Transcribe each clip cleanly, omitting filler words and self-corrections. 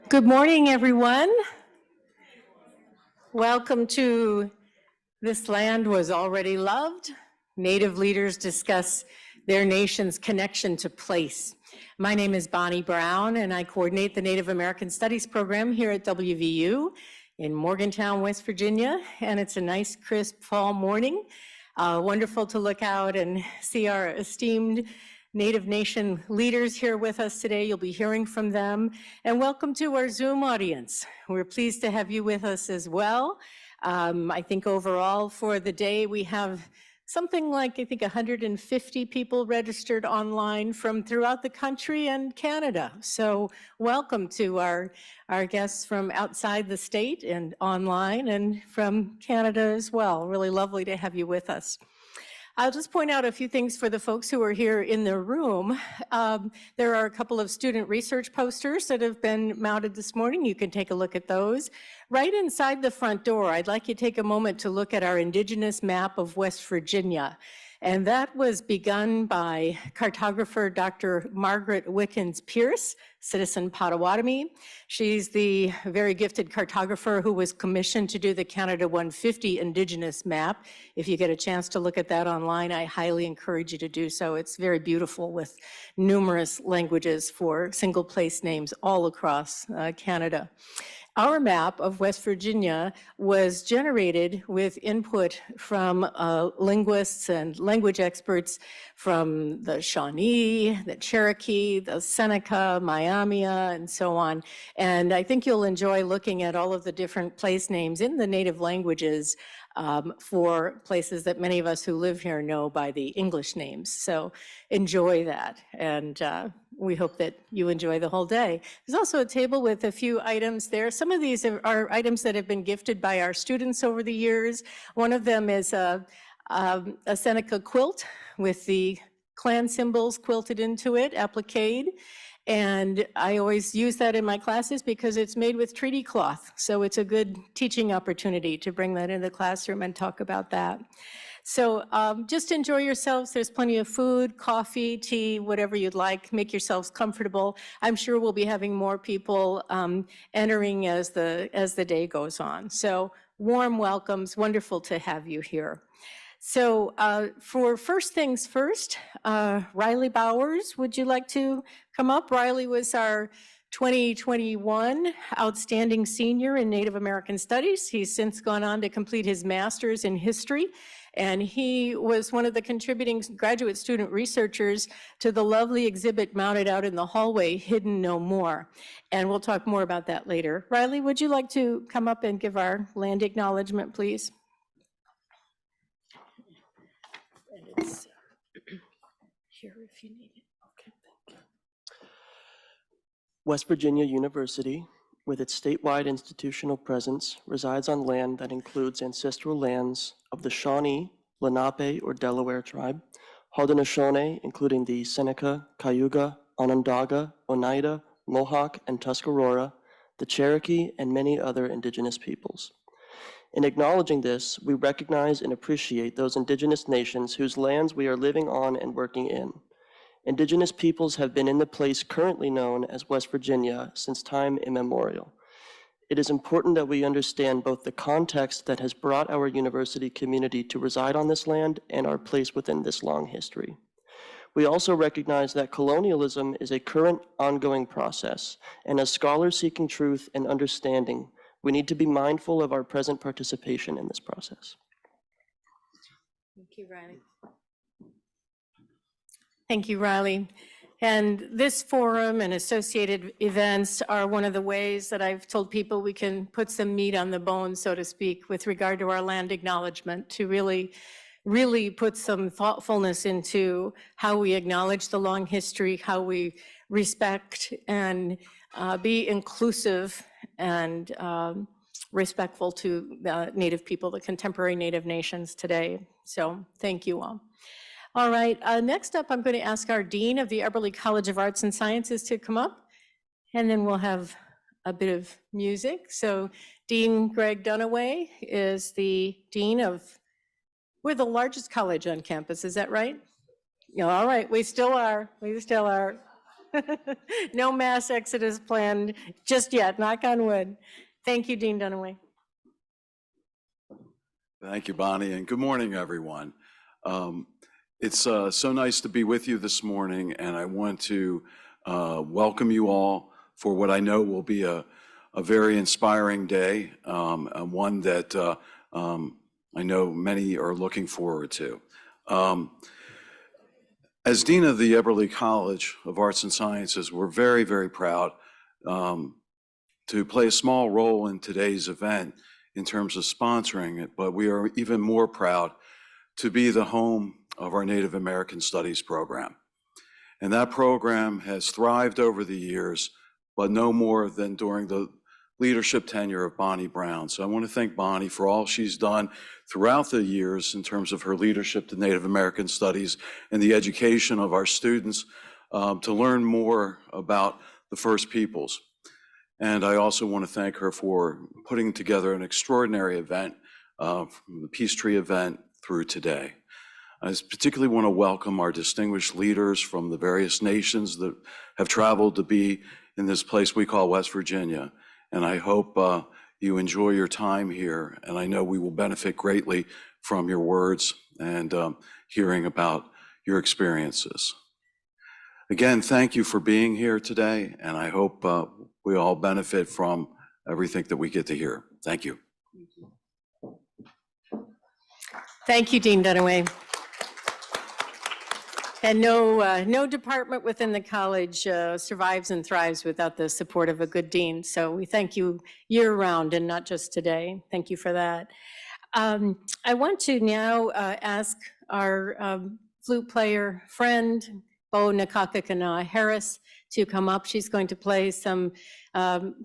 Good morning, everyone. Welcome to This Land Was Already Loved. Native leaders discuss their nation's connection to place. My name is Bonnie Brown, and I coordinate the Native American Studies program here at WVU in Morgantown, West Virginia. And it's a nice, crisp fall morning. Wonderful to look out and see our esteemed Native Nation leaders here with us today. You'll be hearing from them. And welcome to our Zoom audience. We're pleased to have you with us as well. I think overall for the day, we have something like, 150 people registered online from throughout the country and Canada. So welcome to our guests from outside the state and online and from Canada as well. Really lovely to have you with us. I'll just point out a few things for the folks who are here in the room. There are a couple of student research posters that have been mounted this morning. You can take a look at those. Right inside the front door, I'd like you to take a moment to look at our Indigenous map of West Virginia. And that was begun by cartographer Dr. Margaret Wickens Pierce, citizen Potawatomi. She's the very gifted cartographer who was commissioned to do the Canada 150 Indigenous map. If you get a chance to look at that online, I highly encourage you to do so. It's very beautiful with numerous languages for single place names all across Canada. Our map of West Virginia was generated with input from linguists and language experts from the Shawnee, the Cherokee, the Seneca, Miami-a, and so on. And I think you'll enjoy looking at all of the different place names in the native languages for places that many of us who live here know by the English names. So enjoy that, and we hope that you enjoy the whole day. There's also a table with a few items there. Some of these are items that have been gifted by our students over the years. One of them is a Seneca quilt with the clan symbols quilted into it, appliqued. And I always use that in my classes because it's made with treaty cloth. So it's a good teaching opportunity to bring that into the classroom and talk about that. So just enjoy yourselves. There's plenty of food, coffee, tea, whatever you'd like. Make yourselves comfortable. I'm sure we'll be having more people entering as the day goes on. So warm welcomes, wonderful to have you here. So for first things first, Riley Bowers, would you like to come up? Riley was our 2021 Outstanding Senior in Native American Studies. He's since gone on to complete his master's in history, and he was one of the contributing graduate student researchers to the lovely exhibit mounted out in the hallway, Hidden No More. And we'll talk more about that later. Riley, would you like to come up and give our land acknowledgement, please? It's here if you need it. Okay, thank you. West Virginia University, with its statewide institutional presence, resides on land that includes ancestral lands of the Shawnee, Lenape, or Delaware tribe, Haudenosaunee, including the Seneca, Cayuga, Onondaga, Oneida, Mohawk, and Tuscarora, the Cherokee, and many other indigenous peoples. In acknowledging this, we recognize and appreciate those indigenous nations whose lands we are living on and working in. Indigenous peoples have been in the place currently known as West Virginia since time immemorial. It is important that we understand both the context that has brought our university community to reside on this land and our place within this long history. We also recognize that colonialism is a current, ongoing process, and as scholars seeking truth and understanding, we need to be mindful of our present participation in this process. Thank you, Riley. Thank you, Riley. And this forum and associated events are one of the ways that I've told people we can put some meat on the bone, so to speak, with regard to our land acknowledgement, to really put some thoughtfulness into how we acknowledge the long history, how we respect and be inclusive and respectful to Native people, the contemporary Native nations today. So thank you all. All right, next up, I'm going to ask our Dean of the Eberly College of Arts and Sciences to come up, and then we'll have a bit of music. So Dean Greg Dunaway is the Dean of, we're the largest college on campus, is that right? Yeah, all right, we still are. No mass exodus planned just yet, knock on wood. Thank you, Dean Dunaway. Thank you, Bonnie, and good morning, everyone. It's so nice to be with you this morning, and I want to welcome you all for what I know will be a very inspiring day, and one that I know many are looking forward to. As Dean of the Eberly College of Arts and Sciences, we're very, very proud to play a small role in today's event in terms of sponsoring it, but we are even more proud to be the home of our Native American Studies program. And that program has thrived over the years, but no more than during the leadership tenure of Bonnie Brown. So I want to thank Bonnie for all she's done throughout the years in terms of her leadership to Native American Studies and the education of our students to learn more about the First Peoples. And I also want to thank her for putting together an extraordinary event, from the Peace Tree event through today. I particularly want to welcome our distinguished leaders from the various nations that have traveled to be in this place we call West Virginia. And I hope you enjoy your time here. And I know we will benefit greatly from your words and hearing about your experiences. Again, thank you for being here today, and I hope we all benefit from everything that we get to hear. Thank you. Thank you, Dean Dunaway. And no department within the college survives and thrives without the support of a good dean. So we thank you year-round and not just today. Thank you for that. I want to now ask our flute player friend, Bo Nakakakana Harris, to come up. She's going to play some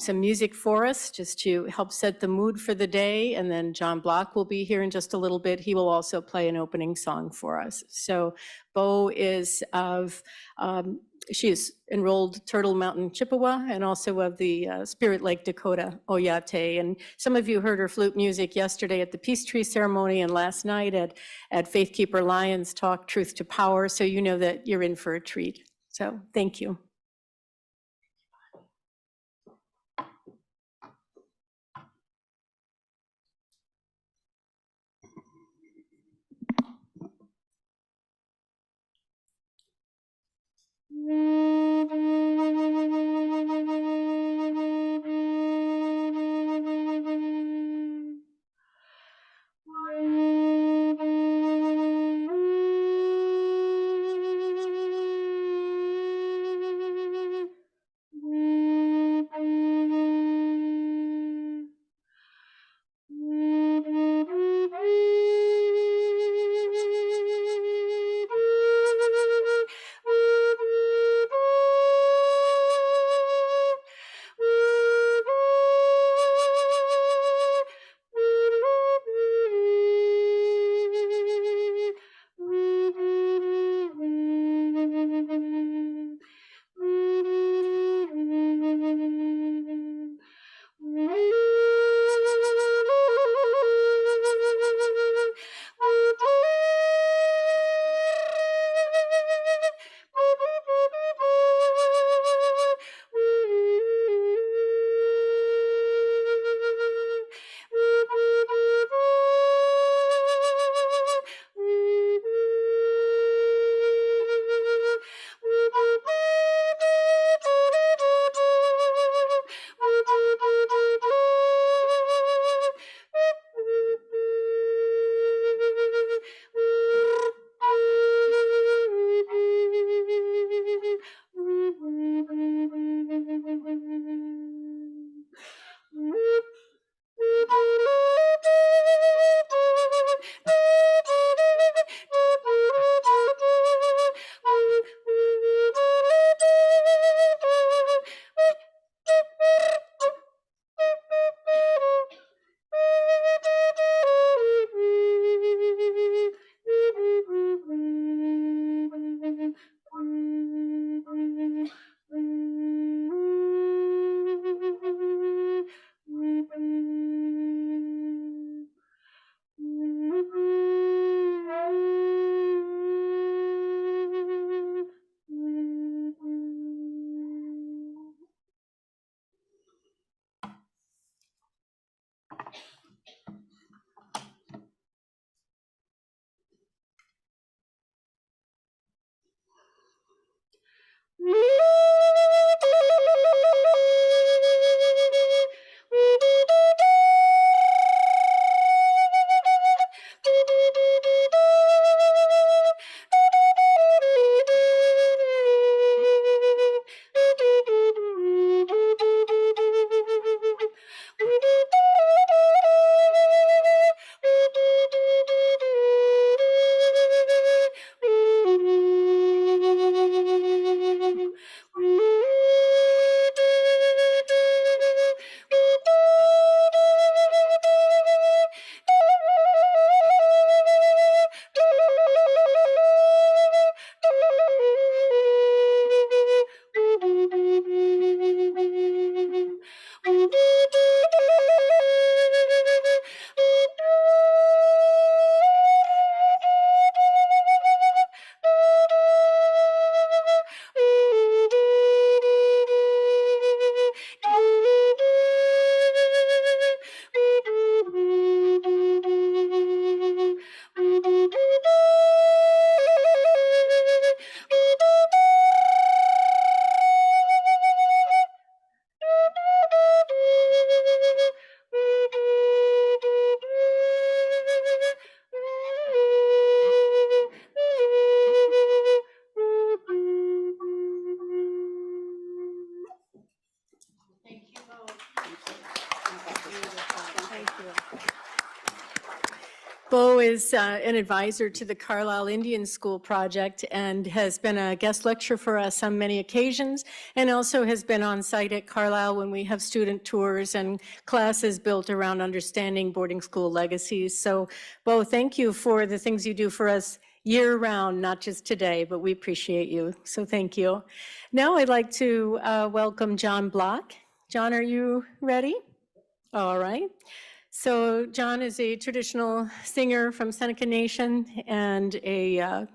music for us just to help set the mood for the day. And then John Block will be here in just a little bit. He will also play an opening song for us. So Bo is she is enrolled Turtle Mountain Chippewa and also of the Spirit Lake Dakota Oyate. And some of you heard her flute music yesterday at the Peace Tree ceremony and last night at Faith Keeper Lions Talk Truth to Power. So you know that you're in for a treat. So thank you. Bo is an advisor to the Carlisle Indian School project and has been a guest lecturer for us on many occasions, and also has been on site at Carlisle when we have student tours and classes built around understanding boarding school legacies. So Bo, thank you for the things you do for us year-round, not just today, but we appreciate you. So thank you. Now I'd like to welcome John Block. John, are you ready? All right. So John is a traditional singer from Seneca Nation and a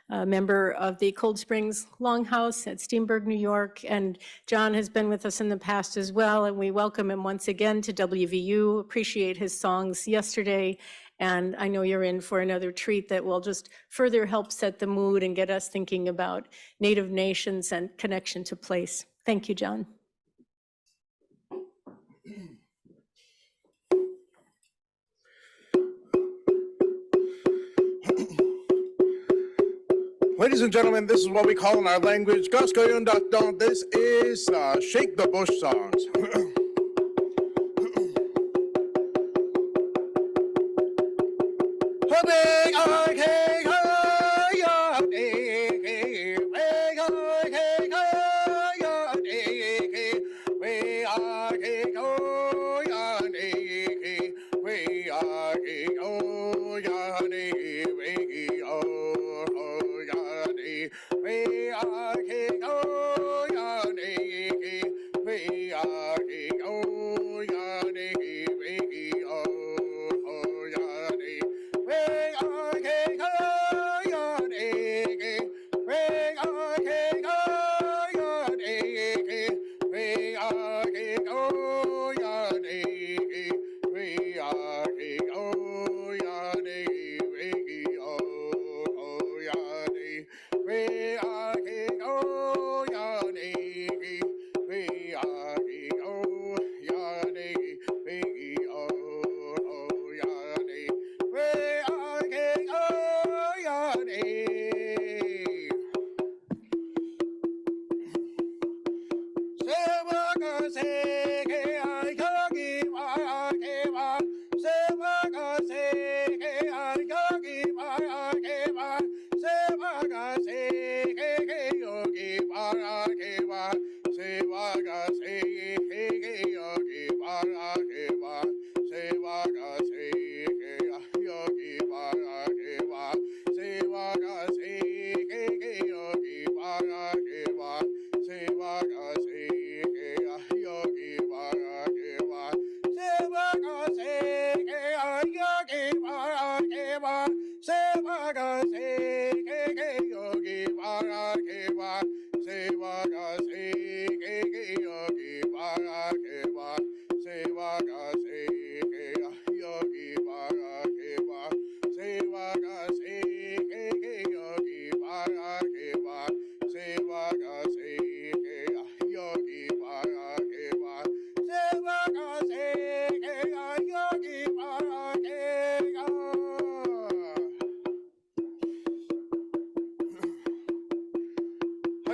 member of the Cold Springs Longhouse at Steenburg, New York. And John has been with us in the past as well, and we welcome him once again to WVU, appreciate his songs yesterday, and I know you're in for another treat that will just further help set the mood and get us thinking about Native nations and connection to place. Thank you, John. Ladies and gentlemen, this is what we call in our language, Gaskoyun. This is Shake the Bush songs.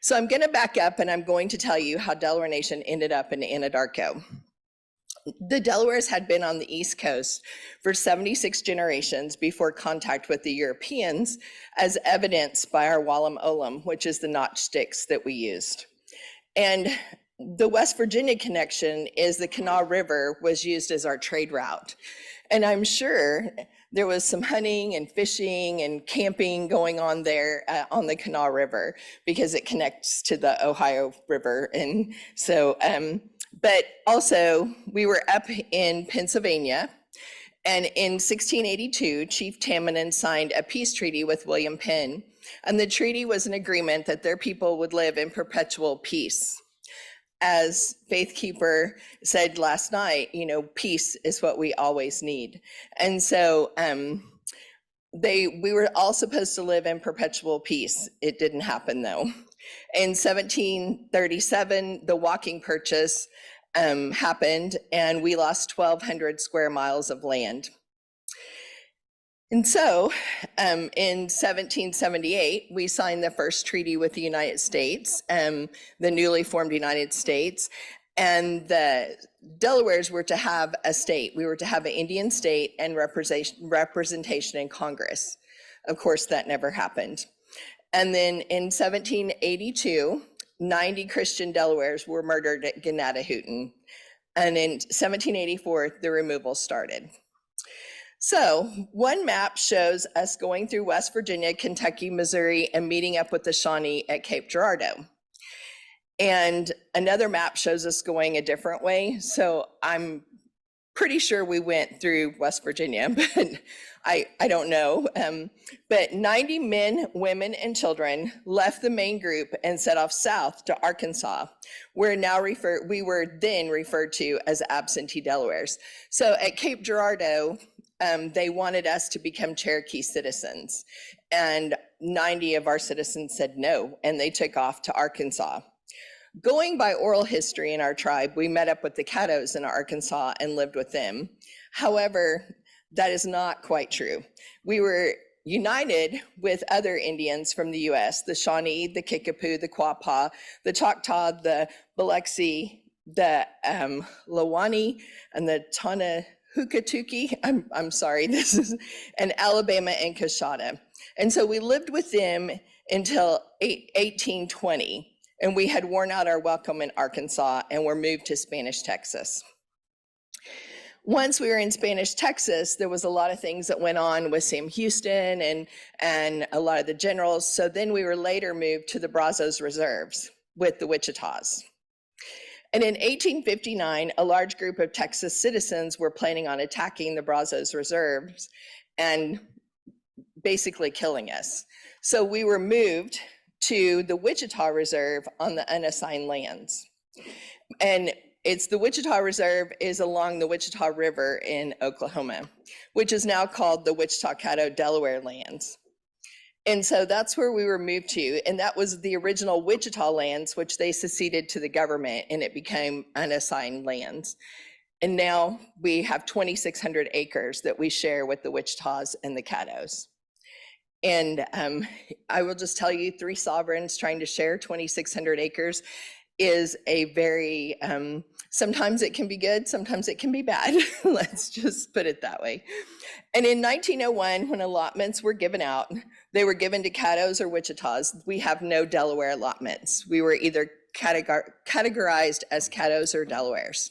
So I'm going to back up and I'm going to tell you how Delaware Nation ended up in Anadarko. The Delawares had been on the East Coast for 76 generations before contact with the Europeans, as evidenced by our Walam Olam, which is the notch sticks that we used. And the West Virginia connection is the Kanawha River was used as our trade route. And I'm sure there was some hunting and fishing and camping going on there on the Kanawha River because it connects to the Ohio River. And so, but also we were up in Pennsylvania, and in 1682, Chief Tammany signed a peace treaty with William Penn. And the treaty was an agreement that their people would live in perpetual peace. As Faith Keeper said last night, you know, peace is what we always need. And so we were all supposed to live in perpetual peace. It didn't happen though. In 1737, the walking purchase happened and we lost 1,200 square miles of land. And so in 1778, we signed the first treaty with the United States, the newly formed United States, and the Delawares were to have a state. We were to have an Indian state and representation in Congress. Of course, that never happened. And then in 1782, 90 Christian Delawares were murdered at Gannatahutten. And in 1784, the removal started. So one map shows us going through West Virginia, Kentucky, Missouri, and meeting up with the Shawnee at Cape Girardeau. And another map shows us going a different way. So I'm pretty sure we went through West Virginia, but I don't know. But 90 men, women, and children left the main group and set off south to Arkansas. We were then referred to as absentee Delawares. So at Cape Girardeau, they wanted us to become Cherokee citizens, and 90 of our citizens said no, and they took off to Arkansas. Going by oral history in our tribe, we met up with the Caddos in Arkansas and lived with them. However, that is not quite true. We were united with other Indians from the US, the Shawnee, the Kickapoo, the Quapaw, the Choctaw, the Biloxi, the Lawani, and the Hookatuki, I'm sorry, this is in Alabama and Coshada. And so we lived with them until 1820, and we had worn out our welcome in Arkansas and were moved to Spanish Texas. Once we were in Spanish Texas, there was a lot of things that went on with Sam Houston and a lot of the generals. So then we were later moved to the Brazos Reserves with the Wichitas. And in 1859, a large group of Texas citizens were planning on attacking the Brazos Reserves and basically killing us. So we were moved to the Wichita Reserve on the unassigned lands. And the Wichita Reserve is along the Wichita River in Oklahoma, which is now called the Wichita-Caddo Delaware lands. And so that's where we were moved to. And that was the original Wichita lands, which they seceded to the government, and it became unassigned lands. And now we have 2,600 acres that we share with the Wichitas and the Caddos. And I will just tell you, 3 sovereigns trying to share 2,600 acres is a very, sometimes it can be good, sometimes it can be bad. Let's just put it that way. And in 1901, when allotments were given out, they were given to Caddos or Wichitas. We have no Delaware allotments. We were either categorized as Caddos or Delawares.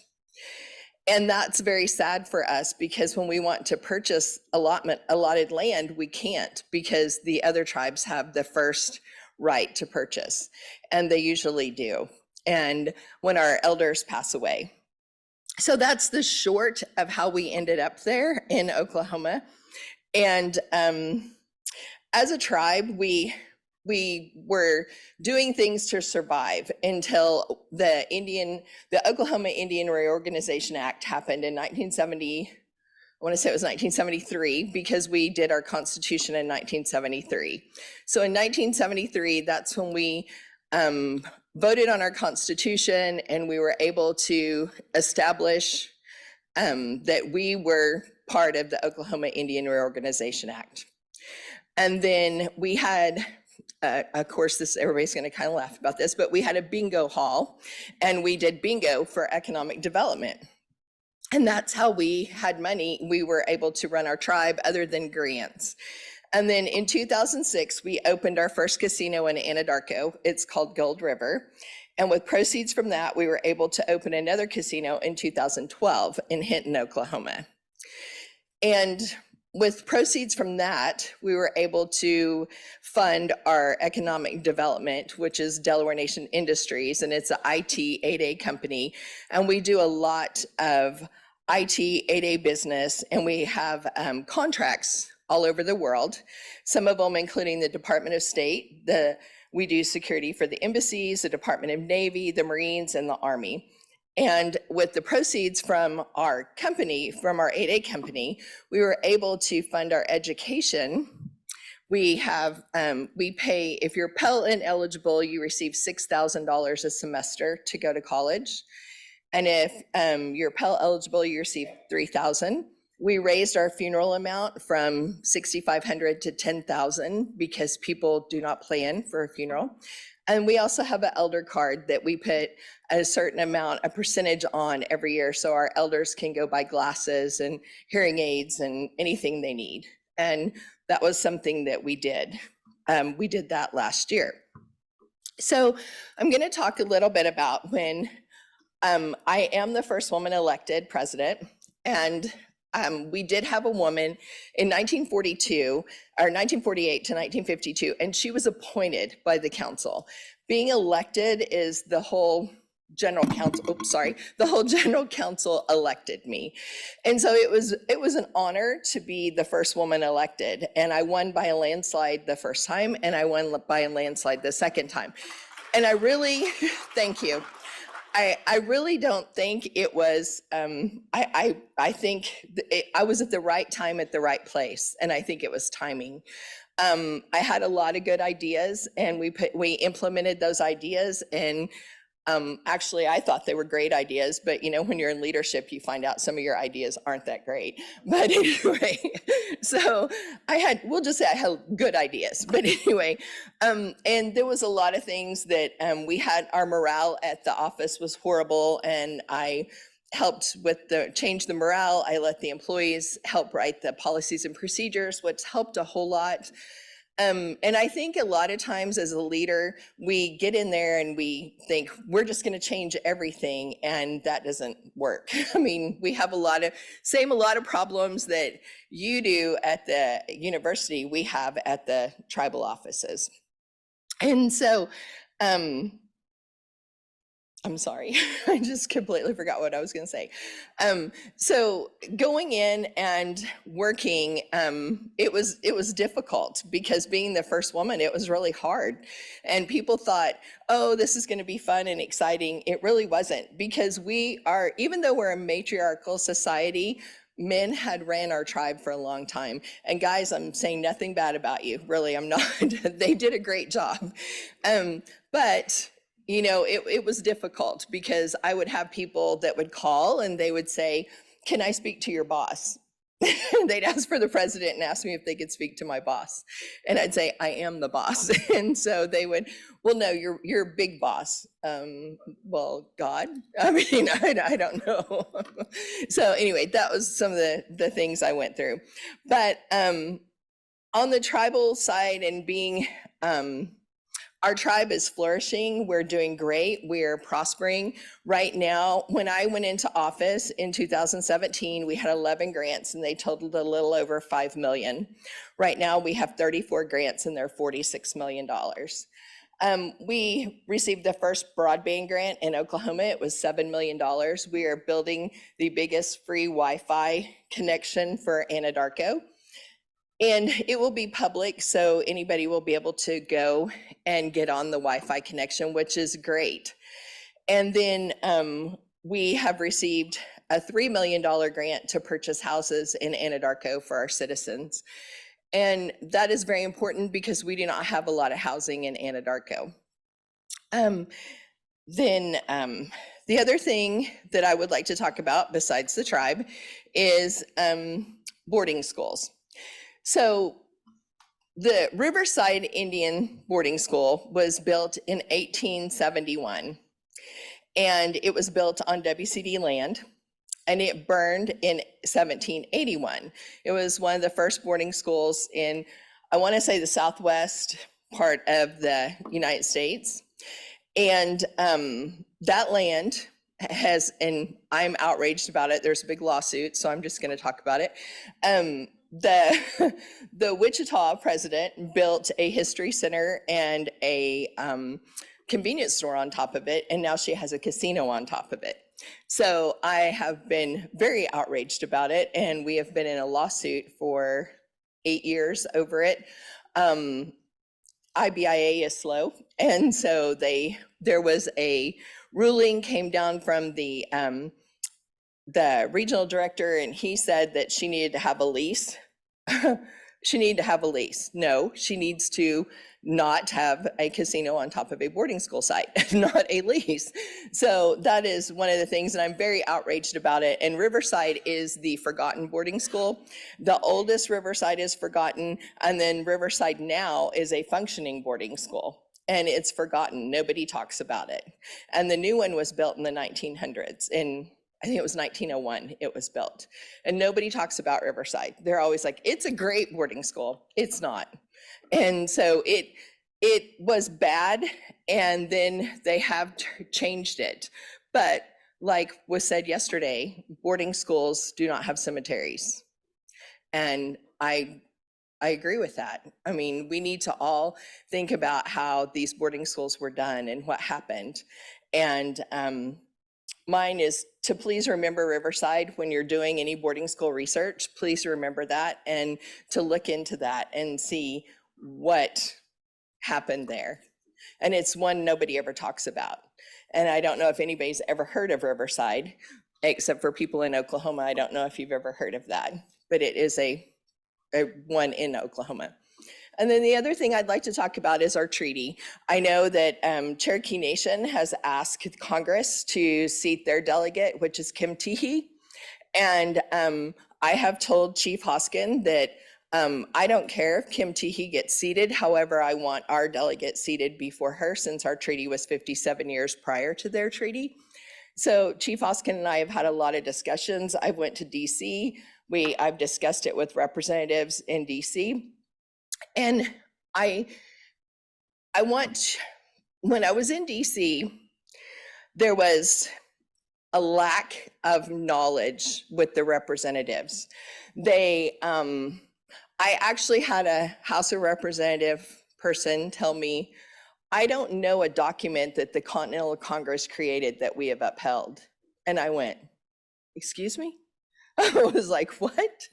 And that's very sad for us, because when we want to purchase allotted land, we can't, because the other tribes have the first right to purchase, and they usually do. And when our elders pass away. So that's the short of how we ended up there in Oklahoma. And as a tribe, we were doing things to survive until the Oklahoma Indian Reorganization Act happened in 1970. I want to say it was 1973, because we did our Constitution in 1973. So in 1973, that's when we voted on our Constitution, and we were able to establish that we were part of the Oklahoma Indian Reorganization Act. And then we had of course, this everybody's going to kind of laugh about this, but we had a bingo hall, and we did bingo for economic development. And that's how we had money. We were able to run our tribe other than grants. And then in 2006, we opened our first casino in Anadarko. It's called Gold River. And with proceeds from that, we were able to open another casino in 2012 in Hinton, Oklahoma. And with proceeds from that, we were able to fund our economic development, which is Delaware Nation Industries, and it's an IT 8A company. And we do a lot of IT 8A business, and we have contracts all over the world, some of them including the Department of State. We do security for the embassies, the Department of Navy, the Marines, and the Army. And with the proceeds from our company, from our 8A company, we were able to fund our education. We pay, if you're Pell ineligible, you receive $6,000 a semester to go to college. And if you're Pell eligible, you receive $3,000. We raised our funeral amount from $6,500 to $10,000 because people do not plan for a funeral. And we also have an elder card that we put a certain amount, a percentage on every year, so our elders can go buy glasses and hearing aids and anything they need. And that was something that we did. We did that last year. So I'm going to talk a little bit about when I am the first woman elected president, and we did have a woman in 1942 or 1948 to 1952, and she was appointed by the council. Being elected is the whole general council, the whole general council elected me. And so it was an honor to be the first woman elected. And I won by a landslide the first time, and I won by a landslide the second time. And I really, thank you. I really don't think it was, I think I was at the right time at the right place, and I think it was timing. I had a lot of good ideas, and we implemented those ideas, and actually I thought they were great ideas, but you know, when you're in leadership, you find out some of your ideas aren't that great. But anyway, so we'll just say I had good ideas, but anyway, and there was a lot of things that we had. Our morale at the office was horrible, and I helped with change the morale. I let the employees help write the policies and procedures, which helped a whole lot. And I think a lot of times as a leader, we get in there and we think we're just going to change everything, and that doesn't work. I mean, we have a lot of problems that you do at the university, we have at the tribal offices. And so, I'm sorry, I just completely forgot what I was going to say. So going in and working, it was difficult because being the first woman, it was really hard. And people thought, oh, this is going to be fun and exciting. It really wasn't, because even though we're a matriarchal society, men had ran our tribe for a long time. And guys, I'm saying nothing bad about you. Really, I'm not. They did a great job. But you know, it was difficult because I would have people that would call and they would say, can I speak to your boss? They'd ask for the president and ask me if they could speak to my boss. And I'd say, I am the boss. And so they would, well, no, you're a big boss. Well, God, I mean, I don't know. So anyway, that was some of the things I went through. But on the tribal side and being, our tribe is flourishing. We're doing great. We're prospering. Right now, when I went into office in 2017, we had 11 grants and they totaled a little over $5 million. Right now, we have 34 grants and they're $46 million. We received the first broadband grant in Oklahoma. It was $7 million. We are building the biggest free Wi-Fi connection for Anadarko. And it will be public, so anybody will be able to go and get on the Wi-Fi connection, which is great. And then we have received a $3 million grant to purchase houses in Anadarko for our citizens. And that is very important because we do not have a lot of housing in Anadarko. The other thing that I would like to talk about besides the tribe is boarding schools. So The Riverside Indian Boarding School was built in 1871, and it was built on WCD land, and it burned in 1781. It was one of the first boarding schools in, I want to say, the southwest part of the United States. And that land has, and I'm outraged about it, there's a big lawsuit, so I'm just going to talk about it. The Wichita president built a history center and a convenience store on top of it, and now she has a casino on top of it. So I have been very outraged about it, and we have been in a lawsuit for 8 years over it. IBIA is slow, and so there was a ruling came down from the regional director, and he said that she needed to have a lease. She needed to have a lease. No, she needs to not have a casino on top of a boarding school site, not a lease. So that is one of the things, and I'm very outraged about it. And Riverside is the forgotten boarding school. The oldest Riverside is forgotten, and then Riverside now is a functioning boarding school. And it's forgotten. Nobody talks about it. And the new one was built in the 1900s. I think it was 1901 it was built. And nobody talks about Riverside. They're always like, it's a great boarding school. It's not. And so it was bad, and then they have changed it. But like was said yesterday, boarding schools do not have cemeteries. And I agree with that. I mean, we need to all think about how these boarding schools were done and what happened. And mine is to please remember Riverside when you're doing any boarding school research. Please remember that, and to look into that and see what happened there. And it's one nobody ever talks about. And I don't know if anybody's ever heard of Riverside, except for people in Oklahoma. I don't know if you've ever heard of that, but it is a one in Oklahoma. And then the other thing I'd like to talk about is our treaty. I know that Cherokee Nation has asked Congress to seat their delegate, which is Kim Teehee. And I have told Chief Hoskin that I don't care if Kim Teehee gets seated. However, I want our delegate seated before her, since our treaty was 57 years prior to their treaty. So Chief Hoskin and I have had a lot of discussions. I went to DC. I've discussed it with representatives in DC. And when I was in DC, there was a lack of knowledge with the representatives. I actually had a House of Representative person tell me, I don't know a document that the Continental Congress created that we have upheld. And I went, excuse me? I was like, what?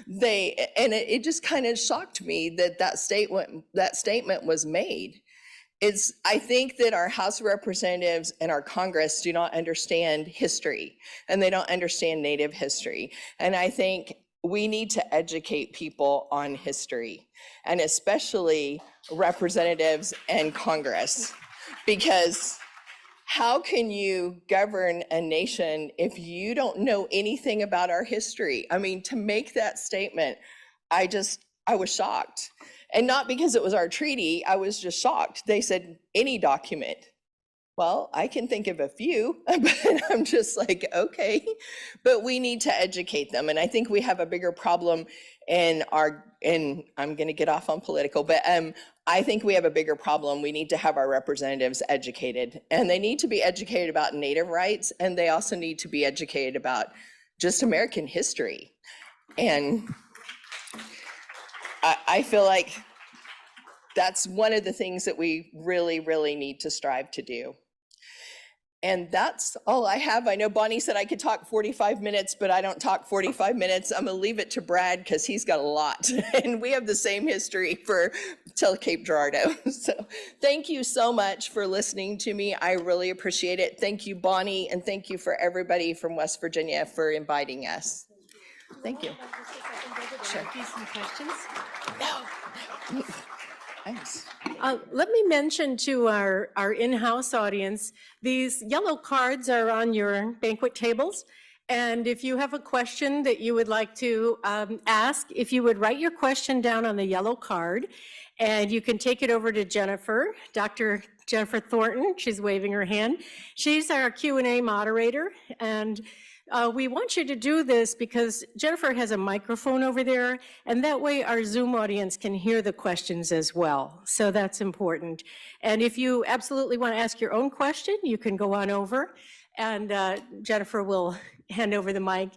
It just kind of shocked me that that statement was made. I think that our House of Representatives and our Congress do not understand history, and they don't understand Native history. And I think we need to educate people on history, and especially representatives and Congress, because how can you govern a nation if you don't know anything about our history? I mean, to make that statement, I was shocked. And not because it was our treaty, I was just shocked. They said, any document. Well, I can think of a few, but I'm just like, okay. But we need to educate them. And I think we have a bigger problem in I'm gonna get off on political, but I think we have a bigger problem. We need to have our representatives educated, and they need to be educated about Native rights, and they also need to be educated about just American history. And I feel like that's one of the things that we really, really need to strive to do. And that's all I have. I know Bonnie said I could talk 45 minutes, but I don't talk 45 minutes. I'm gonna leave it to Brad because he's got a lot. And we have the same history till Cape Girardeau. So thank you so much for listening to me. I really appreciate it. Thank you, Bonnie, and thank you for everybody from West Virginia for inviting us. Thank you. Sure. Some questions? No. Thanks. Let me mention to our in-house audience, these yellow cards are on your banquet tables, And if you have a question that you would like to ask, if you would write your question down on the yellow card, and you can take it over to Jennifer, Dr. Jennifer Thornton. She's waving her hand. She's our Q&A moderator, and we want you to do this because Jennifer has a microphone over there, and that way our Zoom audience can hear the questions as well. So that's important. And if you absolutely want to ask your own question, you can go on over, and Jennifer will hand over the mic.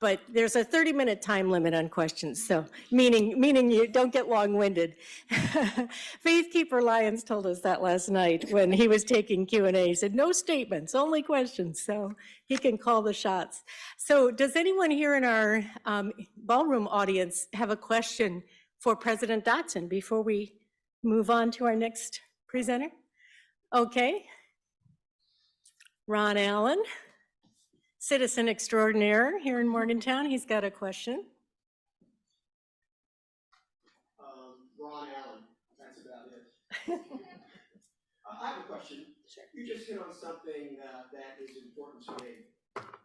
But there's a 30-minute time limit on questions, so meaning you don't get long-winded. Faithkeeper Lyons told us that last night when he was taking Q&A. He said, no statements, only questions, so he can call the shots. So does anyone here in our ballroom audience have a question for President Dotson before we move on to our next presenter? Okay. Ron Allen, citizen extraordinaire here in Morgantown. He's got a question. Ron Allen, that's about it. I have a question. Sure. You just hit on something that is important to me,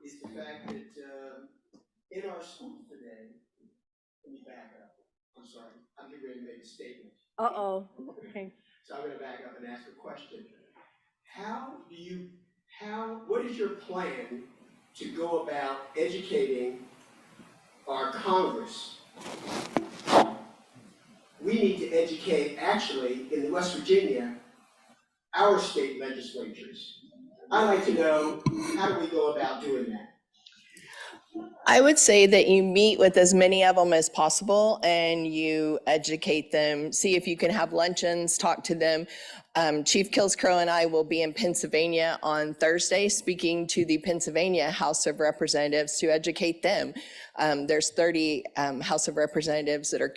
is the fact that in our schools today, let me back up. I'm sorry, I'm getting ready to make a statement. Uh-oh, okay. So I'm going to back up and ask a question. What is your plan to go about educating our Congress? We need to educate, actually, in West Virginia, our state legislatures. I'd like to know, how do we go about doing that? I would say that you meet with as many of them as possible and you educate them, see if you can have luncheons, talk to them. Chief Kilscrow and I will be in Pennsylvania on Thursday speaking to the Pennsylvania House of Representatives to educate them. There's 30 House of Representatives that are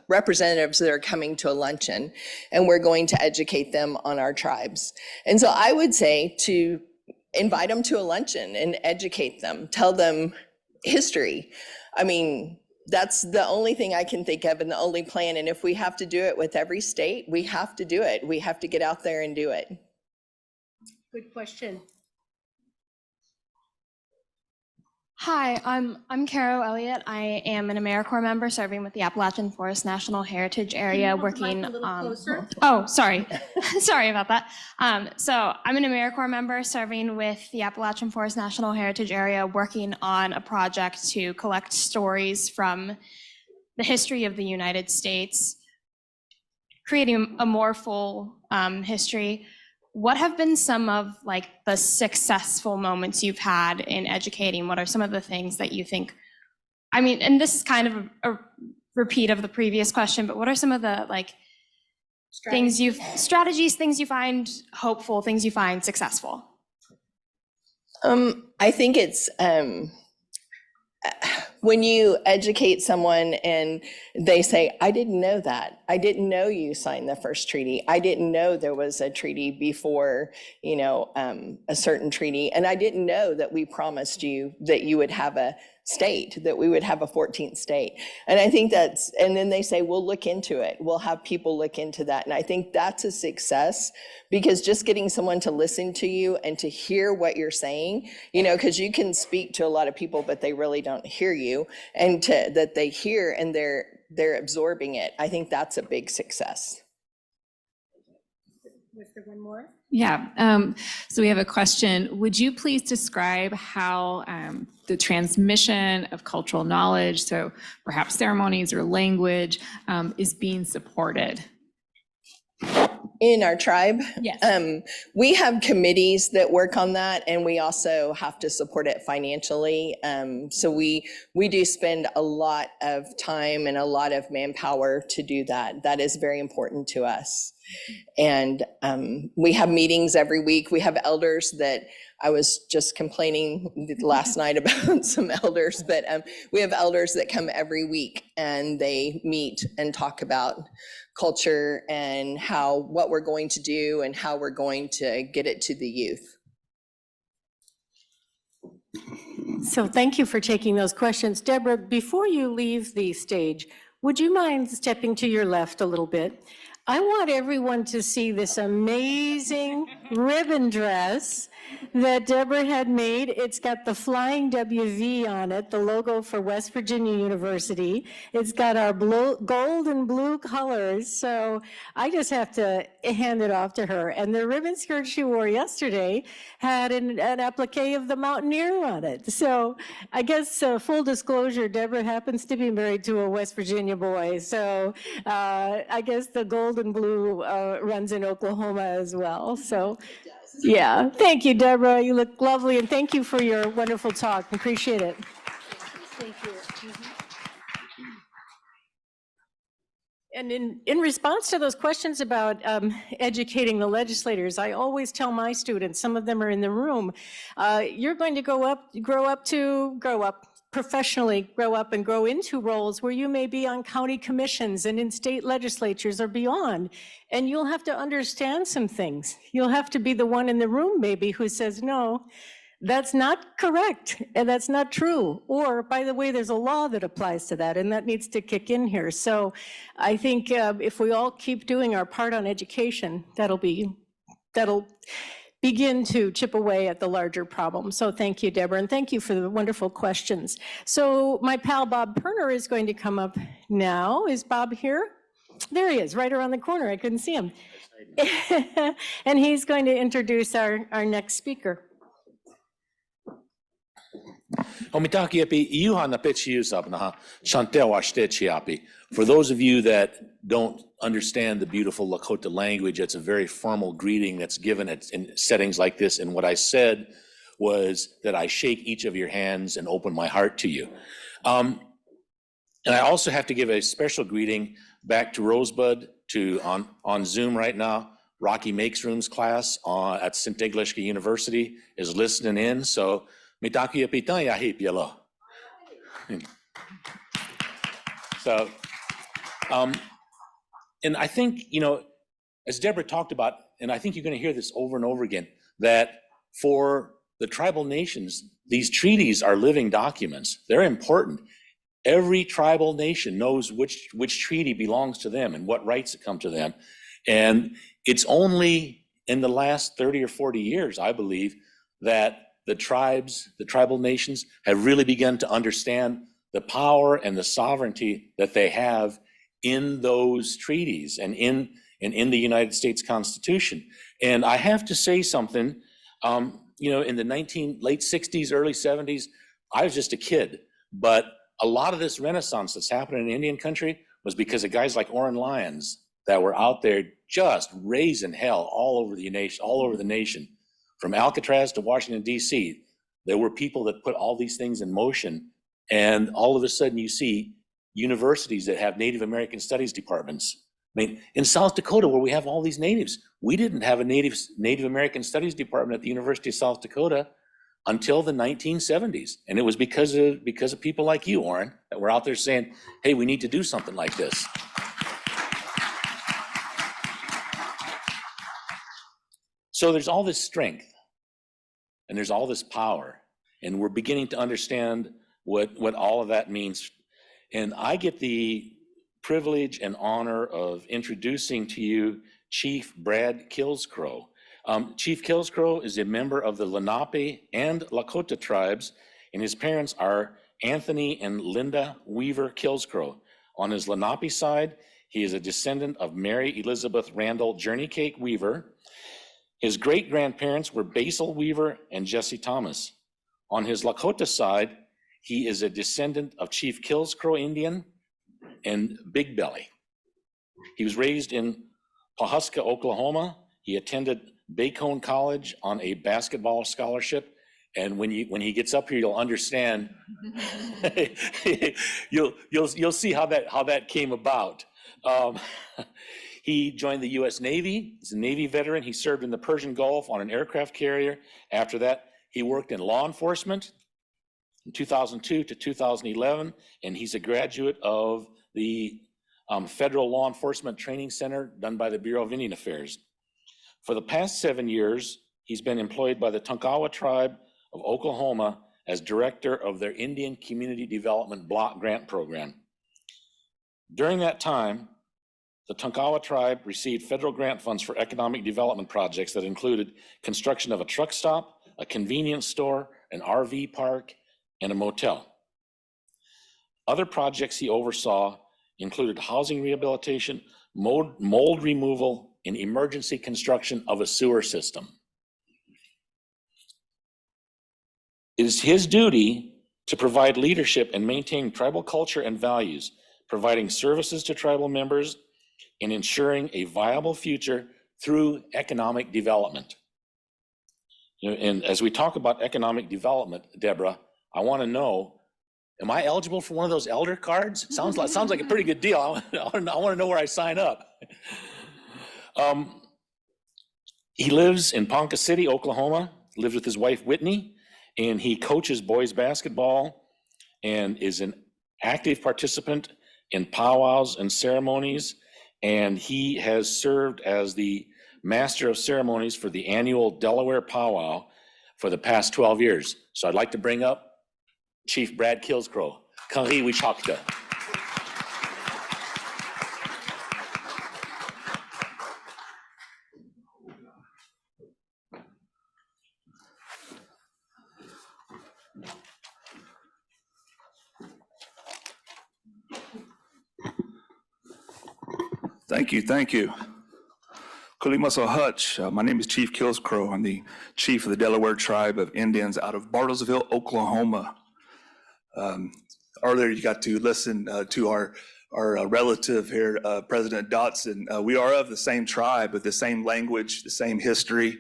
representatives that are coming to a luncheon, and we're going to educate them on our tribes. And so I would say to invite them to a luncheon and educate them, tell them history. I mean, that's the only thing I can think of and the only plan. And if we have to do it with every state, we have to do it. We have to get out there and do it. Good question. Hi, I'm Caro Elliott. I am an AmeriCorps member serving with the Appalachian Forest National Heritage Area, working on. Oh, sorry, sorry about that. So I'm an AmeriCorps member serving with the Appalachian Forest National Heritage Area, working on a project to collect stories from the history of the United States, creating a more full history. What have been some of like the successful moments you've had in educating? What are some of the things that you think, I mean, and this is kind of a repeat of the previous question, but what are some of the like strategies, things you find hopeful, things you find successful? I think it's when you educate someone and they say, I didn't know that. I didn't know you signed the first treaty. I didn't know there was a treaty before, a certain treaty. And I didn't know that we promised you that you would have a state, that we would have a 14th state. And I think and then they say, we'll look into it. We'll have people look into that. And I think that's a success, because just getting someone to listen to you and to hear what you're saying, because you can speak to a lot of people, but they really don't hear you, and that they hear and they're absorbing it. I think that's a big success. Was there one more? Yeah, so we have a question. Would you please describe how the transmission of cultural knowledge, so perhaps ceremonies or language, is being supported? In our tribe? Yes. We have committees that work on that, and we also have to support it financially. So we do spend a lot of time and a lot of manpower to do that. That is very important to us. And we have meetings every week. We have elders that I was just complaining last night about some elders, but we have elders that come every week and they meet and talk about culture and what we're going to do and how we're going to get it to the youth. So thank you for taking those questions. Deborah, before you leave the stage, would you mind stepping to your left a little bit? I want everyone to see this amazing ribbon dress that Deborah had made. It's got the flying WV on it, the logo for West Virginia University. It's got our gold and blue colors. So I just have to hand it off to her. And the ribbon skirt she wore yesterday had an applique of the Mountaineer on it. So I guess full disclosure, Deborah happens to be married to a West Virginia boy. So I guess the gold and blue runs in Oklahoma as well. So yeah, thank you, Deborah. You look lovely, and thank you for your wonderful talk. Appreciate it. Thank you. And in response to those questions about educating the legislators, I always tell my students, some of them are in the room, you're going to grow up professionally, grow up and grow into roles where you may be on county commissions and in state legislatures or beyond. And you'll have to understand some things. You'll have to be the one in the room maybe who says, no, that's not correct, and that's not true. Or, by the way, there's a law that applies to that, and that needs to kick in here. So I think if we all keep doing our part on education, that'll begin to chip away at the larger problem. So thank you, Deborah, and thank you for the wonderful questions. So my pal Bob Perner is going to come up now. Is Bob here? There he is, right around the corner. I couldn't see him. And he's going to introduce our next speaker. For those of you that don't understand the beautiful Lakota language, it's a very formal greeting that's given in settings like this. And what I said was that I shake each of your hands and open my heart to you. And I also have to give a special greeting back to Rosebud, on Zoom right now. Rocky Makes Rooms class at St. Englishka University is listening in. So, so, and I think, as Deborah talked about, and I think you're going to hear this over and over again, that for the tribal nations, these treaties are living documents. They're important. Every tribal nation knows which treaty belongs to them and what rights come to them. And it's only in the last 30 or 40 years, I believe, that the tribal nations have really begun to understand the power and the sovereignty that they have in those treaties and in the United States Constitution. And I have to say something, in the late 60s, early 70s, I was just a kid, but a lot of this renaissance that's happening in Indian country was because of guys like Oren Lyons that were out there just raising hell all over the nation. From Alcatraz to Washington, D.C., there were people that put all these things in motion. And all of a sudden you see universities that have Native American studies departments. I mean, in South Dakota, where we have all these natives, we didn't have a Native American studies department at the University of South Dakota until the 1970s. And it was because of people like you, Oren, that were out there saying, hey, we need to do something like this. So there's all this strength and there's all this power, and we're beginning to understand what all of that means. And I get the privilege and honor of introducing to you Chief Brad Kilscrow. Chief Kilscrow is a member of the Lenape and Lakota tribes, and his parents are Anthony and Linda Weaver Kilscrow. On his Lenape side, he is a descendant of Mary Elizabeth Randall Journeycake Weaver. His great-grandparents were Basil Weaver and Jesse Thomas. On his Lakota side, he is a descendant of Chief Kilscrow Indian and Big Belly. He was raised in Pawhuska, Oklahoma. He attended Bacone College on a basketball scholarship. And when he gets up here, you'll understand. you'll see how that came about. He joined the U.S. Navy. He's a Navy veteran. He served in the Persian Gulf on an aircraft carrier. After that, he worked in law enforcement in 2002 to 2011, and he's a graduate of the Federal Law Enforcement Training Center done by the Bureau of Indian Affairs. For the past 7 years, he's been employed by the Tonkawa Tribe of Oklahoma as director of their Indian Community Development Block Grant Program. During that time, the Tonkawa tribe received federal grant funds for economic development projects that included construction of a truck stop, a convenience store, an RV park, and a motel. Other projects he oversaw included housing rehabilitation, mold removal, and emergency construction of a sewer system. It is his duty to provide leadership and maintain tribal culture and values, providing services to tribal members and ensuring a viable future through economic development. You know, and as we talk about economic development, Deborah, I want to know, am I eligible for one of those elder cards? Sounds like a pretty good deal. I want to know where I sign up. He lives in Ponca City, Oklahoma, lives with his wife, Whitney, and he coaches boys basketball and is an active participant in powwows and ceremonies. And he has served as the master of ceremonies for the annual Delaware powwow for the past 12 years. So I'd like to bring up Chief Brad Kilscrow. Kari Wichakta. Thank you. Kulimaso Hutch. My name is Chief Kilscrow. I'm the chief of the Delaware Tribe of Indians out of Bartlesville, Oklahoma. Earlier, you got to listen to our relative here, President Dotson. We are of the same tribe, with the same language, the same history.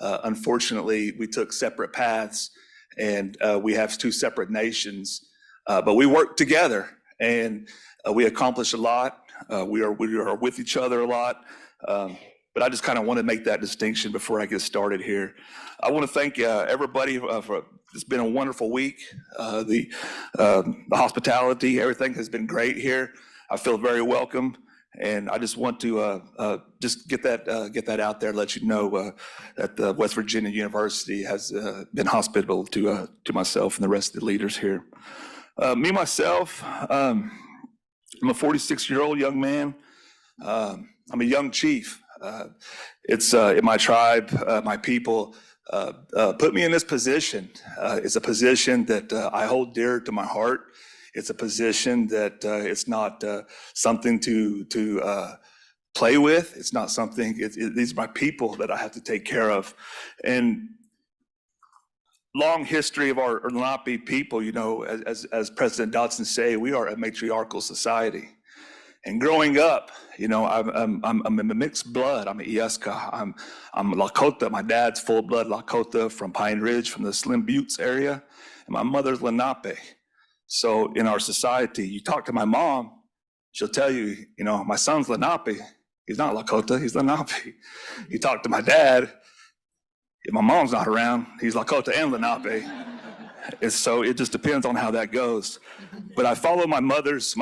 Unfortunately, we took separate paths, and we have two separate nations. But we work together, and we accomplish a lot. We are with each other a lot. But I just kind of want to make that distinction before I get started here. I want to thank everybody for, it's been a wonderful week. The hospitality, everything has been great here. I feel very welcome, and I just want to just get that out there, let you know that West Virginia University has been hospitable to myself and the rest of the leaders here. Myself, I'm a 46-year-old young man. I'm a young chief. It's in my tribe, my people put me in this position. It's a position that I hold dear to my heart. It's a position that it's not something to play with. It's not something, these are my people that I have to take care of. And long history of our Lenape people, you know, as President Dotson say, we are a matriarchal society. And growing up, you know, I'm a mixed blood. I'm an Iyaska. I'm Lakota. My dad's full blood Lakota from Pine Ridge, from the Slim Buttes area, and my mother's Lenape. So in our society, you talk to my mom, she'll tell you, you know, my son's Lenape. He's not Lakota. He's Lenape. You talk to my dad, if my mom's not around, he's Lakota and Lenape. And so it just depends on how that goes. But I follow my mother's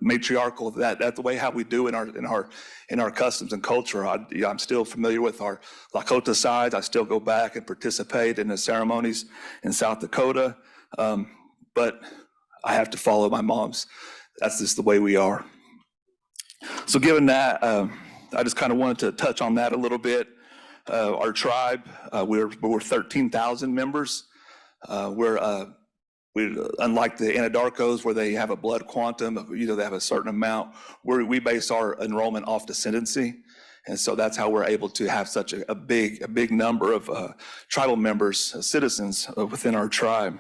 matriarchal, that's the way how we do in our customs and culture. I'm still familiar with our Lakota sides. I still go back and participate in the ceremonies in South Dakota, but I have to follow my mom's. That's just the way we are. So given that, I just kind of wanted to touch on that a little bit. Our tribe, we're 13,000 members. We're unlike the Anadarkos, where they have a blood quantum, you know, they have a certain amount, we base our enrollment off descendancy. And so that's how we're able to have such a big number of tribal members, citizens within our tribe.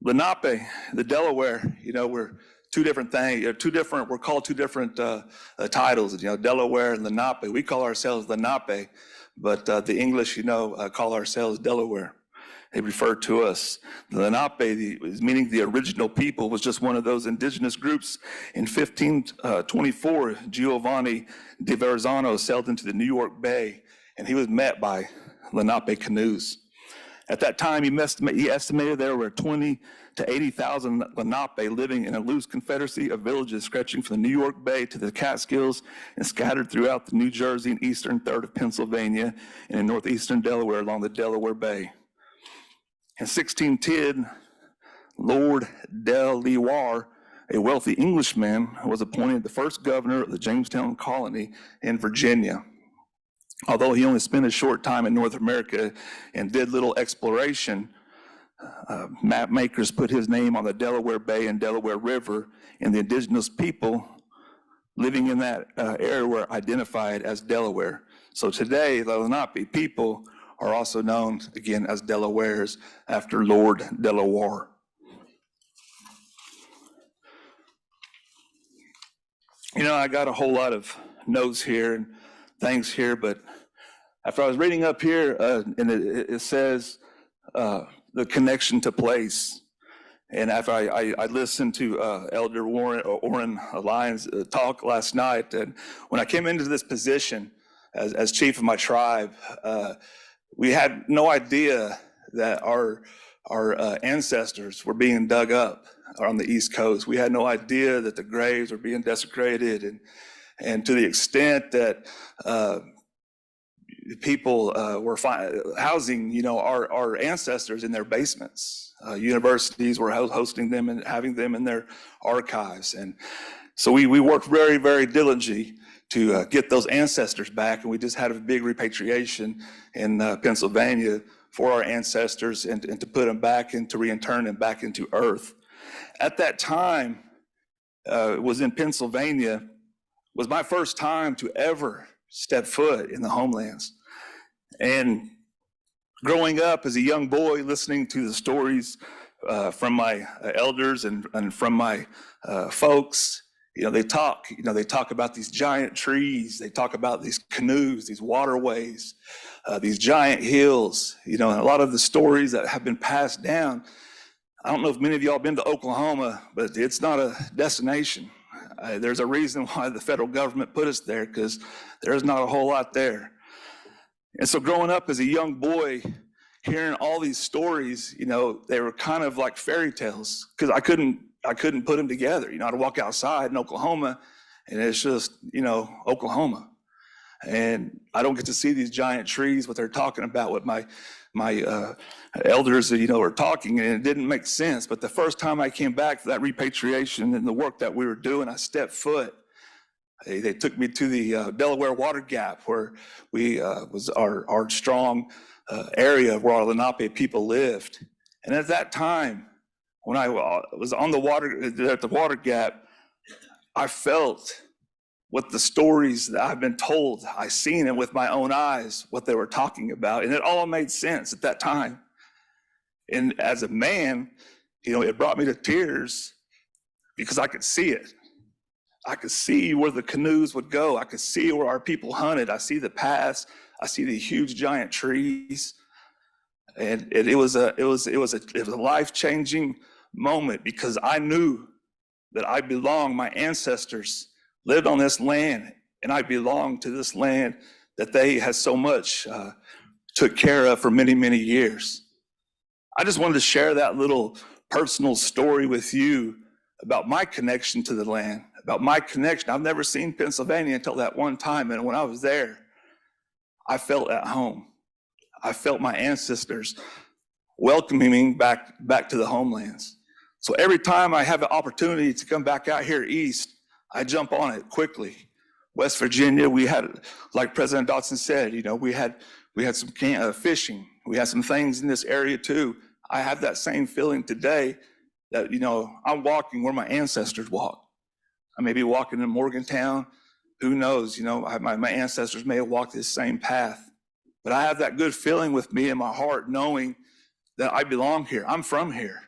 Lenape, the Delaware, you know, we're two different things, we're called two different titles, you know, Delaware and Lenape. We call ourselves Lenape, but the English, you know, call ourselves Delaware. They refer to us. The Lenape, meaning the original people, was just one of those indigenous groups. In 1524, Giovanni de Verrazano sailed into the New York Bay, and he was met by Lenape canoes. At that time, he estimated there were 20 to 80,000 Lenape living in a loose confederacy of villages stretching from the New York Bay to the Catskills and scattered throughout the New Jersey and eastern third of Pennsylvania and in northeastern Delaware along the Delaware Bay. In 1610, Lord de Lewarre a wealthy Englishman, was appointed the first governor of the Jamestown colony in Virginia. Although he only spent a short time in North America and did little exploration, map makers put his name on the Delaware Bay and Delaware River, and the indigenous people living in that area were identified as Delaware. So today, the Lenape people are also known, again, as Delawares, after Lord Delaware. You know, I got a whole lot of notes here and things here, but after I was reading up here, and it says the connection to place. And after I listened to Elder Orrin Lyons talk last night, and when I came into this position as chief of my tribe, we had no idea that our ancestors were being dug up on the East Coast. We had no idea that the graves were being desecrated, and to the extent that people were housing, you know, our ancestors in their basements. Universities were hosting them and having them in their archives. And so we worked very, very diligently to get those ancestors back. And we just had a big repatriation in Pennsylvania for our ancestors and to put them back and to reintern them back into earth. At that time, it was in Pennsylvania, was my first time to ever step foot in the homelands. And growing up as a young boy, listening to the stories from my elders and from my folks, you know, they talk about these giant trees, they talk about these canoes, these waterways, these giant hills, you know, and a lot of the stories that have been passed down. I don't know if many of y'all have been to Oklahoma, but it's not a destination. There's a reason why the federal government put us there, because there's not a whole lot there. And so growing up as a young boy, hearing all these stories, you know, they were kind of like fairy tales, because I couldn't put them together. You know, I'd walk outside in Oklahoma and it's just, you know, Oklahoma. And I don't get to see these giant trees, what they're talking about, what my elders, you know, are talking, and it didn't make sense. But the first time I came back for that repatriation and the work that we were doing, I stepped foot. They took me to the Delaware Water Gap, where we was our strong area where our Lenape people lived. And at that time, when I was on the water, at the Water Gap, I felt what the stories that I've been told. I seen it with my own eyes, what they were talking about, and it all made sense at that time. And as a man, you know, it brought me to tears because I could see it. I could see where the canoes would go. I could see where our people hunted. I see the paths. I see the huge giant trees. And it was a life-changing moment, because I knew that I belonged. My ancestors lived on this land, and I belonged to this land that they had so much took care of for many, many years. I just wanted to share that little personal story with you about my connection to the land, about my connection. I've never seen Pennsylvania until that one time, and when I was there, I felt at home. I felt my ancestors welcoming me back to the homelands. So every time I have an opportunity to come back out here east, I jump on it quickly. West Virginia, we had, like President Dotson said, you know, we had some fishing. We had some things in this area too. I have that same feeling today that, you know, I'm walking where my ancestors walked. I may be walking in Morgantown. Who knows? You know, my ancestors may have walked this same path. But I have that good feeling with me in my heart, knowing that I belong here. I'm from here.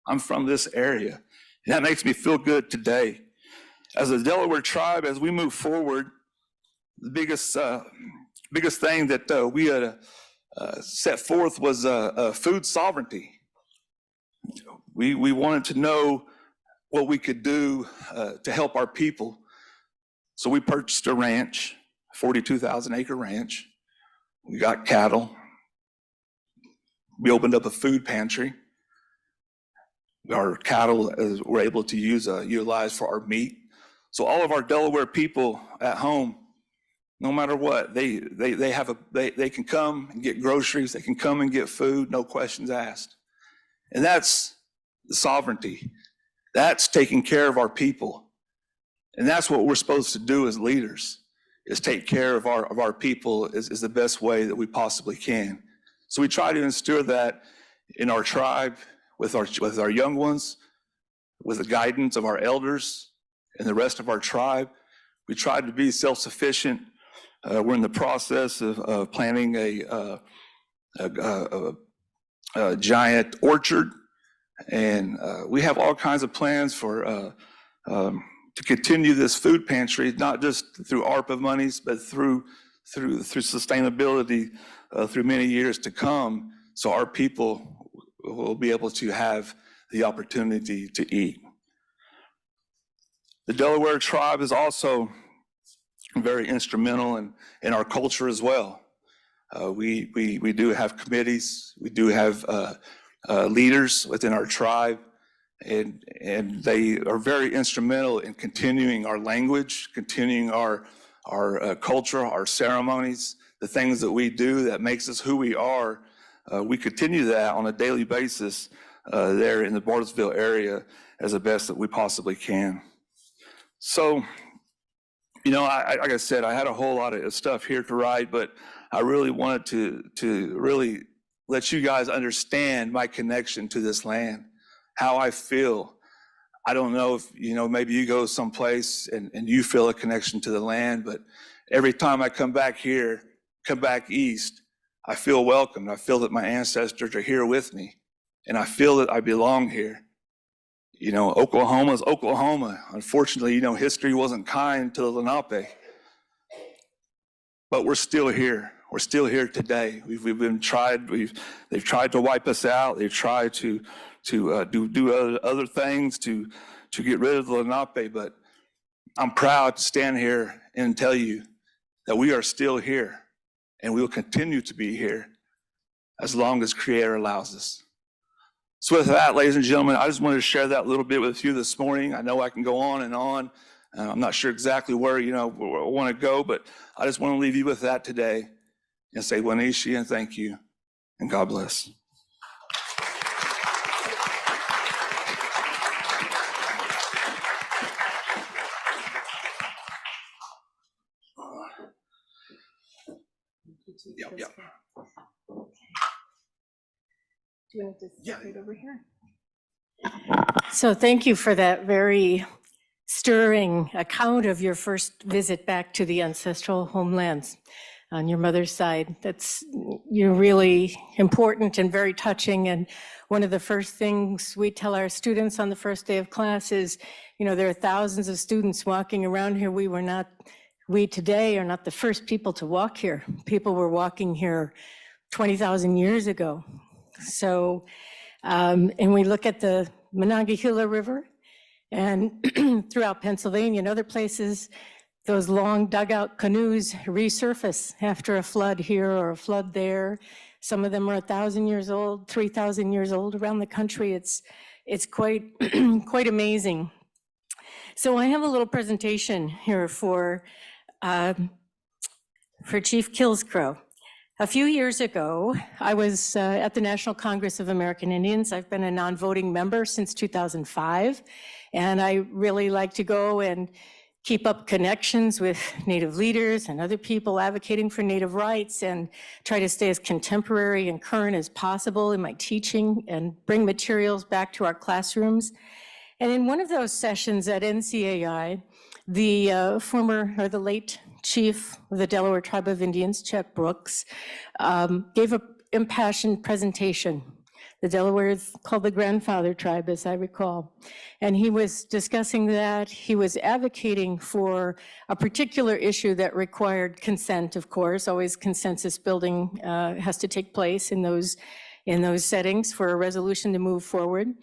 I'm from this area. And that makes me feel good today. As a Delaware tribe, as we move forward, the biggest thing that we had set forth was food sovereignty. We wanted to know what we could do to help our people. So we purchased a ranch, 42,000 acre ranch. We got cattle. We opened up a food pantry. Our cattle were able to utilize for our meat. So all of our Delaware people at home, no matter what, they can come and get groceries. They can come and get food, no questions asked. And that's the sovereignty. That's taking care of our people. And that's what we're supposed to do as leaders, is take care of our people is the best way that we possibly can. So we try to instill that in our tribe, with our young ones, with the guidance of our elders and the rest of our tribe. We try to be self-sufficient. We're in the process of planning a giant orchard, and we have all kinds of plans for to continue this food pantry, not just through ARPA monies, but through sustainability through many years to come, so our people will be able to have the opportunity to eat. The Delaware tribe is also very instrumental in our culture as well. We do have committees, we do have leaders within our tribe, and they are very instrumental in continuing our language, continuing our culture, our ceremonies, the things that we do that makes us who we are. We continue that on a daily basis there in the Bartlesville area as the best that we possibly can. So, you know, like I said, I had a whole lot of stuff here to write, but I really wanted to really let you guys understand my connection to this land, how I feel. I don't know if, you know, maybe you go someplace and you feel a connection to the land, but every time I come back here, come back east, I feel welcomed. I feel that my ancestors are here with me, and I feel that I belong here. You know, Oklahoma's Oklahoma. Unfortunately, you know, history wasn't kind to the Lenape, but we're still here. We're still here today. We've been tried. They've tried to wipe us out. They've tried to do other things to get rid of the Lenape. But I'm proud to stand here and tell you that we are still here, and we will continue to be here as long as Creator allows us. So with that, ladies and gentlemen, I just wanted to share that a little bit with you this morning. I know I can go on and on. I'm not sure exactly where, I want to go, but I just want to leave you with that today and say Wanishi and thank you, and God bless. Yep. Do you want to sit right over here? So thank you for that very stirring account of your first visit back to the ancestral homelands on your mother's side. You're really important and very touching. And one of the first things we tell our students on the first day of class is, there are thousands of students walking around here. We today are not the first people to walk here. People were walking here 20,000 years ago. So, and we look at the Monongahela River and throughout Pennsylvania and other places, those long dugout canoes resurface after a flood here or a flood there. Some of them are 1,000 years old, 3,000 years old around the country. It's quite, quite amazing. So I have a little presentation here for Chief Kilscrow. A few years ago, I was at the National Congress of American Indians. I've been a non-voting member since 2005, and I really like to go and keep up connections with Native leaders and other people advocating for Native rights and try to stay as contemporary and current as possible in my teaching and bring materials back to our classrooms. And in one of those sessions at NCAI, the late chief of the Delaware Tribe of Indians, Chet Brooks, gave an impassioned presentation. The Delaware is called the grandfather tribe, as I recall. And he was discussing that. He was advocating for a particular issue that required consent, of course. Always consensus building has to take place in those settings for a resolution to move forward.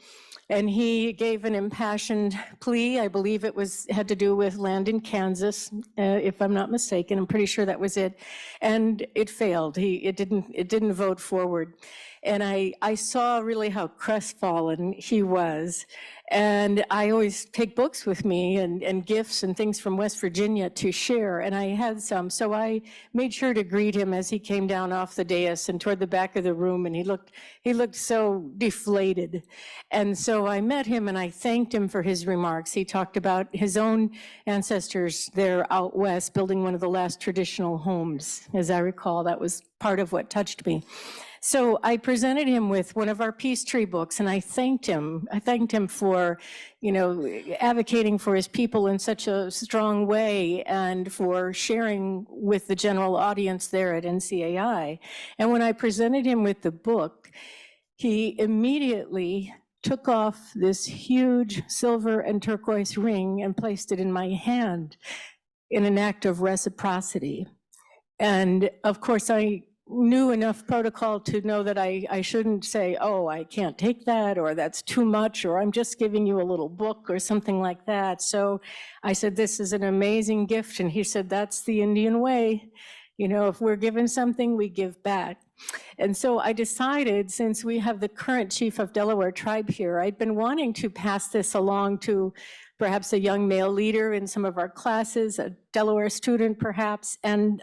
And he gave an impassioned plea. I believe it had to do with land in Kansas, if I'm not mistaken. I'm pretty sure that was it. And it failed. It didn't vote forward. And I saw really how crestfallen he was. And I always take books with me and gifts and things from West Virginia to share. And I had some. So I made sure to greet him as he came down off the dais and toward the back of the room. And he looked so deflated. And so I met him and I thanked him for his remarks. He talked about his own ancestors there out west building one of the last traditional homes. As I recall, that was part of what touched me. So I presented him with one of our Peace Tree books, and I thanked him. I thanked him for, advocating for his people in such a strong way and for sharing with the general audience there at NCAI. And when I presented him with the book, he immediately took off this huge silver and turquoise ring and placed it in my hand in an act of reciprocity. And of course, I knew enough protocol to know that I shouldn't say, oh, I can't take that, or that's too much, or I'm just giving you a little book or something like that. So I said, this is an amazing gift. And he said, that's the Indian way. If we're given something, we give back. And so I decided, since we have the current chief of Delaware Tribe here, I'd been wanting to pass this along to perhaps a young male leader in some of our classes, a Delaware student perhaps, and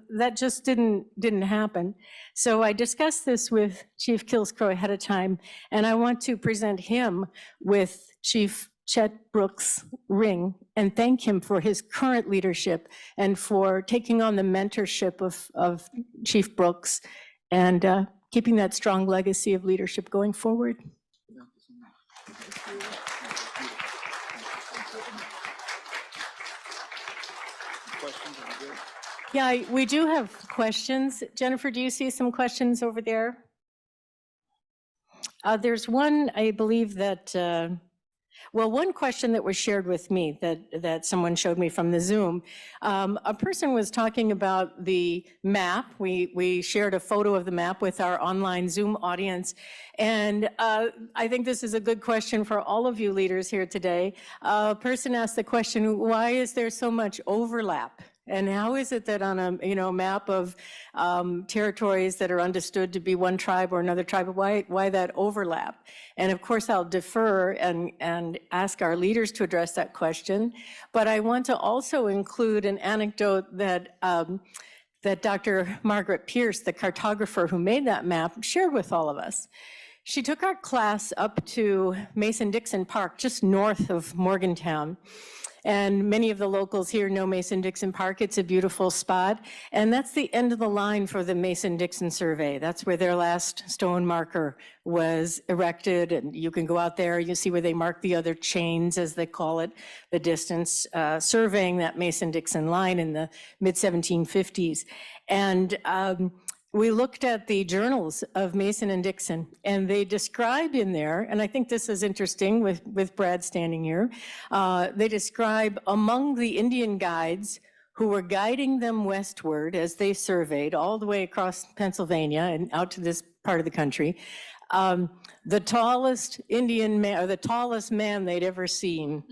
that just didn't happen. So I discussed this with Chief Kilscrow ahead of time, and I want to present him with Chief Chet Brooks' ring and thank him for his current leadership and for taking on the mentorship of Chief Brooks and keeping that strong legacy of leadership going forward. Yeah, we do have questions. Jennifer, do you see some questions over there? There's one, I believe that, one question that was shared with me that someone showed me from the Zoom. A person was talking about the map. We shared a photo of the map with our online Zoom audience. And I think this is a good question for all of you leaders here today. A person asked the question, why is there so much overlap? And how is it that on a map of territories that are understood to be one tribe or another tribe, why that overlap? And of course, I'll defer and ask our leaders to address that question. But I want to also include an anecdote that Dr. Margaret Pierce, the cartographer who made that map, shared with all of us. She took our class up to Mason-Dixon Park, just north of Morgantown. And many of the locals here know Mason-Dixon Park. It's a beautiful spot. And that's the end of the line for the Mason-Dixon survey. That's where their last stone marker was erected. And you can go out there, you see where they mark the other chains, as they call it, the distance, surveying that Mason-Dixon line in the mid-1750s. And we looked at the journals of Mason and Dixon, and they describe in there, and I think this is interesting with Brad standing here, they describe among the Indian guides who were guiding them westward as they surveyed all the way across Pennsylvania and out to this part of the country, the tallest Indian man, or the tallest man they'd ever seen.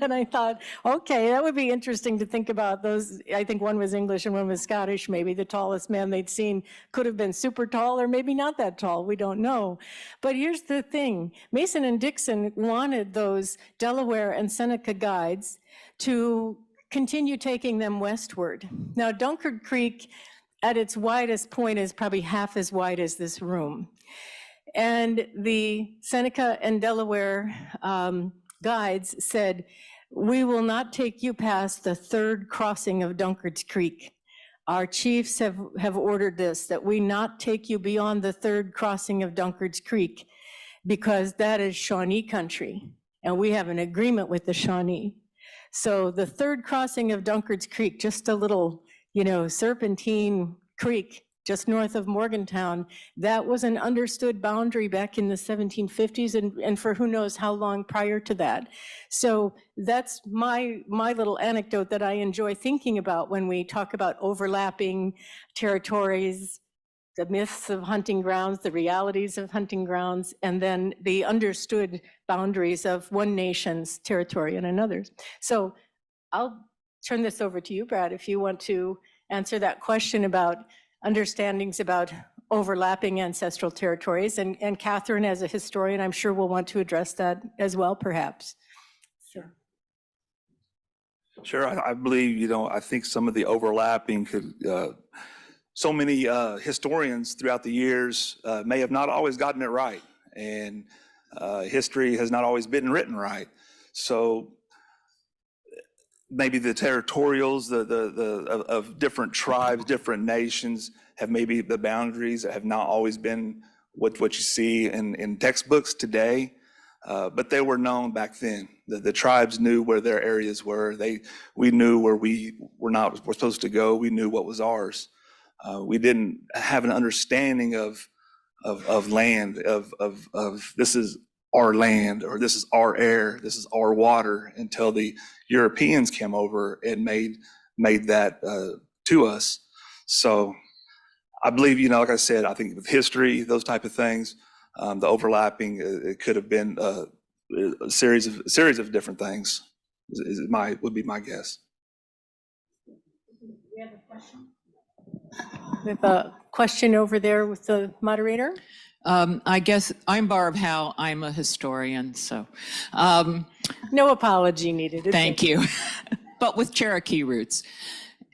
And I thought, okay, that would be interesting to think about those. I think one was English and one was Scottish, maybe. The tallest man they'd seen could have been super tall or maybe not that tall, we don't know. But here's the thing, Mason and Dixon wanted those Delaware and Seneca guides to continue taking them westward. Now, Dunkard Creek at its widest point is probably half as wide as this room. And the Seneca and Delaware guides said, we will not take you past the third crossing of Dunkard's Creek. Our chiefs have ordered this, that we not take you beyond the third crossing of Dunkard's Creek, because that is Shawnee country, and we have an agreement with the Shawnee. So the third crossing of Dunkard's Creek, just a little, serpentine creek, just north of Morgantown, that was an understood boundary back in the 1750s and for who knows how long prior to that. So that's my little anecdote that I enjoy thinking about when we talk about overlapping territories, the myths of hunting grounds, the realities of hunting grounds, and then the understood boundaries of one nation's territory and another's. So I'll turn this over to you, Brad, if you want to answer that question about understandings about overlapping ancestral territories. And Catherine, as a historian, I'm sure will want to address that as well, perhaps. So. Sure, I believe, I think some of the overlapping could, so many historians throughout the years may have not always gotten it right, and history has not always been written right. So maybe the territorials of different tribes, different nations have maybe the boundaries that have not always been what you see in textbooks today. But they were known back then. The tribes knew where their areas were. We knew where we're supposed to go. We knew what was ours. We didn't have an understanding of land, of this is our land, or this is our air, this is our water, until the Europeans came over and made that to us. So I believe, like I said, I think with history, those type of things, the overlapping, it could have been a series of different things. Would be my guess. We have a question. We have a question over there with the moderator. I guess I'm Barb Howe. I'm a historian, so. No apology needed. Thank you. But with Cherokee roots.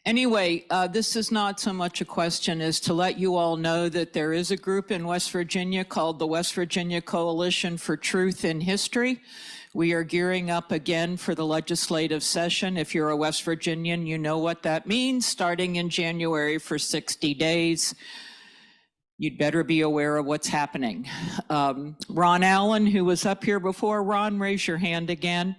Anyway, this is not so much a question as to let you all know that there is a group in West Virginia called the West Virginia Coalition for Truth in History. We are gearing up again for the legislative session. If you're a West Virginian, you know what that means, starting in January for 60 days. You'd better be aware of what's happening. Ron Allen, who was up here before, Ron, raise your hand again.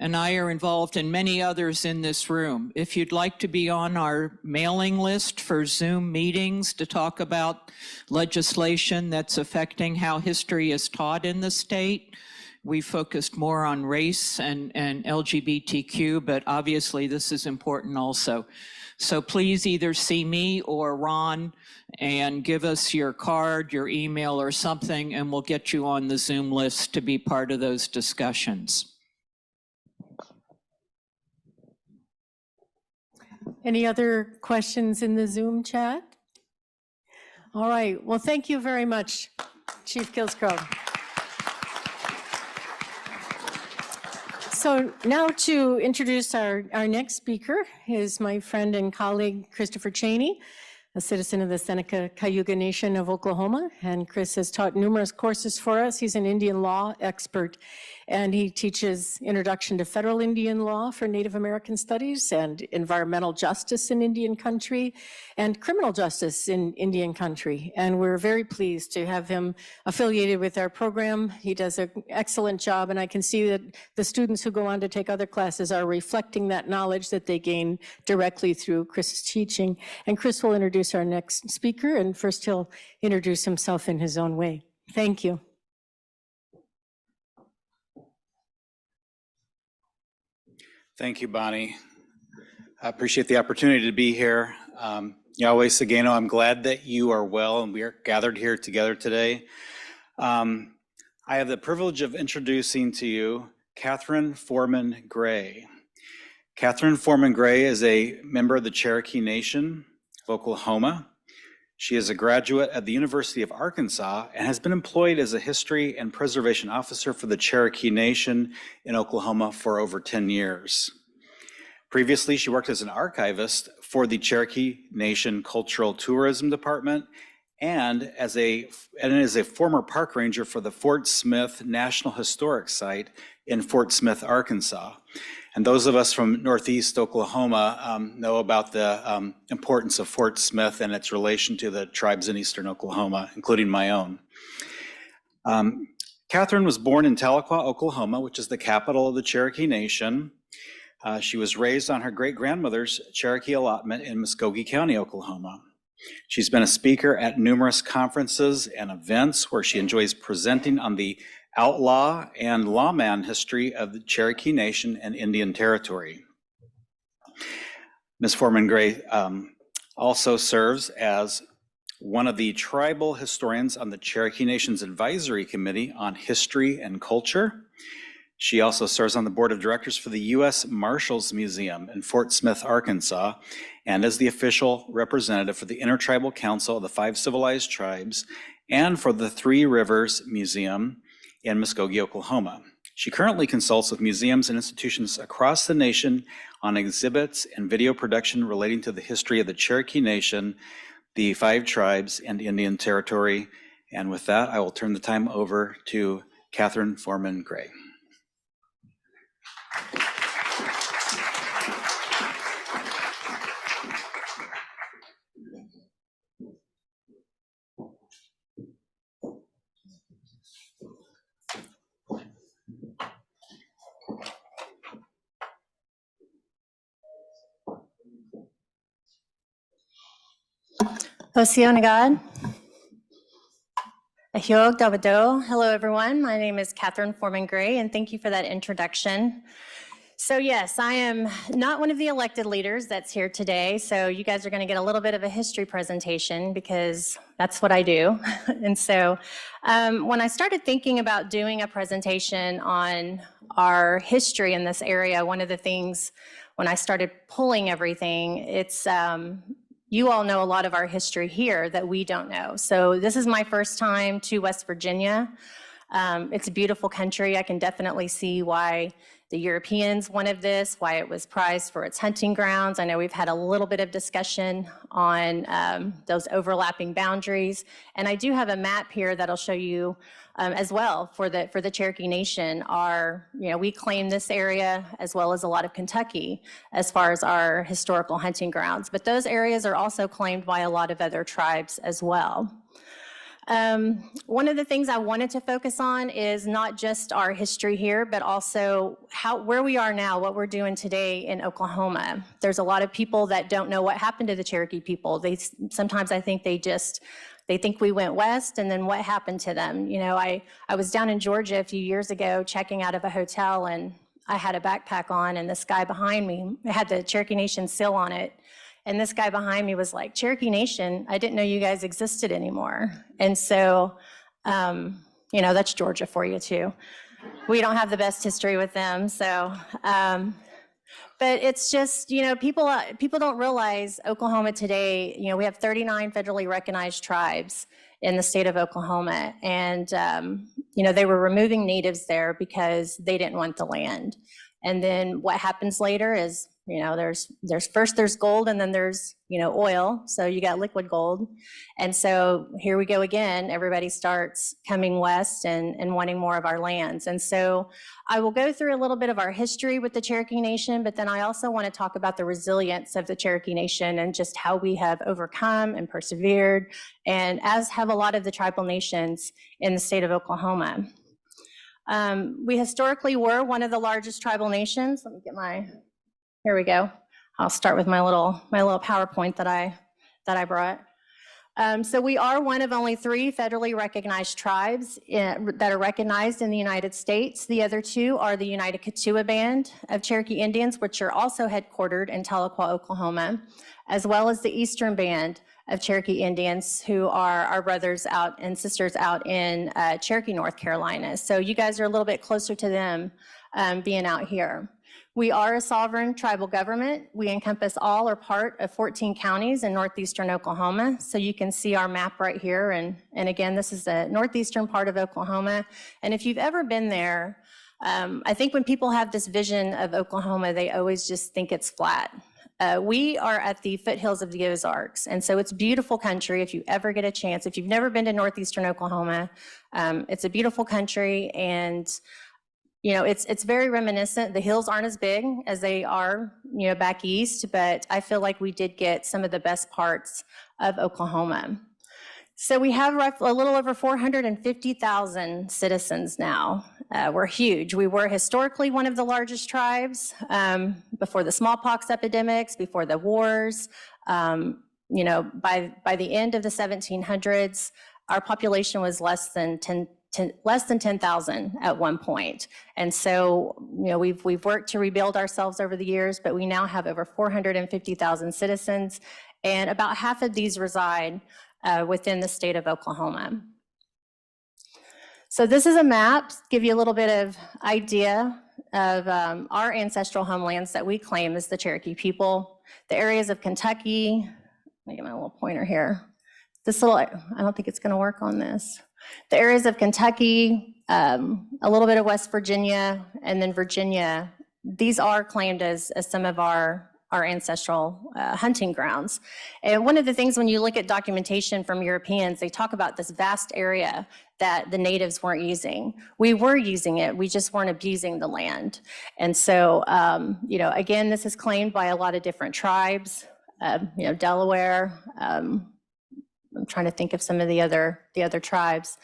And I are involved in many others in this room. If you'd like to be on our mailing list for Zoom meetings to talk about legislation that's affecting how history is taught in the state, we focused more on race and LGBTQ, but obviously this is important also. So please either see me or Ron and give us your card, your email or something, and we'll get you on the Zoom list to be part of those discussions. Any other questions in the Zoom chat? All right, well, thank you very much, Chief Kilsgrove. So now to introduce our next speaker is my friend and colleague, Christopher Cheney, a citizen of the Seneca Cayuga Nation of Oklahoma. And Chris has taught numerous courses for us. He's an Indian law expert, and he teaches Introduction to Federal Indian Law for Native American Studies and Environmental Justice in Indian Country and Criminal Justice in Indian Country. And we're very pleased to have him affiliated with our program. He does an excellent job, and I can see that the students who go on to take other classes are reflecting that knowledge that they gain directly through Chris's teaching. And Chris will introduce our next speaker, and first he'll introduce himself in his own way. Thank you. Thank you, Bonnie. I appreciate the opportunity to be here. Yahweh Sageno, I'm glad that you are well and we are gathered here together today. I have the privilege of introducing to you Catherine Foreman Gray. Catherine Foreman Gray is a member of the Cherokee Nation of Oklahoma. She is a graduate at the University of Arkansas and has been employed as a history and preservation officer for the Cherokee Nation in Oklahoma for over 10 years. Previously, she worked as an archivist for the Cherokee Nation Cultural Tourism Department and as a former park ranger for the Fort Smith National Historic Site in Fort Smith, Arkansas. And those of us from Northeast Oklahoma know about the importance of Fort Smith and its relation to the tribes in Eastern Oklahoma, including my own. Catherine was born in Tahlequah, Oklahoma, which is the capital of the Cherokee Nation. She was raised on her great-grandmother's Cherokee allotment in Muskogee County, Oklahoma. She's been a speaker at numerous conferences and events where she enjoys presenting on the outlaw and lawman history of the Cherokee Nation and Indian Territory. Ms. Foreman Gray also serves as one of the tribal historians on the Cherokee Nation's Advisory Committee on History and Culture. She also serves on the board of directors for the U.S. Marshals Museum in Fort Smith, Arkansas, and as the official representative for the Intertribal Council of the Five Civilized Tribes and for the Three Rivers Museum in Muskogee, Oklahoma. She currently consults with museums and institutions across the nation on exhibits and video production relating to the history of the Cherokee Nation, the Five Tribes, and Indian Territory. And with that, I will turn the time over to Catherine Foreman Gray. Osionagad. Ahiog Dabado. Hello, everyone. My name is Catherine Foreman Gray, and thank you for that introduction. So yes, I am not one of the elected leaders that's here today, so you guys are going to get a little bit of a history presentation because that's what I do. And so when I started thinking about doing a presentation on our history in this area, one of the things when I started pulling everything, it's you all know a lot of our history here that we don't know. So this is my first time to West Virginia. It's a beautiful country. I can definitely see why the Europeans wanted this, why it was prized for its hunting grounds. I know we've had a little bit of discussion on those overlapping boundaries. And I do have a map here that'll show you as well for the Cherokee Nation. We claim this area as well as a lot of Kentucky as far as our historical hunting grounds. But those areas are also claimed by a lot of other tribes as well. One of the things I wanted to focus on is not just our history here, but also where we are now, what we're doing today in Oklahoma. There's a lot of people that don't know what happened to the Cherokee people. Sometimes I think they think we went west, and then what happened to them? You know, I was down in Georgia a few years ago checking out of a hotel, and I had a backpack on, and this guy behind me, it had the Cherokee Nation seal on it. And this guy behind me was like, Cherokee Nation, I didn't know you guys existed anymore. And so, that's Georgia for you too. We don't have the best history with them. So, but it's just, people don't realize Oklahoma today, we have 39 federally recognized tribes in the state of Oklahoma. And, they were removing natives there because they didn't want the land. And then what happens later is, there's gold, and then there's, oil. So you got liquid gold. And so here we go again. Everybody starts coming west and wanting more of our lands. And so I will go through a little bit of our history with the Cherokee Nation, but then I also want to talk about the resilience of the Cherokee Nation and just how we have overcome and persevered, and as have a lot of the tribal nations in the state of Oklahoma. We historically were one of the largest tribal nations. Let me get here we go. I'll start with my little PowerPoint that I brought. So we are one of only 3 federally recognized tribes that are recognized in the United States. The other 2 are the United Kituwa Band of Cherokee Indians, which are also headquartered in Tahlequah, Oklahoma, as well as the Eastern Band of Cherokee Indians, who are our brothers out and sisters out in Cherokee, North Carolina. So you guys are a little bit closer to them being out here. We are a sovereign tribal government. We encompass all or part of 14 counties in northeastern Oklahoma. So you can see our map right here. And again, this is the northeastern part of Oklahoma. And if you've ever been there, I think when people have this vision of Oklahoma, they always just think it's flat. We are at the foothills of the Ozarks. And so it's beautiful country if you ever get a chance. If you've never been to northeastern Oklahoma, it's a beautiful country. And it's very reminiscent. The hills aren't as big as they are, back east, but I feel like we did get some of the best parts of Oklahoma. So we have a little over 450,000 citizens now. We're huge. We were historically one of the largest tribes before the smallpox epidemics, before the wars. By the end of the 1700s, our population was less than 10,000 at one point. And so, we've worked to rebuild ourselves over the years, but we now have over 450,000 citizens, and about half of these reside within the state of Oklahoma. So this is a map, give you a little bit of idea of our ancestral homelands that we claim as the Cherokee people. The areas of Kentucky, let me get my little pointer here. This little, I don't think it's gonna work on this. The areas of Kentucky, a little bit of West Virginia, and then Virginia, these are claimed as some of our ancestral hunting grounds. And one of the things when you look at documentation from Europeans, they talk about this vast area that the natives weren't using. We were using it, we just weren't abusing the land. And so, again, this is claimed by a lot of different tribes, Delaware, I'm trying to think of some of the other tribes.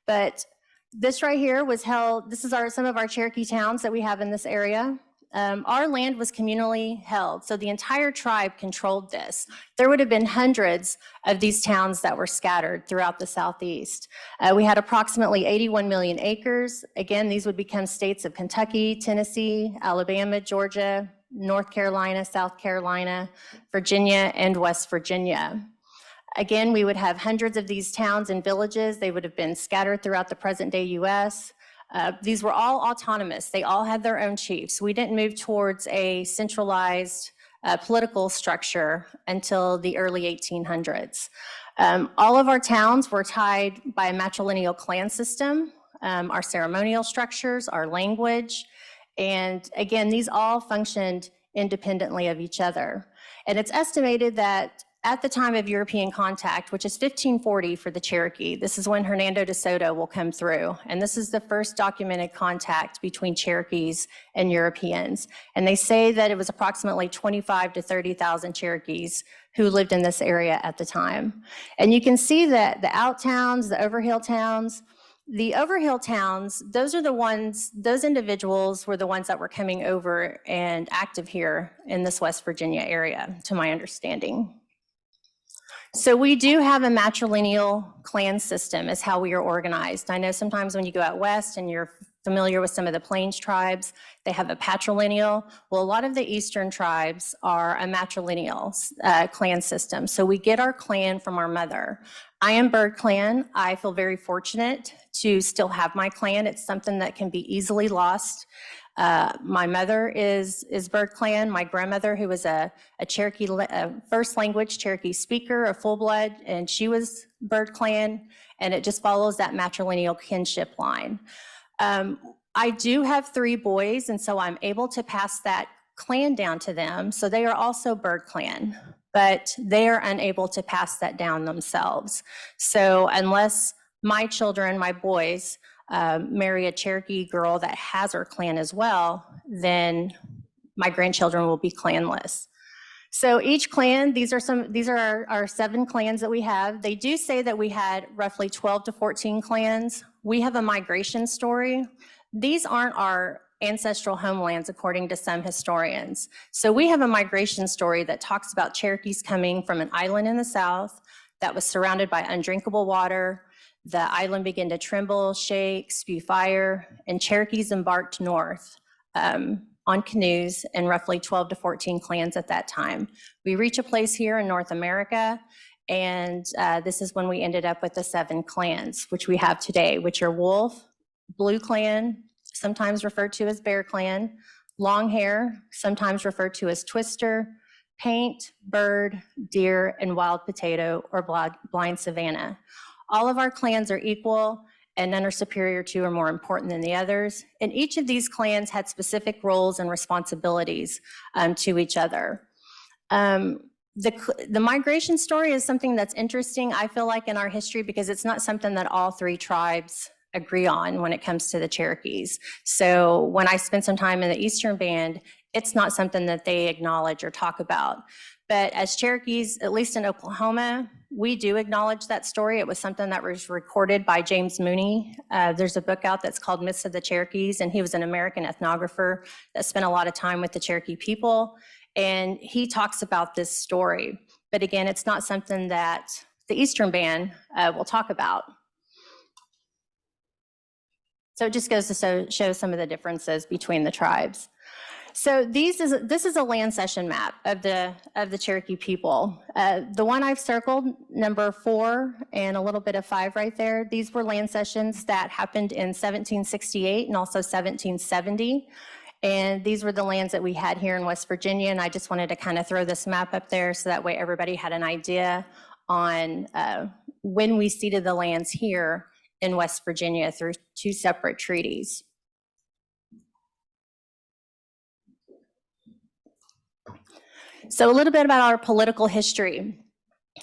But this right here was held, this is some of our Cherokee towns that we have in this area. Our land was communally held, so the entire tribe controlled this. There would have been hundreds of these towns that were scattered throughout the Southeast. We had approximately 81 million acres. Again, these would become states of Kentucky, Tennessee, Alabama, Georgia, North Carolina, South Carolina, Virginia, and West Virginia. Again, we would have hundreds of these towns and villages. They would have been scattered throughout the present-day U.S. These were all autonomous. They all had their own chiefs. We didn't move towards a centralized political structure until the early 1800s. All of our towns were tied by a matrilineal clan system, our ceremonial structures, our language, and again, these all functioned independently of each other. And it's estimated that at the time of European contact, which is 1540 for the Cherokee, this is when Hernando de Soto will come through. And this is the first documented contact between Cherokees and Europeans. And they say that it was approximately 25 to 30,000 Cherokees who lived in this area at the time. And you can see that the out towns, the overhill towns, those are the ones, those individuals were the ones that were coming over and active here in this West Virginia area, to my understanding. So we do have a matrilineal clan system is how we are organized. I know sometimes when you go out west and you're familiar with some of the Plains tribes, they have a patrilineal. Well, a lot of the Eastern tribes are a matrilineal clan system. So we get our clan from our mother. I am Bird Clan. I feel very fortunate to still have my clan. It's something that can be easily lost. My mother is Bird Clan. My grandmother, who was a Cherokee, first language Cherokee speaker, a full blood, and she was Bird Clan, and it just follows that matrilineal kinship line. I do have 3 boys, and so I'm able to pass that clan down to them. So they are also Bird Clan, but they are unable to pass that down themselves. So unless my children, my boys, marry a Cherokee girl that has her clan as well, then my grandchildren will be clanless. So each clan, these are our 7 clans that we have. They do say that we had roughly 12 to 14 clans. We have a migration story. These aren't our ancestral homelands, according to some historians. So we have a migration story that talks about Cherokees coming from an island in the south that was surrounded by undrinkable water. The island began to tremble, shake, spew fire, and Cherokees embarked north on canoes and roughly 12 to 14 clans at that time. We reach a place here in North America, and this is when we ended up with the 7 clans, which we have today, which are Wolf, Blue Clan, sometimes referred to as Bear Clan, Long Hair, sometimes referred to as Twister, Paint, Bird, Deer, and Wild Potato or Blind Savannah. All of our clans are equal, and none are superior to or more important than the others. And each of these clans had specific roles and responsibilities to each other. The migration story is something that's interesting, I feel like, in our history, because it's not something that all 3 tribes agree on when it comes to the Cherokees. So when I spend some time in the Eastern Band, it's not something that they acknowledge or talk about. But as Cherokees, at least in Oklahoma, we do acknowledge that story. It was something that was recorded by James Mooney. There's a book out that's called Myths of the Cherokees, and he was an American ethnographer that spent a lot of time with the Cherokee people. And he talks about this story. But again, it's not something that the Eastern Band will talk about. So it just goes to show some of the differences between the tribes. So this is a land cession map of the Cherokee people. The one I've circled, number 4 and a little bit of 5 right there, these were land cessions that happened in 1768 and also 1770. And these were the lands that we had here in West Virginia. And I just wanted to kind of throw this map up there so that way everybody had an idea on when we ceded the lands here in West Virginia through 2 separate treaties. So a little bit about our political history.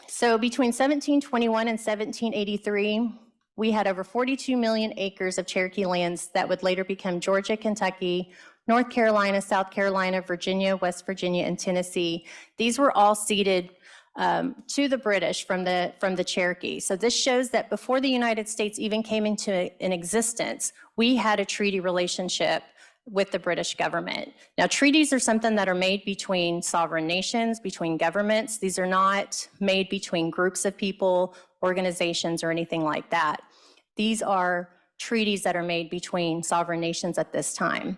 So between 1721 and 1783, we had over 42 million acres of Cherokee lands that would later become Georgia, Kentucky, North Carolina, South Carolina, Virginia, West Virginia, and Tennessee. These were all ceded to the British from the Cherokee. So this shows that before the United States even came into existence, we had a treaty relationship with the British government. Now, treaties are something that are made between sovereign nations, between governments. These are not made between groups of people, organizations, or anything like that. These are treaties that are made between sovereign nations at this time.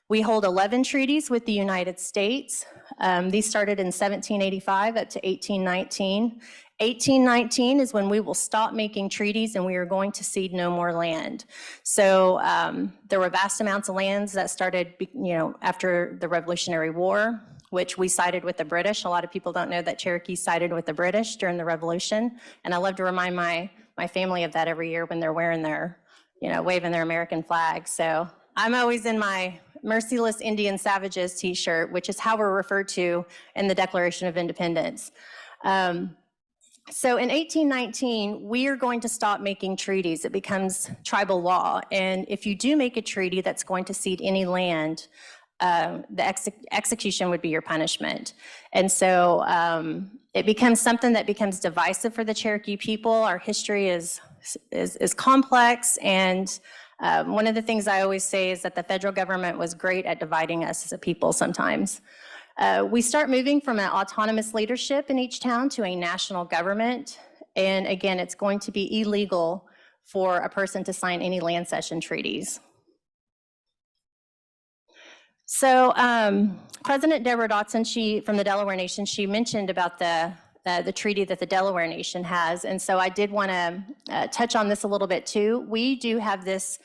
We hold 11 treaties with the United States. These started in 1785 up to 1819. 1819 is when we will stop making treaties and we are going to cede no more land. So there were vast amounts of lands that started, after the Revolutionary War, which we sided with the British. A lot of people don't know that Cherokee sided with the British during the Revolution. And I love to remind my family of that every year when they're wearing their, waving their American flag. So I'm always in my Merciless Indian Savages t-shirt, which is how we're referred to in the Declaration of Independence. So in 1819, we are going to stop making treaties. It becomes tribal law. And if you do make a treaty that's going to cede any land, the execution would be your punishment. And so it becomes something that becomes divisive for the Cherokee people. Our history is complex. And one of the things I always say is that the federal government was great at dividing us as a people sometimes. We start moving from an autonomous leadership in each town to a national government. And again, it's going to be illegal for a person to sign any land cession treaties. So President Deborah Dotson, from the Delaware Nation, she mentioned about the treaty that the Delaware Nation has. And so I did want to touch on this a little bit too. We do have this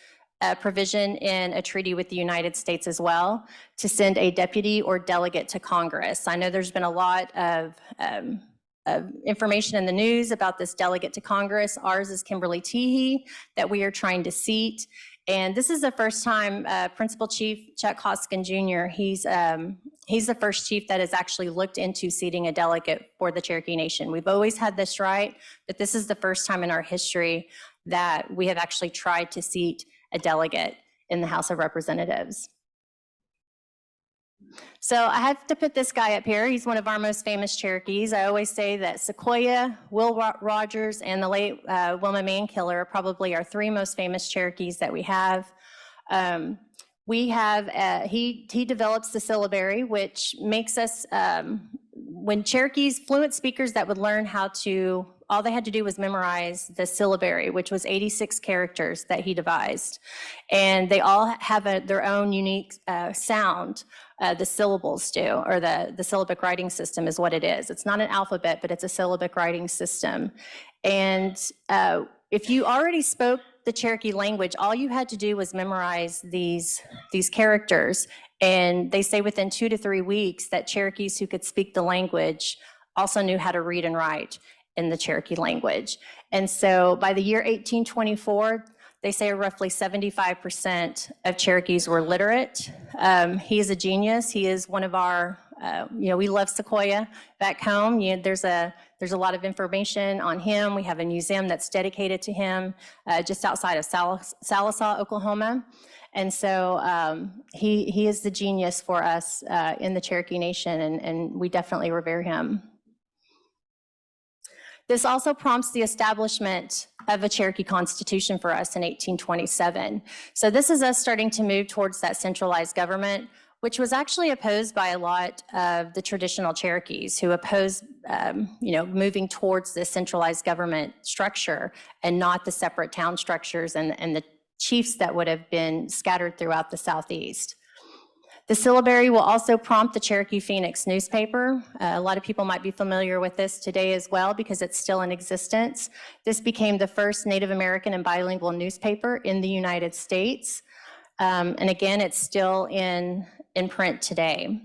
provision in a treaty with the United States as well to send a deputy or delegate to Congress. I know there's been a lot of information in the news about this delegate to Congress. Ours is Kimberly Teehee that we are trying to seat. And this is the first time Principal Chief Chuck Hoskin Jr., he's the first chief that has actually looked into seating a delegate for the Cherokee Nation. We've always had this right, but this is the first time in our history that we have actually tried to seat a delegate in the House of Representatives. So I have to put this guy up here. He's one of our most famous Cherokees. I always say that Sequoia, Will Rogers, and the late Wilma Mankiller are probably our 3 most famous Cherokees that we have. He develops the syllabary, which makes us, when Cherokees, fluent speakers that would learn how to, all they had to do was memorize the syllabary, which was 86 characters that he devised. And they all have their own unique sound. The syllables do, or the syllabic writing system is what it is. It's not an alphabet, but it's a syllabic writing system. And if you already spoke the Cherokee language, all you had to do was memorize these characters. And they say within 2 to 3 weeks that Cherokees who could speak the language also knew how to read and write in the Cherokee language. And so by the year 1824, they say roughly 75% of Cherokees were literate. He is a genius. He is one of our, we love Sequoia back home. There's a lot of information on him. We have a museum that's dedicated to him just outside of Sallisaw, Oklahoma. And so he is the genius for us in the Cherokee Nation, and we definitely revere him. This also prompts the establishment of a Cherokee Constitution for us in 1827. So this is us starting to move towards that centralized government, which was actually opposed by a lot of the traditional Cherokees who opposed, moving towards this centralized government structure and not the separate town structures and the chiefs that would have been scattered throughout the Southeast. The syllabary will also prompt the Cherokee Phoenix newspaper. A lot of people might be familiar with this today as well because it's still in existence. This became the first Native American and bilingual newspaper in the United States. And again, it's still in print today.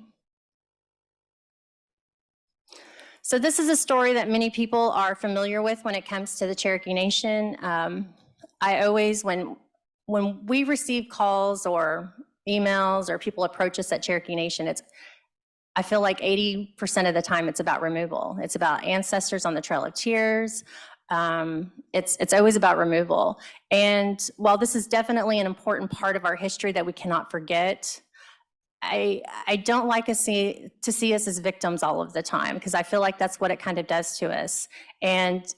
So this is a story that many people are familiar with when it comes to the Cherokee Nation. I always, when we receive calls or emails or people approach us at Cherokee Nation, I feel like 80% of the time it's about removal. It's about ancestors on the Trail of Tears. It's always about removal. And while this is definitely an important part of our history that we cannot forget, I don't like to see us as victims all of the time, because I feel like that's what it kind of does to us. And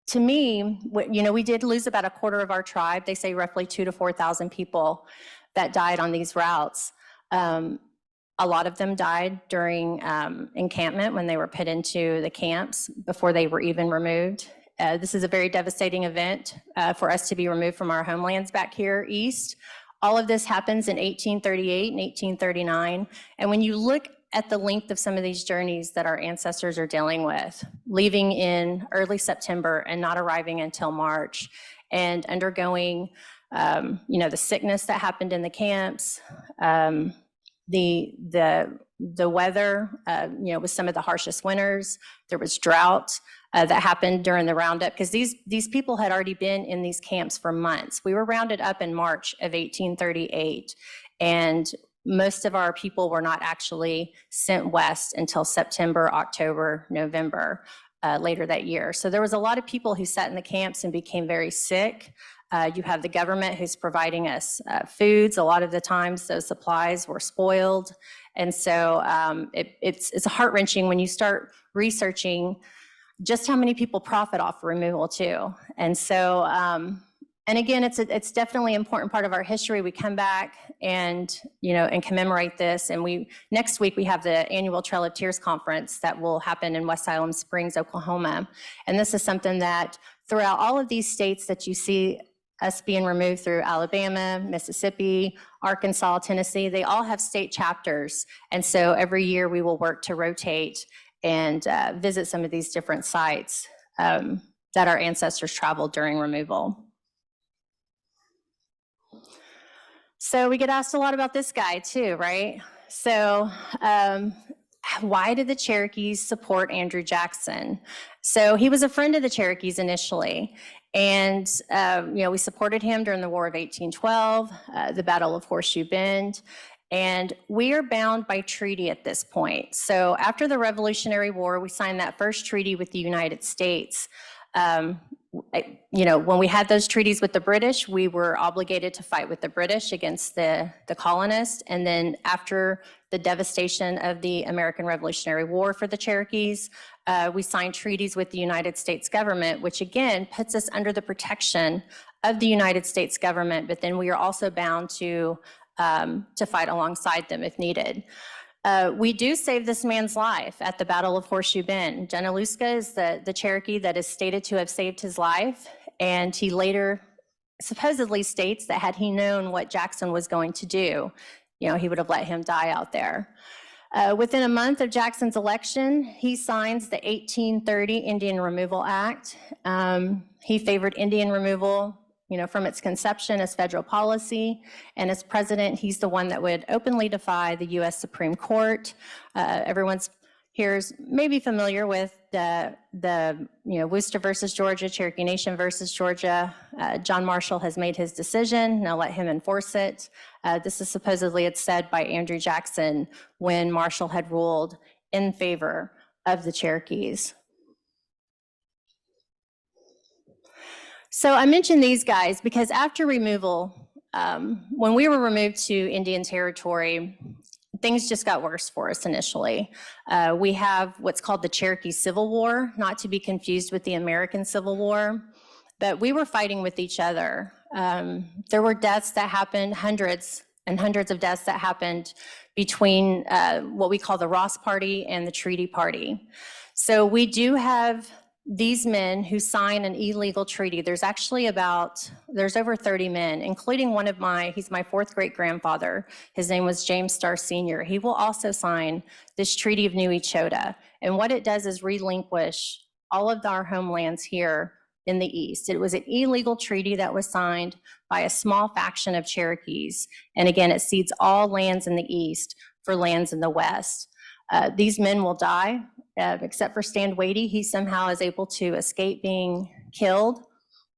to me, we did lose about a quarter of our tribe. They say roughly 2,000 to 4,000 people that died on these routes. A lot of them died during encampment when they were put into the camps before they were even removed. This is a very devastating event for us to be removed from our homelands back here east. All of this happens in 1838 and 1839. And when you look at the length of some of these journeys that our ancestors are dealing with, leaving in early September and not arriving until March, and undergoing the sickness that happened in the camps, the weather, with some of the harshest winters, there was drought that happened during the roundup, because these people had already been in these camps for months. We were rounded up in March of 1838, and most of our people were not actually sent west until September, October, November, later that year. So there was a lot of people who sat in the camps and became very sick. You have the government who's providing us foods. A lot of the times those supplies were spoiled. And so it's heart-wrenching when you start researching just how many people profit off removal too. And so, and again, it's definitely an important part of our history. We come back and commemorate this. And next week we have the annual Trail of Tears conference that will happen in West Siloam Springs, Oklahoma. And this is something that throughout all of these states that you see us being removed through, Alabama, Mississippi, Arkansas, Tennessee, they all have state chapters. And so every year we will work to rotate and visit some of these different sites that our ancestors traveled during removal. So we get asked a lot about this guy too, right? So why did the Cherokees support Andrew Jackson? So he was a friend of the Cherokees initially. And, we supported him during the War of 1812, the Battle of Horseshoe Bend. And we are bound by treaty at this point. So after the Revolutionary War, we signed that first treaty with the United States. When we had those treaties with the British, we were obligated to fight with the British against the colonists. And then after the devastation of the American Revolutionary War for the Cherokees, we signed treaties with the United States government, which again puts us under the protection of the United States government, but then we are also bound to fight alongside them if needed. We do save this man's life at the Battle of Horseshoe Bend. Junaluska is the Cherokee that is stated to have saved his life, and he later supposedly states that had he known what Jackson was going to do, he would have let him die out there. Within a month of Jackson's election, he signs the 1830 Indian Removal Act. He favored Indian removal from its conception as federal policy. And as president, he's the one that would openly defy the U.S. Supreme Court. Everyone's here is maybe familiar with the Worcester versus Georgia, Cherokee Nation versus Georgia. John Marshall has made his decision. Now let him enforce it. This is supposedly, it's said by Andrew Jackson when Marshall had ruled in favor of the Cherokees. So I mentioned these guys because after removal, when we were removed to Indian Territory, things just got worse for us initially. We have what's called the Cherokee Civil War, not to be confused with the American Civil War, but we were fighting with each other. There were deaths that happened, hundreds and hundreds of deaths that happened between what we call the Ross Party and the Treaty Party. So we do have these men who sign an illegal treaty, there's over 30 men, including he's my fourth great grandfather. His name was James Starr Sr. He will also sign this Treaty of New Echota. And what it does is relinquish all of our homelands here in the East. It was an illegal treaty that was signed by a small faction of Cherokees. And again, it cedes all lands in the East for lands in the West. These men will die, except for Stand Watie. He somehow is able to escape being killed.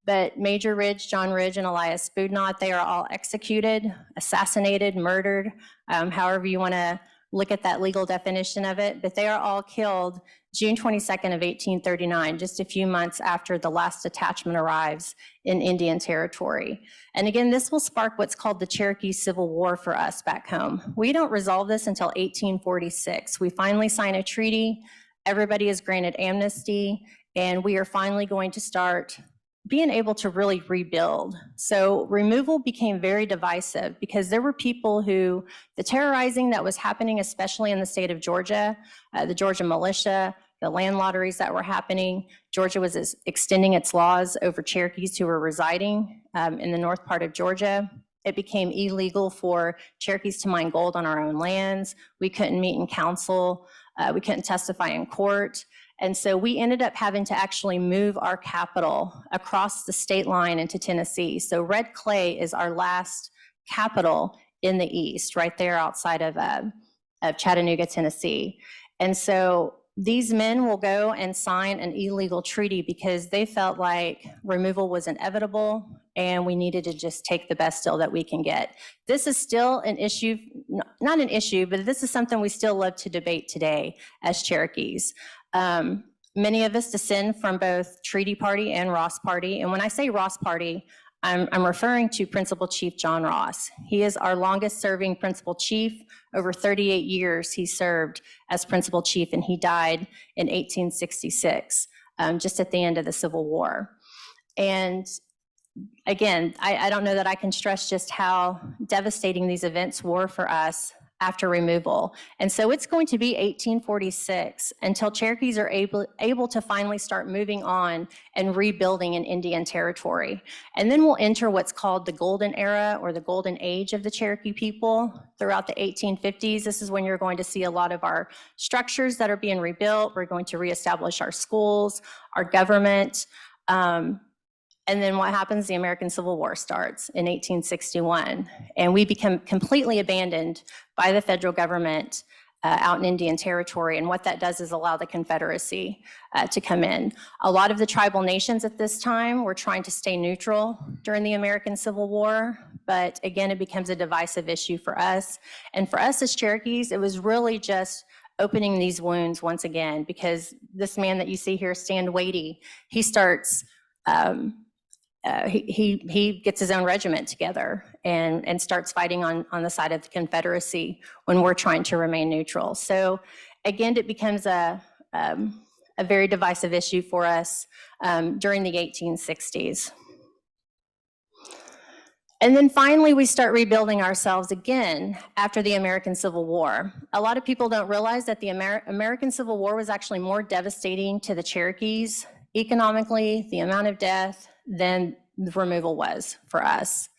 But Major Ridge, John Ridge, and Elias Boudinot, they are all executed, assassinated, murdered, however you want to look at that legal definition of it. But they are all killed June 22nd of 1839, just a few months after the last detachment arrives in Indian Territory. And again, this will spark what's called the Cherokee Civil War for us back home. We don't resolve this until 1846. We finally sign a treaty, everybody is granted amnesty, and we are finally going to start being able to really rebuild. So removal became very divisive because there were people who, the terrorizing that was happening, especially in the state of Georgia, the Georgia militia, the land lotteries that were happening, Georgia was extending its laws over Cherokees who were residing in the north part of Georgia. It became illegal for Cherokees to mine gold on our own lands. We couldn't meet in council. We couldn't testify in court. And so we ended up having to actually move our capital across the state line into Tennessee. So Red Clay is our last capital in the East, right there outside of Chattanooga, Tennessee. And so these men will go and sign an illegal treaty because they felt like removal was inevitable and we needed to just take the best deal that we can get. This is still an issue, not an issue, but this is something we still love to debate today as Cherokees. Many of us descend from both Treaty Party and Ross Party. And when I say Ross Party, I'm referring to Principal Chief John Ross. He is our longest serving Principal Chief. Over 38 years he served as Principal Chief, and he died in 1866, just at the end of the Civil War. And again, I don't know that I can stress just how devastating these events were for us after removal. And so it's going to be 1846 until Cherokees are able to finally start moving on and rebuilding in Indian Territory. And then we'll enter what's called the Golden Era or the Golden Age of the Cherokee people throughout the 1850s. This is when you're going to see a lot of our structures that are being rebuilt. We're going to reestablish our schools, our government. And then what happens? The American Civil War starts in 1861, and we become completely abandoned by the federal government out in Indian Territory. And what that does is allow the Confederacy to come in. A lot of the tribal nations at this time were trying to stay neutral during the American Civil War, but again, it becomes a divisive issue for us. And for us as Cherokees, it was really just opening these wounds once again, because this man that you see here, Stand Watie, he starts, he gets his own regiment together and starts fighting on the side of the Confederacy when we're trying to remain neutral. So again, it becomes a very divisive issue for us during the 1860s. And then finally, we start rebuilding ourselves again after the American Civil War. A lot of people don't realize that the American Civil War was actually more devastating to the Cherokees economically, the amount of death, than the removal was for us.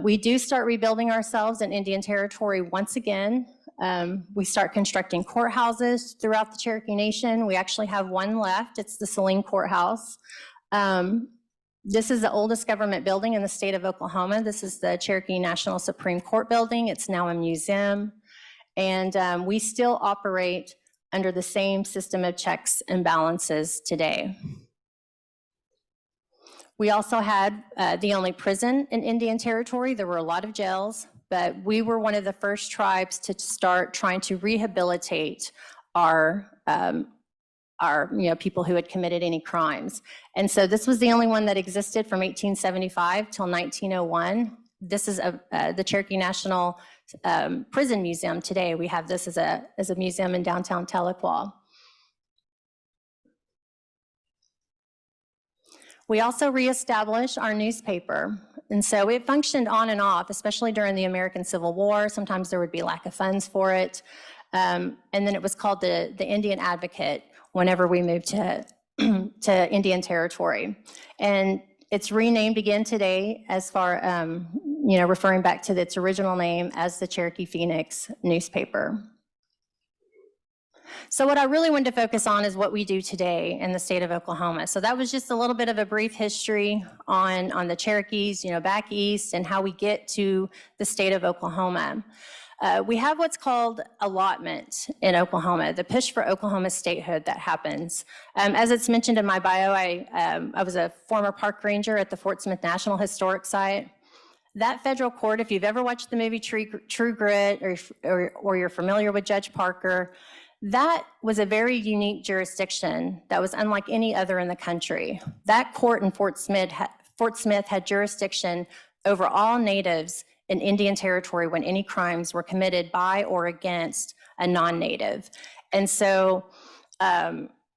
We do start rebuilding ourselves in Indian Territory once again. We start constructing courthouses throughout the Cherokee Nation. We actually have one left. It's the Saline Courthouse. This is the oldest government building in the state of Oklahoma. This is the Cherokee National Supreme Court building. It's now a museum. And we still operate under the same system of checks and balances today. We also had the only prison in Indian Territory. There were a lot of jails, but we were one of the first tribes to start trying to rehabilitate our people who had committed any crimes. And so this was the only one that existed from 1875 till 1901. This is the Cherokee National Prison Museum today. We have this as a museum in downtown Tahlequah. We also reestablished our newspaper. And so it functioned on and off, especially during the American Civil War. Sometimes there would be lack of funds for it. And then it was called the Indian Advocate whenever we moved to to Indian Territory. And it's renamed again today as far, referring back to its original name as the Cherokee Phoenix newspaper. So what I really wanted to focus on is what we do today in the state of Oklahoma. So that was just a little bit of a brief history on the Cherokees, back east, and how we get to the state of Oklahoma. We have what's called allotment in Oklahoma, the push for Oklahoma statehood that happens. As it's mentioned in my bio, I was a former park ranger at the Fort Smith National Historic Site. That federal court, if you've ever watched the movie True Grit, or you're familiar with Judge Parker, that was a very unique jurisdiction that was unlike any other in the country. That court in Fort Smith had jurisdiction over all natives in Indian Territory when any crimes were committed by or against a non-native. And so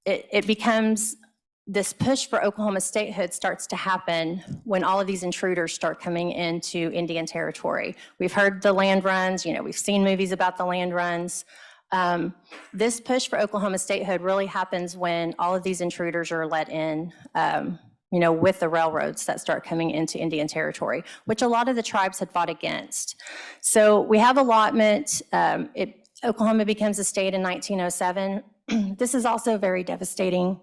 it becomes, this push for Oklahoma statehood starts to happen when all of these intruders start coming into Indian Territory. We've heard the land runs, we've seen movies about the land runs. This push for Oklahoma statehood really happens when all of these intruders are let in, with the railroads that start coming into Indian Territory, which a lot of the tribes had fought against. So we have allotment. Oklahoma becomes a state in 1907. This is also very devastating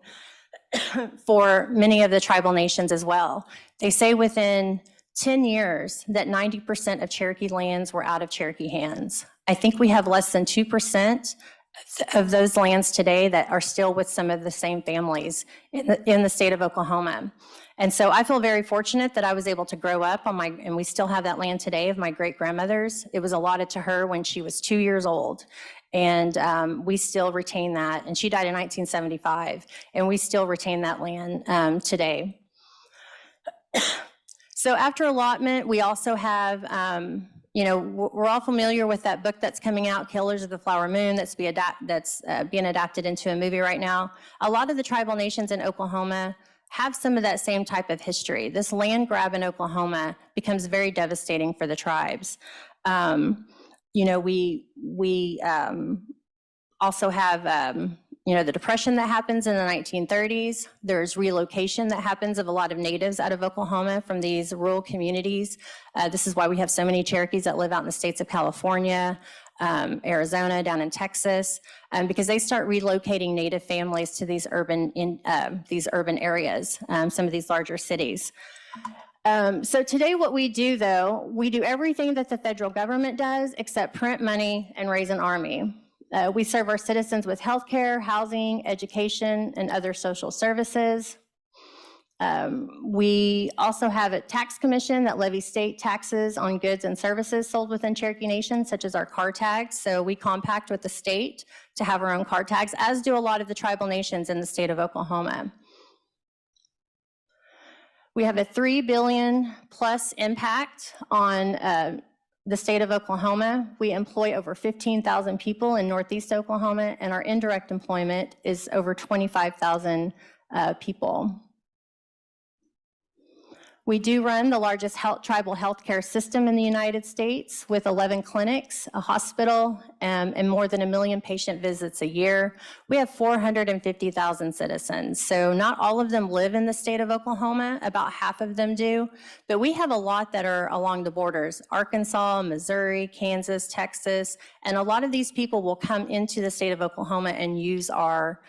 for many of the tribal nations as well. They say within 10 years that 90% of Cherokee lands were out of Cherokee hands. I think we have less than 2% of those lands today that are still with some of the same families in the state of Oklahoma. And so I feel very fortunate that I was able to grow up and we still have that land today of my great-grandmother's. It was allotted to her when she was 2 years old. And we still retain that. And she died in 1975, and we still retain that land today. So after allotment, we also have, we're all familiar with that book that's coming out, Killers of the Flower Moon, that's being adapted into a movie right now. A lot of the tribal nations in Oklahoma have some of that same type of history. This land grab in Oklahoma becomes very devastating for the tribes. We also have, the depression that happens in the 1930s. There's relocation that happens of a lot of natives out of Oklahoma from these rural communities. This is why we have so many Cherokees that live out in the states of California, Arizona, down in Texas, because they start relocating native families to these urban areas, some of these larger cities. So today what we do, though, we do everything that the federal government does except print money and raise an army. We serve our citizens with healthcare, housing, education, and other social services. We also have a tax commission that levies state taxes on goods and services sold within Cherokee Nation, such as our car tags. So we compact with the state to have our own car tags, as do a lot of the tribal nations in the state of Oklahoma. We have a $3 billion plus impact on the state of Oklahoma. We employ over 15,000 people in Northeast Oklahoma, and our indirect employment is over 25,000 people. We do run the largest tribal healthcare system in the United States with 11 clinics, a hospital, and more than 1 million patient visits a year. We have 450,000 citizens. So not all of them live in the state of Oklahoma, about half of them do, but we have a lot that are along the borders, Arkansas, Missouri, Kansas, Texas, and a lot of these people will come into the state of Oklahoma and use our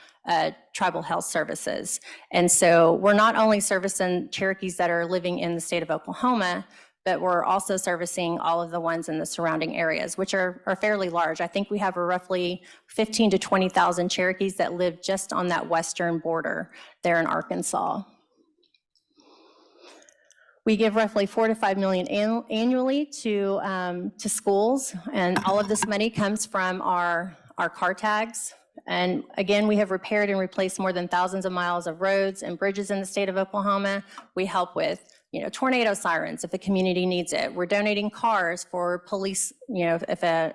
tribal health services. And so we're not only servicing Cherokees that are living in the state of Oklahoma, but we're also servicing all of the ones in the surrounding areas, which are fairly large. I think we have roughly 15 to 20,000 Cherokees that live just on that western border there in Arkansas. We give roughly $4 to $5 million annually to schools, and all of this money comes from our car tags. And again, we have repaired and replaced more than thousands of miles of roads and bridges in the state of Oklahoma. We help with, tornado sirens if the community needs it. We're donating cars for police, if a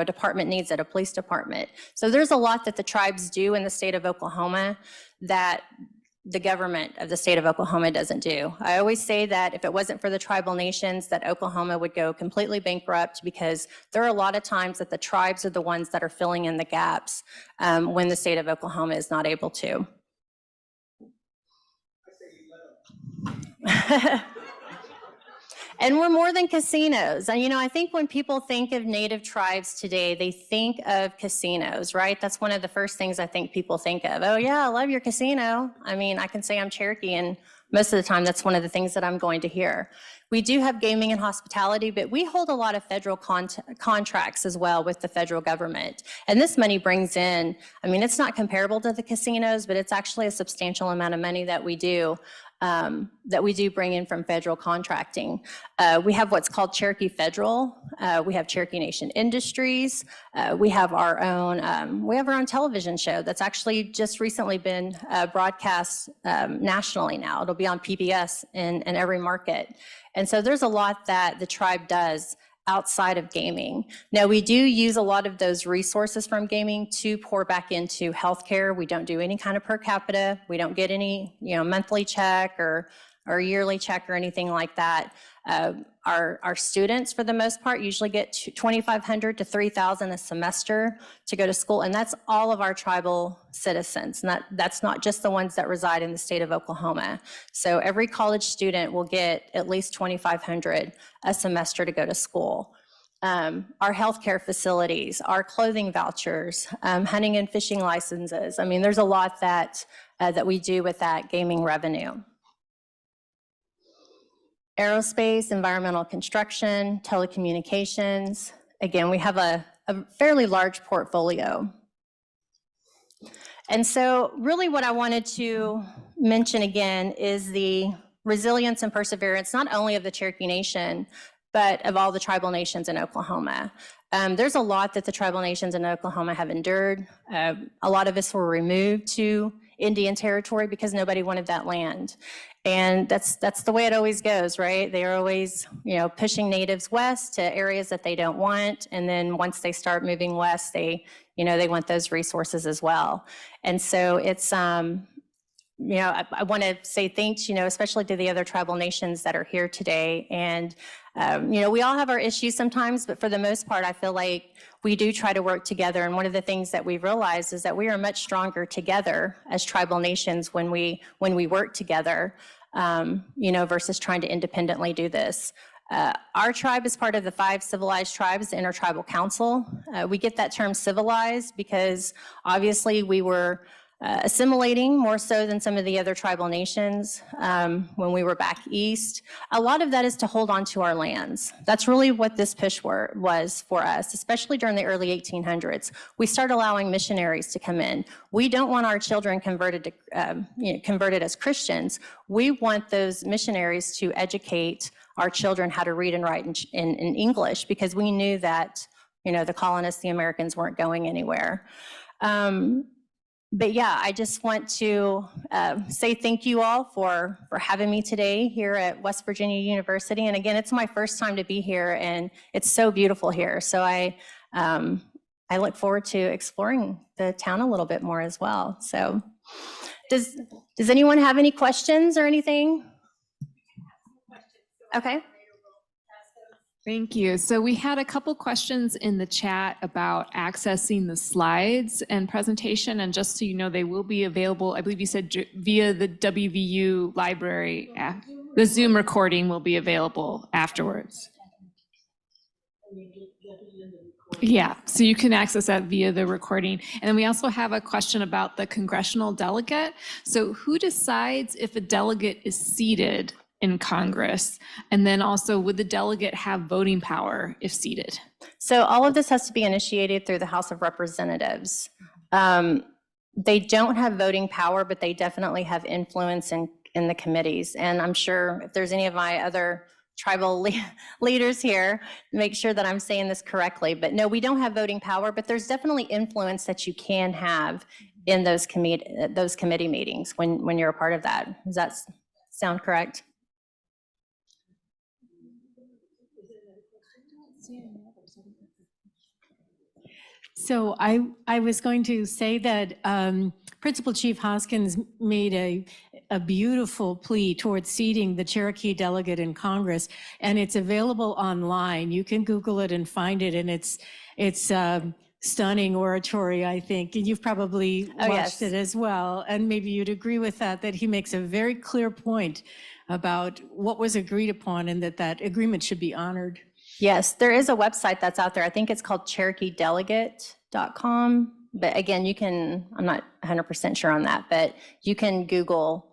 department needs it, a police department. So there's a lot that the tribes do in the state of Oklahoma that the government of the state of Oklahoma doesn't do. I always say that if it wasn't for the tribal nations, that Oklahoma would go completely bankrupt, because there are a lot of times that the tribes are the ones that are filling in the gaps when the state of Oklahoma is not able to. And we're more than casinos. And, you know, I think when people think of Native tribes today, they think of casinos, right? That's one of the first things I think people think of. Oh, yeah, I love your casino. I mean, I can say I'm Cherokee, and most of the time, that's one of the things that I'm going to hear. We do have gaming and hospitality, but we hold a lot of federal contracts as well with the federal government. And this money brings in, I mean, it's not comparable to the casinos, but it's actually a substantial amount of money that we do bring in from federal contracting. We have what's called Cherokee Federal. We have Cherokee Nation Industries. We have our own television show that's actually just recently been broadcast nationally now. It'll be on PBS in every market. And so there's a lot that the tribe does outside of gaming. Now, we do use a lot of those resources from gaming to pour back into healthcare. We don't do any kind of per capita. We don't get any, monthly check or yearly check or anything like that. Our students, for the most part, usually get $2,500 to $3,000 a semester to go to school, and that's all of our tribal citizens. And that's not just the ones that reside in the state of Oklahoma. So every college student will get at least $2,500 a semester to go to school. Our healthcare facilities, our clothing vouchers, hunting and fishing licenses. I mean, there's a lot that we do with that gaming revenue. Aerospace, environmental construction, telecommunications. Again, we have a fairly large portfolio. And so really what I wanted to mention again is the resilience and perseverance, not only of the Cherokee Nation, but of all the tribal nations in Oklahoma. There's a lot that the tribal nations in Oklahoma have endured. A lot of us were removed to Indian territory because nobody wanted that land. And that's the way it always goes, right? They are always, pushing natives west to areas that they don't want. And then once they start moving west, they want those resources as well. And so it's, I want to say thanks, especially to the other tribal nations that are here today. And, we all have our issues sometimes, but for the most part, I feel like we do try to work together. And one of the things that we've realized is that we are much stronger together as tribal nations when we work together, versus trying to independently do this. Our tribe is part of the 5 civilized tribes, the Intertribal Council. We get that term civilized because obviously we were assimilating more so than some of the other tribal nations when we were back east. A lot of that is to hold on to our lands. That's really what this push was for us, especially during the early 1800s. We started allowing missionaries to come in. We don't want our children converted as Christians. We want those missionaries to educate our children how to read and write in English, because we knew that, the colonists, the Americans, weren't going anywhere. But yeah, I just want to say thank you all for having me today here at West Virginia University. And again, it's my first time to be here, and it's so beautiful here. So I look forward to exploring the town a little bit more as well. So does anyone have any questions or anything? Okay. Thank you. So we had a couple questions in the chat about accessing the slides and presentation. And just so you know, they will be available, I believe you said via the WVU library. The Zoom recording will be available afterwards. Yeah, so you can access that via the recording. And then we also have a question about the congressional delegate. So who decides if a delegate is seated in Congress? And then also, would the delegate have voting power if seated? So all of this has to be initiated through the House of Representatives. They don't have voting power, but they definitely have influence in the committees. And I'm sure if there's any of my other tribal leaders here, make sure that I'm saying this correctly. But no, we don't have voting power, but there's definitely influence that you can have in those committee meetings when you're a part of that. Does that sound correct? So I was going to say that Principal Chief Hoskins made a beautiful plea towards seating the Cherokee delegate in Congress, and it's available online. You can Google it and find it, and it's stunning oratory, I think. And you've probably watched it as well. And maybe you'd agree with that he makes a very clear point about what was agreed upon and that that agreement should be honored. Yes, there is a website that's out there. I think it's called CherokeeDelegate.com. But again, you can, I'm not 100% sure on that, but you can Google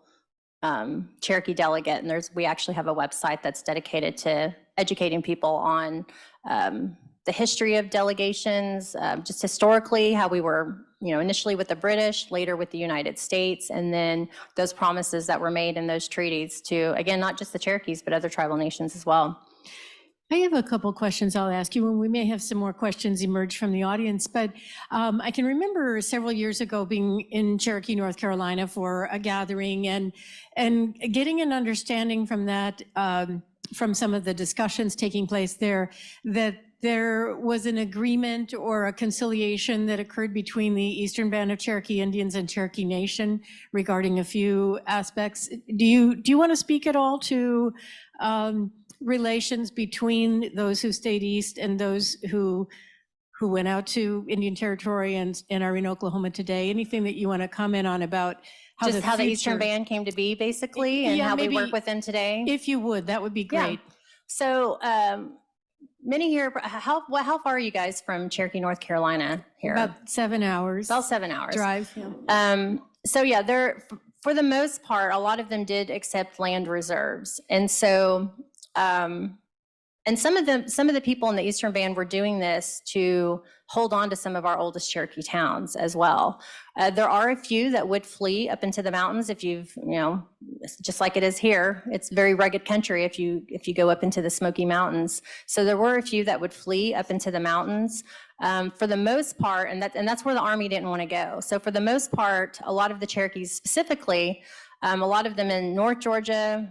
Cherokee Delegate, and we actually have a website that's dedicated to educating people on the history of delegations, just historically, how we were, initially with the British, later with the United States, and then those promises that were made in those treaties to, again, not just the Cherokees, but other tribal nations as well. I have a couple questions I'll ask you, and we may have some more questions emerge from the audience, but I can remember several years ago being in Cherokee, North Carolina for a gathering and getting an understanding from that, from some of the discussions taking place there, that there was an agreement or a conciliation that occurred between the Eastern Band of Cherokee Indians and Cherokee Nation regarding a few aspects. Do you want to speak at all to relations between those who stayed east and those who went out to Indian Territory and are in Oklahoma today? Anything that you want to comment on about how Just how the Eastern Band came to be, basically, and how we work with them today? If you would, that would be great. Yeah. So many here, how far are you guys from Cherokee, North Carolina here? About 7 hours. About 7 hours. Drive. Yeah. So yeah, for the most part, a lot of them did accept land reserves. And so, and some of the people in the Eastern Band were doing this to hold on to some of our oldest Cherokee towns as well. There are a few that would flee up into the mountains. If you've, just like it is here, it's very rugged country if you go up into the Smoky Mountains. So there were a few that would flee up into the mountains. For the most part, and that's where the Army didn't want to go. So for the most part, a lot of the Cherokees specifically, a lot of them in North Georgia,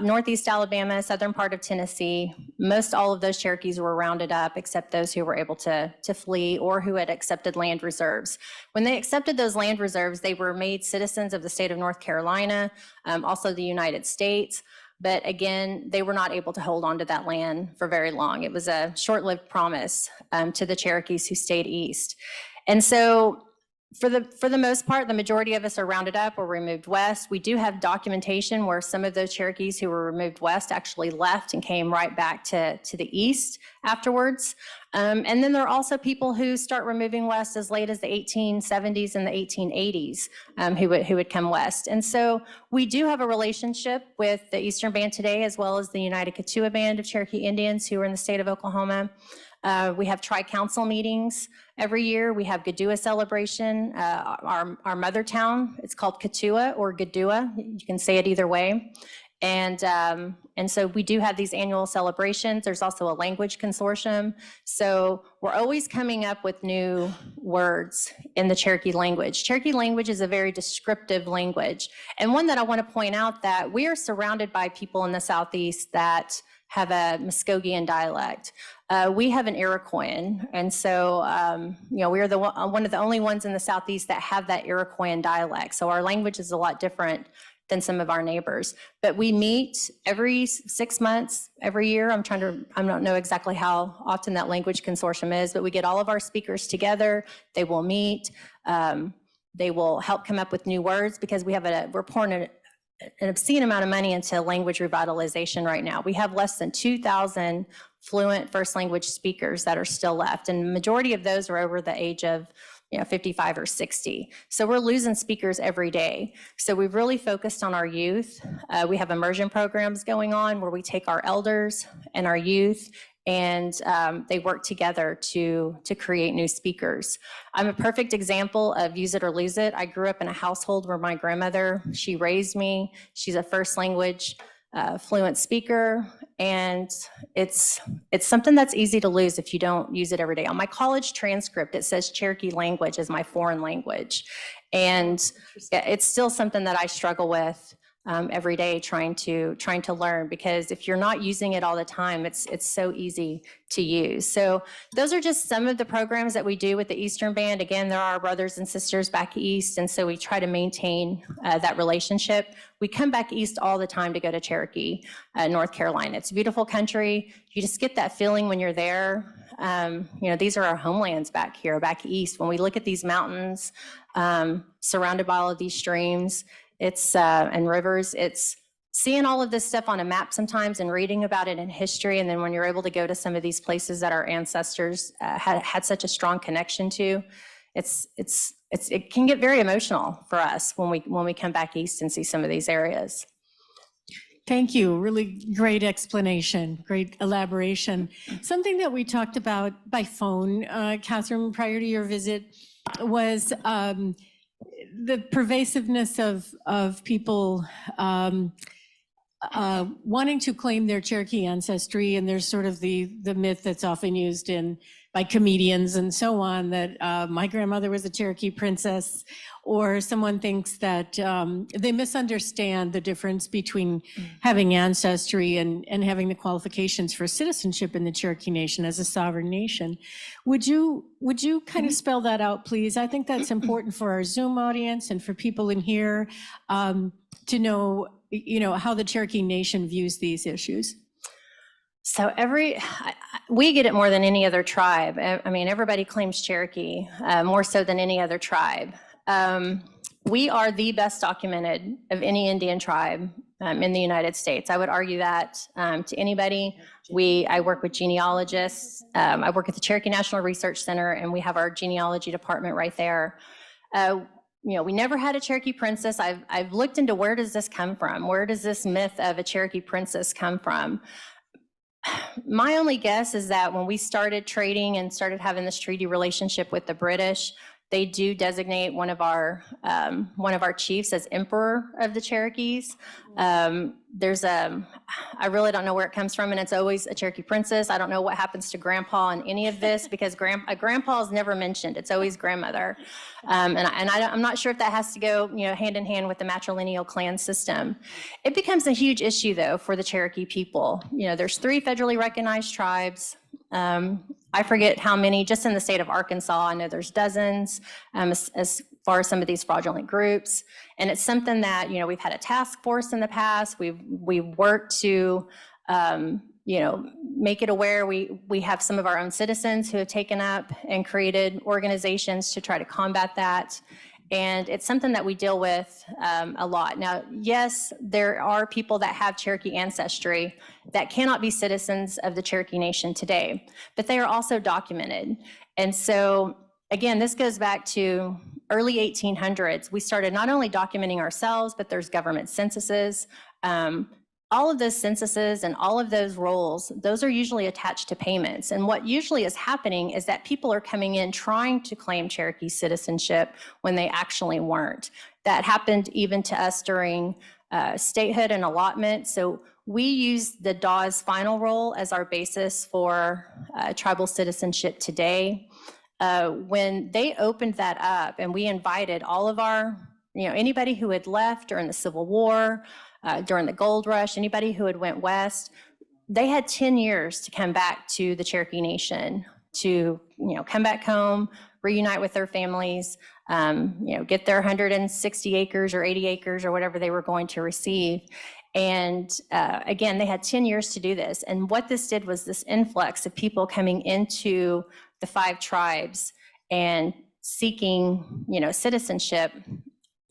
Northeast Alabama, southern part of Tennessee, most all of those Cherokees were rounded up except those who were able to flee or who had accepted land reserves. When they accepted those land reserves, they were made citizens of the state of North Carolina, also the United States. But again, they were not able to hold on to that land for very long. It was a short-lived promise to the Cherokees who stayed east. And so for the most part, the majority of us are rounded up or removed west. We do have documentation where some of those Cherokees who were removed west actually left and came right back to the east afterwards. And then there are also people who start removing west as late as the 1870s and the 1880s who would come west. And so we do have a relationship with the Eastern Band today, as well as the United Keetoowah Band of Cherokee Indians who are in the state of Oklahoma. We have tri-council meetings every year. We have Gadua celebration. Our mother town, it's called Keetoowah or Gadua. You can say it either way. And so we do have these annual celebrations. There's also a language consortium. So we're always coming up with new words in the Cherokee language. Cherokee language is a very descriptive language. And one that I want to point out that we are surrounded by people in the Southeast that have a Muskogean dialect. We have an Iroquoian, and so we are one of the only ones in the Southeast that have that Iroquoian dialect. So our language is a lot different than some of our neighbors. But we meet every 6 months, every year. I don't know exactly how often that language consortium is, but we get all of our speakers together. They will meet. They will help come up with new words because we're pouring an obscene amount of money into language revitalization right now. We have less than 2,000 fluent first language speakers that are still left, and the majority of those are over the age of 55 or 60. So we're losing speakers every day. So we've really focused on our youth. We have immersion programs going on where we take our elders and our youth and they work together to create new speakers. I'm a perfect example of use it or lose it. I grew up in a household where my grandmother, she raised me. She's a first language fluent speaker, and it's something that's easy to lose if you don't use it every day. On my college transcript, it says Cherokee language is my foreign language, and it's still something that I struggle with every day trying to learn, because if you're not using it all the time, it's so easy to use. So those are just some of the programs that we do with the Eastern Band. Again, there are brothers and sisters back east, and so we try to maintain that relationship. We come back east all the time to go to Cherokee, North Carolina. It's a beautiful country. You just get that feeling when you're there. These are our homelands back here, back east. When we look at these mountains, surrounded by all of these streams, and rivers, seeing all of this stuff on a map sometimes and reading about it in history, and then when you're able to go to some of these places that our ancestors had such a strong connection to, it can get very emotional for us when we come back east and see some of these areas. Thank you. Really great explanation, great elaboration. Something that we talked about by phone, Catherine, prior to your visit, was the pervasiveness of people wanting to claim their Cherokee ancestry. And there's sort of the myth that's often used by comedians and so on, that my grandmother was a Cherokee princess, or someone thinks that they misunderstand the difference between having ancestry and having the qualifications for citizenship in the Cherokee Nation as a sovereign nation. Would you kind of spell that out, please? I think that's important for our Zoom audience and for people in here to know, how the Cherokee Nation views these issues. So we get it more than any other tribe. I mean, everybody claims Cherokee more so than any other tribe. We are the best documented of any Indian tribe in the United States. I would argue that to anybody. I work with genealogists. I work at the Cherokee National Research Center, and we have our genealogy department right there. We never had a Cherokee princess. I've looked into where does this come from? Where does this myth of a Cherokee princess come from? My only guess is that when we started trading and started having this treaty relationship with the British, they do designate one of our chiefs as Emperor of the Cherokees. I really don't know where it comes from, and it's always a Cherokee princess. I don't know what happens to Grandpa in any of this, because Grandpa is never mentioned. It's always grandmother, and I'm not sure if that has to go hand in hand with the matrilineal clan system. It becomes a huge issue though for the Cherokee people. There's 3 federally recognized tribes. I forget how many, just in the state of Arkansas. I know there's dozens as far as some of these fraudulent groups. And it's something that, we've had a task force in the past. We've worked to, make it aware. We have some of our own citizens who have taken up and created organizations to try to combat that. And it's something that we deal with a lot. Now, yes, there are people that have Cherokee ancestry that cannot be citizens of the Cherokee Nation today, but they are also documented. And so, again, this goes back to early 1800s. We started not only documenting ourselves, but there's government censuses. All of those censuses and all of those rolls, those are usually attached to payments. And what usually is happening is that people are coming in trying to claim Cherokee citizenship when they actually weren't. That happened even to us during statehood and allotment. So we use the Dawes final roll as our basis for tribal citizenship today. When they opened that up and we invited all of our, anybody who had left during the Civil War, during the gold rush, anybody who had went west, they had 10 years to come back to the Cherokee Nation, to come back home, reunite with their families, get their 160 acres or 80 acres or whatever they were going to receive. And again, they had 10 years to do this. And what this did was this influx of people coming into the 5 tribes and seeking, citizenship.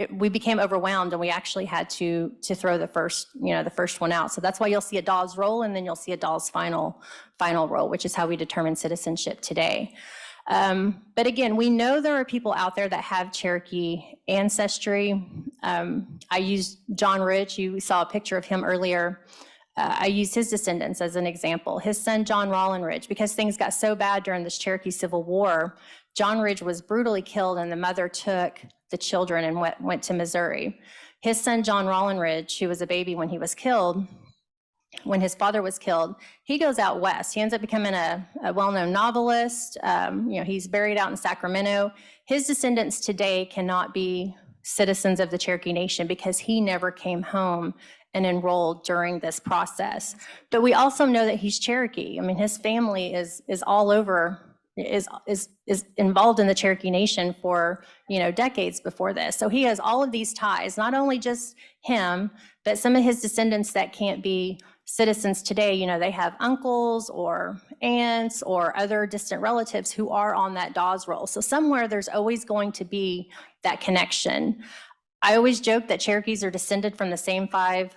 We became overwhelmed, and we actually had to throw the first one out. So that's why you'll see a Dawes roll, and then you'll see a Dawes final roll, which is how we determine citizenship today. But again, we know there are people out there that have Cherokee ancestry. I used John Ridge. You saw a picture of him earlier. I used his descendants as an example. His son, John Rollin Ridge, because things got so bad during this Cherokee Civil War, John Ridge was brutally killed, and the mother took the children and went to Missouri. His son, John Rollin Ridge, who was a baby when he was killed, when his father was killed, he goes out west. He ends up becoming a well-known novelist. He's buried out in Sacramento. His descendants today cannot be citizens of the Cherokee Nation because he never came home and enrolled during this process. But we also know that he's Cherokee. I mean, his family is all over, is involved in the Cherokee Nation for, decades before this. So he has all of these ties, not only just him, but some of his descendants that can't be citizens today. They have uncles or aunts or other distant relatives who are on that Dawes roll. So somewhere there's always going to be that connection. I always joke that Cherokees are descended from the same 5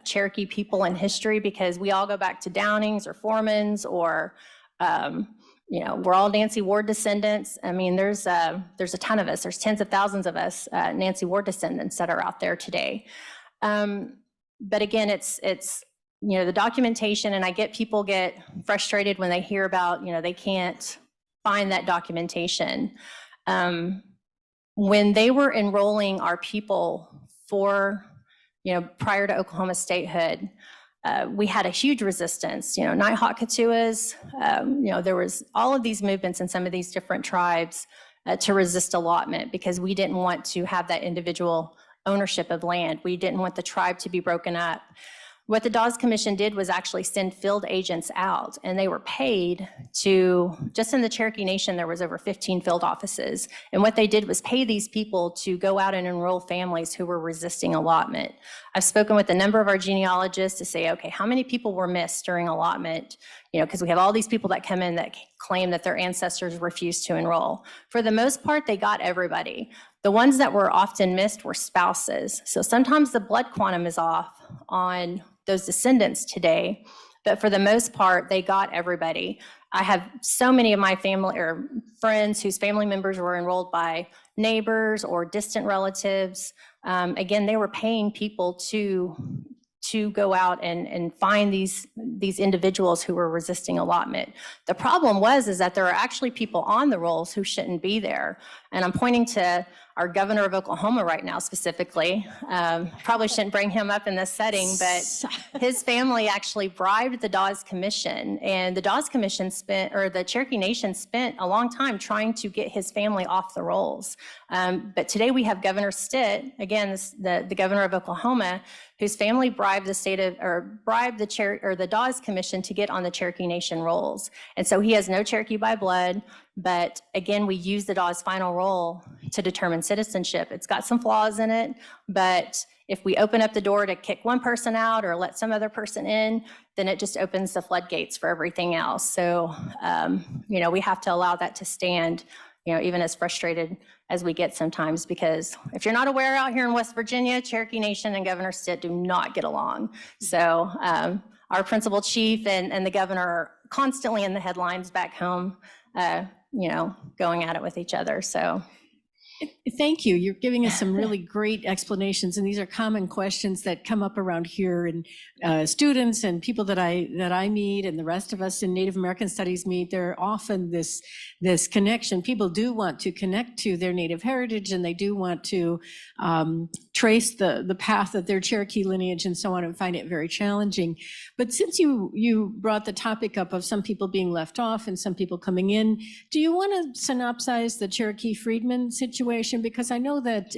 Cherokee people in history, because we all go back to Downings or Foremans or, we're all Nancy Ward descendants. I mean, there's a ton of us. There's tens of thousands of us Nancy Ward descendants that are out there today. But again, it's the documentation, and I get people get frustrated when they hear about, they can't find that documentation. When they were enrolling our people for, prior to Oklahoma statehood, we had a huge resistance, Nighthawk Katuas, there was all of these movements in some of these different tribes to resist allotment, because we didn't want to have that individual ownership of land. We didn't want the tribe to be broken up. What the Dawes Commission did was actually send field agents out, and they were paid to, just in the Cherokee Nation, there was over 15 field offices. And what they did was pay these people to go out and enroll families who were resisting allotment. I've spoken with a number of our genealogists to say, okay, how many people were missed during allotment? Because we have all these people that come in that claim that their ancestors refused to enroll. For the most part, they got everybody. The ones that were often missed were spouses. So sometimes the blood quantum is off on those descendants today, but for the most part, they got everybody. I have so many of my family or friends whose family members were enrolled by neighbors or distant relatives. Again, they were paying people to go out and find these individuals who were resisting allotment. The problem is that there are actually people on the rolls who shouldn't be there. And I'm pointing to our governor of Oklahoma right now specifically. Probably shouldn't bring him up in this setting, but his family actually bribed the Dawes Commission, and the Dawes Commission the Cherokee Nation spent a long time trying to get his family off the rolls. But today we have Governor Stitt, again, the governor of Oklahoma, whose family bribed the Dawes Commission to get on the Cherokee Nation rolls. And so he has no Cherokee by blood, but again, we use the Dawes final roll to determine citizenship. It's got some flaws in it, but if we open up the door to kick one person out or let some other person in, then it just opens the floodgates for everything else. So, we have to allow that to stand, even as frustrated as we get sometimes, because if you're not aware, out here in West Virginia, Cherokee Nation and Governor Stitt do not get along. So our principal chief and the governor are constantly in the headlines back home, going at it with each other. So. Thank you. You're giving us some really great explanations, and these are common questions that come up around here, and students and people that I meet and the rest of us in Native American Studies meet. There are often this connection. People do want to connect to their Native heritage, and they do want to trace the path of their Cherokee lineage and so on, and find it very challenging. But since you brought the topic up of some people being left off and some people coming in, do you want to synopsize the Cherokee freedmen situation? Because I know that,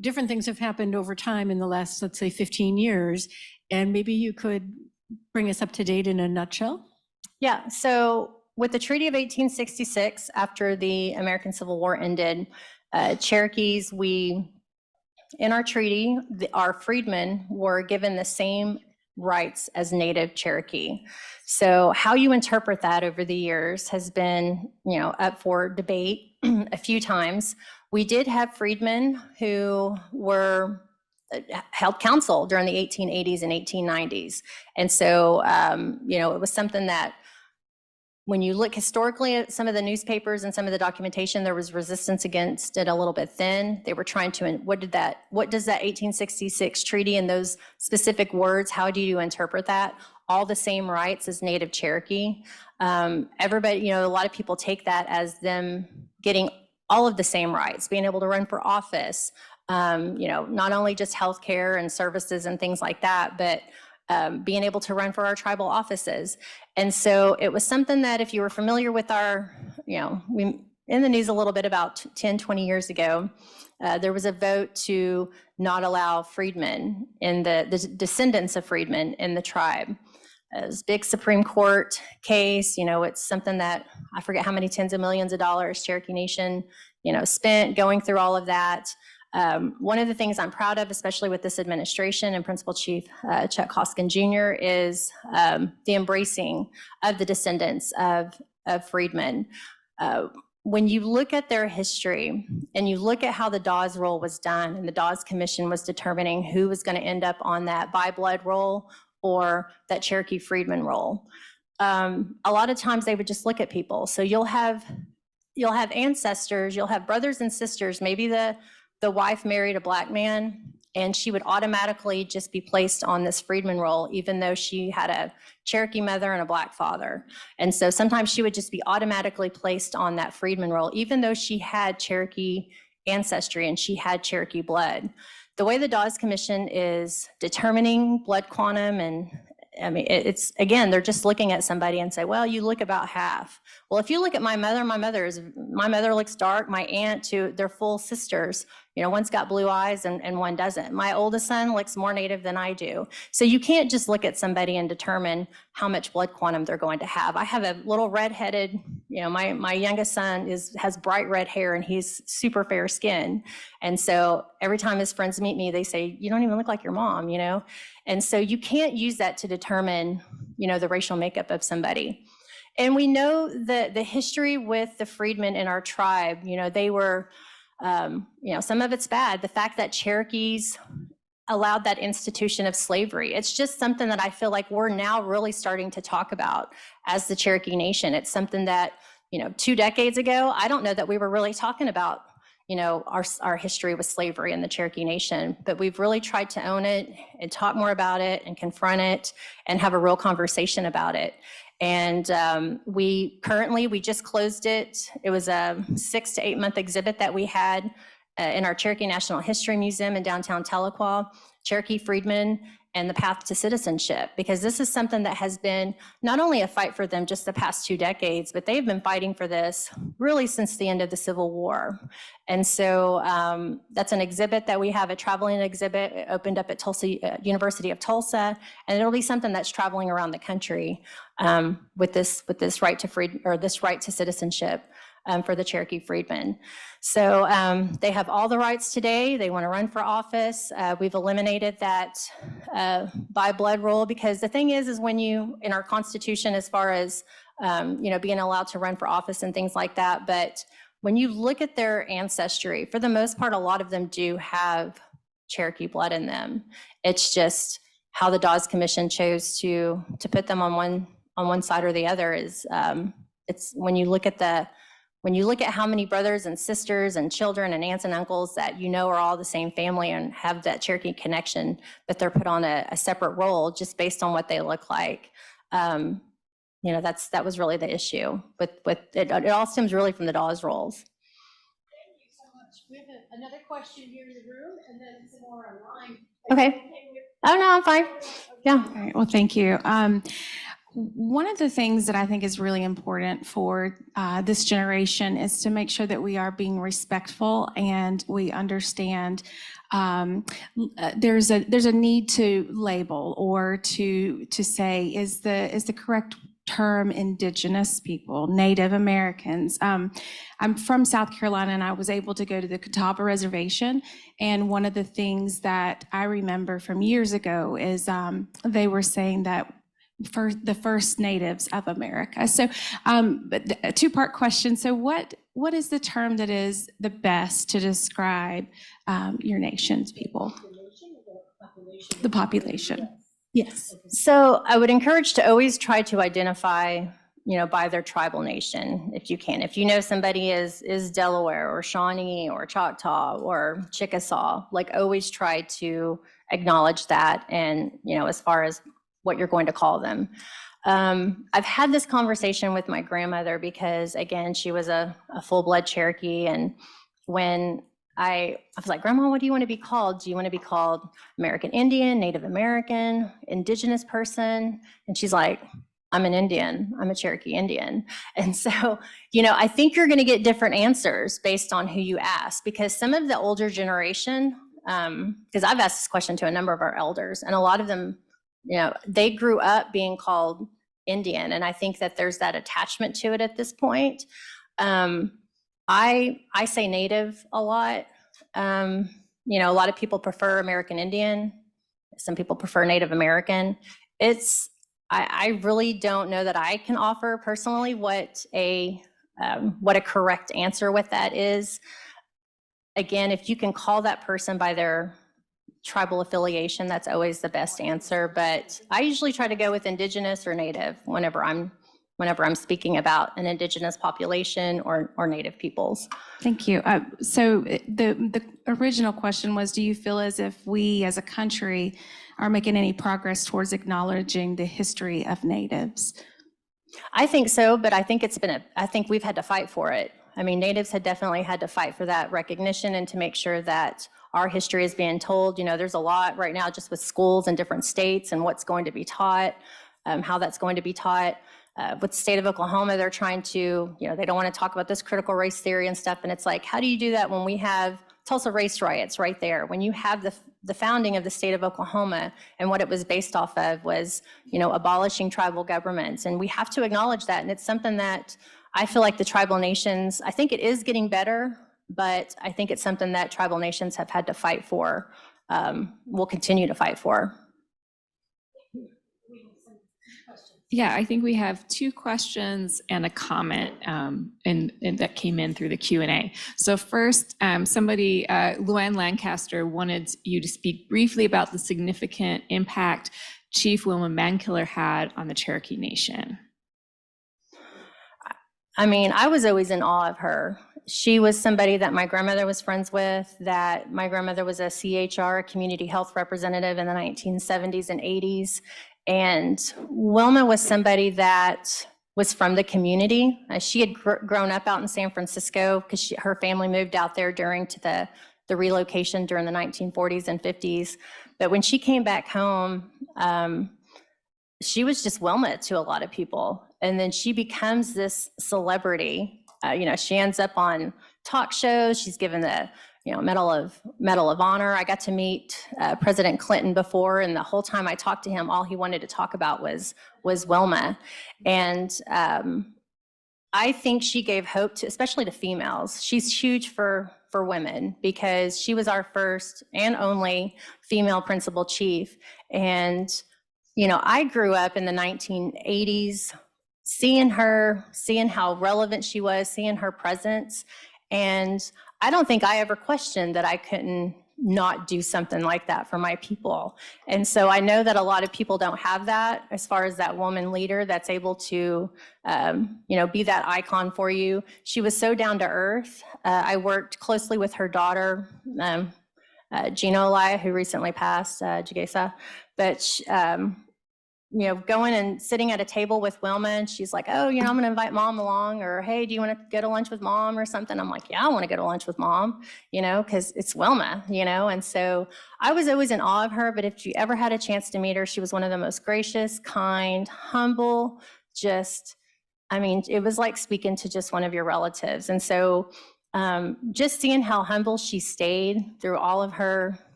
different things have happened over time in the last, let's say, 15 years, and maybe you could bring us up to date in a nutshell? Yeah, so with the Treaty of 1866, after the American Civil War ended, Cherokees, in our treaty, our freedmen were given the same rights as Native Cherokee. So how you interpret that over the years has been, up for debate a few times. We did have freedmen who held council during the 1880s and 1890s. And so, it was something that when you look historically at some of the newspapers and some of the documentation, there was resistance against it a little bit then. They were trying to, what does that 1866 treaty and those specific words, how do you interpret that? All the same rights as Native Cherokee. Everybody, a lot of people take that as them getting all of the same rights, being able to run for office, not only just healthcare and services and things like that, but being able to run for our tribal offices. And so it was something that if you were familiar with we in the news a little bit about 10, 20 years ago, there was a vote to not allow freedmen in the descendants of freedmen in the tribe. It was a big Supreme Court case. It's something that I forget how many tens of millions of dollars Cherokee Nation, spent going through all of that. One of the things I'm proud of, especially with this administration and Principal Chief Chuck Hoskin Jr., is the embracing of the descendants of freedmen. when you look at their history and you look at how the Dawes roll was done, and the Dawes Commission was determining who was going to end up on that by blood roll or that Cherokee Freedman roll, a lot of times they would just look at people. So you'll have ancestors, you'll have brothers and sisters. Maybe the wife married a Black man, and she would automatically just be placed on this Freedman roll, even though she had a Cherokee mother and a Black father. And so sometimes she would just be automatically placed on that Freedman roll, even though she had Cherokee ancestry and she had Cherokee blood. The way the Dawes Commission is determining blood quantum, and I mean, it's, again, they're just looking at somebody and say, well, you look about half. Well, if you look at my mother looks dark. My aunt, too, they're full sisters. You know, one's got blue eyes and one doesn't. My oldest son looks more Native than I do. So you can't just look at somebody and determine how much blood quantum they're going to have. I have a little redheaded, you know, my youngest son has bright red hair and he's super fair skin. And so every time his friends meet me, they say, you don't even look like your mom, you know? And so you can't use that to determine, you know, the racial makeup of somebody. And we know that the history with the freedmen in our tribe, you know, they were, you know, some of it's bad. The fact that Cherokees allowed that institution of slavery, it's just something that I feel like we're now really starting to talk about as the Cherokee Nation. It's something that, you know, 2 decades ago, I don't know that we were really talking about, you know, our history with slavery in the Cherokee Nation, but we've really tried to own it and talk more about it and confront it and have a real conversation about it. And we just closed it. It was a 6 to 8 month exhibit that we had in our Cherokee National History Museum in downtown Tahlequah, Cherokee Freedmen and the Path to Citizenship, because this is something that has been not only a fight for them just the past 2 decades, but they've been fighting for this really since the end of the Civil War. And so that's an exhibit that we have, a traveling exhibit. It opened up at Tulsa, University of Tulsa, and it'll be something that's traveling around the country with this right to this right to citizenship for the Cherokee Freedmen. So they have all the rights today. They want to run for office. We've eliminated that by blood rule, because the thing is when you, in our Constitution, as far as you know, being allowed to run for office and things like that, but when you look at their ancestry, for the most part, a lot of them do have Cherokee blood in them. It's just how the Dawes Commission chose to put them on one side or the other is it's when you look at how many brothers and sisters and children and aunts and uncles that you know are all the same family and have that Cherokee connection, but they're put on a separate roll just based on what they look like. You know, that was really the issue with it. It all stems really from the Dawes rolls. Thank you so much. We have another question here in the room, and then some more online. Okay. Oh no, I'm fine. Yeah. All right. Well, thank you. One of the things that I think is really important for this generation is to make sure that we are being respectful and we understand there's a need to label or to say is the correct term Indigenous people, Native Americans. I'm from South Carolina, and I was able to go to the Catawba Reservation. And one of the things that I remember from years ago is they were saying that for the first natives of America. So a 2-part question. So what is the term that is the best to describe your nation's people? The population. Yes. So I would encourage to always try to identify, you know, by their tribal nation, if you can. If you know somebody is Delaware or Shawnee or Choctaw or Chickasaw, like always try to acknowledge that, and, you know, as far as what you're going to call them. I've had this conversation with my grandmother because, again, she was a full-blood Cherokee, and when I was like, Grandma, what do you want to be called? Do you want to be called American Indian, Native American, Indigenous person? And she's like, I'm an Indian. I'm a Cherokee Indian. And so, you know, I think you're going to get different answers based on who you ask, because some of the older generation, because I've asked this question to a number of our elders, and a lot of them, you know, they grew up being called Indian. And I think that there's that attachment to it at this point. I say Native a lot. You know, a lot of people prefer American Indian. Some people prefer Native American. I really don't know that I can offer personally what a what a correct answer with that is. Again, if you can call that person by their tribal affiliation, that's always the best answer. But I usually try to go with Indigenous or Native whenever I'm speaking about an Indigenous population or Native peoples. Thank you. So the original question was, do you feel as if we as a country are making any progress towards acknowledging the history of Natives? I think so, but I think I think we've had to fight for it. I mean, Natives had definitely had to fight for that recognition and to make sure that our history is being told. You know, there's a lot right now just with schools in different states and what's going to be taught, how that's going to be taught. With the state of Oklahoma, they're trying to, they don't want to talk about this critical race theory and stuff. And it's like, how do you do that when we have Tulsa race riots right there? When you have the founding of the state of Oklahoma and what it was based off of was, abolishing tribal governments. And we have to acknowledge that. And it's something that I feel like the tribal nations, I think it is getting better, but I think it's something that tribal nations have had to fight for, will continue to fight for. Yeah, I think we have 2 questions and a comment and that came in through the Q&A. So first, somebody, Luann Lancaster, wanted you to speak briefly about the significant impact Chief Wilma Mankiller had on the Cherokee Nation. I mean, I was always in awe of her. She was somebody that my grandmother was friends with, that my grandmother was a CHR, a community health representative in the 1970s and 80s. And Wilma was somebody that was from the community. She had grown up out in San Francisco because her family moved out there during the relocation during the 1940s and 50s. But when she came back home, she was just Wilma to a lot of people. And then she becomes this celebrity. She ends up on talk shows. She's given the Medal of Honor. I got to meet President Clinton before, and the whole time I talked to him, all he wanted to talk about was Wilma. And I think she gave hope to, especially to females. She's huge for women because she was our first and only female principal chief. And I grew up in the 1980s, seeing how relevant she was, seeing her presence. And I don't think I ever questioned that I couldn't not do something like that for my people. And so I know that a lot of people don't have that as far as that woman leader that's able to, be that icon for you. She was so down to earth. I worked closely with her daughter, Gina Olaya, who recently passed, Jagesa. But going and sitting at a table with Wilma, and she's like, oh, I'm going to invite mom along, or hey, do you want to go to lunch with mom or something? I'm like, yeah, I want to go to lunch with mom, because it's Wilma, and so I was always in awe of her. But if you ever had a chance to meet her, she was one of the most gracious, kind, humble, it was like speaking to just one of your relatives. And so just seeing how humble she stayed through all of her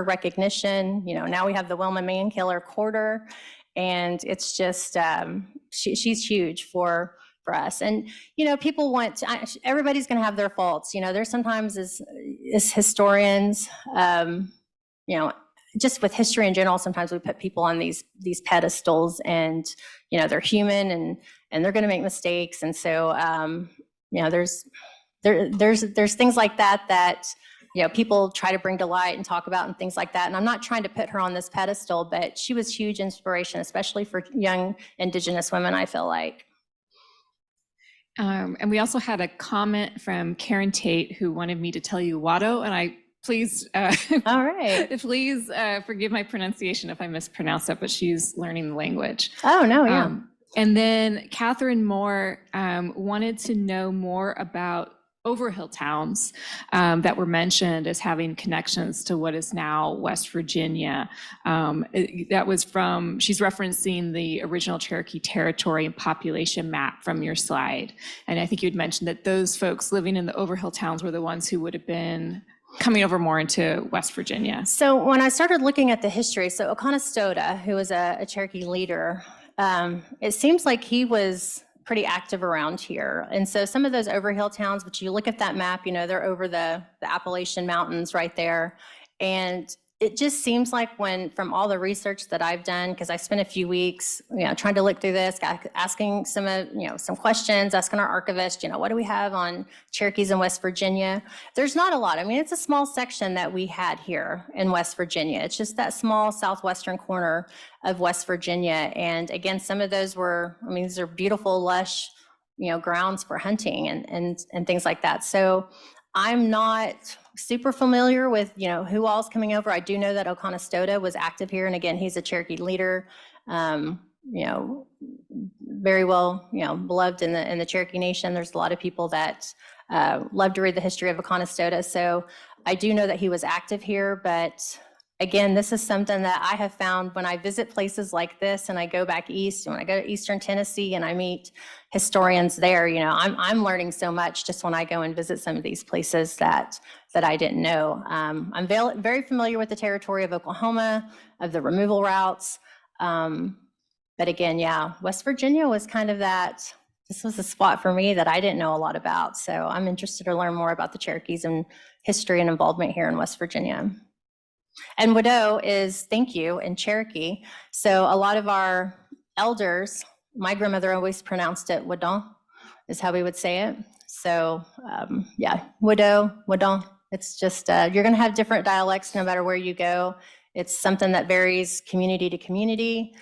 recognition. Now we have the Wilma Mankiller Quarter, and it's just she's huge for us. And people everybody's going to have their faults. There's sometimes as historians, just with history in general, sometimes we put people on these pedestals, and they're human and they're going to make mistakes. And so there's things like that people try to bring to light and talk about and things like that. And I'm not trying to put her on this pedestal, but she was huge inspiration, especially for young Indigenous women, I feel like. And we also had a comment from Karen Tate, who wanted me to tell you Watto, and please, all right, please forgive my pronunciation if I mispronounce it, but she's learning the language. Oh, no, yeah. And then Catherine Moore wanted to know more about Overhill towns that were mentioned as having connections to what is now West Virginia. That was she's referencing the original Cherokee territory and population map from your slide. And I think you'd mentioned that those folks living in the Overhill towns were the ones who would have been coming over more into West Virginia. So when I started looking at the history, so Oconostota, who was a Cherokee leader, it seems like he was pretty active around here. And so some of those Overhill towns, which you look at that map, they're over the Appalachian Mountains right there. And it just seems like from all the research that I've done, because I spent a few weeks, trying to look through this, asking some questions, asking our archivist, what do we have on Cherokees in West Virginia? There's not a lot. I mean, it's a small section that we had here in West Virginia. It's just that small southwestern corner of West Virginia. And again, some of those these are beautiful, lush, grounds for hunting and things like that. So I'm not super familiar with, who all's coming over. I do know that Oconostota was active here. And again, he's a Cherokee leader, very well, beloved in the Cherokee Nation. There's a lot of people that love to read the history of Oconostota. So I do know that he was active here, but again, this is something that I have found when I visit places like this and I go back east, and when I go to Eastern Tennessee and I meet historians there, I'm learning so much just when I go and visit some of these places that I didn't know. I'm very familiar with the territory of Oklahoma, of the removal routes. But again, West Virginia was kind of this was a spot for me that I didn't know a lot about. So I'm interested to learn more about the Cherokees and history and involvement here in West Virginia. And Wadeau is thank you in Cherokee. So a lot of our elders, my grandmother always pronounced it Wadon, is how we would say it. So Wadeau. It's just, you're gonna have different dialects no matter where you go. It's something that varies community to community.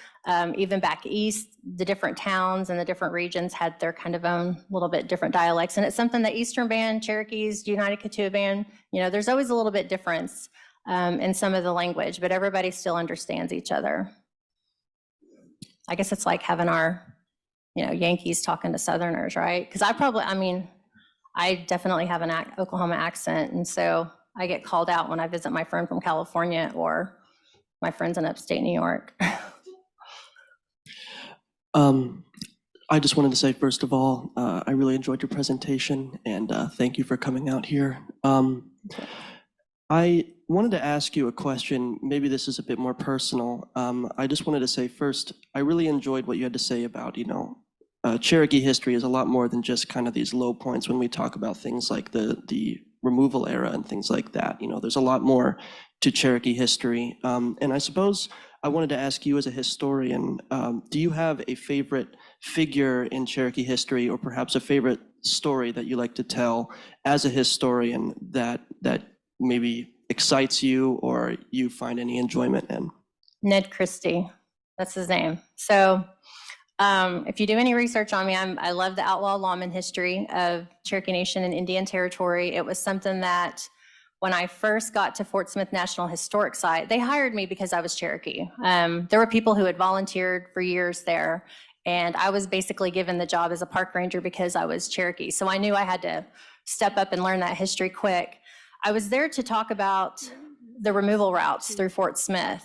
Even back east, the different towns and the different regions had their kind of own little bit different dialects. And it's something that Eastern Band, Cherokees, United Kituah Band, there's always a little bit difference in some of the language, but everybody still understands each other. I guess it's like having our, Yankees talking to Southerners, right? Because I definitely have an Oklahoma accent, and so I get called out when I visit my friend from California or my friends in upstate New York. I just wanted to say, first of all, I really enjoyed your presentation, and thank you for coming out here. I wanted to ask you a question. Maybe this is a bit more personal. I just wanted to say first, I really enjoyed what you had to say about, Cherokee history is a lot more than just kind of these low points when we talk about things like the removal era and things like that. There's a lot more to Cherokee history. And I suppose I wanted to ask you as a historian, do you have a favorite figure in Cherokee history, or perhaps a favorite story that you like to tell as a historian that maybe excites you or you find any enjoyment in? Ned Christie, that's his name. So if you do any research on me, I love the outlaw lawman history of Cherokee Nation and Indian Territory. It was something that when I first got to Fort Smith National Historic Site, they hired me because I was Cherokee. There were people who had volunteered for years there, and I was basically given the job as a park ranger because I was Cherokee. So I knew I had to step up and learn that history quick. I was there to talk about the removal routes through Fort Smith.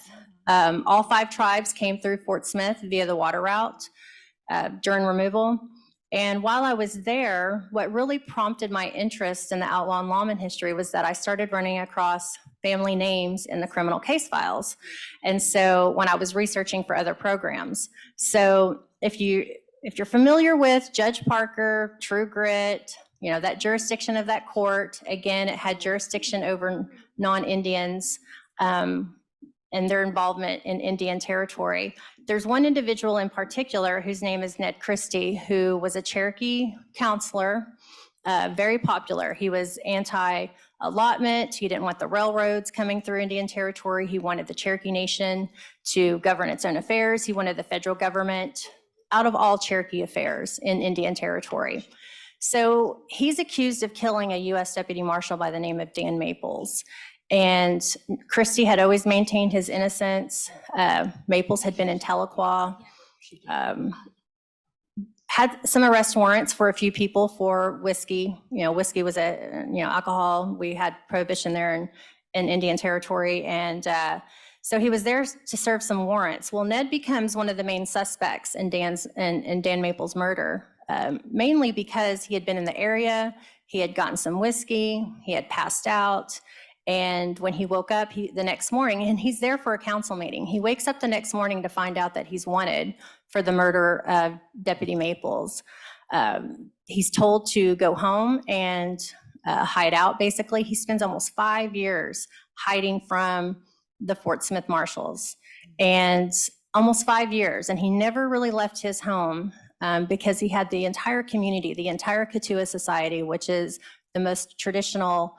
All 5 tribes came through Fort Smith via the water route during removal. And while I was there, what really prompted my interest in the outlaw and lawman history was that I started running across family names in the criminal case files. And so when I was researching for other programs, so if you're familiar with Judge Parker, True Grit, that jurisdiction of that court, again, it had jurisdiction over non-Indians and their involvement in Indian Territory. There's one individual in particular whose name is Ned Christie, who was a Cherokee counselor, very popular. He was anti-allotment. He didn't want the railroads coming through Indian Territory. He wanted the Cherokee Nation to govern its own affairs. He wanted the federal government out of all Cherokee affairs in Indian Territory. So he's accused of killing a U.S. Deputy Marshal by the name of Dan Maples. And Christie had always maintained his innocence. Maples had been in Tahlequah, had some arrest warrants for a few people for whiskey. Whiskey was alcohol. We had prohibition there in Indian Territory. And so he was there to serve some warrants. Well, Ned becomes one of the main suspects in Dan Maples' murder, mainly because he had been in the area, he had gotten some whiskey, he had passed out. And when he woke up the next morning, and he's there for a council meeting, he wakes up the next morning to find out that he's wanted for the murder of Deputy Maples. He's told to go home and hide out, basically. He spends almost 5 years hiding from the Fort Smith Marshals, and almost 5 years, and he never really left his home because he had the entire community, the entire Katua Society, which is the most traditional,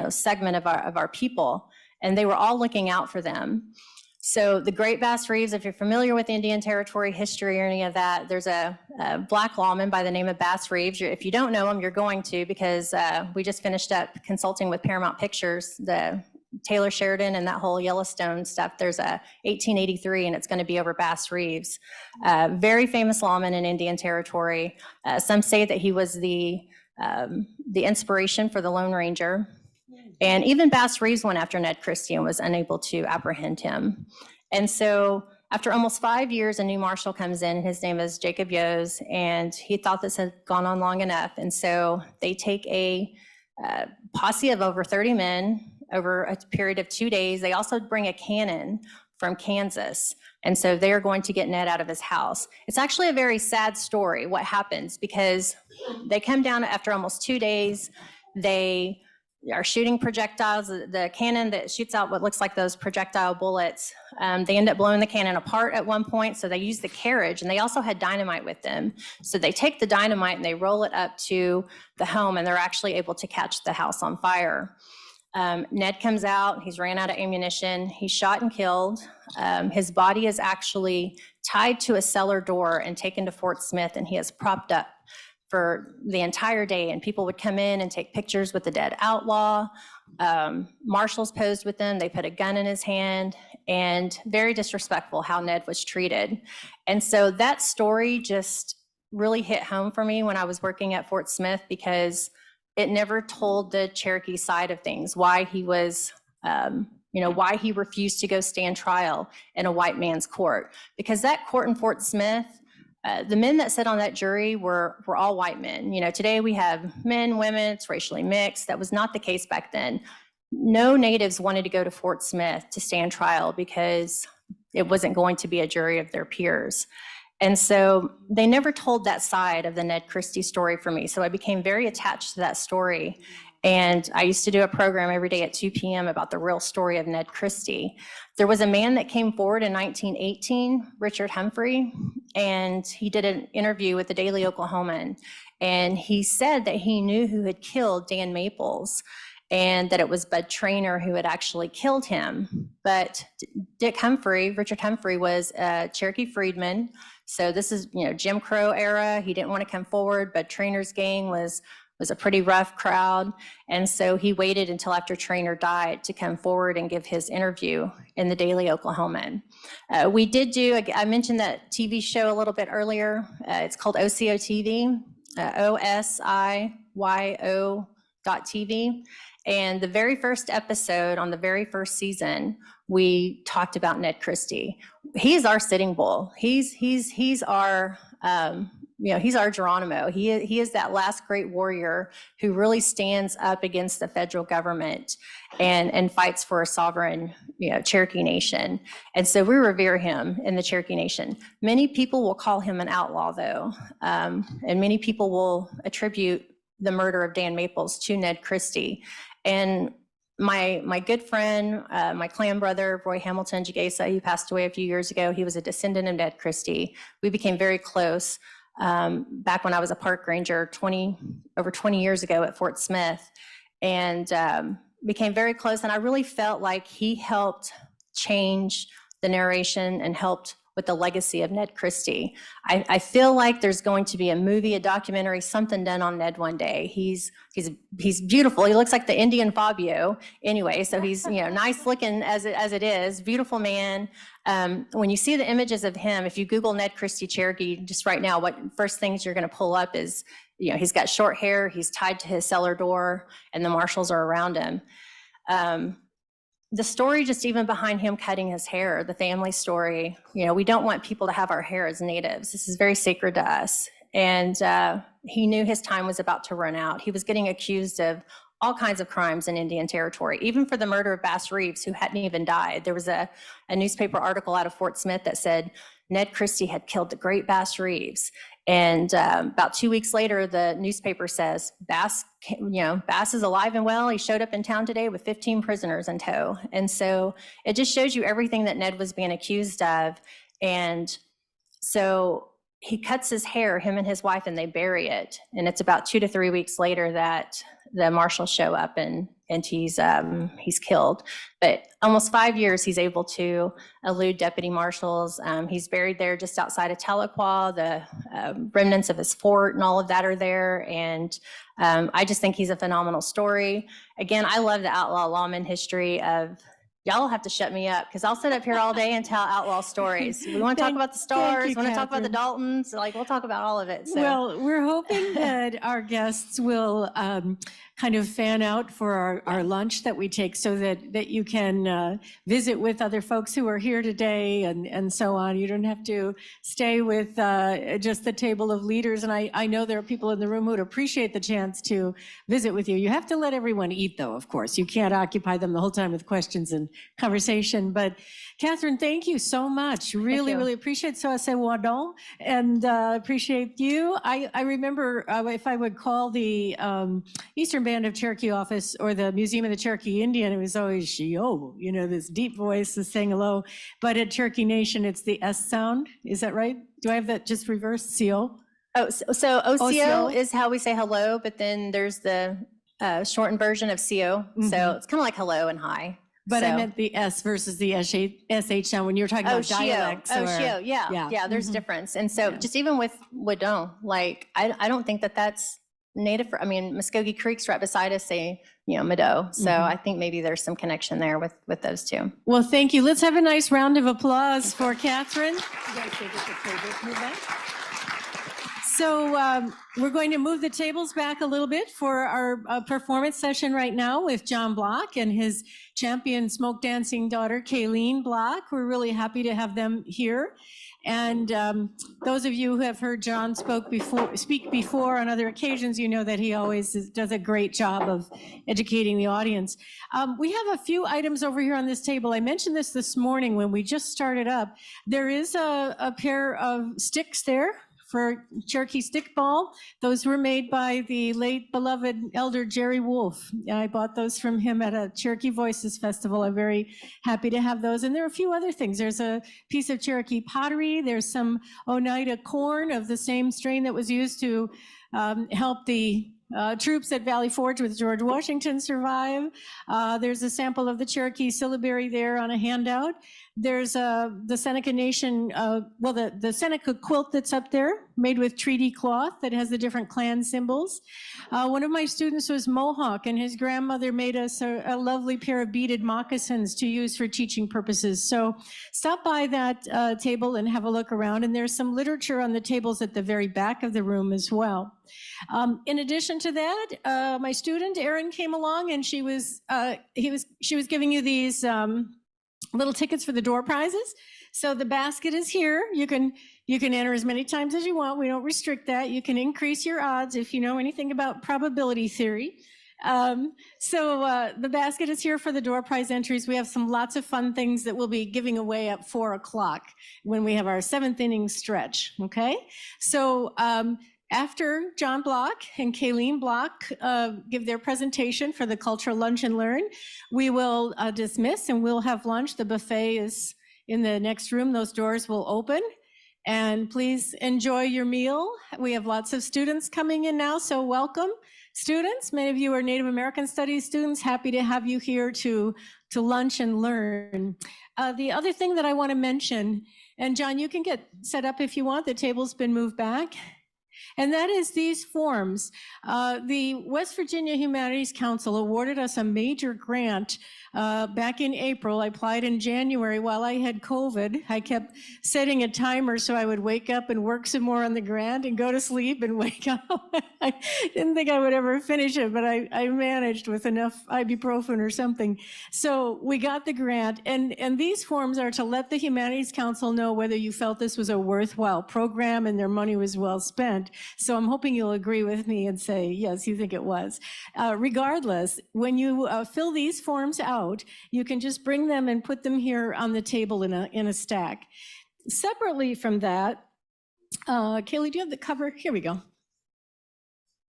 segment of our people, and they were all looking out for them. So the Great Bass Reeves, if you're familiar with Indian Territory history or any of that, there's a black lawman by the name of Bass Reeves. If you don't know him, you're going to, because we just finished up consulting with Paramount Pictures, the Taylor Sheridan and that whole Yellowstone stuff. There's a 1883, and it's going to be over Bass Reeves. Very famous lawman in Indian Territory. Some say that he was the inspiration for the Lone Ranger. And even Bass Reeves went after Ned Christie and was unable to apprehend him. And so after almost 5 years, a new marshal comes in. His name is Jacob Yose, and he thought this had gone on long enough. And so they take a posse of over 30 men over a period of 2 days. They also bring a cannon from Kansas. And so they're going to get Ned out of his house. It's actually a very sad story, what happens, because they come down after almost 2 days. They are shooting projectiles, the cannon that shoots out what looks like those projectile bullets. They end up blowing the cannon apart at one point, so they use the carriage, and they also had dynamite with them. So they take the dynamite and they roll it up to the home, and they're actually able to catch the house on fire. Ned comes out, he's ran out of ammunition, he's shot and killed. His body is actually tied to a cellar door and taken to Fort Smith, and he is propped up for the entire day, and people would come in and take pictures with the dead outlaw. Marshals posed with them, they put a gun in his hand, and very disrespectful how Ned was treated. And so that story just really hit home for me when I was working at Fort Smith, because it never told the Cherokee side of things, why he was, why he refused to go stand trial in a white man's court. Because that court in Fort Smith, the men that sat on that jury were all white men. Today we have men, women, it's racially mixed. That was not the case back then. No natives wanted to go to Fort Smith to stand trial because it wasn't going to be a jury of their peers. And so they never told that side of the Ned Christie story for me. So I became very attached to that story. And I used to do a program every day at 2 p.m. about the real story of Ned Christie. There was a man that came forward in 1918, Richard Humphrey, and he did an interview with the Daily Oklahoman. And he said that he knew who had killed Dan Maples, and that it was Bud Traynor who had actually killed him. But Richard Humphrey was a Cherokee freedman. So this is, Jim Crow era. He didn't want to come forward, but Traynor's gang was a pretty rough crowd. And so he waited until after Traynor died to come forward and give his interview in the Daily Oklahoman. We did I mentioned that TV show a little bit earlier. It's called OCO TV, OSIYO.TV. And the very first episode on the very first season, we talked about Ned Christie. He's our Sitting Bull. He's our, he's our Geronimo. He is that last great warrior who really stands up against the federal government and fights for a sovereign, Cherokee nation. And so we revere him in the Cherokee Nation. Many people will call him an outlaw, though, and many people will attribute the murder of Dan Maples to Ned Christie. And my good friend, my clan brother, Roy Hamilton Jagesa, he passed away a few years ago. He was a descendant of Ned Christie. We became very close back when I was a park ranger over 20 years ago at Fort Smith, and became very close. And I really felt like he helped change the narration and helped with the legacy of Ned Christie. I feel like there's going to be a movie, a documentary, something done on Ned one day. He's beautiful. He looks like the Indian Fabio anyway. So he's nice looking as it is, beautiful man. When you see the images of him, if you Google Ned Christie Cherokee just right now, what first things you're going to pull up is he's got short hair, he's tied to his cellar door, and the marshals are around him. The story just even behind him cutting his hair, the family story, we don't want people to have our hair as natives. This is very sacred to us. And he knew his time was about to run out. He was getting accused of all kinds of crimes in Indian Territory, even for the murder of Bass Reeves, who hadn't even died. There was a newspaper article out of Fort Smith that said Ned Christie had killed the great Bass Reeves. And about 2 weeks later, the newspaper says, Bass is alive and well. He showed up in town today with 15 prisoners in tow. And so it just shows you everything that Ned was being accused of. And so he cuts his hair, him and his wife, and they bury it. And it's about 2 to 3 weeks later that the marshals show up and he's killed. But almost 5 years he's able to elude deputy marshals. He's buried there just outside of Tahlequah. The remnants of his fort and all of that are there. And I just think he's a phenomenal story. Again, I love the outlaw lawman history of, y'all have to shut me up because I'll sit up here all day and tell outlaw stories. We want to talk about the stars, we want to talk about the Daltons, like we'll talk about all of it. So. Well, we're hoping that our guests will kind of fan out for our lunch that we take so that you can visit with other folks who are here today and so on. You don't have to stay with just the table of leaders. And I know there are people in the room who would appreciate the chance to visit with you. You have to let everyone eat, though, of course. You can't occupy them the whole time with questions and conversation. But Catherine, thank you so much. Really, really appreciate it. So I say wadon and appreciate you. I remember if I would call the Eastern Band of Cherokee office or the Museum of the Cherokee Indian, it was always Shio, this deep voice is saying hello. But at Cherokee Nation, it's the S sound. Is that right? Do I have that just reversed? CO? Oh, so OCO is how we say hello, but then there's the shortened version of CO. So it's kind of like hello and hi. But I meant the S versus the SH sound when you're talking about dialects. Shio, yeah, there's a difference. And so just even with Wadon, like, I don't think that's native. Muskogee Creek's right beside us say, Mado. So I think maybe there's some connection there with those two. Well, thank you. Let's have a nice round of applause for Catherine. So we're going to move the tables back a little bit for our performance session right now with John Block and his champion smoke dancing daughter, Kayleen Block. We're really happy to have them here. And those of you who have heard John speak before on other occasions, you know that he always does a great job of educating the audience. We have a few items over here on this table. I mentioned this morning when we just started up. There is a pair of sticks there for Cherokee stickball. Those were made by the late beloved elder Jerry Wolf. I bought those from him at a Cherokee Voices Festival. I'm very happy to have those. And there are a few other things. There's a piece of Cherokee pottery. There's some Oneida corn of the same strain that was used to help the troops at Valley Forge with George Washington survive. There's a sample of the Cherokee syllabary there on a handout. There's the Seneca Nation, the Seneca quilt that's up there, made with treaty cloth that has the different clan symbols. One of my students was Mohawk, and his grandmother made us a lovely pair of beaded moccasins to use for teaching purposes. So stop by that table and have a look around, and there's some literature on the tables at the very back of the room as well. In addition to that, my student Erin came along, and she was giving you these little tickets for the door prizes. So the basket is here. You can enter as many times as you want. We don't restrict that. You can increase your odds if you know anything about probability theory. So the basket is here for the door prize entries. We have lots of fun things that we'll be giving away at 4 o'clock when we have our 7th inning stretch. Okay. So after John Block and Kayleen Block give their presentation for the Cultural Lunch and Learn, we will dismiss and we'll have lunch. The buffet is in the next room. Those doors will open. And please enjoy your meal. We have lots of students coming in now, so welcome. Students, many of you are Native American Studies students. Happy to have you here to lunch and learn. The other thing that I want to mention, and John, you can get set up if you want. The table's been moved back. And that is these forms. The West Virginia Humanities Council awarded us a major grant back in April. I applied in January while I had COVID. I kept setting a timer so I would wake up and work some more on the grant and go to sleep and wake up. I didn't think I would ever finish it, but I managed with enough ibuprofen or something. So we got the grant, and these forms are to let the Humanities Council know whether you felt this was a worthwhile program and their money was well spent. So I'm hoping you'll agree with me and say, yes, you think it was. Regardless, when you fill these forms out, you can just bring them and put them here on the table in a stack. Separately from that, Kaylee, do you have the cover? Here we go.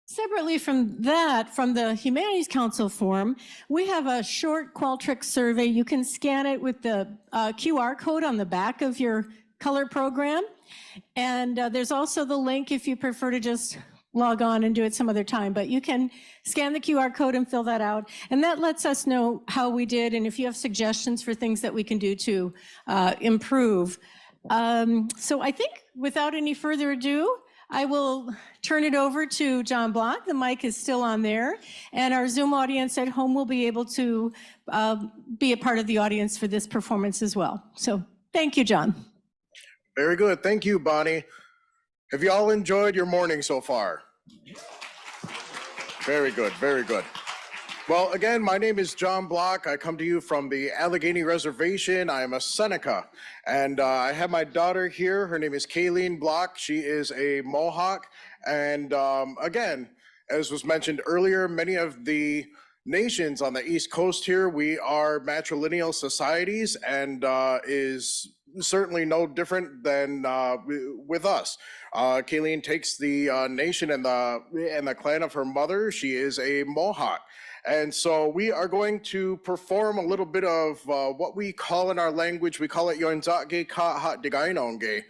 Separately from that, from the Humanities Council form, we have a short Qualtrics survey. You can scan it with the QR code on the back of your color program. And there's also the link if you prefer to just log on and do it some other time, but you can scan the QR code and fill that out. And that lets us know how we did and if you have suggestions for things that we can do to improve. So I think without any further ado, I will turn it over to John Block. The mic is still on there. And our Zoom audience at home will be able to be a part of the audience for this performance as well. So thank you, John. Very good. Thank you, Bonnie. Have you all enjoyed your morning so far? Very good. Very good. Well, again, my name is John Block. I come to you from the Allegheny Reservation. I am a Seneca, and I have my daughter here. Her name is Kayleen Block. She is a Mohawk, and again, as was mentioned earlier, many of the nations on the East Coast here, we are matrilineal societies, and is certainly no different than with us. Kayleen takes the nation and the clan of her mother. She is a Mohawk. And so we are going to perform a little bit of what we call in our language, we call it Yoinzake Ka Hat Digainonge.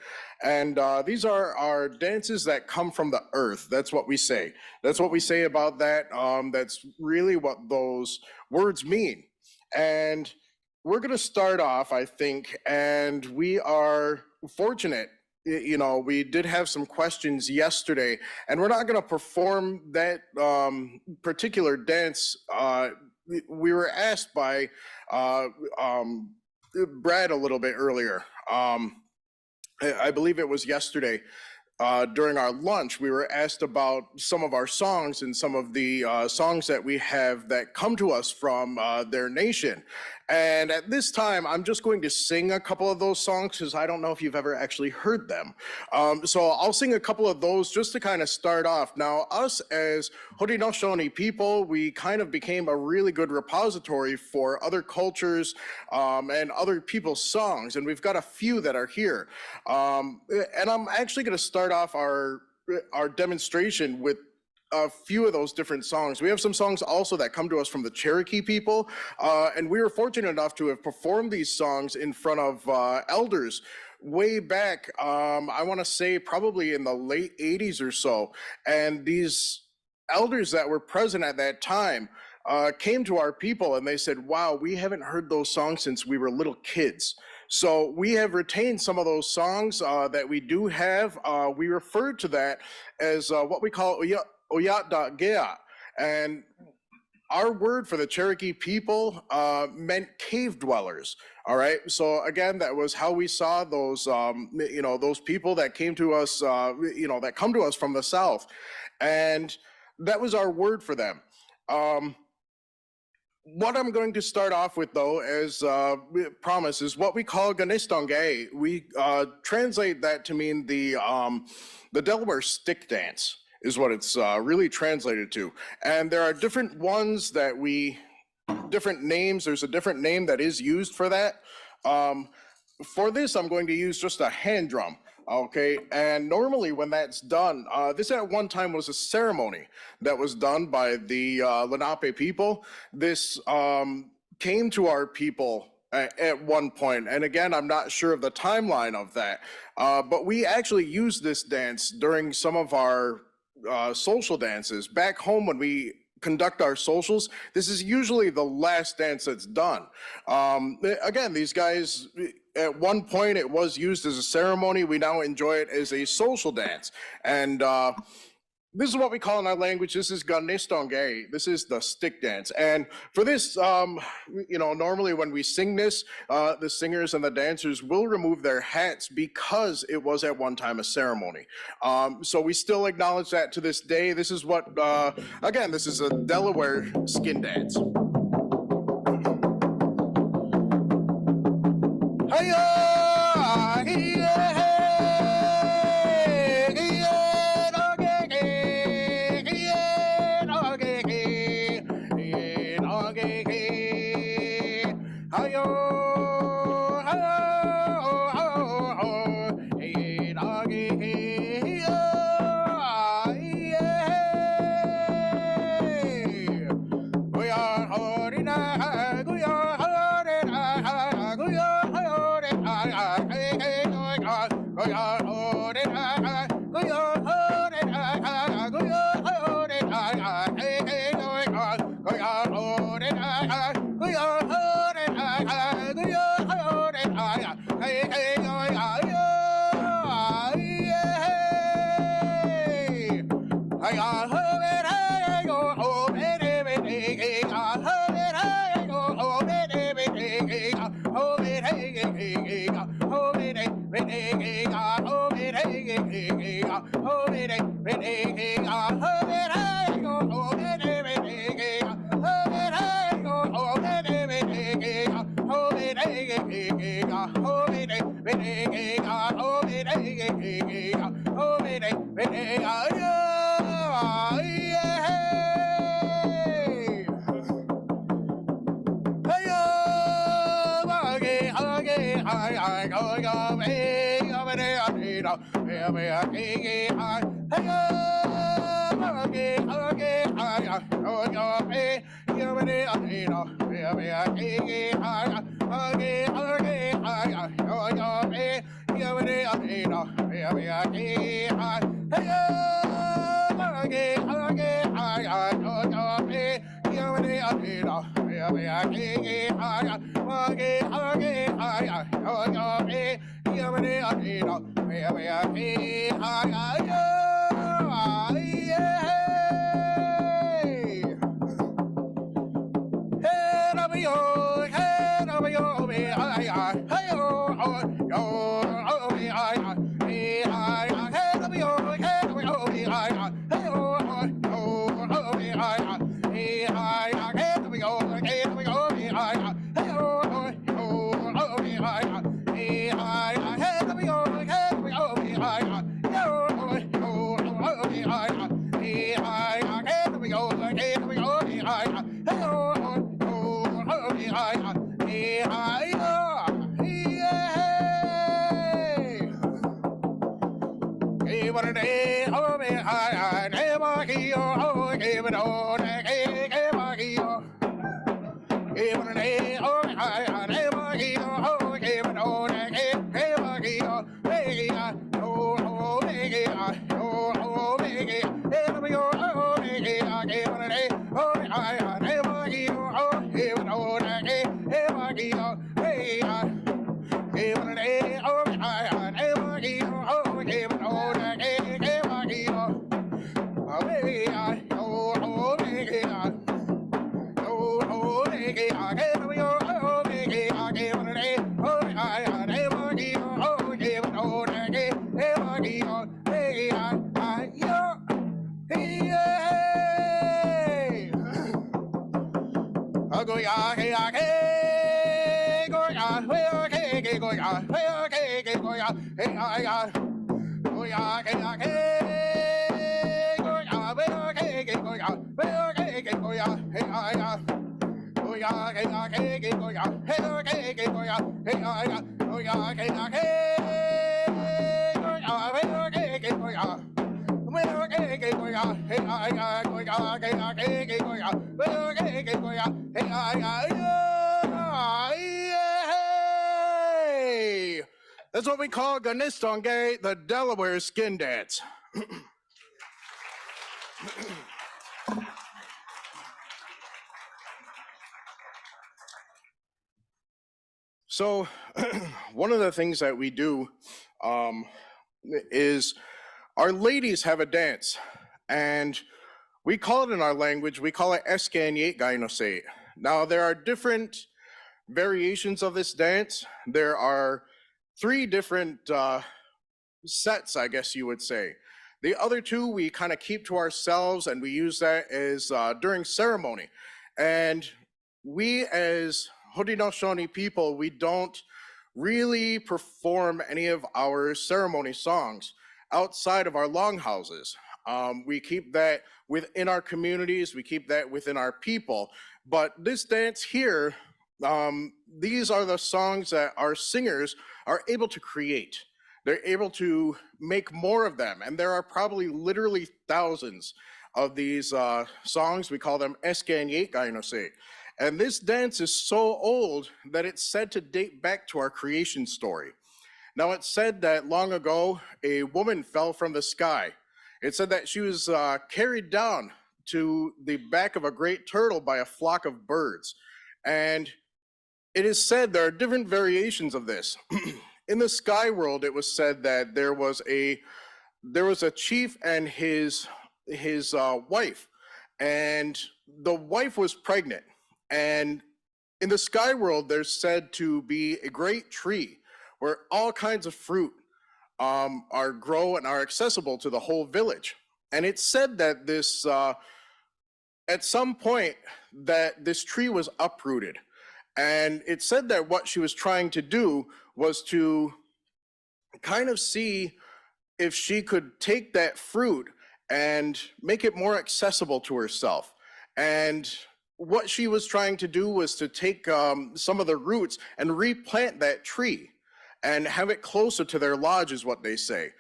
And these are our dances that come from the earth. That's what we say. That's what we say about that. That's really what those words mean. And we're going to start off, I think, and we are fortunate. You know, we did have some questions yesterday, and we're not going to perform that particular dance. We were asked by Brad a little bit earlier. I believe it was yesterday. During our lunch, we were asked about some of our songs and some of the songs that we have that come to us from their nation. And at this time, I'm just going to sing a couple of those songs because I don't know if you've ever actually heard them. So I'll sing a couple of those just to kind of start off. Now, us as Haudenosaunee people, we kind of became a really good repository for other cultures and other people's songs. And we've got a few that are here. And I'm actually going to start off our demonstration with a few of those different songs. We have some songs also that come to us from the Cherokee people, and we were fortunate enough to have performed these songs in front of elders way back, I want to say probably in the late 80s or so. And these elders that were present at that time came to our people and they said, wow, we haven't heard those songs since we were little kids. So we have retained some of those songs that we do have. We refer to that as what we call Oyat.Gea. And our word for the Cherokee people meant cave dwellers. All right. So again, that was how we saw those, those people that came to us, that come to us from the South. And that was our word for them. What I'm going to start off with, though, as promised, is what we call Ganistonge. We translate that to mean the Delaware stick dance is what it's really translated to. And there are different ones that different names. There's a different name that is used for that. For this, I'm going to use just a hand drum. Okay, and normally when that's done, this at one time was a ceremony that was done by the Lenape people. This came to our people at one point, and again, I'm not sure of the timeline of that, but we actually used this dance during some of our social dances. Back home when we conduct our socials, this is usually the last dance that's done. Again, these guys, at one point it was used as a ceremony. We now enjoy it as a social dance. And this is what we call in our language, this is Ganistonge. This is the stick dance. And for this, normally when we sing this, the singers and the dancers will remove their hats because it was at one time a ceremony. So we still acknowledge that to this day. This is what, again, this is a Delaware skin dance. Hey, That's what we call Ganistongay, the Delaware skin dance. So one of the things that we do is our ladies have a dance, and we call it in our language, we call it Eskanyet Gainose. Now there are different variations of this dance. There are 3 different sets, I guess you would say. The other 2 we kind of keep to ourselves, and we use that as during ceremony. And we as Haudenosaunee people, we don't really perform any of our ceremony songs outside of our longhouses. We keep that within our communities, we keep that within our people. But this dance here, these are the songs that our singers are able to create. They're able to make more of them, and there are probably literally thousands of these songs. We call them Eskanyet Gainose. And this dance is so old that it's said to date back to our creation story. Now, it's said that long ago, a woman fell from the sky. It said that she was carried down to the back of a great turtle by a flock of birds. And it is said there are different variations of this. In the sky world, it was said that there was a chief and his wife, and the wife was pregnant. And in the sky world, there's said to be a great tree where all kinds of fruit grow and are accessible to the whole village. And it's said that this, at some point, that this tree was uprooted. And it said that what she was trying to do was to kind of see if she could take that fruit and make it more accessible to herself. And what she was trying to do was to take some of the roots and replant that tree and have it closer to their lodge, is what they say.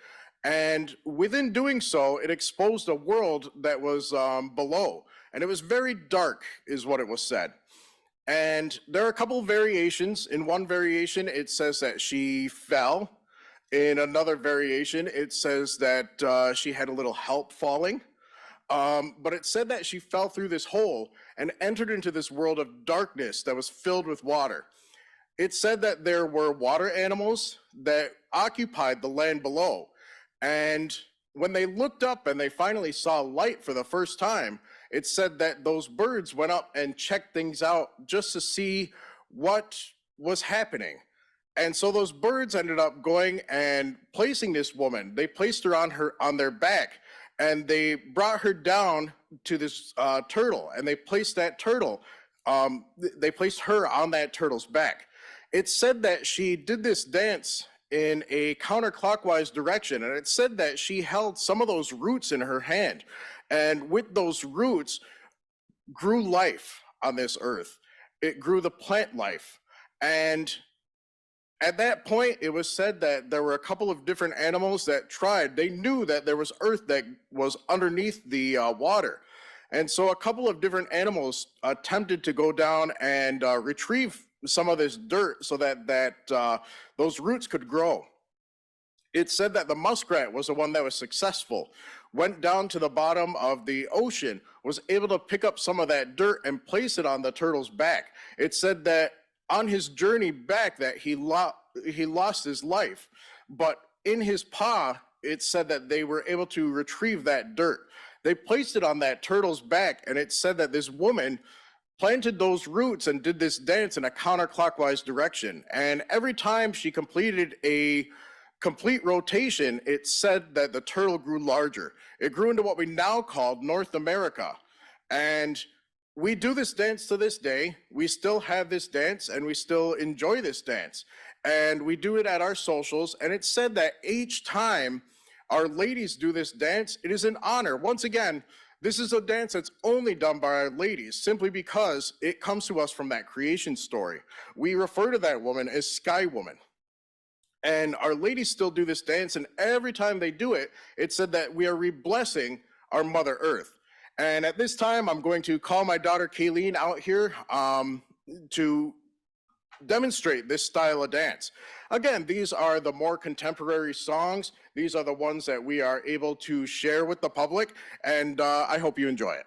And within doing so, it exposed a world that was below. And it was very dark, is what it was said. And there are a couple of variations. In one variation, it says that she fell. In another variation, it says that she had a little help falling. But it said that she fell through this hole and entered into this world of darkness that was filled with water. It said that there were water animals that occupied the land below. And when they looked up and they finally saw light for the first time, it said that those birds went up and checked things out just to see what was happening. And so those birds ended up going and placing this woman. They placed her on their back, and they brought her down to this turtle, and they placed that turtle. They placed her on that turtle's back. It said that she did this dance in a counterclockwise direction, and it said that she held some of those roots in her hand, and with those roots grew life on this earth. It grew the plant life. And at that point, it was said that there were a couple of different animals that tried. They knew that there was earth that was underneath the water. And so a couple of different animals attempted to go down and retrieve some of this dirt so that those roots could grow. It said that the muskrat was the one that was successful, went down to the bottom of the ocean, was able to pick up some of that dirt and place it on the turtle's back. It said that on his journey back that he lost his life, but in his paw, it said that they were able to retrieve that dirt. They placed it on that turtle's back, and it said that this woman planted those roots and did this dance in a counterclockwise direction. And every time she completed a complete rotation, it said that the turtle grew larger. It grew into what we now call North America. And we do this dance to this day. We still have this dance, and we still enjoy this dance. And we do it at our socials. And it's said that each time our ladies do this dance, it is an honor. Once again, this is a dance that's only done by our ladies, simply because it comes to us from that creation story. We refer to that woman as Sky Woman. And our ladies still do this dance, and every time they do it, it said that we are re-blessing our Mother Earth. And at this time, I'm going to call my daughter Kayleen out here to demonstrate this style of dance. Again, these are the more contemporary songs. These are the ones that we are able to share with the public, and I hope you enjoy it.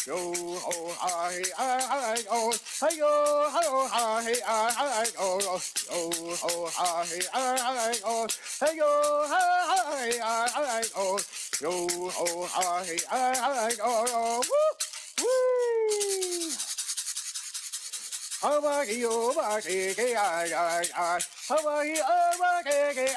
Yo ho ha hey I oh hey yo ho ha hey I oh yo ho ha hey I oh hey yo ha hey I oh yo ho ha hey I oh woo woo. Hawaii oh Hawaii I Hawaii oh Hawaii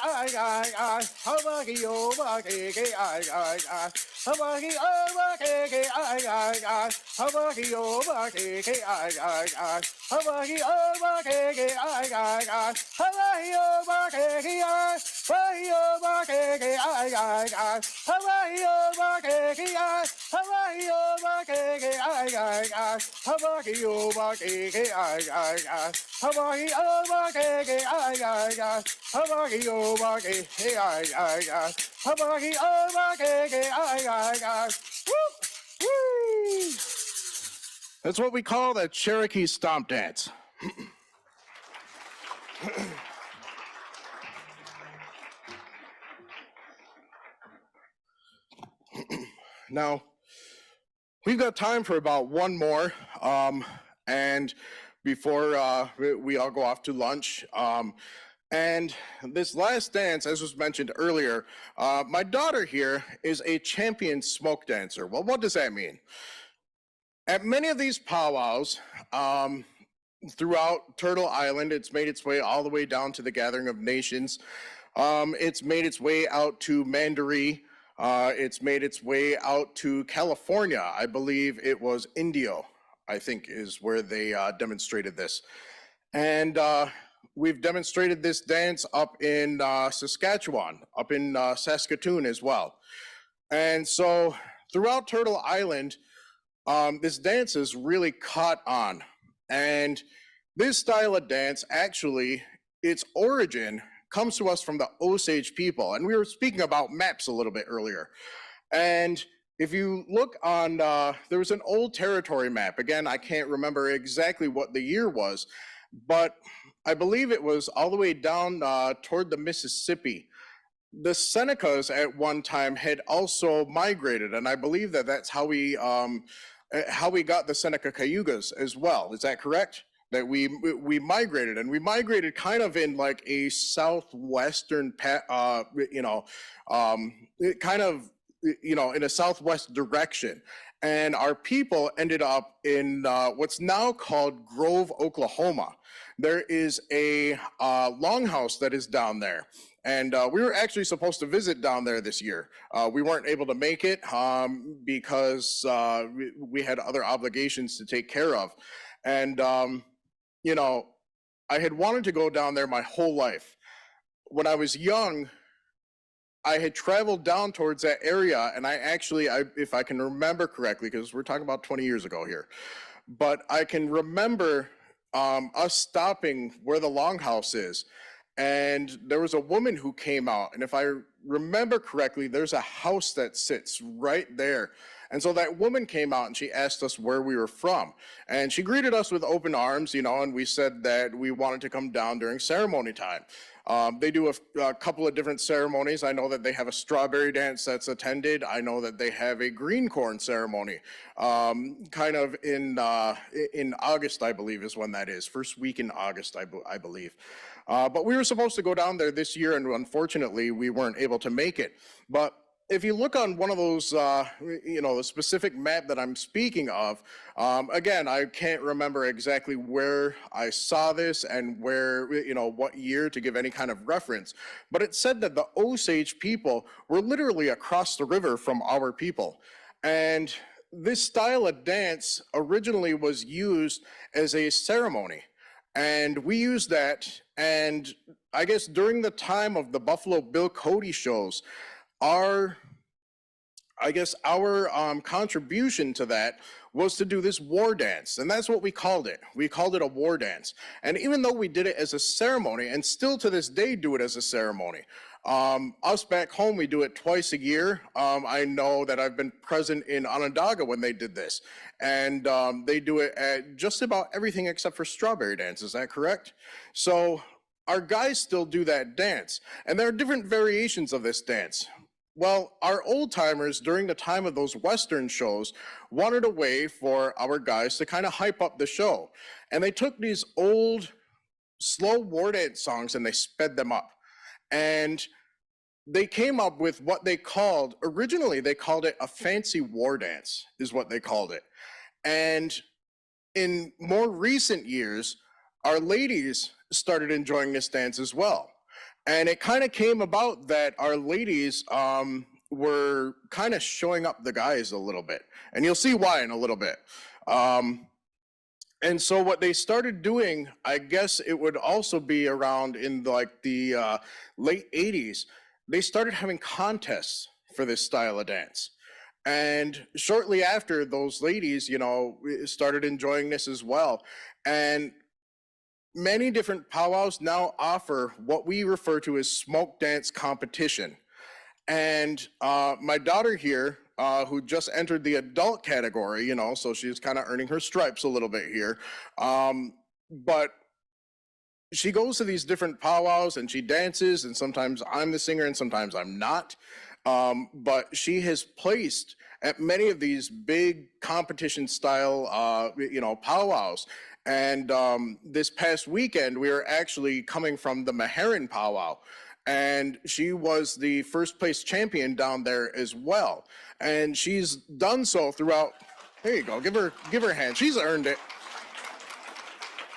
I Hawaii oh Hawaii I Hawaii oh Hawaii I Hawaii oh Hawaii I Hawaii oh Hawaii I Hawaii oh Hawaii I Hawaii oh Hawaii I Hawaii oh Hawaii I Hawaii oh Hawaii I Hawaii oh Hawaii I Hawaii oh Hawaii I Hawaii oh Hawaii I Hawaii oh Hawaii I woo woo. That's what we call the Cherokee Stomp Dance. Now, we've got time for about one more, and before we all go off to lunch. And this last dance, as was mentioned earlier, my daughter here is a champion smoke dancer. Well, what does that mean? At many of these powwows, throughout Turtle Island, it's made its way all the way down to the Gathering of Nations. It's made its way out to Mandaree. It's made its way out to California. I believe it was Indio, I think, is where they demonstrated this. And we've demonstrated this dance up in Saskatchewan, up in Saskatoon as well. And so throughout Turtle Island, this dance has really caught on. And this style of dance, actually, its origin comes to us from the Osage people. And we were speaking about maps a little bit earlier. And if you look on, there was an old territory map. Again, I can't remember exactly what the year was, but I believe it was all the way down toward the Mississippi. The Senecas at one time had also migrated, and I believe that that's how we got the Seneca Cayugas as well. Is that correct? That we migrated, and we migrated kind of in like a southwestern, in a southwest direction. And our people ended up in what's now called Grove, Oklahoma. There is a longhouse that is down there. And we were actually supposed to visit down there this year. We weren't able to make it because we had other obligations to take care of. And, I had wanted to go down there my whole life. When I was young, I had traveled down towards that area, and if I can remember correctly, because we're talking about 20 years ago here, but I can remember us stopping where the longhouse is, and there was a woman who came out, and if I remember correctly, there's a house that sits right there. And so that woman came out and she asked us where we were from. And she greeted us with open arms, and we said that we wanted to come down during ceremony time. They do a couple of different ceremonies. I know that they have a strawberry dance that's attended. I know that they have a green corn ceremony, kind of in August, I believe is when that is. First week in August, I believe. But we were supposed to go down there this year, and unfortunately, we weren't able to make it. But if you look on one of those, the specific map that I'm speaking of, again, I can't remember exactly where I saw this and where, what year to give any kind of reference, but it said that the Osage people were literally across the river from our people. And this style of dance originally was used as a ceremony. And we used that, and I guess during the time of the Buffalo Bill Cody shows, our contribution to that was to do this war dance, and that's what we called it. We called it a war dance. And even though we did it as a ceremony, and still to this day do it as a ceremony, us back home, we do it twice a year. I know that I've been present in Onondaga when they did this, and they do it at just about everything except for strawberry dance. Is that correct? So our guys still do that dance, and there are different variations of this dance. Well, our old timers during the time of those Western shows wanted a way for our guys to kind of hype up the show. And they took these old, slow war dance songs and they sped them up. And they came up with what they called, originally they called it a fancy war dance, is what they called it. And in more recent years, our ladies started enjoying this dance as well. And it kind of came about that our ladies were kind of showing up the guys a little bit. And you'll see why in a little bit. And so what they started doing, I guess it would also be around in like the late 80s, they started having contests for this style of dance. And shortly after, those ladies, you know, started enjoying this as well. And many different powwows now offer what we refer to as smoke dance competition. And my daughter here, who just entered the adult category, you know, so she's kind of earning her stripes a little bit here. But she goes to these different powwows and she dances, and sometimes I'm the singer and sometimes I'm not. But she has placed at many of these big competition style, you know, powwows. And this past weekend, we were actually coming from the Meherrin powwow. And she was the first place champion down there as well. And she's done so throughout. There you go, give her a hand. She's earned it.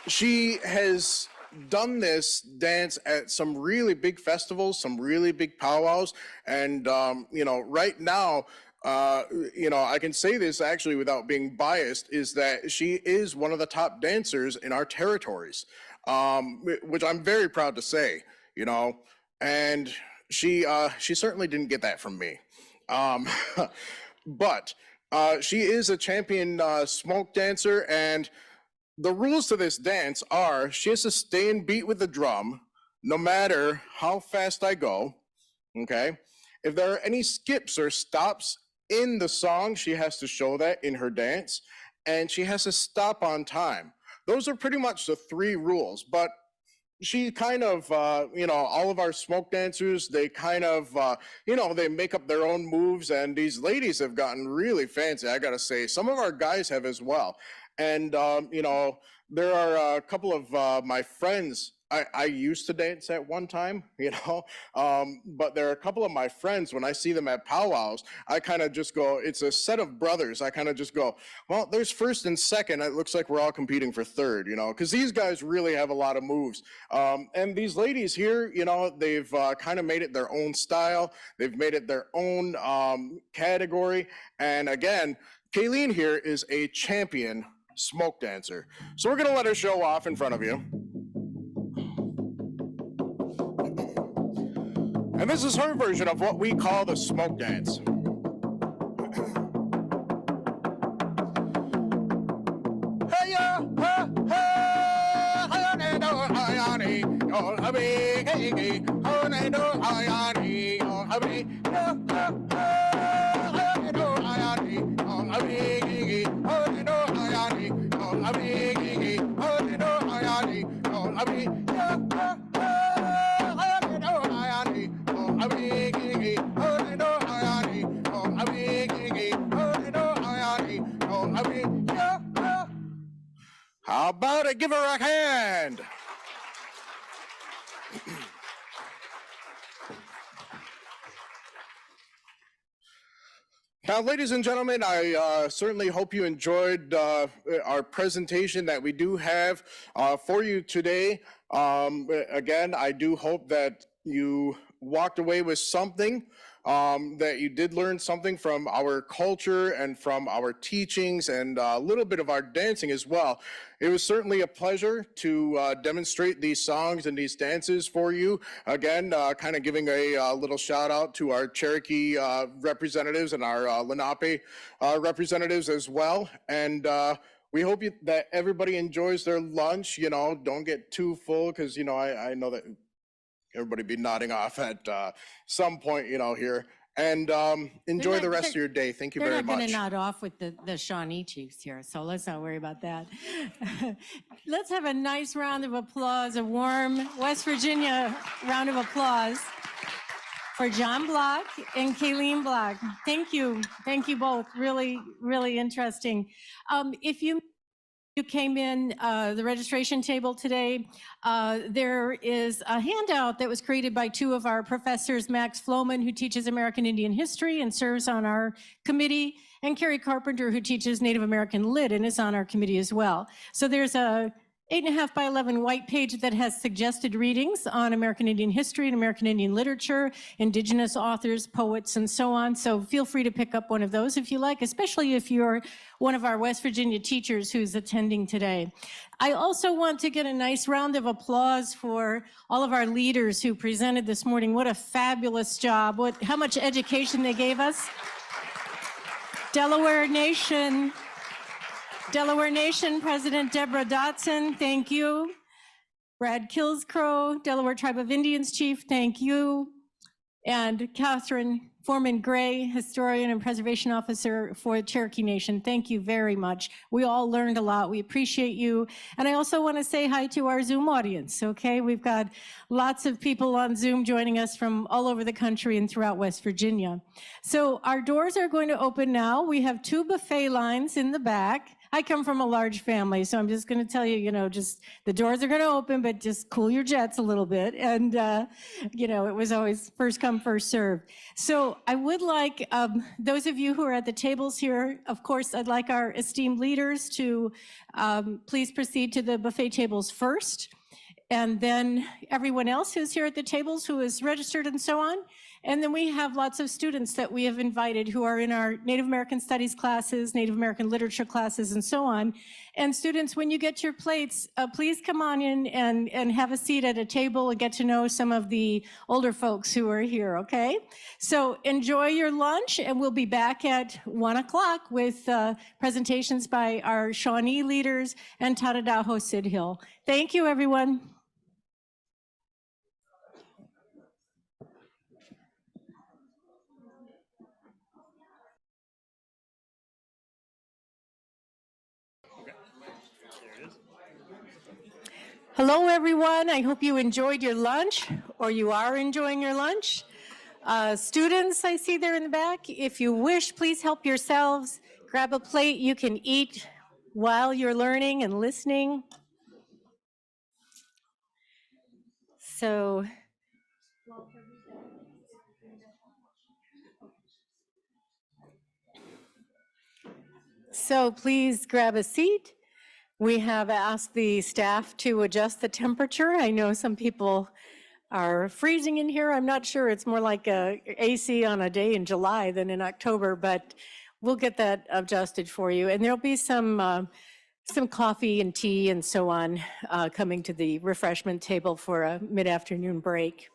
She has done this dance at some really big festivals, some really big powwows. And, you know, right now, you know, I can say this actually without being biased, is that she is one of the top dancers in our territories, which I'm very proud to say, you know. And she certainly didn't get that from me. But she is a champion smoke dancer, and the rules to this dance are she has to stay in beat with the drum no matter how fast I go, okay? If there are any skips or stops in the song, she has to show that in her dance, and she has to stop on time. Those are pretty much the three rules, but she kind of, you know, all of our smoke dancers, they kind of, you know, they make up their own moves, and these ladies have gotten really fancy, I gotta say. Some of our guys have as well. And, you know, there are a couple of my friends, I used to dance at one time, you know, but there are a couple of my friends, when I see them at powwows, I kind of just go, it's a set of brothers. I kind of just go, well, there's first and second. It looks like we're all competing for third, you know, because these guys really have a lot of moves. And these ladies here, you know, they've kind of made it their own style. They've made it their own category. And again, Kayleen here is a champion smoke dancer. So we're going to let her show off in front of you. And this is her version of what we call the smoke dance. How about it? Give her a hand. Now, ladies and gentlemen, I certainly hope you enjoyed our presentation that we do have for you today. Again, I do hope that you walked away with something, that you did learn something from our culture and from our teachings and a little bit of our dancing as well. It was certainly a pleasure to demonstrate these songs and these dances for you. Again, kind of giving a little shout out to our Cherokee representatives and our Lenape representatives as well. And we hope that everybody enjoys their lunch. You know, don't get too full, because, you know, I know that everybody be nodding off at some point, you know, here. And enjoy the rest of your day. Thank you very much. They're not going to nod off with the Shawnee Chiefs here, so let's not worry about that. Let's have a nice round of applause, a warm West Virginia round of applause for John Block and Kayleen Block. Thank you. Thank you both. Really, really interesting. If you came in the registration table today, there is a handout that was created by two of our professors, Max Floman, who teaches American Indian history and serves on our committee, and Carrie Carpenter, who teaches Native American Lit and is on our committee as well. So there's a 8.5 by 11 white page that has suggested readings on American Indian history and American Indian literature, indigenous authors, poets, and so on. So feel free to pick up one of those if you like, especially if you're one of our West Virginia teachers who's attending today. I also want to get a nice round of applause for all of our leaders who presented this morning. What a fabulous job. How much education they gave us. Delaware Nation President Deborah Dotson, thank you. Brad Kilscrow, Delaware Tribe of Indians Chief, thank you. And Catherine Foreman Gray, Historian and Preservation Officer for Cherokee Nation, thank you very much. We all learned a lot. We appreciate you. And I also want to say hi to our Zoom audience, okay? We've got lots of people on Zoom joining us from all over the country and throughout West Virginia. So our doors are going to open now. We have 2 buffet lines in the back. I come from a large family, so I'm just going to tell you, just the doors are going to open, but just cool your jets a little bit. And, it was always first come, first serve. So I would like those of you who are at the tables here, of course, I'd like our esteemed leaders to please proceed to the buffet tables first. And then everyone else who's here at the tables who is registered and so on. And then we have lots of students that we have invited who are in our Native American Studies classes, Native American Literature classes, and so on. And students, when you get your plates, please come on in and have a seat at a table and get to know some of the older folks who are here, okay? So enjoy your lunch, and we'll be back at 1 o'clock with presentations by our Shawnee leaders and Tadadaho Sid Hill. Thank you, everyone. Hello, everyone. I hope you enjoyed your lunch, or you are enjoying your lunch. Students, I see there in the back, if you wish, please help yourselves. Grab a plate. You can eat while you're learning and listening. So please grab a seat. We have asked the staff to adjust the temperature. I know some people are freezing in here. I'm not sure. It's more like a AC on a day in July than in October, but we'll get that adjusted for you. And there'll be some coffee and tea and so on coming to the refreshment table for a mid-afternoon break.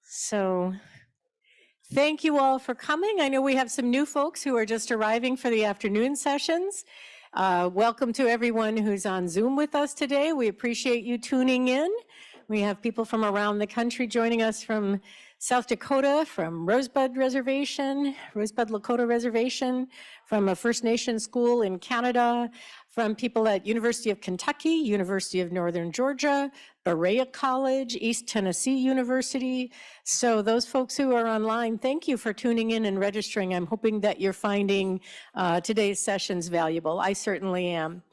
So thank you all for coming. I know we have some new folks who are just arriving for the afternoon sessions. Welcome to everyone who's on Zoom with us today. We appreciate you tuning in. We have people from around the country joining us from South Dakota, from Rosebud Lakota Reservation, from a First Nation school in Canada, from people at University of Kentucky, University of Northern Georgia, Berea College, East Tennessee University. So those folks who are online, thank you for tuning in and registering. I'm hoping that you're finding today's sessions valuable. I certainly am.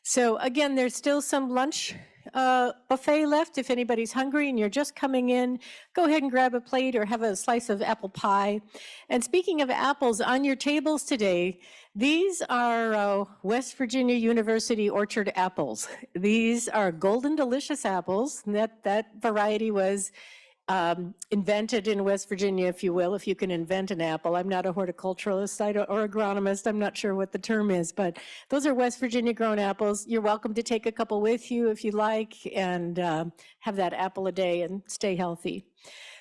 So again, there's still some lunch buffet left. If anybody's hungry and you're just coming in, go ahead and grab a plate or have a slice of apple pie. And speaking of apples, on your tables today, these are West Virginia University orchard apples. These are golden delicious apples. That variety was invented in West Virginia, if you will, if you can invent an apple. I'm not a horticulturalist or agronomist. I'm not sure what the term is, but those are West Virginia grown apples. You're welcome to take a couple with you if you like and have that apple a day and stay healthy.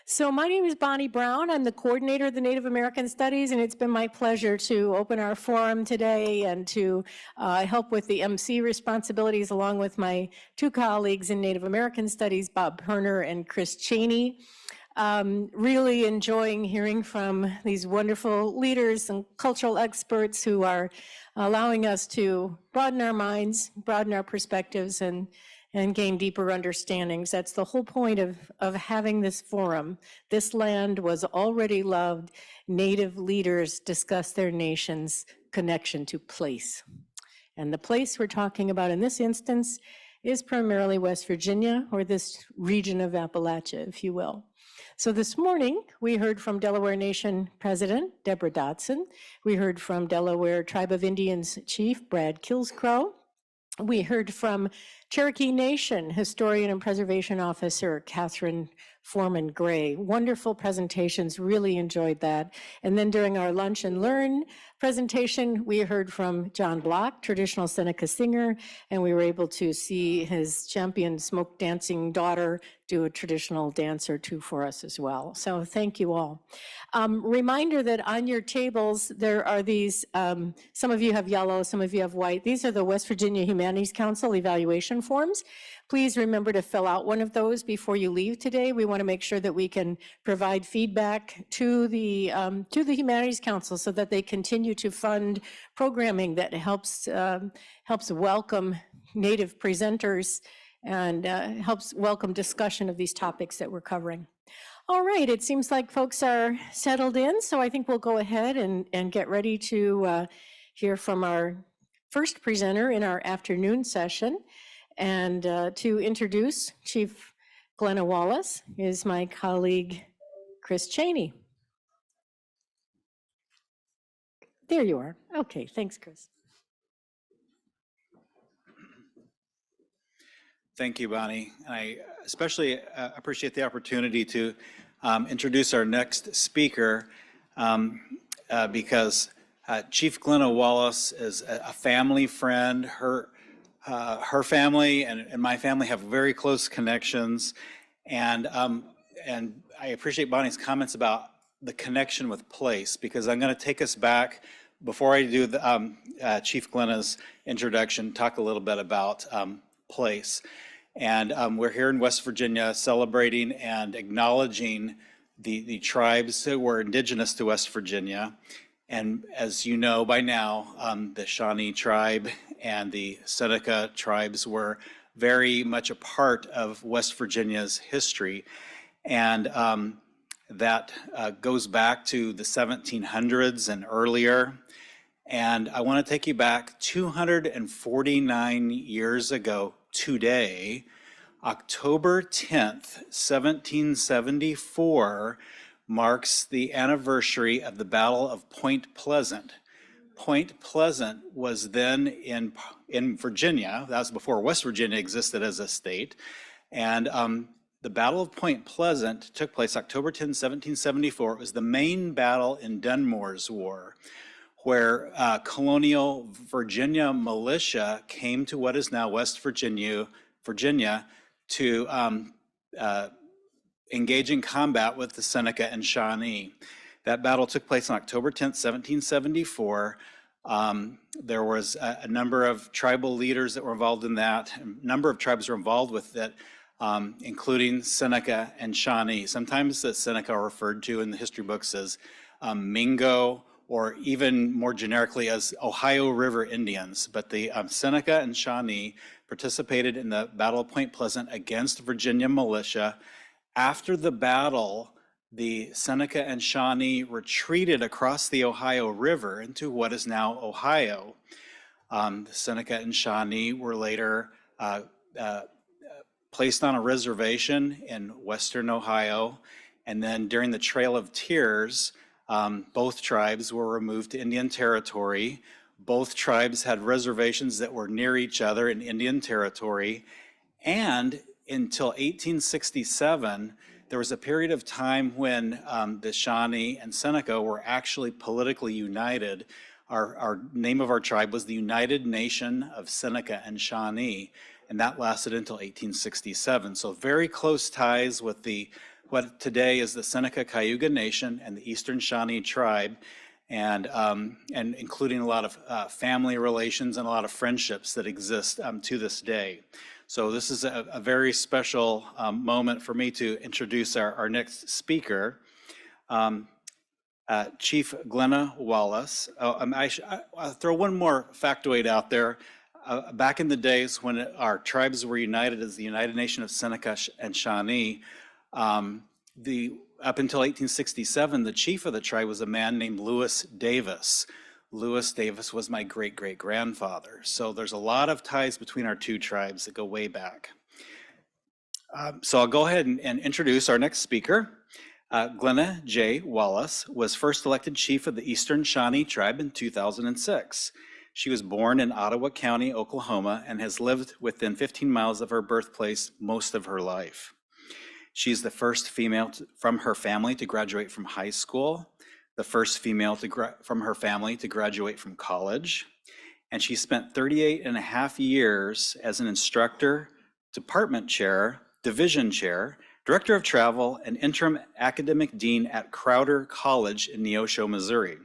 So my name is Bonnie Brown. I'm the coordinator of the Native American Studies, and it's been my pleasure to open our forum today and to help with the MC responsibilities along with my two colleagues in Native American Studies, Bob Perner and Chris Cheney. Really enjoying hearing from these wonderful leaders and cultural experts who are allowing us to broaden our minds, broaden our perspectives, and and gain deeper understandings. That's the whole point of having this forum. This land was already loved. Native leaders discuss their nation's connection to place. And the place we're talking about in this instance is primarily West Virginia, or this region of Appalachia, if you will. So this morning, we heard from Delaware Nation President Deborah Dotson. We heard from Delaware Tribe of Indians Chief Brad Kilscrow. We heard from Cherokee Nation Historian and Preservation Officer Catherine Foreman Gray. Wonderful presentations, really enjoyed that. And then during our Lunch and Learn presentation, we heard from John Block, traditional Seneca singer, and we were able to see his champion smoke dancing daughter do a traditional dance or two for us as well. So thank you all. Reminder that on your tables, there are these, some of you have yellow, some of you have white. These are the West Virginia Humanities Council evaluation forms. Please remember to fill out one of those before you leave today. We want to make sure that we can provide feedback to the Humanities Council so that they continue to fund programming that helps welcome Native presenters and helps welcome discussion of these topics that we're covering. All right, it seems like folks are settled in, so I think we'll go ahead and get ready to hear from our first presenter in our afternoon session. And to introduce Chief Glenna Wallace is my colleague, Chris Cheney. There you are. Okay, thanks, Chris. Thank you, Bonnie. I especially appreciate the opportunity to introduce our next speaker because Chief Glenna Wallace is a family friend. Her family and my family have very close connections, and I appreciate Bonnie's comments about the connection with place, because I'm going to take us back before I do the Chief Glenna's introduction, talk a little bit about place. And we're here in West Virginia celebrating and acknowledging the tribes that were indigenous to West Virginia. And as you know by now, the Shawnee tribe and the Seneca tribes were very much a part of West Virginia's history. And that goes back to the 1700s and earlier. And I want to take you back 249 years ago today, October 10th, 1774, marks the anniversary of the Battle of Point Pleasant. Point Pleasant was then in Virginia. That was before West Virginia existed as a state. And the Battle of Point Pleasant took place October 10, 1774. It was the main battle in Dunmore's War, where colonial Virginia militia came to what is now West Virginia to engage in combat with the Seneca and Shawnee. That battle took place on October 10th, 1774. There was a number of tribal leaders that were involved in that. A number of tribes were involved with it, including Seneca and Shawnee. Sometimes the Seneca are referred to in the history books as Mingo, or even more generically as Ohio River Indians. But the Seneca and Shawnee participated in the Battle of Point Pleasant against Virginia militia. After the battle, the Seneca and Shawnee retreated across the Ohio River into what is now Ohio. The Seneca and Shawnee were later placed on a reservation in western Ohio, and then during the Trail of Tears, both tribes were removed to Indian Territory. Both tribes had reservations that were near each other in Indian Territory, and until 1867, there was a period of time when the Shawnee and Seneca were actually politically united. Our name of our tribe was the United Nation of Seneca and Shawnee, and that lasted until 1867. So very close ties with what today is the Seneca Cayuga Nation and the Eastern Shawnee tribe, and including a lot of family relations and a lot of friendships that exist to this day. So this is a very special moment for me to introduce our next speaker, Chief Glenna Wallace. I'll throw one more factoid out there. Back in the days when our tribes were united as the United Nation of Seneca and Shawnee, up until 1867, the chief of the tribe was a man named Lewis Davis. Lewis Davis was my great-great-grandfather. So there's a lot of ties between our two tribes that go way back. So I'll go ahead and introduce our next speaker. Glenna J. Wallace was first elected chief of the Eastern Shawnee Tribe in 2006. She was born in Ottawa County, Oklahoma, and has lived within 15 miles of her birthplace most of her life. She's the first female from her family to graduate from high school, the first female from her family to graduate from college, and she spent 38 and a half years as an instructor, department chair, division chair, director of travel, and interim academic dean at Crowder College in Neosho, Missouri.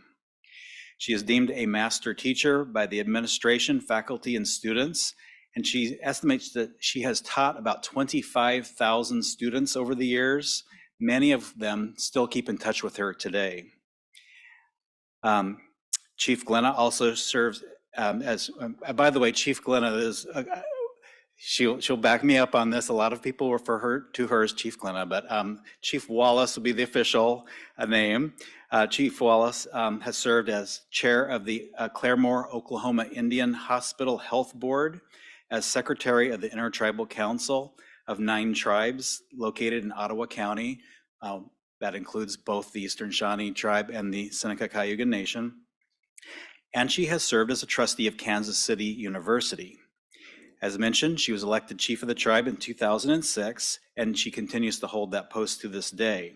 She is deemed a master teacher by the administration, faculty, and students, and she estimates that she has taught about 25,000 students over the years. Many of them still keep in touch with her today. Chief Glenna also serves by the way, Chief Glenna is, she'll back me up on this. A lot of people refer to her as Chief Glenna, but Chief Wallace will be the official name. Chief Wallace has served as chair of the Claremore, Oklahoma Indian Hospital Health Board, as secretary of the Intertribal Council of 9 tribes located in Ottawa County. That includes both the Eastern Shawnee Tribe and the Seneca Cayuga Nation. And she has served as a trustee of Kansas City University. As mentioned, she was elected chief of the tribe in 2006, and she continues to hold that post to this day.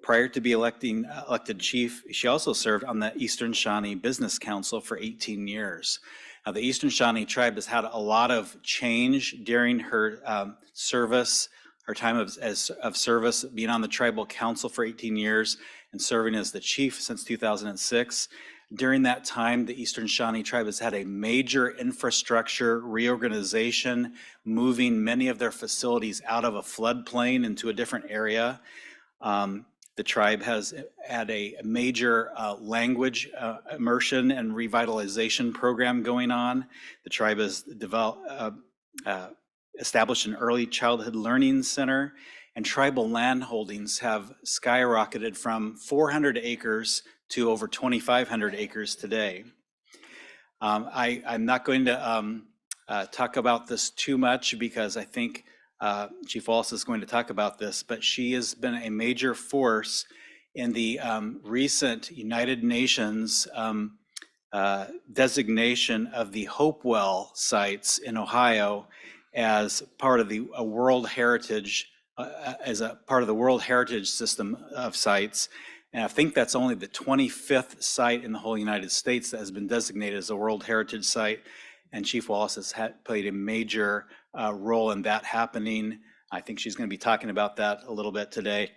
Prior to being elected chief, she also served on the Eastern Shawnee Business Council for 18 years. Now, the Eastern Shawnee tribe has had a lot of change during her service, her time of service, being on the tribal council for 18 years and serving as the chief since 2006. During that time, the Eastern Shawnee tribe has had a major infrastructure reorganization, moving many of their facilities out of a floodplain into a different area. The tribe has had a major language immersion and revitalization program going on. The tribe has established an early childhood learning center, and tribal land holdings have skyrocketed from 400 acres to over 2,500 acres today. I'm not going to talk about this too much because I think Chief Wallace is going to talk about this, but she has been a major force in the recent United Nations designation of the Hopewell sites in Ohio as part of the World Heritage, as a part of the World Heritage system of sites. And I think that's only the 25th site in the whole United States that has been designated as a World Heritage Site. And Chief Wallace has played a major role in that happening. I think she's going to be talking about that a little bit today.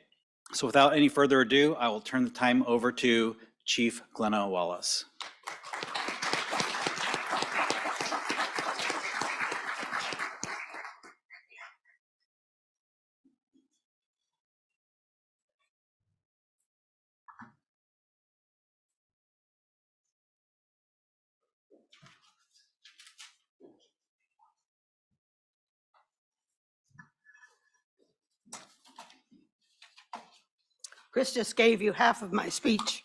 So without any further ado, I will turn the time over to Chief Glenna Wallace. Chris just gave you half of my speech.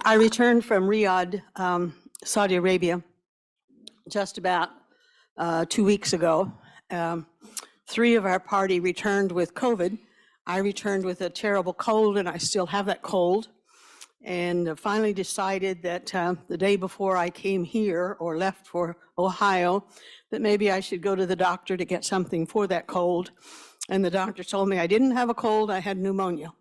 I returned from Riyadh, Saudi Arabia, just about 2 weeks ago. 3 of our party returned with COVID. I returned with a terrible cold, and I still have that cold. And finally decided that the day before I came here or left for Ohio, that maybe I should go to the doctor to get something for that cold. And the doctor told me I didn't have a cold, I had pneumonia.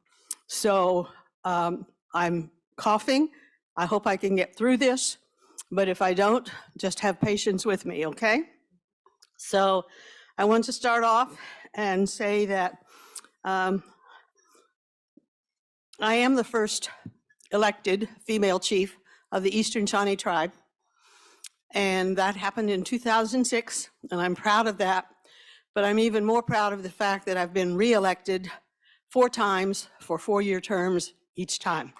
So I'm coughing. I hope I can get through this. But if I don't, just have patience with me, okay? So I want to start off and say that I am the first elected female chief of the Eastern Shawnee Tribe. And that happened in 2006, and I'm proud of that. But I'm even more proud of the fact that I've been reelected 4 times for 4-year terms each time.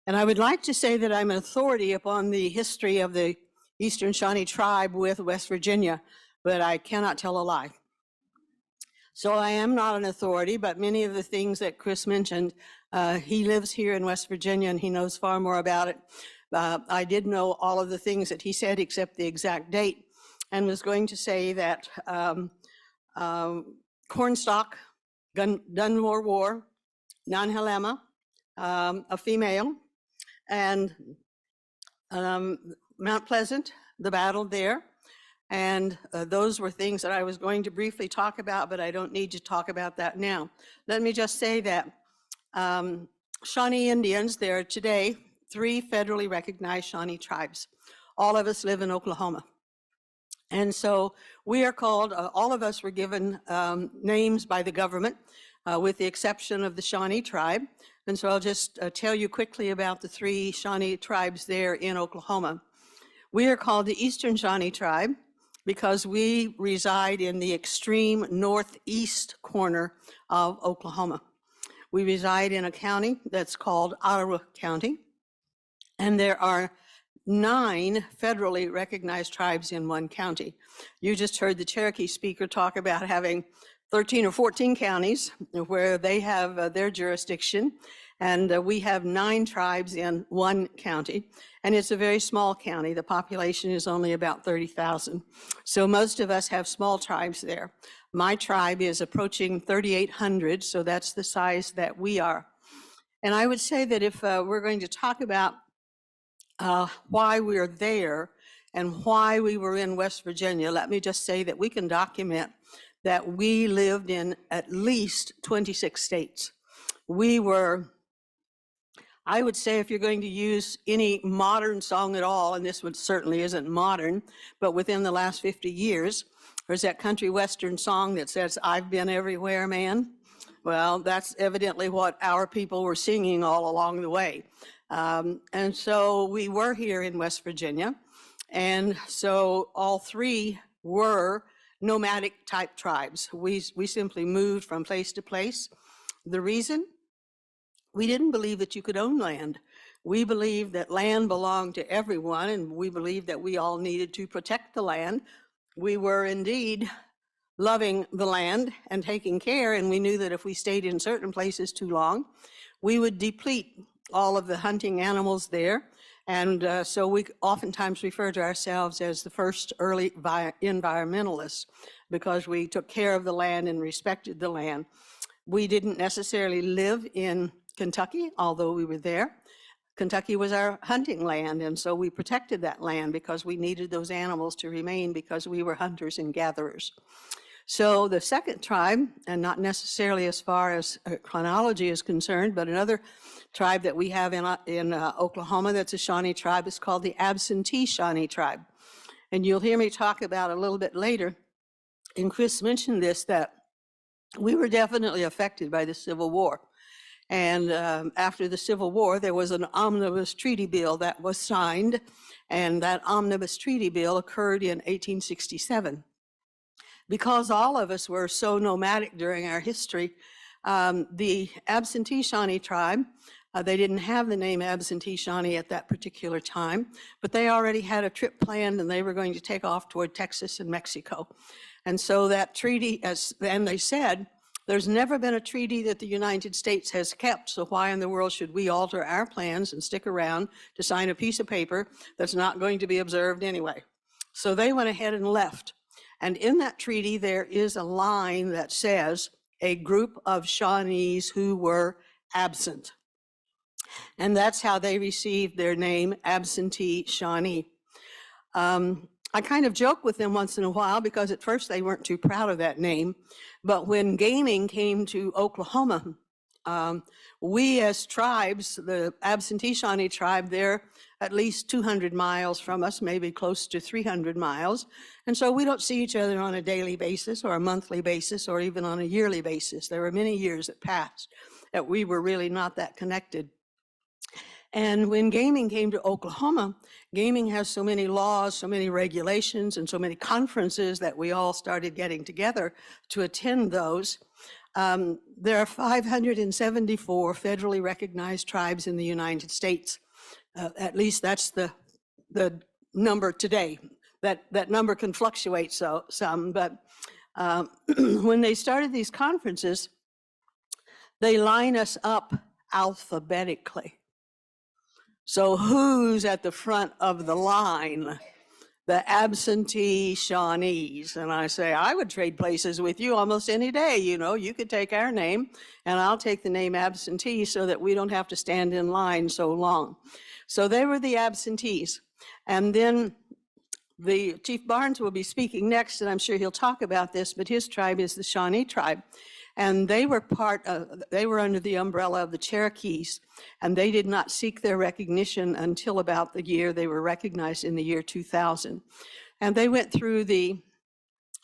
And I would like to say that I'm an authority upon the history of the Eastern Shawnee Tribe with West Virginia, but I cannot tell a lie. So I am not an authority, but many of the things that Chris mentioned, he lives here in West Virginia and he knows far more about it. I did know all of the things that he said except the exact date, and was going to say that Cornstalk, Dunmore War, Nanhalema, a female, and Mount Pleasant, the battle there. And those were things that I was going to briefly talk about, but I don't need to talk about that now. Let me just say that Shawnee Indians, there are today 3 federally recognized Shawnee tribes. All of us live in Oklahoma. And so we are called, all of us were given names by the government, with the exception of the Shawnee tribe. And so I'll just tell you quickly about the 3 Shawnee tribes there in Oklahoma. We are called the Eastern Shawnee tribe because we reside in the extreme northeast corner of Oklahoma. We reside in a county that's called Ottawa County, and there are 9 federally recognized tribes in one county. You just heard the Cherokee speaker talk about having 13 or 14 counties where they have their jurisdiction, and we have 9 tribes in one county, and it's a very small county. The population is only about 30,000. So most of us have small tribes there. My tribe is approaching 3,800, so that's the size that we are. And I would say that if we're going to talk about why we're there and why we were in West Virginia, let me just say that we can document that we lived in at least 26 states. We were, I would say, if you're going to use any modern song at all, and this one certainly isn't modern, but within the last 50 years, there's that country western song that says, "I've been everywhere, man." Well, that's evidently what our people were singing all along the way. And so we were here in West Virginia. And so all 3 were nomadic type tribes. We simply moved from place to place. The reason? We didn't believe that you could own land. We believed that land belonged to everyone, and we believed that we all needed to protect the land. We were indeed loving the land and taking care, and we knew that if we stayed in certain places too long, we would deplete all of the hunting animals there. And so we oftentimes refer to ourselves as the first early environmentalists because we took care of the land and respected the land. We didn't necessarily live in Kentucky, although we were there. Kentucky was our hunting land, and so we protected that land because we needed those animals to remain because we were hunters and gatherers. So the second tribe, and not necessarily as far as chronology is concerned, but another tribe that we have in Oklahoma that's a Shawnee tribe is called the Absentee Shawnee tribe. And you'll hear me talk about a little bit later, and Chris mentioned this, that we were definitely affected by the Civil War. And after the Civil War, there was an omnibus treaty bill that was signed, and that omnibus treaty bill occurred in 1867. Because all of us were so nomadic during our history, the Absentee Shawnee tribe, they didn't have the name Absentee Shawnee at that particular time, but they already had a trip planned and they were going to take off toward Texas and Mexico. And so that treaty, and they said, there's never been a treaty that the United States has kept, so why in the world should we alter our plans and stick around to sign a piece of paper that's not going to be observed anyway? So they went ahead and left. And in that treaty, there is a line that says, a group of Shawnees who were absent. And that's how they received their name, Absentee Shawnee. I kind of joke with them once in a while because at first they weren't too proud of that name. But when gaming came to Oklahoma, we as tribes, the Absentee Shawnee tribe, they're at least 200 miles from us, maybe close to 300 miles. And so we don't see each other on a daily basis or a monthly basis or even on a yearly basis. There were many years that passed that we were really not that connected. And when gaming came to Oklahoma, gaming has so many laws, so many regulations, and so many conferences that we all started getting together to attend those. There are 574 federally recognized tribes in the United States. At least that's the number today. That number can fluctuate some, but when they started these conferences, they line us up alphabetically. So who's at the front of the line? The absentee Shawnees. And I say, I would trade places with you almost any day. You know, you could take our name and I'll take the name absentee so that we don't have to stand in line so long. So they were the absentees. And then the Chief Barnes will be speaking next, and I'm sure he'll talk about this, but his tribe is the Shawnee tribe. And they were they were under the umbrella of the Cherokees, and they did not seek their recognition until about the year they were recognized in the year 2000. And they went through the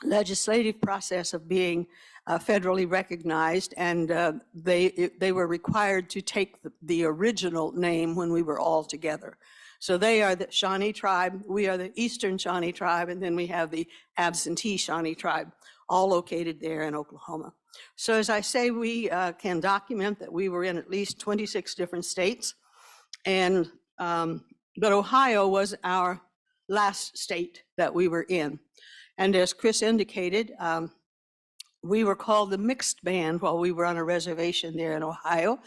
legislative process of being federally recognized, and they were required to take the original name when we were all together. So they are the Shawnee tribe, we are the Eastern Shawnee tribe, and then we have the absentee Shawnee tribe, all located there in Oklahoma. So as I say, we can document that we were in at least 26 different states, and but Ohio was our last state that we were in. And as Chris indicated, we were called the mixed band while we were on a reservation there in Ohio,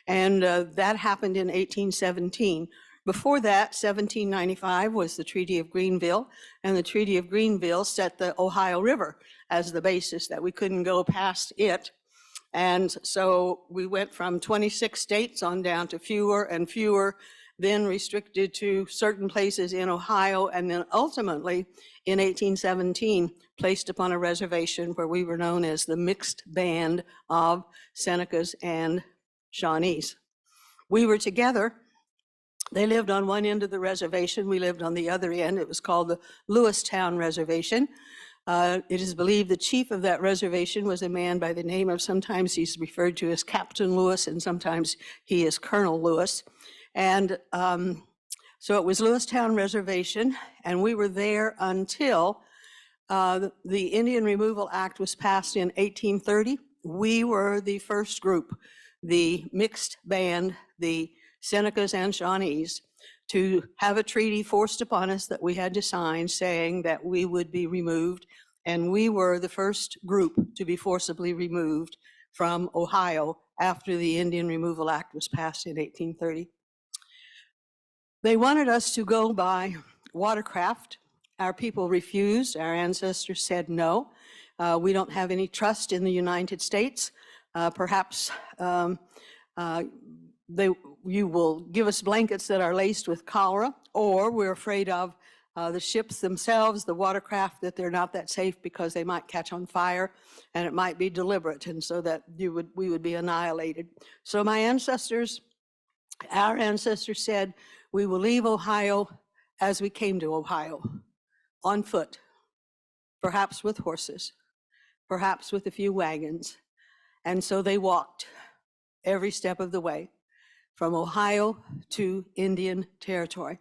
and that happened in 1817. Before that, 1795 was the Treaty of Greenville, and the Treaty of Greenville set the Ohio River as the basis that we couldn't go past it. And so we went from 26 states on down to fewer and fewer, then restricted to certain places in Ohio, and then ultimately in 1817 placed upon a reservation where we were known as the mixed band of Senecas and Shawnees. We were together. They lived on one end of the reservation. We lived on the other end. It was called the Lewistown Reservation. It is believed the chief of that reservation was a man by the name of, sometimes he's referred to as Captain Lewis, and sometimes he is Colonel Lewis. And so it was Lewistown Reservation, and we were there until the Indian Removal Act was passed in 1830. We were the first group, the mixed band, the Senecas and Shawnees, to have a treaty forced upon us that we had to sign saying that we would be removed. And we were the first group to be forcibly removed from Ohio after the Indian Removal Act was passed in 1830. They wanted us to go by watercraft. Our people refused. Our ancestors said no. We don't have any trust in the United States. Perhaps you will give us blankets that are laced with cholera, or we're afraid of the ships themselves, the watercraft, that they're not that safe because they might catch on fire and it might be deliberate, and so that we would be annihilated. So my ancestors, our ancestors said, we will leave Ohio as we came to Ohio, on foot, perhaps with horses, perhaps with a few wagons. And so they walked every step of the way from Ohio to Indian Territory.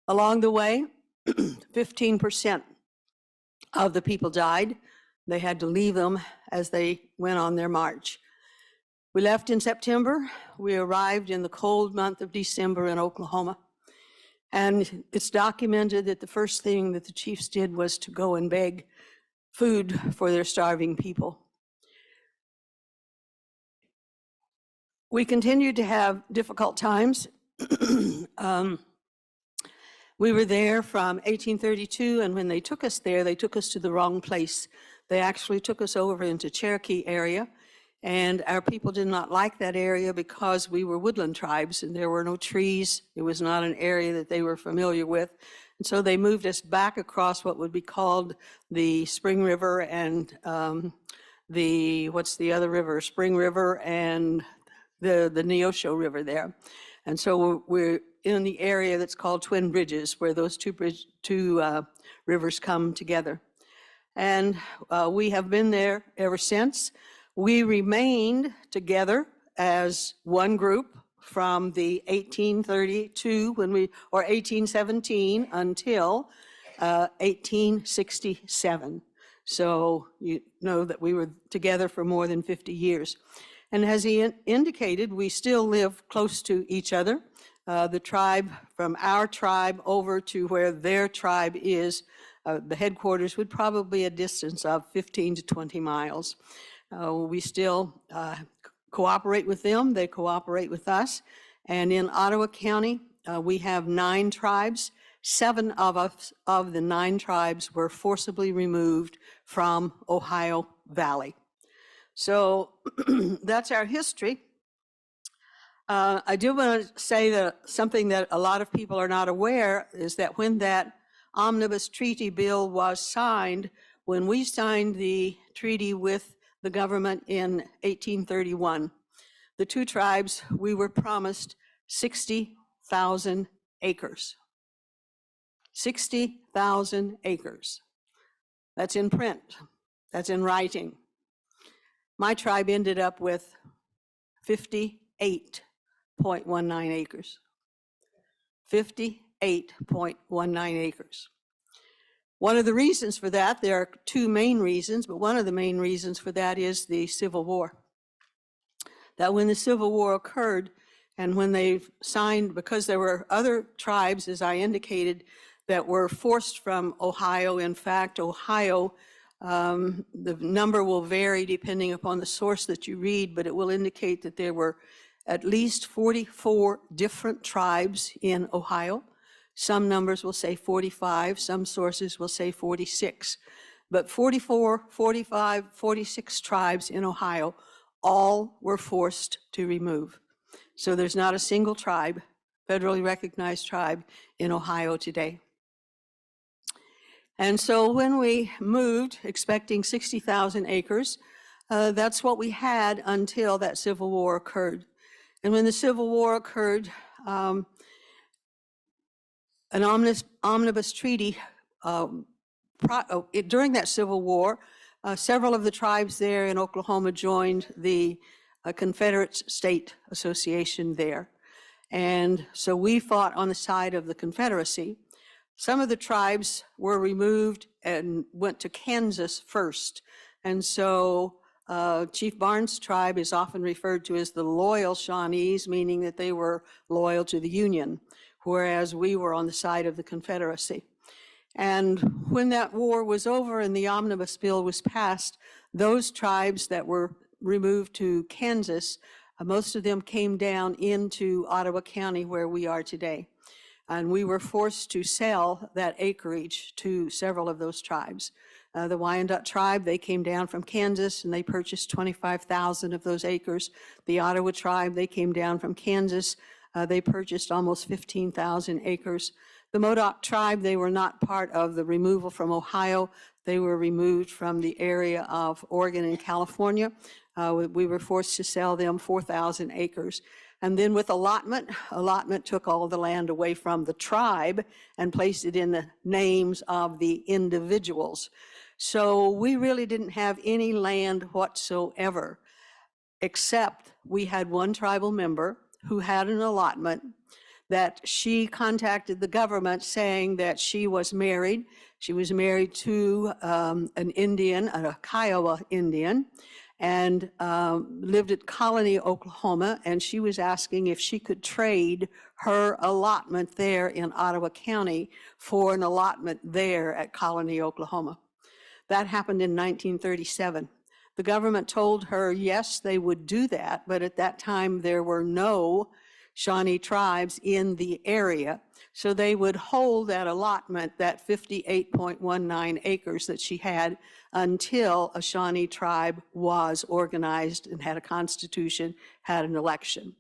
Along the way, 15% of the people died. They had to leave them as they went on their march. We left in September. We arrived in the cold month of December in Oklahoma. And it's documented that the first thing that the chiefs did was to go and beg food for their starving people. We continued to have difficult times. We were there from 1832, and when they took us there, they took us to the wrong place. They actually took us over into Cherokee area, and our people did not like that area because we were woodland tribes and there were no trees. It was not an area that they were familiar with. And so they moved us back across what would be called the Spring River and what's the other river? Spring River and the Neosho River there. And so we're in the area that's called Twin Bridges, where those two rivers come together. And we have been there ever since. We remained together as one group from the 1832 or 1817 until 1867. So you know that we were together for more than 50 years. And as he indicated, we still live close to each other. The tribe, from our tribe over to where their tribe is, the headquarters would probably be a distance of 15 to 20 miles. We still cooperate with them, they cooperate with us. And in Ottawa County, we have 9 tribes. 7 of the 9 tribes were forcibly removed from Ohio Valley. So that's our history. I do want to say that something that a lot of people are not aware is that when that omnibus treaty bill was signed, when we signed the treaty with the government in 1831, the 2 tribes, we were promised 60,000 acres. 60,000 acres. That's in print. That's in writing. My tribe ended up with 58.19 acres. 58.19 acres. One of the reasons for that, there are 2 main reasons, but one of the main reasons for that is the Civil War. That when the Civil War occurred and when they signed, because there were other tribes, as I indicated, that were forced from Ohio. In fact, Ohio, the number will vary depending upon the source that you read, but it will indicate that there were at least 44 different tribes in Ohio. Some numbers will say 45, some sources will say 46. But 44, 45, 46 tribes in Ohio, all were forced to remove. So there's not a single tribe, federally recognized tribe, in Ohio today. And so when we moved, expecting 60,000 acres, that's what we had until that Civil War occurred. And when the Civil War occurred, an omnibus treaty, during that Civil War, several of the tribes there in Oklahoma joined the Confederate State Association there. And so we fought on the side of the Confederacy. Some of the tribes were removed and went to Kansas first. And so Chief Barnes' tribe is often referred to as the loyal Shawnees, meaning that they were loyal to the Union, whereas we were on the side of the Confederacy. And when that war was over and the omnibus bill was passed, those tribes that were removed to Kansas, most of them came down into Ottawa County where we are today. And we were forced to sell that acreage to several of those tribes. The Wyandot tribe, they came down from Kansas and they purchased 25,000 of those acres. The Ottawa tribe, they came down from Kansas. They purchased almost 15,000 acres. The Modoc tribe, they were not part of the removal from Ohio. They were removed from the area of Oregon and California. We were forced to sell them 4,000 acres. And then with allotment took all the land away from the tribe and placed it in the names of the individuals. So we really didn't have any land whatsoever, except we had one tribal member who had an allotment that she contacted the government saying that she was married. She was married to an Indian, a Kiowa Indian, and lived at Colony, Oklahoma, and she was asking if she could trade her allotment there in Ottawa County for an allotment there at Colony, Oklahoma. That happened in 1937. The government told her, yes, they would do that, but at that time there were no Shawnee tribes in the area, so they would hold that allotment, that 58.19 acres that she had, until a Shawnee tribe was organized and had a constitution, had an election.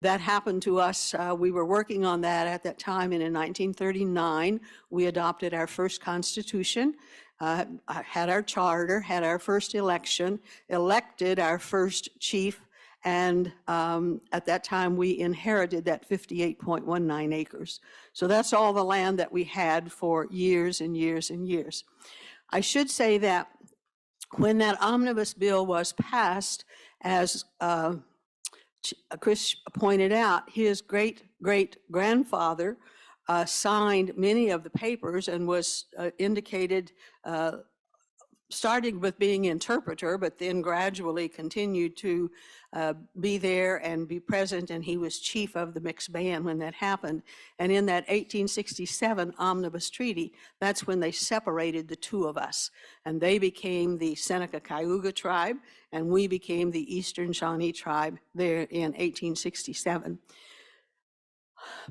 That happened to us. We were working on that at that time, and in 1939, we adopted our first constitution, had our charter, had our first election, elected our first chief, and at that time, we inherited that 58.19 acres. So that's all the land that we had for years and years and years. I should say that when that omnibus bill was passed, as Chris pointed out, his great-great-grandfather signed many of the papers and was indicated, starting with being interpreter, but then gradually continued to be there and be present, and he was chief of the mixed band when that happened. And in that 1867 Omnibus Treaty, that's when they separated the two of us, and they became the Seneca Cayuga tribe, and we became the Eastern Shawnee tribe there in 1867.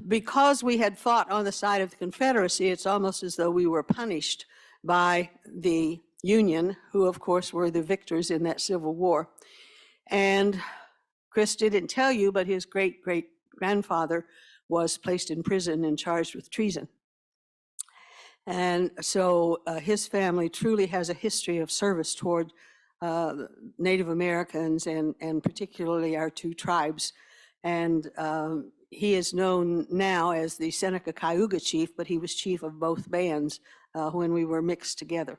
Because we had fought on the side of the Confederacy, it's almost as though we were punished by the Union, who of course were the victors in that Civil War. And Chris didn't tell you, but his great-great-grandfather was placed in prison and charged with treason. And so his family truly has a history of service toward Native Americans and particularly our two tribes. And he is known now as the Seneca Cayuga chief, but he was chief of both bands when we were mixed together.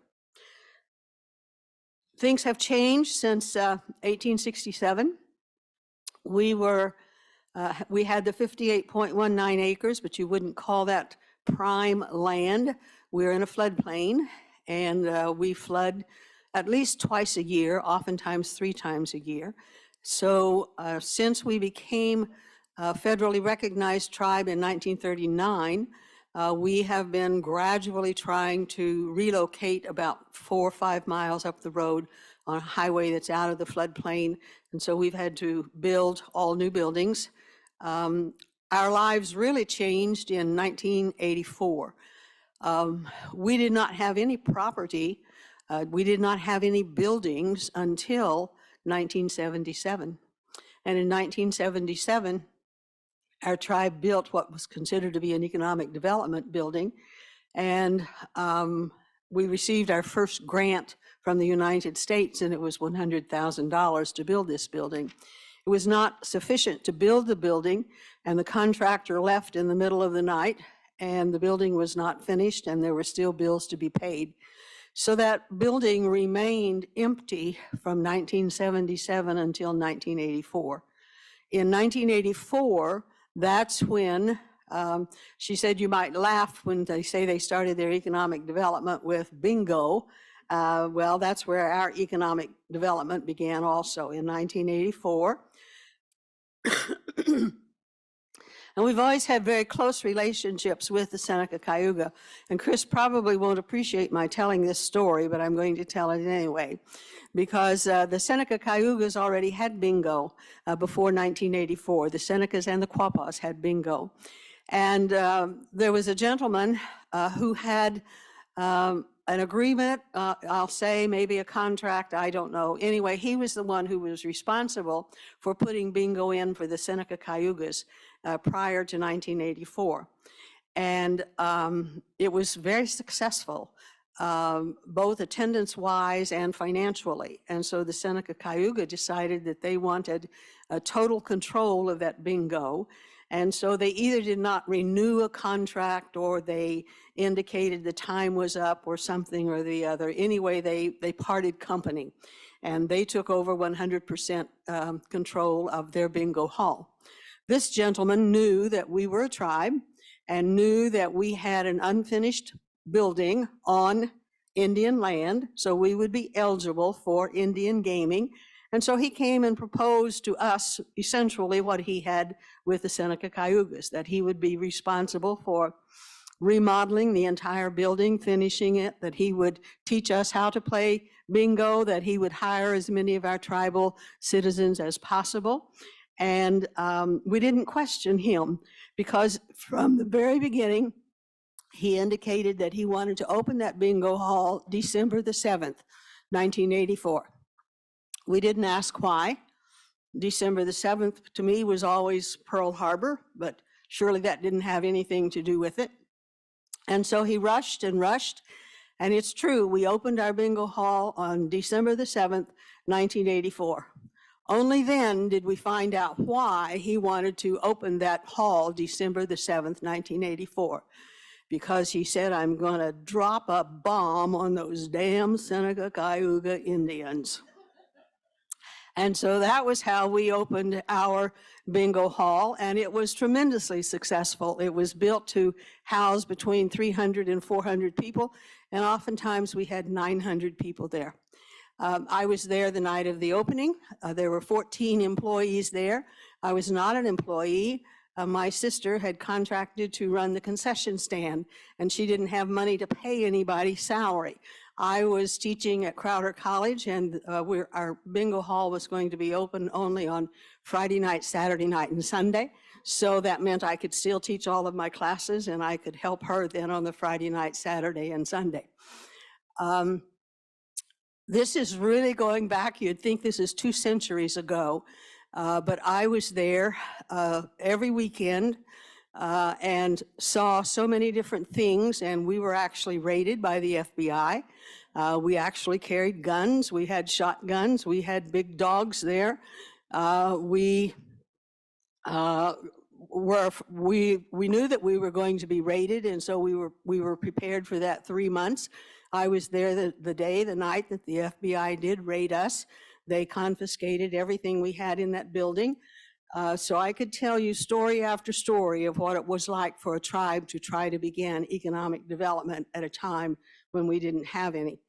Things have changed since 1867. We had the 58.19 acres, but you wouldn't call that prime land. We're in a floodplain, and we flood at least twice a year, oftentimes 3 times a year. So since we became a federally recognized tribe in 1939, we have been gradually trying to relocate about 4 or 5 miles up the road on a highway that's out of the floodplain. And so we've had to build all new buildings. Our lives really changed in 1984. We did not have any property. We did not have any buildings until 1977. And in 1977, our tribe built what was considered to be an economic development building. And we received our first grant from the United States, and it was $100,000 to build this building. It was not sufficient to build the building, and the contractor left in the middle of the night, and the building was not finished, and there were still bills to be paid. So that building remained empty from 1977 until 1984. In 1984, that's when she said you might laugh when they say they started their economic development with bingo. Well, that's where our economic development began also in 1984. And we've always had very close relationships with the Seneca Cayuga. And Chris probably won't appreciate my telling this story, but I'm going to tell it anyway. Because the Seneca Cayugas already had bingo before 1984. The Senecas and the Quapaws had bingo. And there was a gentleman who had an agreement, I'll say maybe a contract, I don't know. Anyway, he was the one who was responsible for putting bingo in for the Seneca Cayugas prior to 1984. And it was very successful, both attendance-wise and financially. And so the Seneca Cayuga decided that they wanted total control of that bingo. And so they either did not renew a contract or they indicated the time was up or something or the other. Anyway, they parted company and they took over 100% control of their bingo hall. This gentleman knew that we were a tribe and knew that we had an unfinished building on Indian land, so we would be eligible for Indian gaming. And so he came and proposed to us essentially what he had with the Seneca Cayugas, that he would be responsible for remodeling the entire building, finishing it, that he would teach us how to play bingo, that he would hire as many of our tribal citizens as possible. And we didn't question him because from the very beginning, he indicated that he wanted to open that bingo hall December the 7th, 1984. We didn't ask why. December the 7th to me was always Pearl Harbor, but surely that didn't have anything to do with it. And so he rushed and rushed. And it's true, we opened our bingo hall on December the 7th, 1984. Only then did we find out why he wanted to open that hall December the 7th, 1984. Because he said, I'm going to drop a bomb on those damn Seneca Cayuga Indians. And so that was how we opened our bingo hall, and it was tremendously successful. It was built to house between 300 and 400 people, and oftentimes we had 900 people there. I was there the night of the opening. There were 14 employees there. I was not an employee. My sister had contracted to run the concession stand, and she didn't have money to pay anybody's salary. I was teaching at Crowder College, and our bingo hall was going to be open only on Friday night, Saturday night, and Sunday. So that meant I could still teach all of my classes, and I could help her then on the Friday night, Saturday, and Sunday. This is really going back, you'd think this is 2 centuries ago, but I was there every weekend and saw so many different things, and we were actually raided by the FBI. We actually carried guns, we had shotguns, we had big dogs there. We knew that we were going to be raided, and so we were prepared for that 3 months. I was there the night that the FBI did raid us. They confiscated everything we had in that building. So I could tell you story after story of what it was like for a tribe to try to begin economic development at a time when we didn't have any.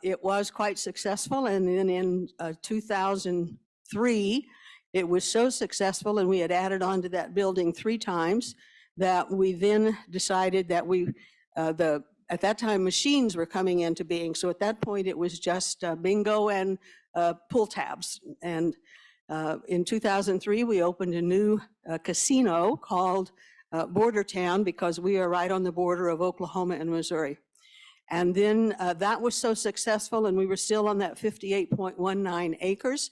It was quite successful, and then in 2003, it was so successful, and we had added on to that building 3 times, that we then decided that at that time, machines were coming into being. So at that point, it was just bingo and pull tabs. And in 2003, we opened a new casino called Border Town, because we are right on the border of Oklahoma and Missouri. And then that was so successful, and we were still on that 58.19 acres.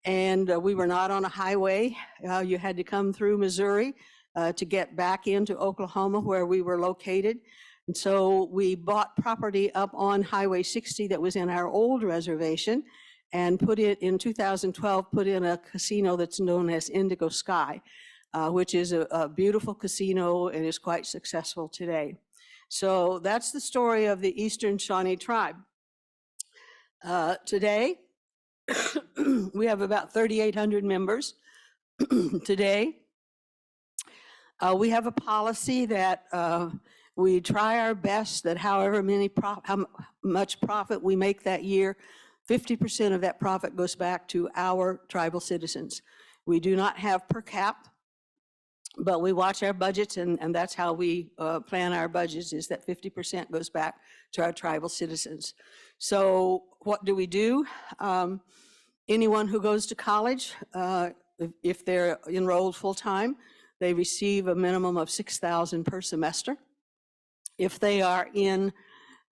And we were not on a highway. You had to come through Missouri to get back into Oklahoma, where we were located. And so we bought property up on Highway 60 that was in our old reservation, and in 2012, put in a casino that's known as Indigo Sky, which is a beautiful casino and is quite successful today. So that's the story of the Eastern Shawnee tribe. Today, we have about 3,800 members today. We have a policy that we try our best that however how much profit we make that year, 50% of that profit goes back to our tribal citizens. We do not have per cap, but we watch our budgets, and that's how we plan our budgets, is that 50% goes back to our tribal citizens. So what do we do? Anyone who goes to college, if they're enrolled full-time, they receive a minimum of $6,000 per semester. If they are in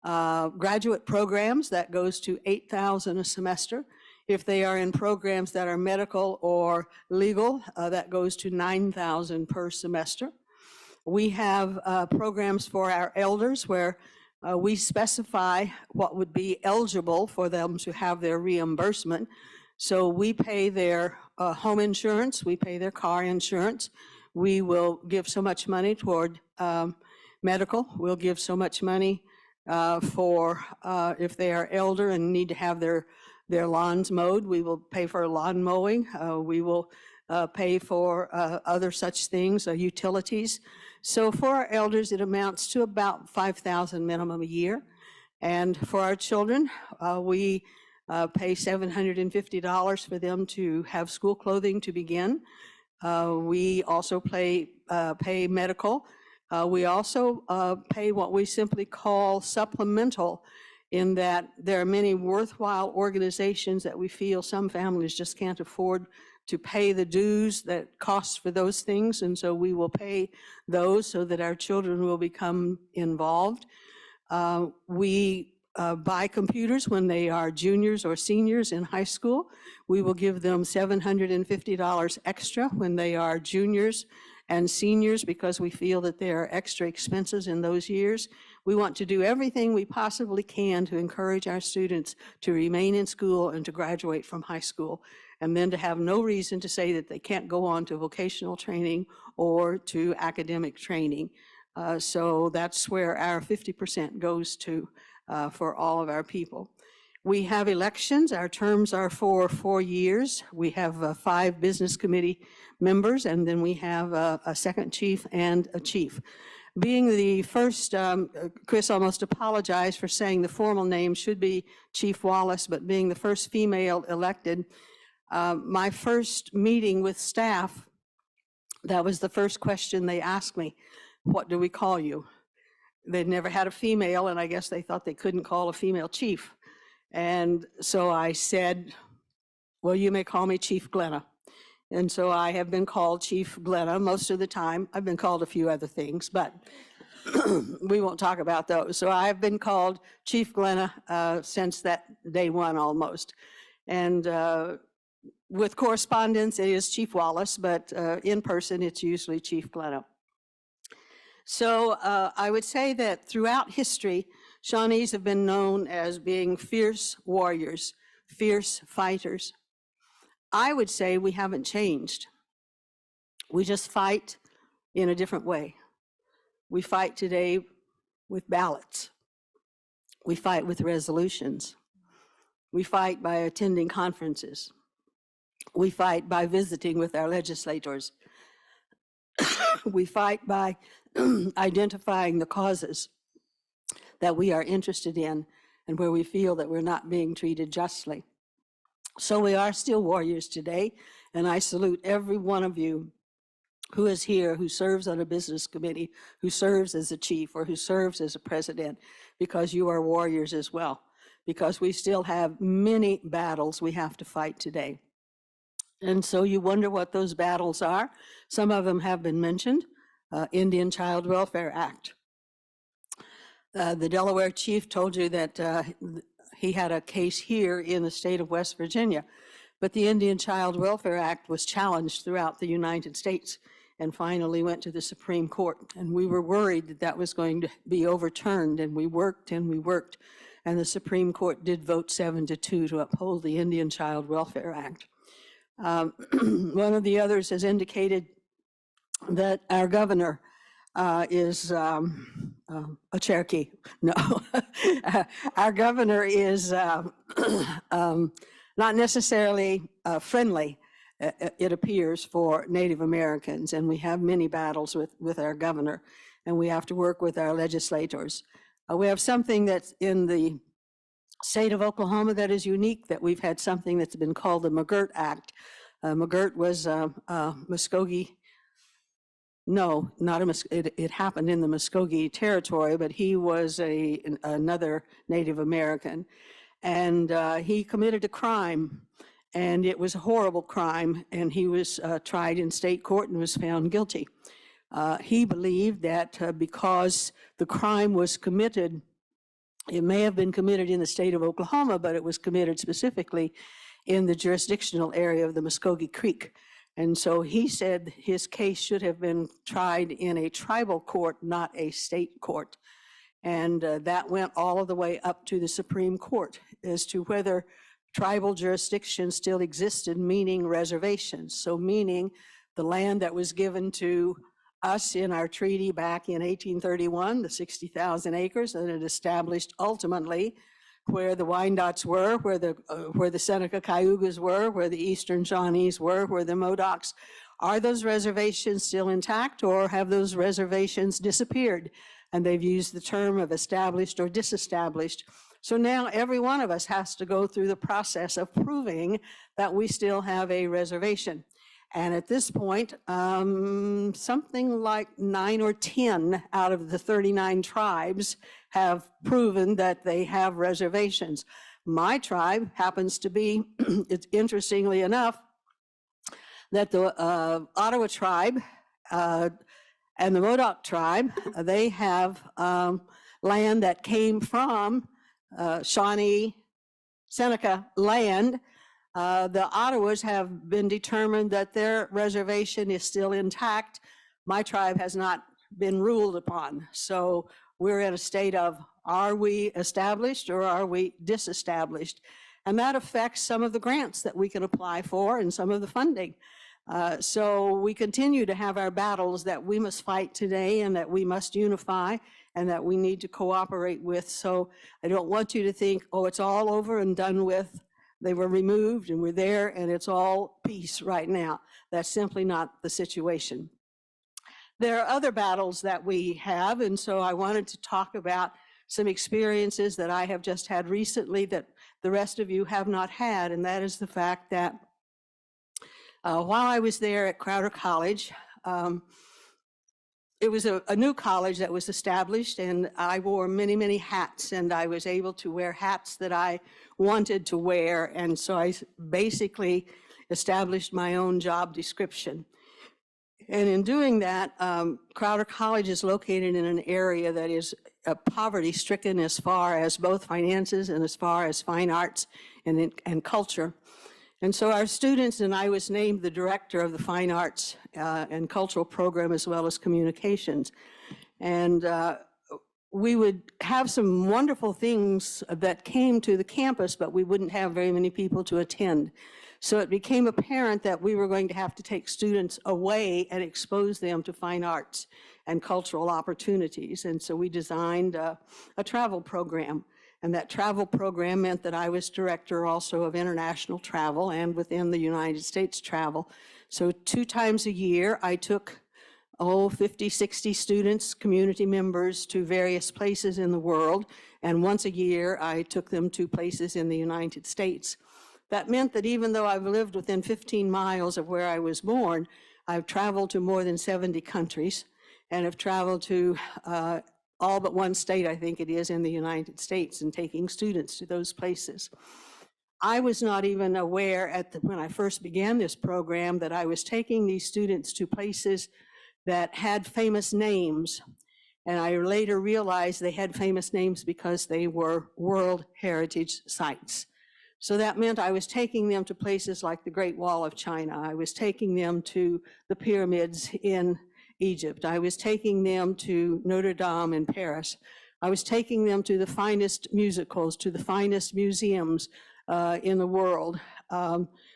graduate programs, that goes to $8,000 a semester. If they are in programs that are medical or legal, that goes to $9,000 per semester. We have programs for our elders where we specify what would be eligible for them to have their reimbursement. So we pay their home insurance, we pay their car insurance. We will give so much money toward medical. We'll give so much money for if they are elder and need to have their lawns mowed, we will pay for lawn mowing. We will pay for other such things, utilities. So for our elders, it amounts to about $5,000 minimum a year. And for our children, we pay $750 for them to have school clothing to begin. We also pay medical. We also pay what we simply call supplemental, in that there are many worthwhile organizations that we feel some families just can't afford to pay the dues that costs for those things, and so we will pay those so that our children will become involved. We buy computers when they are juniors or seniors in high school. We will give them $750 extra when they are juniors and seniors, because we feel that there are extra expenses in those years. We want to do everything we possibly can to encourage our students to remain in school and to graduate from high school, and then to have no reason to say that they can't go on to vocational training or to academic training. So that's where our 50% goes to for all of our people. We have elections. Our terms are for 4 years. We have 5 business committee members, and then we have a second chief and a chief. Being the first, Chris almost apologized for saying the formal name should be Chief Wallace, but being the first female elected, my first meeting with staff, that was the first question they asked me, what do we call you? They'd never had a female, and I guess they thought they couldn't call a female chief. And so I said, well, you may call me Chief Glenna. And so I have been called Chief Glenna most of the time. I've been called a few other things, but we won't talk about those. So I've been called Chief Glenna since that day one almost. And with correspondence, it is Chief Wallace, but in person, it's usually Chief Glenna. So I would say that throughout history, Shawnees have been known as being fierce warriors, fierce fighters. I would say we haven't changed. We just fight in a different way. We fight today with ballots. We fight with resolutions. We fight by attending conferences. We fight by visiting with our legislators. We fight by identifying the causes that we are interested in and where we feel that we're not being treated justly. So we are still warriors today, and I salute every one of you who is here, who serves on a business committee, who serves as a chief, or who serves as a president, because you are warriors as well, because we still have many battles we have to fight today. And so you wonder what those battles are. Some of them have been mentioned. Indian Child Welfare Act. The Delaware chief told you that he had a case here in the state of West Virginia, but the Indian Child Welfare Act was challenged throughout the United States and finally went to the Supreme Court. And we were worried that that was going to be overturned, and we worked, and the Supreme Court did vote 7-2 to uphold the Indian Child Welfare Act. One of the others has indicated that our governor is a Cherokee. No, our governor is not necessarily friendly, it appears, for Native Americans, and we have many battles with our governor, and we have to work with our legislators. We have something that's in the state of Oklahoma that is unique, that we've had something that's been called the McGirt Act. McGirt was Muskogee. No, not it happened in the Muskogee territory, but he was another Native American, and he committed a crime, and it was a horrible crime, and he was tried in state court and was found guilty. He believed that because the crime was committed, it may have been committed in the state of Oklahoma, but it was committed specifically in the jurisdictional area of the Muskogee Creek. And so he said his case should have been tried in a tribal court, not a state court. And that went all the way up to the Supreme Court as to whether tribal jurisdiction still existed, meaning reservations. So meaning the land that was given to us in our treaty back in 1831, the 60,000 acres that it established ultimately where the Wyandots were, where the Seneca Cayugas were, where the Eastern Shawnees were, where the Modocs. Are those reservations still intact, or have those reservations disappeared? And they've used the term of established or disestablished. So now every one of us has to go through the process of proving that we still have a reservation. And at this point, something like 9 or 10 out of the 39 tribes have proven that they have reservations. My tribe happens to be, it's interestingly enough, that the Ottawa tribe and the Modoc tribe, they have land that came from Shawnee, Seneca land. The Ottawas have been determined that their reservation is still intact. My tribe has not been ruled upon. So we're in a state of, are we established or are we disestablished? And that affects some of the grants that we can apply for and some of the funding. So we continue to have our battles that we must fight today and that we must unify and that we need to cooperate with. So I don't want you to think, oh, it's all over and done with. They were removed and we're there and it's all peace right now. That's simply not the situation. There are other battles that we have, and so I wanted to talk about some experiences that I have just had recently that the rest of you have not had, and that is the fact that while I was there at Crowder College, it was a new college that was established, and I wore many, many hats, and I was able to wear hats that I wanted to wear, and so I basically established my own job description. And in doing that, Crowder College is located in an area that is poverty-stricken as far as both finances and as far as fine arts and culture. And so our students, and I was named the director of the Fine Arts and Cultural Program as well as Communications. And we would have some wonderful things that came to the campus, but we wouldn't have very many people to attend. So it became apparent that we were going to have to take students away and expose them to fine arts and cultural opportunities. And so we designed a travel program. And that travel program meant that I was director also of international travel and within the United States travel. So 2 times a year, I took 50, 60 students, community members to various places in the world. And once a year, I took them to places in the United States. That meant that even though I've lived within 15 miles of where I was born, I've traveled to more than 70 countries and have traveled to all but one state, I think it is, in the United States, and taking students to those places. I was not even aware when I first began this program that I was taking these students to places that had famous names. And I later realized they had famous names because they were World Heritage Sites. So that meant I was taking them to places like the Great Wall of China. I was taking them to the pyramids in Egypt. I was taking them to Notre Dame in Paris. I was taking them to the finest musicals, to the finest museums in the world.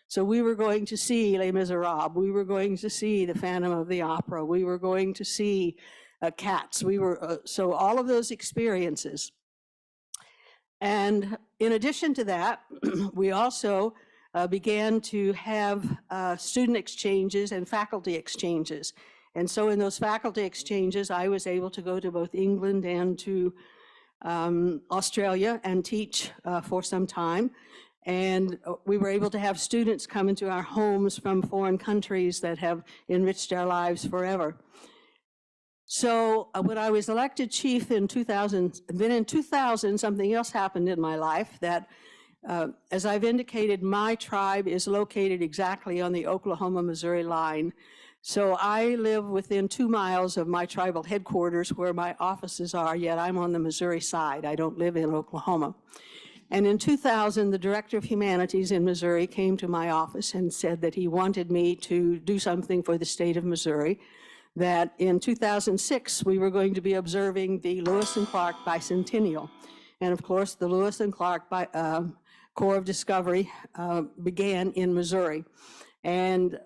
So we were going to see Les Miserables. We were going to see the Phantom of the Opera. We were going to see Cats. So all of those experiences. And in addition to that, we also began to have student exchanges and faculty exchanges. And so in those faculty exchanges, I was able to go to both England and to Australia and teach for some time. And we were able to have students come into our homes from foreign countries that have enriched our lives forever. So when I was elected chief in 2000, then in 2000, something else happened in my life that, as I've indicated, my tribe is located exactly on the Oklahoma-Missouri line. So I live within 2 miles of my tribal headquarters where my offices are, yet I'm on the Missouri side. I don't live in Oklahoma. And in 2000, the director of humanities in Missouri came to my office and said that he wanted me to do something for the state of Missouri, that in 2006, we were going to be observing the Lewis and Clark bicentennial. And of course, the Lewis and Clark Corps of Discovery began in Missouri. And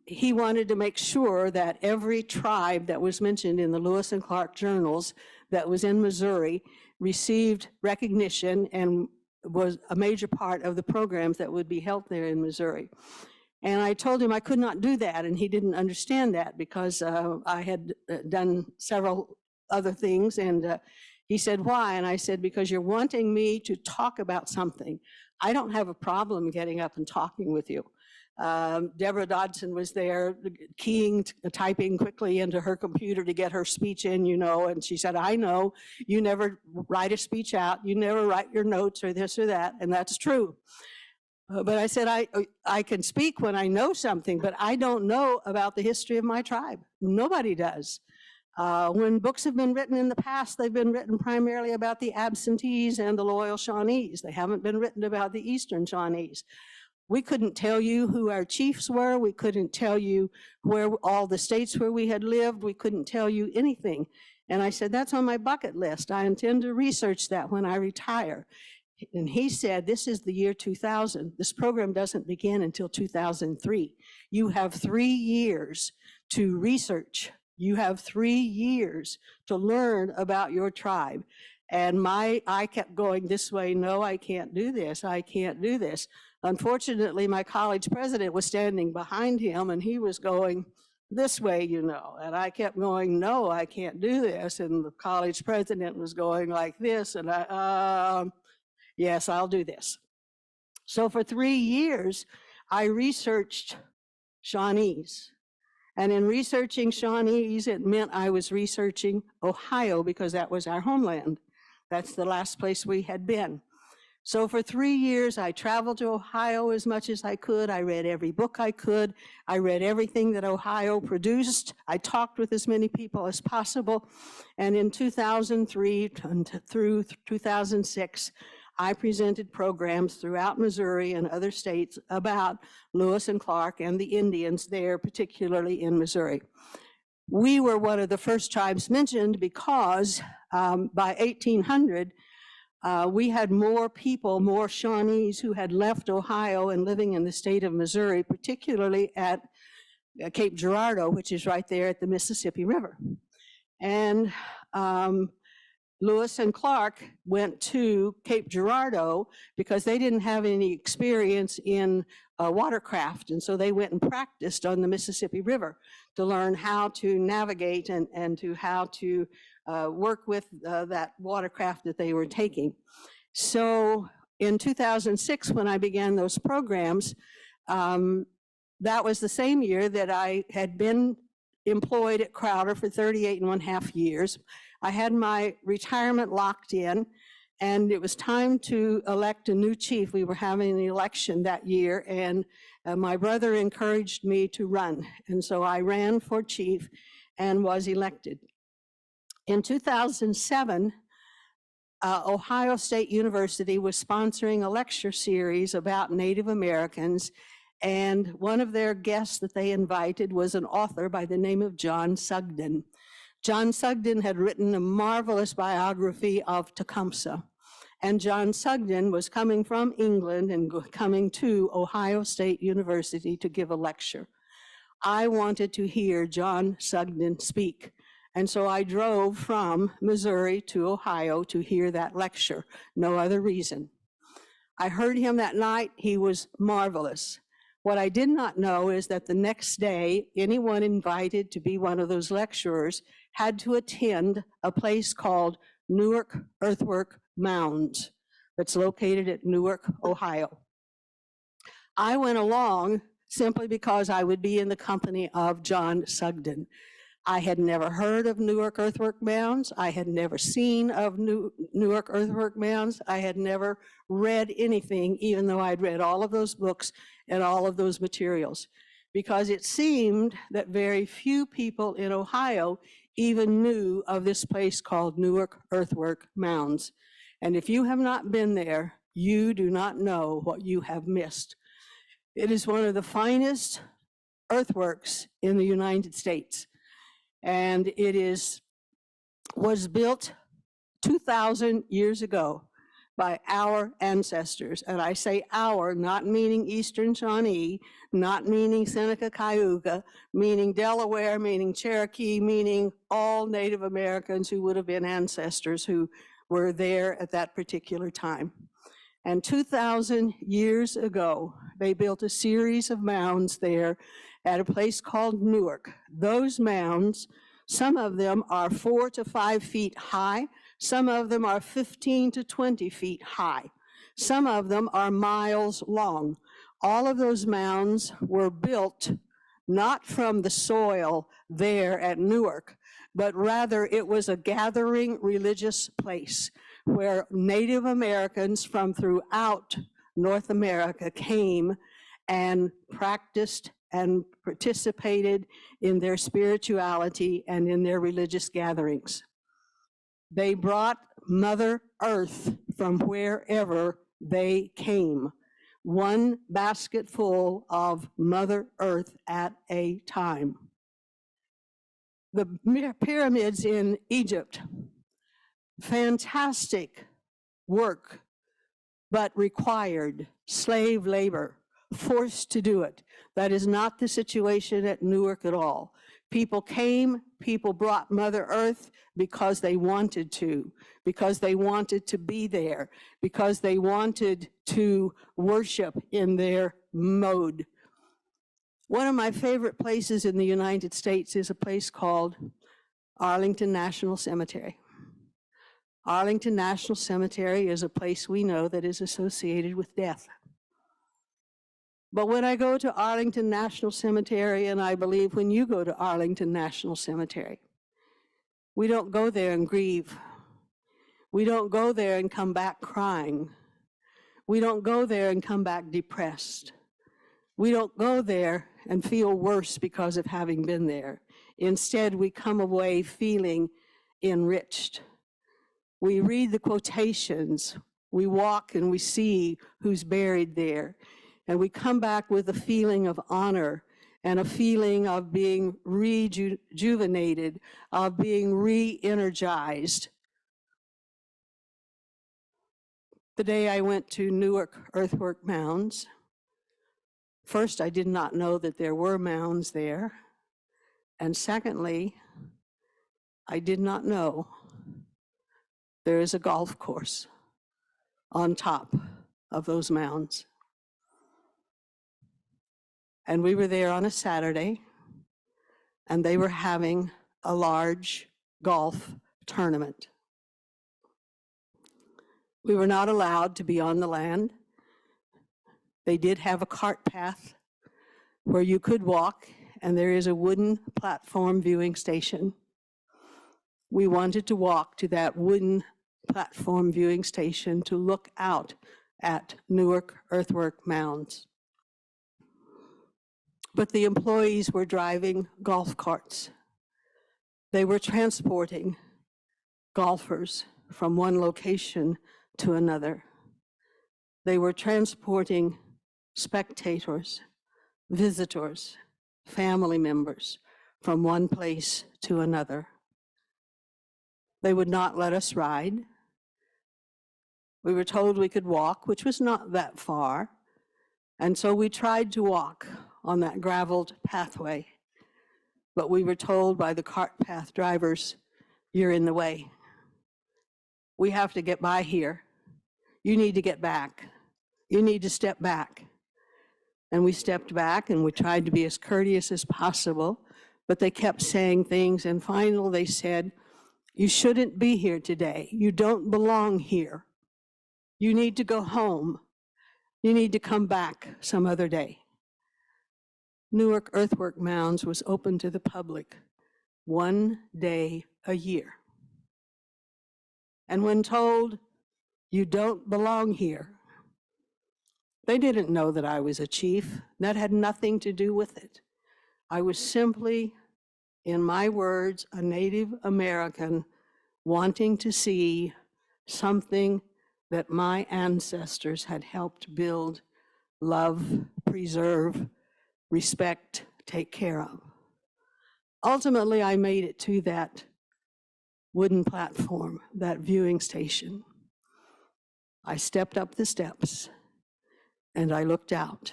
he wanted to make sure that every tribe that was mentioned in the Lewis and Clark journals that was in Missouri received recognition and was a major part of the programs that would be held there in Missouri. And I told him I could not do that, and he didn't understand that because I had done several other things, and he said, why? And I said, because you're wanting me to talk about something. I don't have a problem getting up and talking with you. Deborah Dodson was there typing quickly into her computer to get her speech in, you know, and she said, I know, you never write a speech out, you never write your notes or this or that, and that's true. But I said, I can speak when I know something, but I don't know about the history of my tribe. Nobody does. When books have been written in the past, they've been written primarily about the absentees and the loyal Shawnees. They haven't been written about the Eastern Shawnees. We couldn't tell you who our chiefs were. We couldn't tell you where all the states where we had lived. We couldn't tell you anything. And I said, that's on my bucket list. I intend to research that when I retire. And he said, this is the year 2000. This program doesn't begin until 2003. You have 3 years to research You have 3 years to learn about your tribe. And I kept going this way. No, I can't do this. I can't do this. Unfortunately, my college president was standing behind him and he was going this way, you know. And I kept going, no, I can't do this. And the college president was going like this. And yes, I'll do this. So for 3 years, I researched Shawnees. And in researching Shawnees, it meant I was researching Ohio because that was our homeland. That's the last place we had been. So for 3 years, I traveled to Ohio as much as I could. I read every book I could. I read everything that Ohio produced. I talked with as many people as possible. And in 2003 through 2006, I presented programs throughout Missouri and other states about Lewis and Clark and the Indians there, particularly in Missouri. We were one of the first tribes mentioned because by 1800, we had more people, more Shawnees who had left Ohio and living in the state of Missouri, particularly at Cape Girardeau, which is right there at the Mississippi River. And Lewis and Clark went to Cape Girardeau because they didn't have any experience in watercraft. And so they went and practiced on the Mississippi River to learn how to navigate and to how to work with that watercraft that they were taking. So in 2006, when I began those programs, that was the same year that I had been employed at Crowder for 38.5 years. I had my retirement locked in, and it was time to elect a new chief. We were having an election that year, and my brother encouraged me to run. And so I ran for chief and was elected. In 2007, Ohio State University was sponsoring a lecture series about Native Americans, and one of their guests that they invited was an author by the name of John Sugden. John Sugden had written a marvelous biography of Tecumseh, and John Sugden was coming from England and coming to Ohio State University to give a lecture. I wanted to hear John Sugden speak, and so I drove from Missouri to Ohio to hear that lecture, no other reason. I heard him that night. He was marvelous. What I did not know is that the next day, anyone invited to be one of those lecturers had to attend a place called Newark Earthwork Mounds that's located at Newark, Ohio. I went along simply because I would be in the company of John Sugden. I had never heard of Newark Earthwork Mounds. I had never seen of Newark Earthwork Mounds. I had never read anything, even though I'd read all of those books and all of those materials, because it seemed that very few people in Ohio even knew of this place called Newark Earthwork Mounds. And if you have not been there, you do not know what you have missed. It is one of the finest earthworks in the United States. And it was built 2,000 years ago by our ancestors. And I say our, not meaning Eastern Shawnee, not meaning Seneca Cayuga, meaning Delaware, meaning Cherokee, meaning all Native Americans who would have been ancestors who were there at that particular time. And 2,000 years ago, they built a series of mounds there at a place called Newark. Those mounds, some of them are 4 to 5 feet high. Some of them are 15 to 20 feet high. Some of them are miles long. All of those mounds were built not from the soil there at Newark, but rather it was a gathering religious place where Native Americans from throughout North America came and practiced and participated in their spirituality and in their religious gatherings. They brought Mother Earth from wherever they came, one basket full of Mother Earth at a time. The pyramids in Egypt, fantastic work, but required slave labor, forced to do it. That is not the situation at Newark at all. People came, people brought Mother Earth because they wanted to, because they wanted to be there, because they wanted to worship in their mode. One of my favorite places in the United States is a place called Arlington National Cemetery. Arlington National Cemetery is a place we know that is associated with death. But when I go to Arlington National Cemetery, and I believe when you go to Arlington National Cemetery, we don't go there and grieve. We don't go there and come back crying. We don't go there and come back depressed. We don't go there and feel worse because of having been there. Instead, we come away feeling enriched. We read the quotations, we walk and we see who's buried there. And we come back with a feeling of honor and a feeling of being rejuvenated, of being re-energized. The day I went to Newark Earthwork Mounds, first, I did not know that there were mounds there. And secondly, I did not know there is a golf course on top of those mounds. And we were there on a Saturday, and they were having a large golf tournament. We were not allowed to be on the land. They did have a cart path where you could walk, and there is a wooden platform viewing station. We wanted to walk to that wooden platform viewing station to look out at Newark Earthwork Mounds. But the employees were driving golf carts. They were transporting golfers from one location to another. They were transporting spectators, visitors, family members from one place to another. They would not let us ride. We were told we could walk, which was not that far. And so we tried to walk on that graveled pathway, but we were told by the cart path drivers, you're in the way. We have to get by here. You need to get back. You need to step back. And we stepped back and we tried to be as courteous as possible, but they kept saying things, and finally they said, you shouldn't be here today. You don't belong here. You need to go home. You need to come back some other day. Newark Earthwork Mounds was open to the public 1 day a year. And when told, you don't belong here, they didn't know that I was a chief. That had nothing to do with it. I was simply, in my words, a Native American wanting to see something that my ancestors had helped build, love, preserve, respect, take care of. Ultimately, I made it to that wooden platform, that viewing station. I stepped up the steps and I looked out.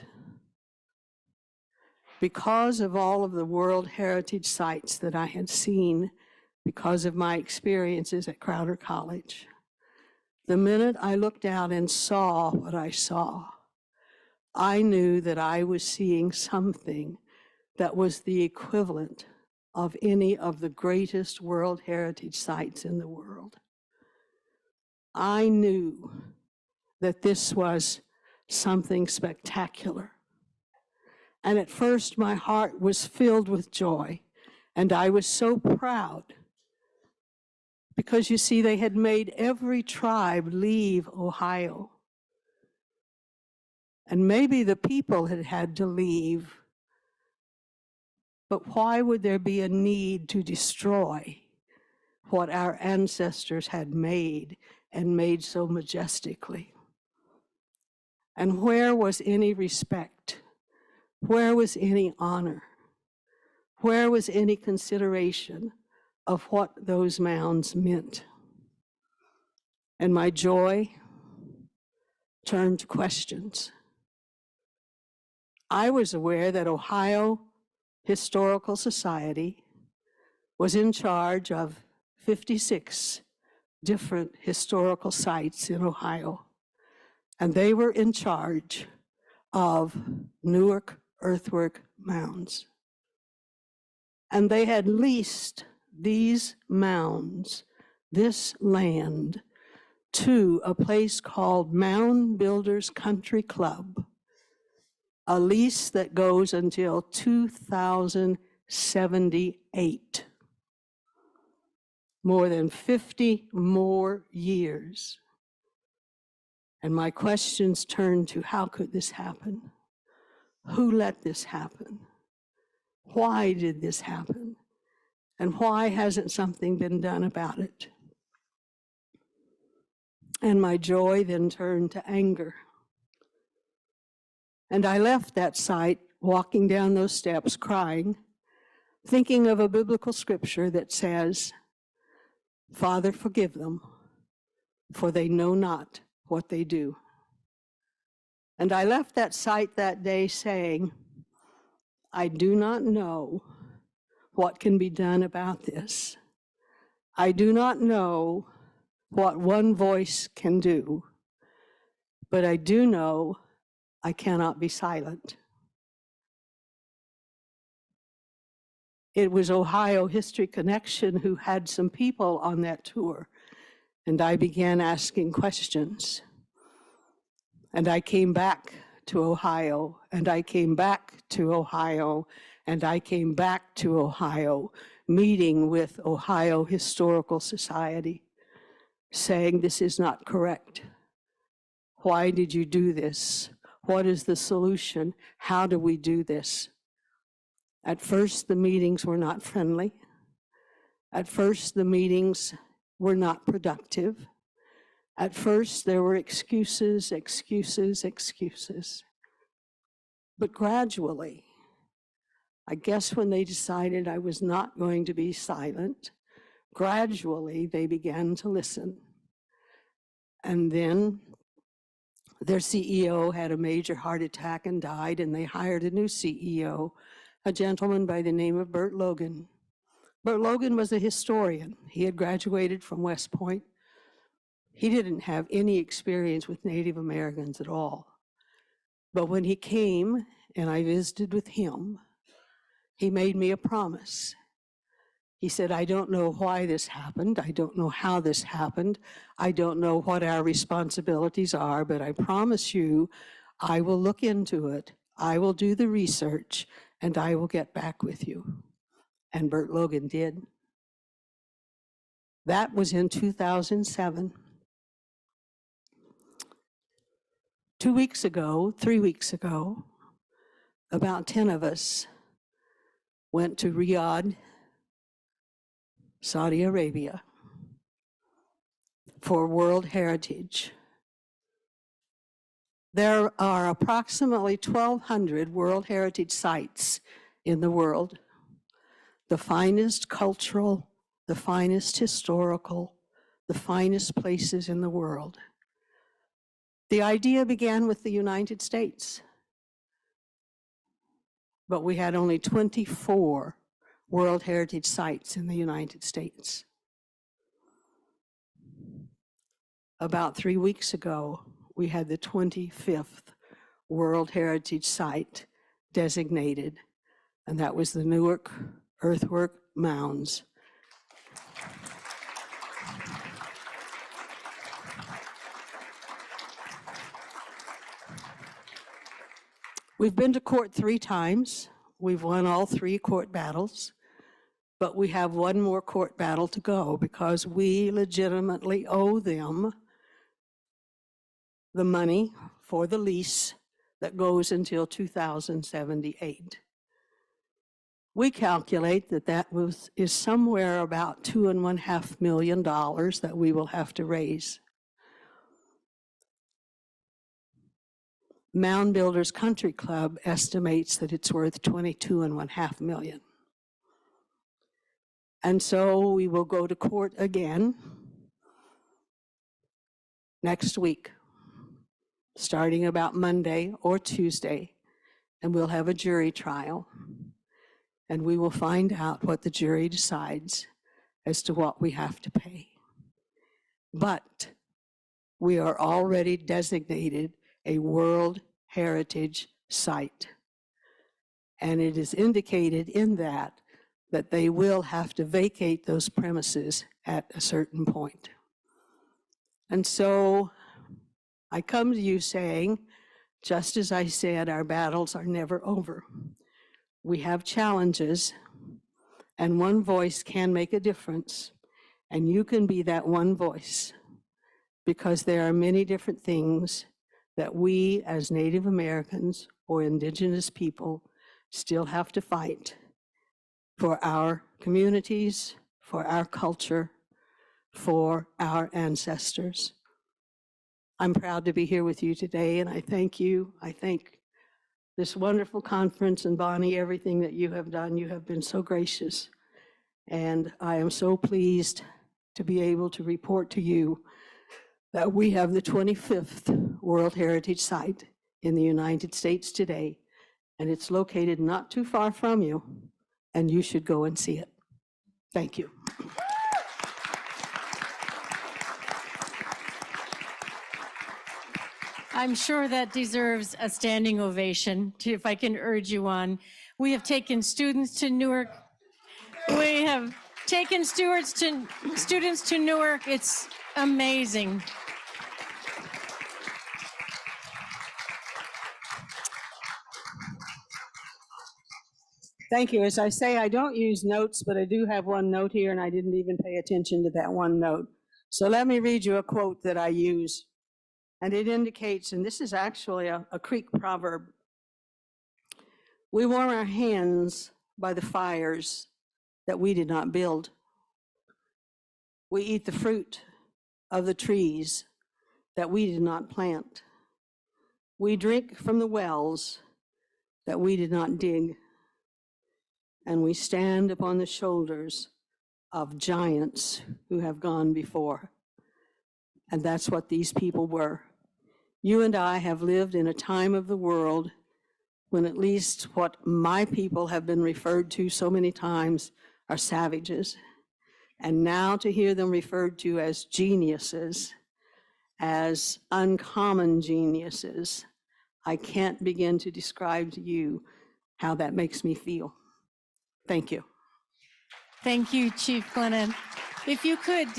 Because of all of the World Heritage sites that I had seen, because of my experiences at Crowder College, the minute I looked out and saw what I saw, I knew that I was seeing something that was the equivalent of any of the greatest World Heritage sites in the world. I knew that this was something spectacular. And at first my heart was filled with joy, and I was so proud because, you see, they had made every tribe leave Ohio. And maybe the people had had to leave, but why would there be a need to destroy what our ancestors had made and made so majestically? And where was any respect? Where was any honor? Where was any consideration of what those mounds meant? And my joy turned to questions. I was aware that Ohio Historical Society was in charge of 56 different historical sites in Ohio. And they were in charge of Newark earthwork mounds. And they had leased these mounds, this land, to a place called Mound Builders Country Club, a lease that goes until 2078. More than 50 more years. And my questions turn to, how could this happen? Who let this happen? Why did this happen? And why hasn't something been done about it? And my joy then turned to anger. And I left that site, walking down those steps, crying, thinking of a biblical scripture that says, Father, forgive them, for they know not what they do. And I left that site that day saying, I do not know what can be done about this. I do not know what one voice can do, but I do know I cannot be silent. It was Ohio History Connection who had some people on that tour, and I began asking questions. And I came back to Ohio, and I came back to Ohio, and I came back to Ohio, meeting with Ohio Historical Society, saying this is not correct. Why did you do this? What is the solution? How do we do this? At first, the meetings were not friendly. At first, the meetings were not productive. At first, there were excuses, excuses, excuses. But gradually, I guess when they decided I was not going to be silent, gradually they began to listen. And then their CEO had a major heart attack and died, and they hired a new CEO, a gentleman by the name of Burt Logan. Burt Logan was a historian. He had graduated from West Point. He didn't have any experience with Native Americans at all. But when he came and I visited with him, he made me a promise. He said, I don't know why this happened. I don't know how this happened. I don't know what our responsibilities are, but I promise you, I will look into it. I will do the research, and I will get back with you. And Burt Logan did. That was in 2007. 3 weeks ago, about 10 of us went to Riyadh, Saudi Arabia, for World Heritage. There are approximately 1,200 World Heritage sites in the world. The finest cultural, the finest historical, the finest places in the world. The idea began with the United States, but we had only 24 World Heritage sites in the United States. About 3 weeks ago, we had the 25th World Heritage Site designated, and that was the Newark Earthwork Mounds. We've been to court 3 times. We've won all 3 court battles, but we have one more court battle to go because we legitimately owe them the money for the lease that goes until 2078. We calculate that is somewhere about $2.5 million that we will have to raise. Mound Builders Country Club estimates that it's worth $22.5 million. And so we will go to court again next week, starting about Monday or Tuesday, and we'll have a jury trial. and we will find out what the jury decides as to what we have to pay. But we are already designated a World Heritage Site. And it is indicated in that they will have to vacate those premises at a certain point. And so I come to you saying, just as I said, our battles are never over. We have challenges, and one voice can make a difference, and you can be that one voice, because there are many different things that we as Native Americans or Indigenous people still have to fight for our communities, for our culture, for our ancestors. I'm proud to be here with you today, and I thank you. I thank this wonderful conference, and Bonnie, everything that you have done. You have been so gracious, and I am so pleased to be able to report to you that we have the 25th World Heritage Site in the United States today, and it's located not too far from you, and you should go and see it. Thank you. I'm sure that deserves a standing ovation, if I can urge you on. We have taken students to Newark. We have taken students to Newark. It's amazing. Thank you. As I say, I don't use notes, but I do have one note here, and I didn't even pay attention to that one note. So let me read you a quote that I use. And it indicates, and this is actually a Creek proverb, we warm our hands by the fires that we did not build. We eat the fruit of the trees that we did not plant. We drink from the wells that we did not dig. And we stand upon the shoulders of giants who have gone before. And that's what these people were. You and I have lived in a time of the world when at least what my people have been referred to so many times are savages. And now to hear them referred to as geniuses, as uncommon geniuses, I can't begin to describe to you how that makes me feel. Thank you. Thank you, Chief Glennon. If you could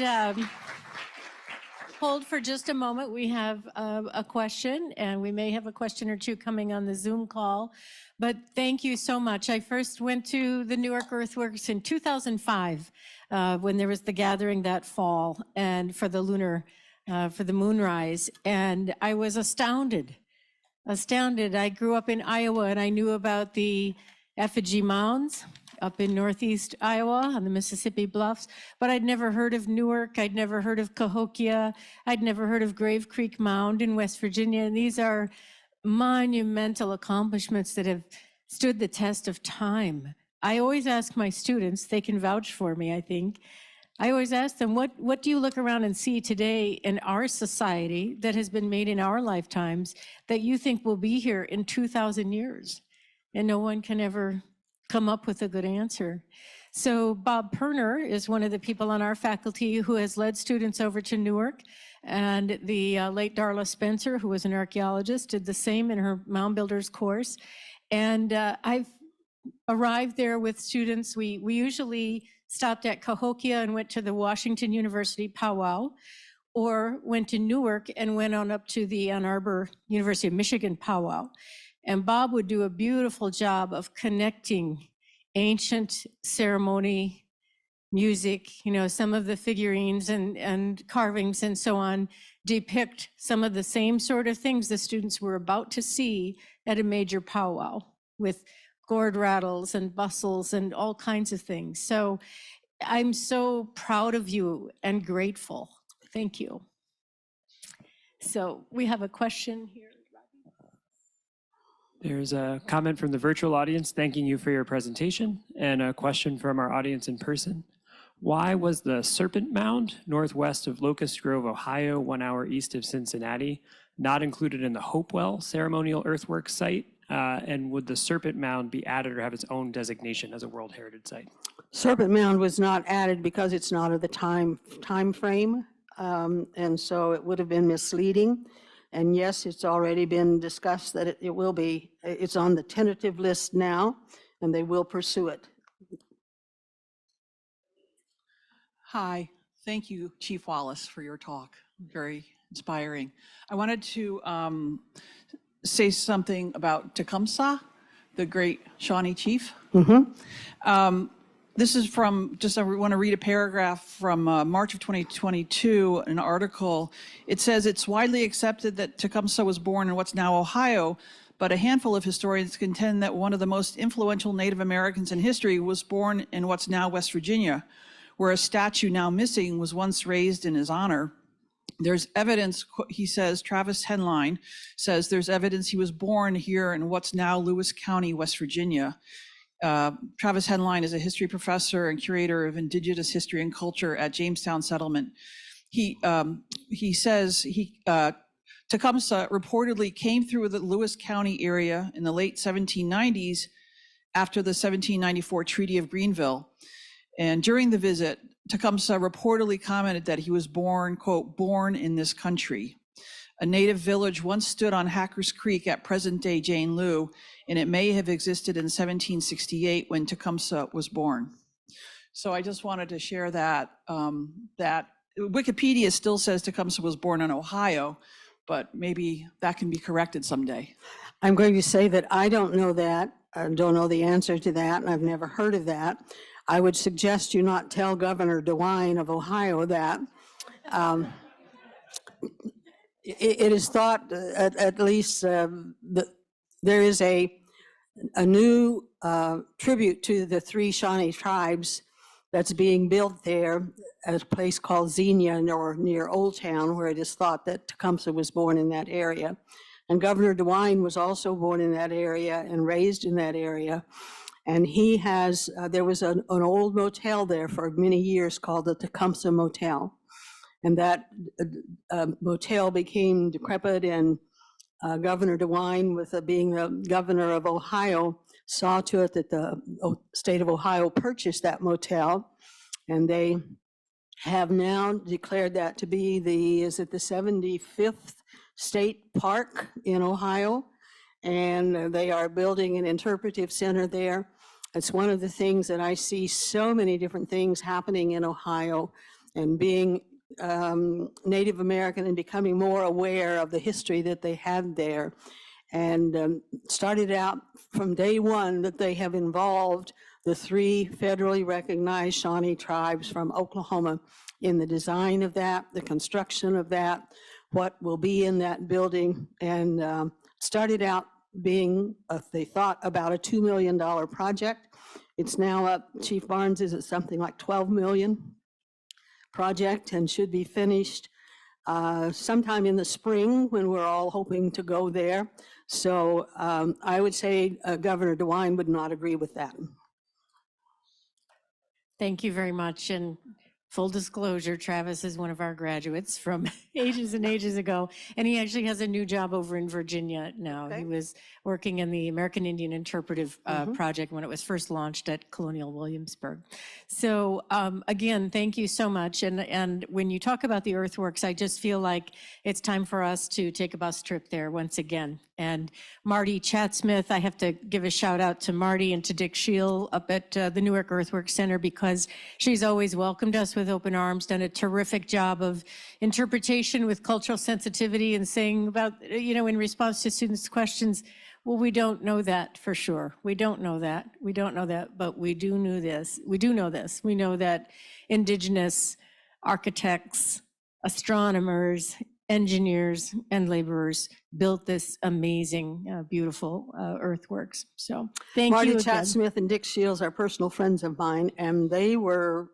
hold for just a moment, we have a question, and we may have a question or two coming on the Zoom call. But thank you so much. I first went to the Newark Earthworks in 2005 when there was the gathering that fall and for the moonrise, and I was astounded. I grew up in Iowa, and I knew about the effigy mounds up in northeast Iowa on the Mississippi Bluffs, but I'd never heard of Newark. I'd never heard of Cahokia. I'd never heard of Grave Creek Mound in West Virginia. And these are monumental accomplishments that have stood the test of time. I always ask my students, they can vouch for me, I think. I always ask them, what do you look around and see today in our society that has been made in our lifetimes that you think will be here in 2,000 years? And no one can ever come up with a good answer. So Bob Perner is one of the people on our faculty who has led students over to Newark, and the late Darla Spencer, who was an archaeologist, did the same in her Mound Builders course. And I've arrived there with students. We usually stopped at Cahokia and went to the Washington University powwow, or went to Newark and went on up to the Ann Arbor University of Michigan powwow. And Bob would do a beautiful job of connecting ancient ceremony, music, some of the figurines and carvings and so on depict some of the same sort of things the students were about to see at a major powwow with gourd rattles and bustles and all kinds of things. So I'm so proud of you and grateful. Thank you. So we have a question here. There's a comment from the virtual audience thanking you for your presentation, and a question from our audience in person. Why was the Serpent Mound, northwest of Locust Grove, Ohio, 1 hour east of Cincinnati, not included in the Hopewell ceremonial earthwork site And would the Serpent Mound be added or have its own designation as a World Heritage Site? Serpent Mound was not added because it's not of the time frame, and so it would have been misleading. And yes, it's already been discussed that it will be, it's on the tentative list now, and they will pursue it. Hi, thank you, Chief Wallace, for your talk. Very inspiring. I wanted to say something about Tecumseh, the great Shawnee chief. This is from, I want to read a paragraph from March of 2022, an article. It says, it's widely accepted that Tecumseh was born in what's now Ohio, but a handful of historians contend that one of the most influential Native Americans in history was born in what's now West Virginia, where a statue now missing was once raised in his honor. There's evidence, he says, Travis Henline says, there's evidence he was born here in what's now Lewis County, West Virginia. Travis Henline is a history professor and curator of Indigenous history and culture at Jamestown Settlement. He says Tecumseh reportedly came through the Lewis County area in the late 1790s after the 1794 Treaty of Greenville. And during the visit, Tecumseh reportedly commented that he was born, quote, born in this country. A native village once stood on Hackers Creek at present-day Jane Lou, and it may have existed in 1768 when Tecumseh was born. So I just wanted to share that, that Wikipedia still says Tecumseh was born in Ohio, but maybe that can be corrected someday. I'm going to say that I don't know that. I don't know the answer to that, and I've never heard of that. I would suggest you not tell Governor DeWine of Ohio that. It is thought, at least, that there is a new tribute to the three Shawnee tribes that's being built there at a place called Xenia, or near Old Town, where it is thought that Tecumseh was born in that area. And Governor DeWine was also born in that area and raised in that area. And he has, there was an old motel there for many years called the Tecumseh Motel. And that motel became decrepit, and Governor DeWine, with being the governor of Ohio, saw to it that the state of Ohio purchased that motel. And they have now declared that to be the 75th state park in Ohio. And they are building an interpretive center there. It's one of the things that I see so many different things happening in Ohio, and being Native American and becoming more aware of the history that they had there. And started out from day one that they have involved the three federally recognized Shawnee tribes from Oklahoma in the design of that, the construction of that, what will be in that building, and started out being, they thought, about a $2 million project. It's now up, Chief Barnes, is it something like 12 million project, and should be finished sometime in the spring, when we're all hoping to go there. So I would say Governor DeWine would not agree with that. Thank you very much. And full disclosure, Travis is one of our graduates from ages and ages ago, and he actually has a new job over in Virginia now. Okay. He was working in the American Indian Interpretive Project when it was first launched at Colonial Williamsburg. So again, thank you so much. And when you talk about the earthworks, I just feel like it's time for us to take a bus trip there once again. And Marty Chatsmith, I have to give a shout out to Marty and to Dick Scheel up at the Newark Earthworks Center, because she's always welcomed us with open arms, done a terrific job of interpretation with cultural sensitivity, and saying about, in response to students' questions, well, we don't know that for sure. We don't know that. We don't know that, but we do know this. We do know this. We know that Indigenous architects, astronomers, engineers, and laborers built this amazing, beautiful earthworks. So thank Marty you again. Chatsmith and Dick Shields are personal friends of mine, and they were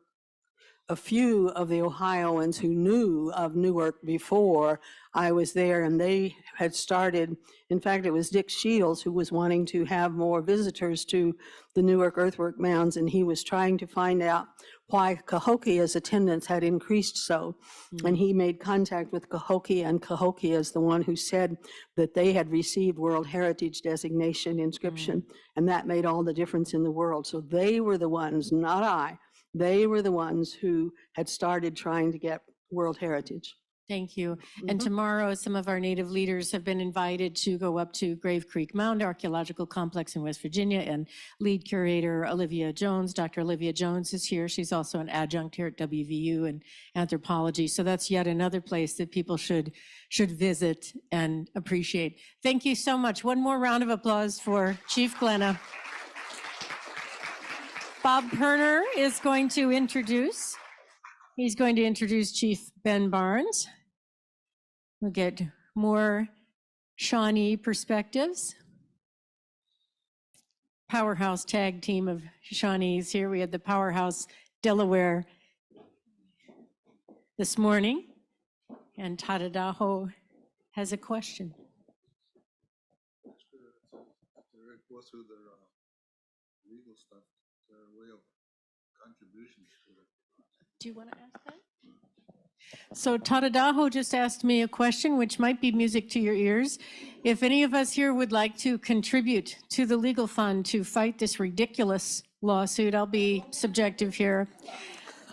a few of the Ohioans who knew of Newark before I was there, and they had started, in fact, it was Dick Shields who was wanting to have more visitors to the Newark earthwork mounds, and he was trying to find out why Cahokia's attendance had increased so. And he made contact with Cahokia, and Cahokia is the one who said that they had received World Heritage designation inscription, and that made all the difference in the world. So they were the ones, not I, they were the ones who had started trying to get World Heritage. Thank you. And tomorrow, some of our Native leaders have been invited to go up to Grave Creek Mound Archaeological Complex in West Virginia, and lead curator Olivia Jones, Dr. Olivia Jones is here. She's also an adjunct here at WVU in anthropology. So that's yet another place that people should visit and appreciate. Thank you so much. One more round of applause for Chief Glenna. Bob Perner is going to introduce. He's going to introduce Chief Ben Barnes. We'll get more Shawnee perspectives. Powerhouse tag team of Shawnees here. We had the Powerhouse Delaware this morning, and Tadadaho has a question. Go through their legal stuff, their way of contributions to it. Do you want to ask that? So Tadadaho just asked me a question, which might be music to your ears. If any of us here would like to contribute to the legal fund to fight this ridiculous lawsuit, I'll be subjective here.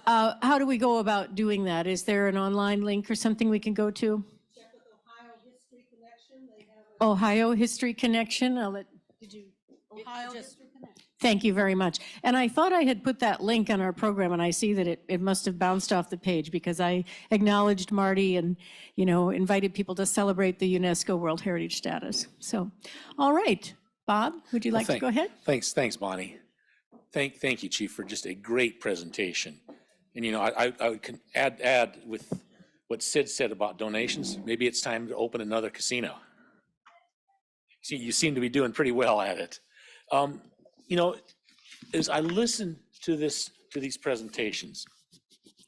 How do we go about doing that? Is there an online link or something we can go to? Check with Ohio History Connection. They have Ohio History Connection. Ohio History Connection. Thank you very much. And I thought I had put that link on our program, and I see that it must have bounced off the page because I acknowledged Marty and, invited people to celebrate the UNESCO World Heritage status. So, all right, Bob, would you like to go ahead? Thanks, Bonnie. Thank you, Chief, for just a great presentation. And, I would add with what Sid said about donations, maybe it's time to open another casino. See, you seem to be doing pretty well at it. As I listen to these presentations,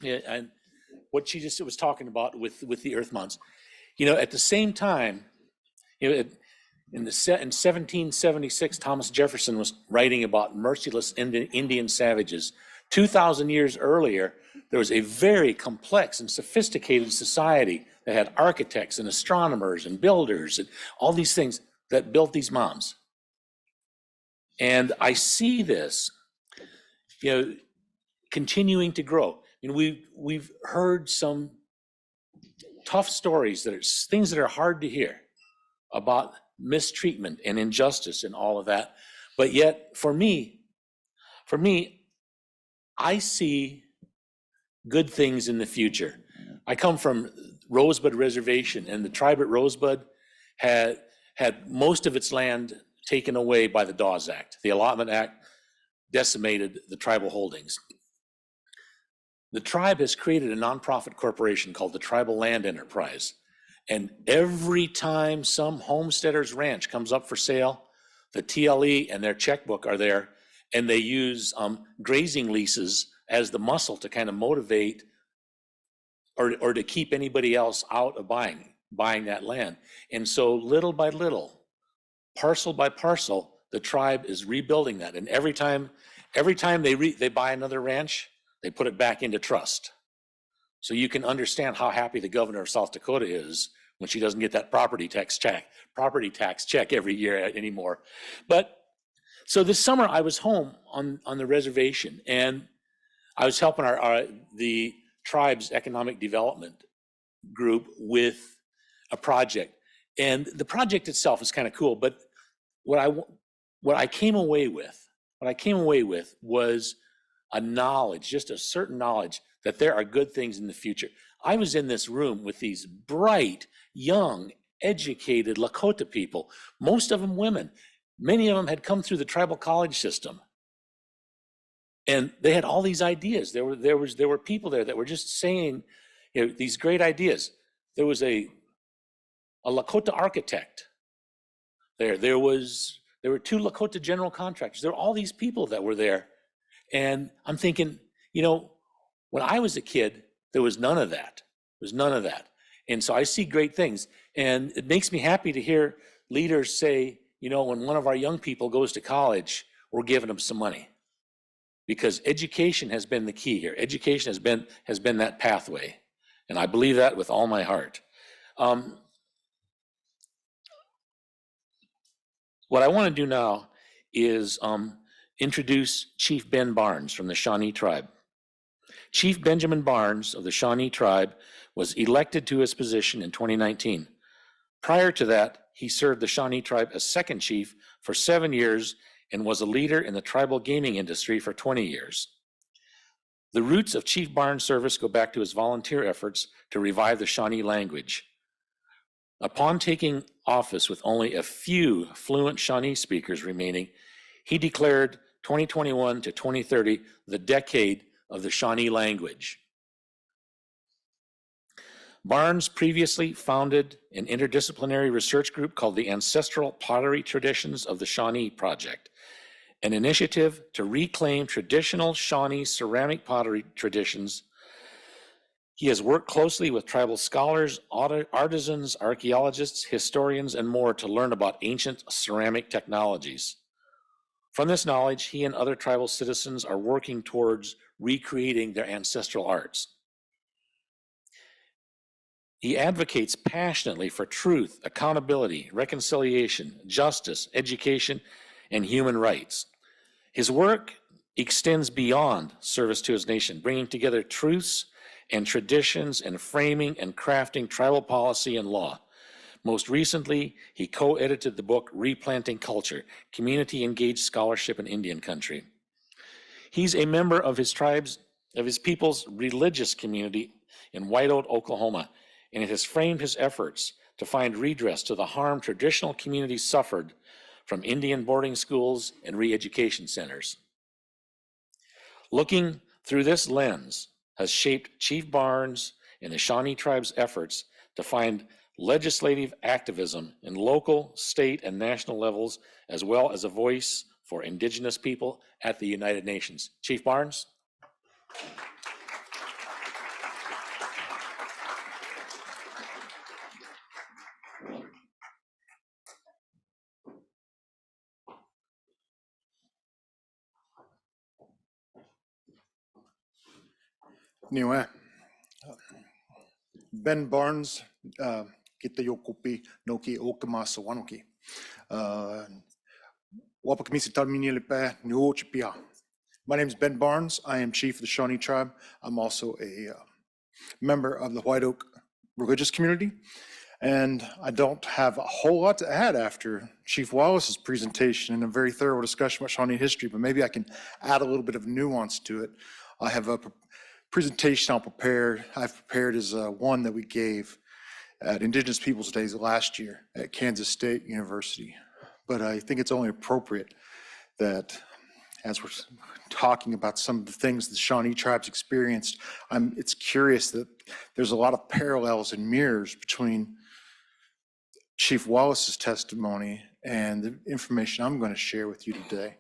and what she just was talking about with the earth mounds, at the same time, in 1776, Thomas Jefferson was writing about merciless Indian savages. 2,000 years earlier, there was a very complex and sophisticated society that had architects and astronomers and builders and all these things that built these mounds. And I see this, continuing to grow. We've heard some tough stories things that are hard to hear about mistreatment and injustice and all of that. But yet, for me, I see good things in the future. I come from Rosebud Reservation, and the tribe at Rosebud had most of its land taken away by the Dawes Act. The Allotment Act decimated the tribal holdings. The tribe has created a nonprofit corporation called the Tribal Land Enterprise. And every time some homesteader's ranch comes up for sale, the TLE and their checkbook are there, and they use grazing leases as the muscle to kind of motivate or to keep anybody else out of buying that land. And so little by little, parcel by parcel, the tribe is rebuilding that. And every time they buy another ranch, they put it back into trust. So you can understand how happy the governor of South Dakota is when she doesn't get that property tax check every year anymore. But so this summer I was home on the reservation, and I was helping the tribe's economic development group with a project. And the project itself is kind of cool, but what I came away with was a knowledge, just a certain knowledge that there are good things in the future. I was in this room with these bright, young, educated Lakota people, most of them women. Many of them had come through the tribal college system. And they had all these ideas. There were people there that were just saying, these great ideas. There was a Lakota architect there. There were 2 Lakota general contractors. There were all these people that were there. And I'm thinking, When I was a kid, there was none of that. There was none of that. And so I see great things. And it makes me happy to hear leaders say, you know, when one of our young people goes to college, we're giving them some money. Because education has been the key here. Education has been that pathway. And I believe that with all my heart. What I want to do now is introduce Chief Ben Barnes from the Shawnee tribe. Chief Benjamin Barnes of the Shawnee tribe was elected to his position in 2019. Prior to that, he served the Shawnee tribe as second chief for 7 years and was a leader in the tribal gaming industry for 20 years. The roots of Chief Barnes' service go back to his volunteer efforts to revive the Shawnee language. Upon taking office with only a few fluent Shawnee speakers remaining, he declared 2021 to 2030 the decade of the Shawnee language. Barnes previously founded an interdisciplinary research group called the Ancestral Pottery Traditions of the Shawnee Project, an initiative to reclaim traditional Shawnee ceramic pottery traditions. He has worked closely with tribal scholars, artisans, archaeologists, historians, and more to learn about ancient ceramic technologies. From this knowledge, he and other tribal citizens are working towards recreating their ancestral arts. He advocates passionately for truth, accountability, reconciliation, justice, education, and human rights. His work extends beyond service to his nation, bringing together truths and traditions and framing and crafting tribal policy and law. Most recently, he co-edited the book Replanting Culture, Community Engaged Scholarship in Indian Country. He's a member of his people's religious community in White Oak, Oklahoma, and it has framed his efforts to find redress to the harm traditional communities suffered from Indian boarding schools and re-education centers. Looking through this lens has shaped Chief Barnes and the Shawnee tribe's efforts to find legislative activism in local, state, and national levels, as well as a voice for Indigenous people at the United Nations. Chief Barnes. Niue. Ben Barnes, kita yokupi noki okemasa wanoki. Wapakamisi talminilipe nuochipia. My name is Ben Barnes. I am chief of the Shawnee tribe. I'm also a member of the White Oak religious community. And I don't have a whole lot to add after Chief Wallace's presentation and a very thorough discussion about Shawnee history, but maybe I can add a little bit of nuance to it. I have a presentation I've prepared is one that we gave at Indigenous Peoples Days last year at Kansas State University. But I think it's only appropriate that as we're talking about some of the things the Shawnee tribes experienced, it's curious that there's a lot of parallels and mirrors between Chief Wallace's testimony and the information I'm going to share with you today.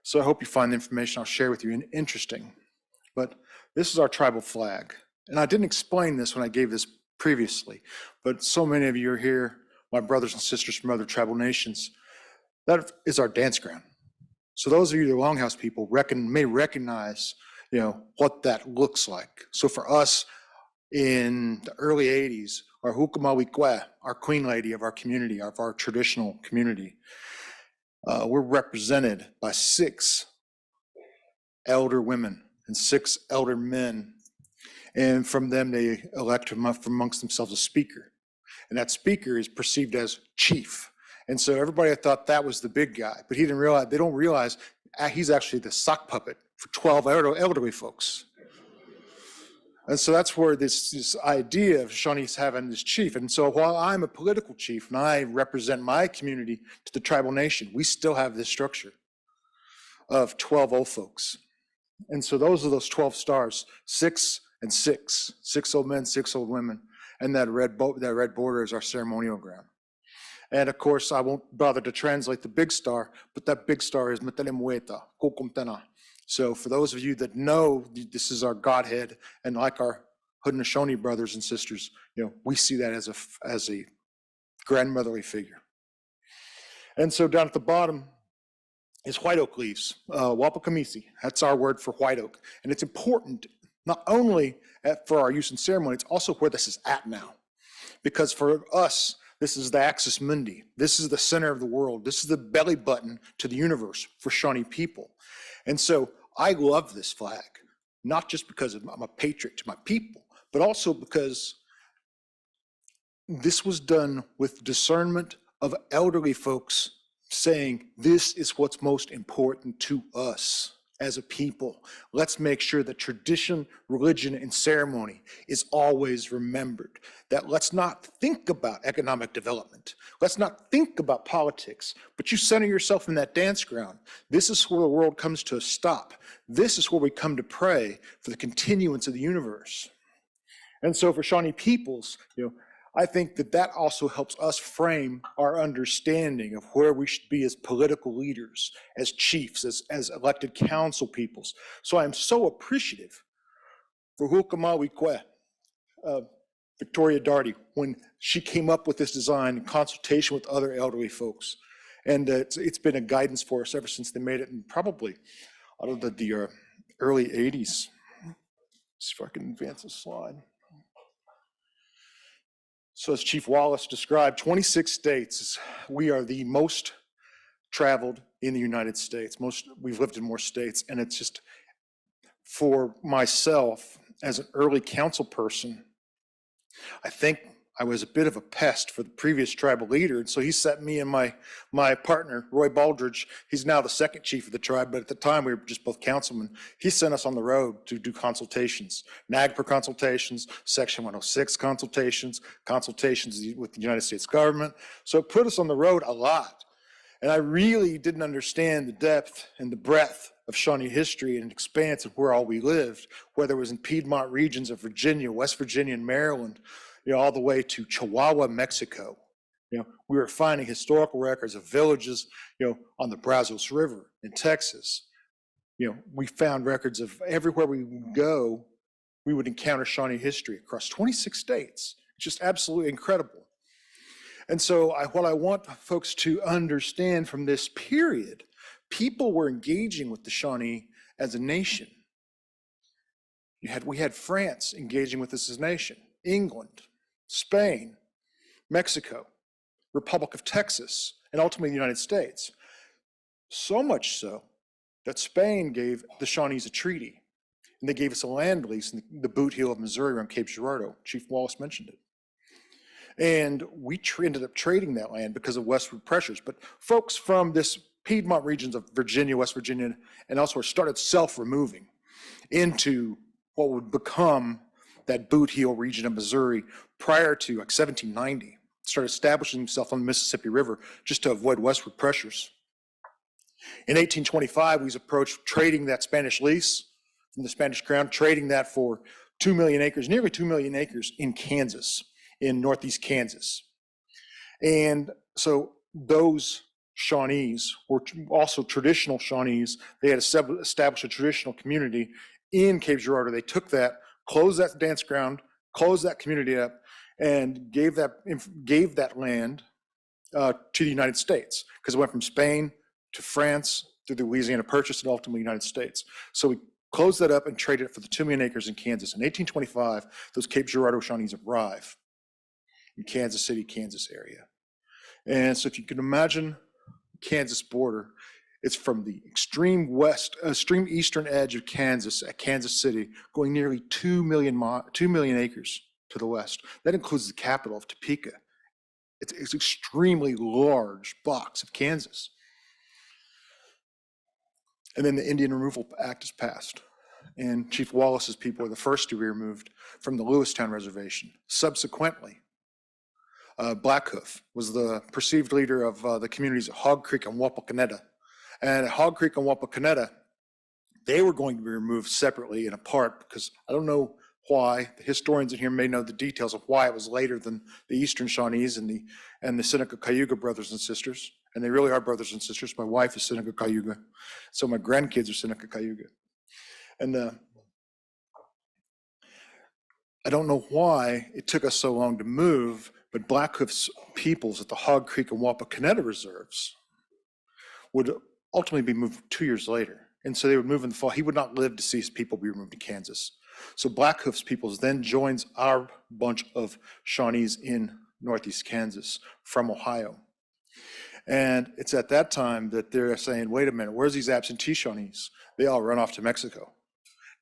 So I hope you find the information I'll share with you interesting. But this is our tribal flag. And I didn't explain this when I gave this previously, but so many of you are here, my brothers and sisters from other tribal nations. That is our dance ground. So those of you, the Longhouse people, may recognize, what that looks like. So for us in the early 80s, our Hukamawikwe, our queen lady of our community, of our traditional community, we're represented by 6 elder women and 6 elder men. And from them, they elect from amongst themselves a speaker. And that speaker is perceived as chief. And so everybody thought that was the big guy, but they don't realize he's actually the sock puppet for 12 elderly folks. And so that's where this idea of Shawnees having this chief. And so while I'm a political chief and I represent my community to the tribal nation, we still have this structure of 12 old folks. And so those are those 12 stars, 6 and 6, 6 old men, 6 old women. And that red border is our ceremonial ground. And of course, I won't bother to translate the big star, but that big star is Metelemueta, Kokumtena. So for those of you that know this is our Godhead, and like our Haudenosaunee brothers and sisters, we see that as a grandmotherly figure. And so down at the bottom is white oak leaves, Wapakamisi. That's our word for white oak. And it's important not only for our use in ceremony, it's also where this is at now. Because for us, this is the axis mundi. This is the center of the world. This is the belly button to the universe for Shawnee people. And so I love this flag, not just because I'm a patriot to my people, but also because this was done with discernment of elderly folks saying, this is what's most important to us as a people. Let's make sure that tradition, religion, and ceremony is always remembered. That let's not think about economic development. Let's not think about politics, but you center yourself in that dance ground. This is where the world comes to a stop. This is where we come to pray for the continuance of the universe. And so for Shawnee peoples, I think that also helps us frame our understanding of where we should be as political leaders, as chiefs, as elected council peoples. So I'm so appreciative for Hulkamawi Kwe, Victoria Darty, when she came up with this design in consultation with other elderly folks. And it's been a guidance for us ever since they made it, and probably out of the early 80s. See if I can advance the slide. So as Chief Wallace described, 26 states, we are the most traveled in the United States. We've lived in more states, and it's just, for myself, as an early council person, I think I was a bit of a pest for the previous tribal leader. And so he sent me and my partner, Roy Baldridge, he's now the second chief of the tribe, but at the time we were just both councilmen. He sent us on the road to do consultations, NAGPRA consultations, Section 106 consultations, consultations with the United States government. So it put us on the road a lot. And I really didn't understand the depth and the breadth of Shawnee history and expanse of where all we lived, whether it was in Piedmont regions of Virginia, West Virginia, and Maryland, all the way to Chihuahua, Mexico. We were finding historical records of villages, on the Brazos River in Texas. We found records of everywhere we would go, we would encounter Shawnee history across 26 states. It's just absolutely incredible. And so what I want folks to understand from this period, people were engaging with the Shawnee as a nation. We had France engaging with us as a nation, England, Spain, Mexico, Republic of Texas, and ultimately the United States. So much so that Spain gave the Shawnees a treaty, and they gave us a land lease in the Boot Heel of Missouri around Cape Girardeau. Chief Wallace mentioned it. And we ended up trading that land because of westward pressures. But folks from this Piedmont regions of Virginia, West Virginia, and elsewhere started self-removing into what would become that Boot Heel region of Missouri prior to 1790, started establishing himself on the Mississippi River just to avoid westward pressures. In 1825, we was approached trading that Spanish lease from the Spanish crown, trading that for 2 million acres, nearly 2 million acres in Kansas, in northeast Kansas. And so those Shawnees were also traditional Shawnees. They had established a traditional community in Cape Girardeau. They took that, closed that dance ground, closed that community up, and gave that land to the United States, because it went from Spain to France through the Louisiana Purchase and ultimately the United States. So we closed that up and traded it for the 2 million acres in Kansas. In 1825, those Cape Girardeau Shawnees arrive in Kansas City, Kansas area. And so if you can imagine Kansas border, it's from the extreme eastern edge of Kansas at Kansas City, going nearly 2 million acres to the west. That includes the capital of Topeka. It's an extremely large box of Kansas. And then the Indian Removal Act is passed. And Chief Wallace's people were the first to be removed from the Lewistown Reservation. Subsequently, Blackhoof was the perceived leader of the communities of Hog Creek and Wapakoneta. And at Hog Creek and Wapakoneta, they were going to be removed separately and apart, because I don't know why. The historians in here may know the details of why it was later than the Eastern Shawnees and the Seneca Cayuga brothers and sisters. and they really are brothers and sisters. My wife is Seneca Cayuga, so my grandkids are Seneca Cayuga. And I don't know why it took us so long to move, but Blackhoof's peoples at the Hog Creek and Wapakoneta reserves would ultimately be moved 2 years later. And so they would move in the fall. He would not live to see his people be removed to Kansas. So Blackhoof's peoples then joins our bunch of Shawnees in Northeast Kansas from Ohio. And it's at that time that they're saying, wait a minute, where's these absentee Shawnees? They all run off to Mexico.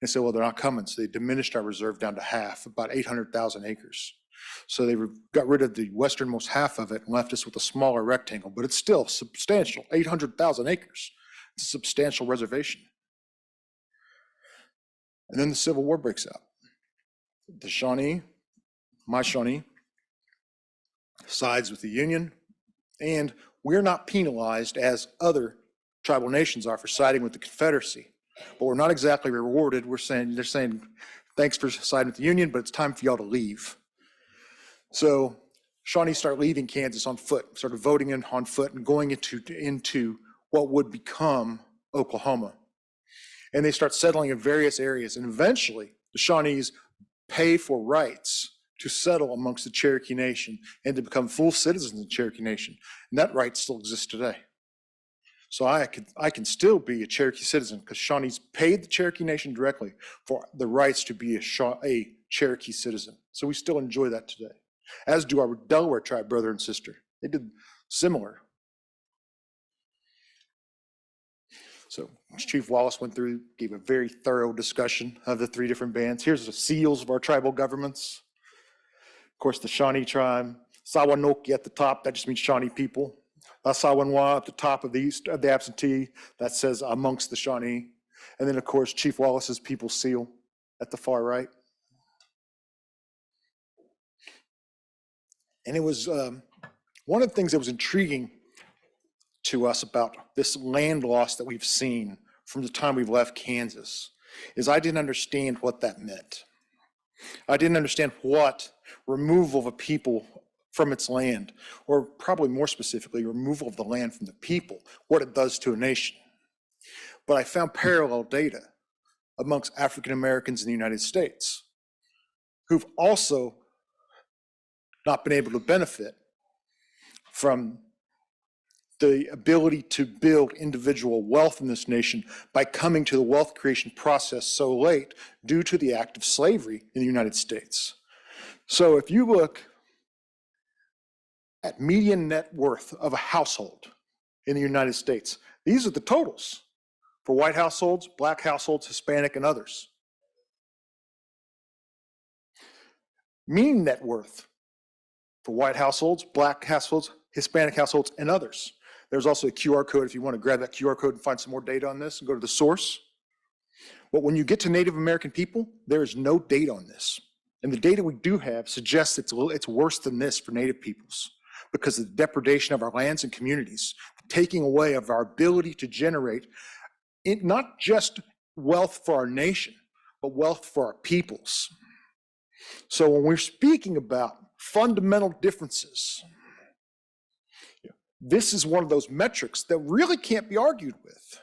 They said, well, they're not coming. So they diminished our reserve down to half, about 800,000 acres. So they got rid of the westernmost half of it and left us with a smaller rectangle, but it's still substantial, 800,000 acres. It's a substantial reservation. And then the Civil War breaks out. The Shawnee, my Shawnee, sides with the Union, and we're not penalized as other tribal nations are for siding with the Confederacy. But we're not exactly rewarded. They're saying, thanks for siding with the Union, but it's time for y'all to leave. So Shawnees start leaving Kansas on foot, started voting in on foot and going into what would become Oklahoma. And they start settling in various areas. And eventually the Shawnees pay for rights to settle amongst the Cherokee Nation and to become full citizens of the Cherokee Nation. And that right still exists today. So I can still be a Cherokee citizen because Shawnees paid the Cherokee Nation directly for the rights to be a Cherokee citizen. So we still enjoy that today, as do our Delaware tribe brother and sister. They did similar. So Chief Wallace went through, gave a very thorough discussion of the 3 different bands. Here's the seals of our tribal governments. Of course, the Shawnee tribe, Sawanoki at the top, that just means Shawnee people. Sawanwa at the top of the east of the absentee, that says amongst the Shawnee. And then of course, Chief Wallace's people seal at the far right. And it was one of the things that was intriguing to us about this land loss that we've seen from the time we've left Kansas is I didn't understand what that meant. I didn't understand what removal of a people from its land, or probably more specifically, removal of the land from the people, what it does to a nation. But I found parallel data amongst African Americans in the United States who've also not been able to benefit from the ability to build individual wealth in this nation by coming to the wealth creation process so late due to the act of slavery in the United States. So if you look at median net worth of a household in the United States, these are the totals for white households, black households, Hispanic, and others. Mean net worth for white households, black households, Hispanic households, and others. There's also a QR code if you want to grab that QR code and find some more data on this and go to the source. But when you get to Native American people, there is no data on this. And the data we do have suggests it's worse than this for Native peoples because of the depredation of our lands and communities, the taking away of our ability to generate not just wealth for our nation, but wealth for our peoples. So when we're speaking about fundamental differences, this is one of those metrics that really can't be argued with.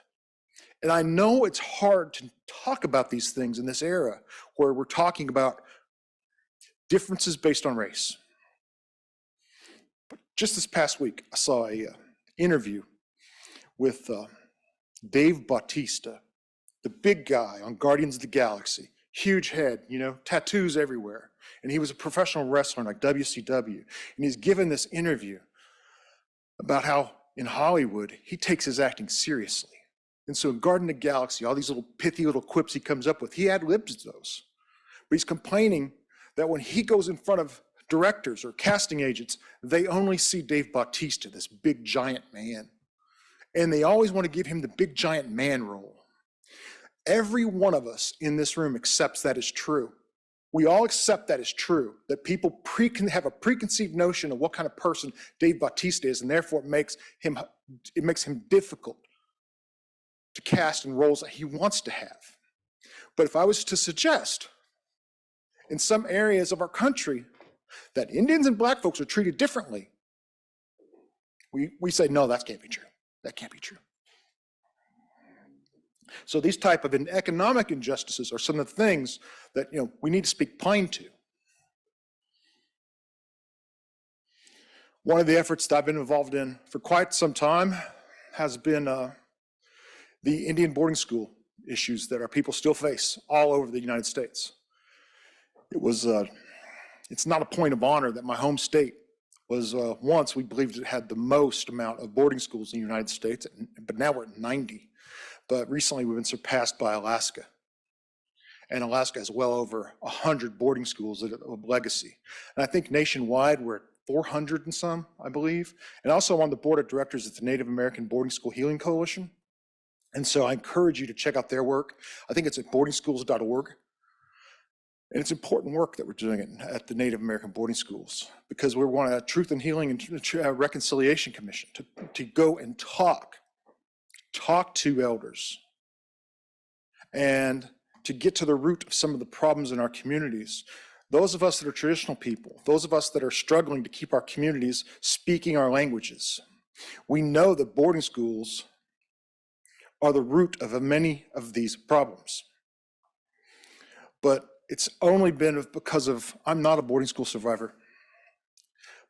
And I know it's hard to talk about these things in this era where we're talking about differences based on race. But just this past week, I saw an interview with Dave Bautista, the big guy on Guardians of the Galaxy, huge head, tattoos everywhere. And he was a professional wrestler like WCW. And he's given this interview about how in Hollywood, he takes his acting seriously. And so in Guardians of the Galaxy, all these little pithy little quips he comes up with, he ad-libs those. But he's complaining that when he goes in front of directors or casting agents, they only see Dave Bautista, this big giant man. And they always want to give him the big giant man role. Every one of us in this room accepts that is true. We all accept that is true, that people have a preconceived notion of what kind of person Dave Bautista is, and therefore it makes him difficult to cast in roles that he wants to have. But if I was to suggest in some areas of our country that Indians and black folks are treated differently, We say, no, that can't be true. That can't be true. So these type of economic injustices are some of the things that we need to speak plain to. One of the efforts that I've been involved in for quite some time has been the Indian boarding school issues that our people still face all over the United States. It's not a point of honor that my home state was once, we believed it had the most amount of boarding schools in the United States, but now we're at 90. But recently we've been surpassed by Alaska. And Alaska has well over 100 boarding schools of legacy. And I think nationwide we're at 400 and some, I believe. And also I'm on the board of directors at the Native American Boarding School Healing Coalition. And so I encourage you to check out their work. I think it's at boardingschools.org. And it's important work that we're doing at the Native American boarding schools, because we want a Truth and Healing and Reconciliation Commission to go and talk to elders and to get to the root of some of the problems in our communities. Those of us that are traditional people, those of us that are struggling to keep our communities speaking our languages, we know that boarding schools are the root of many of these problems. But it's only been because of, I'm not a boarding school survivor,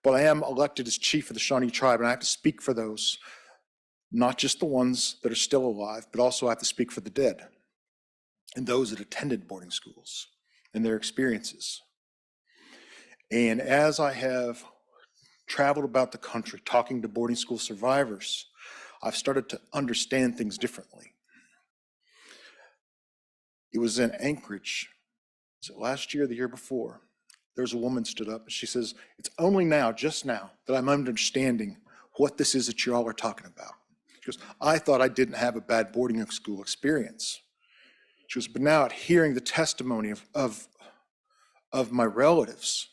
but I am elected as chief of the Shawnee tribe, and I have to speak for those, not just the ones that are still alive, but also I have to speak for the dead and those that attended boarding schools and their experiences. And as I have traveled about the country talking to boarding school survivors, I've started to understand things differently. It was in Anchorage, was it last year or the year before? There's a woman stood up and she says, it's only now, just now, that I'm understanding what this is that you all are talking about. She goes, I thought I didn't have a bad boarding school experience. She goes, but now hearing the testimony of my relatives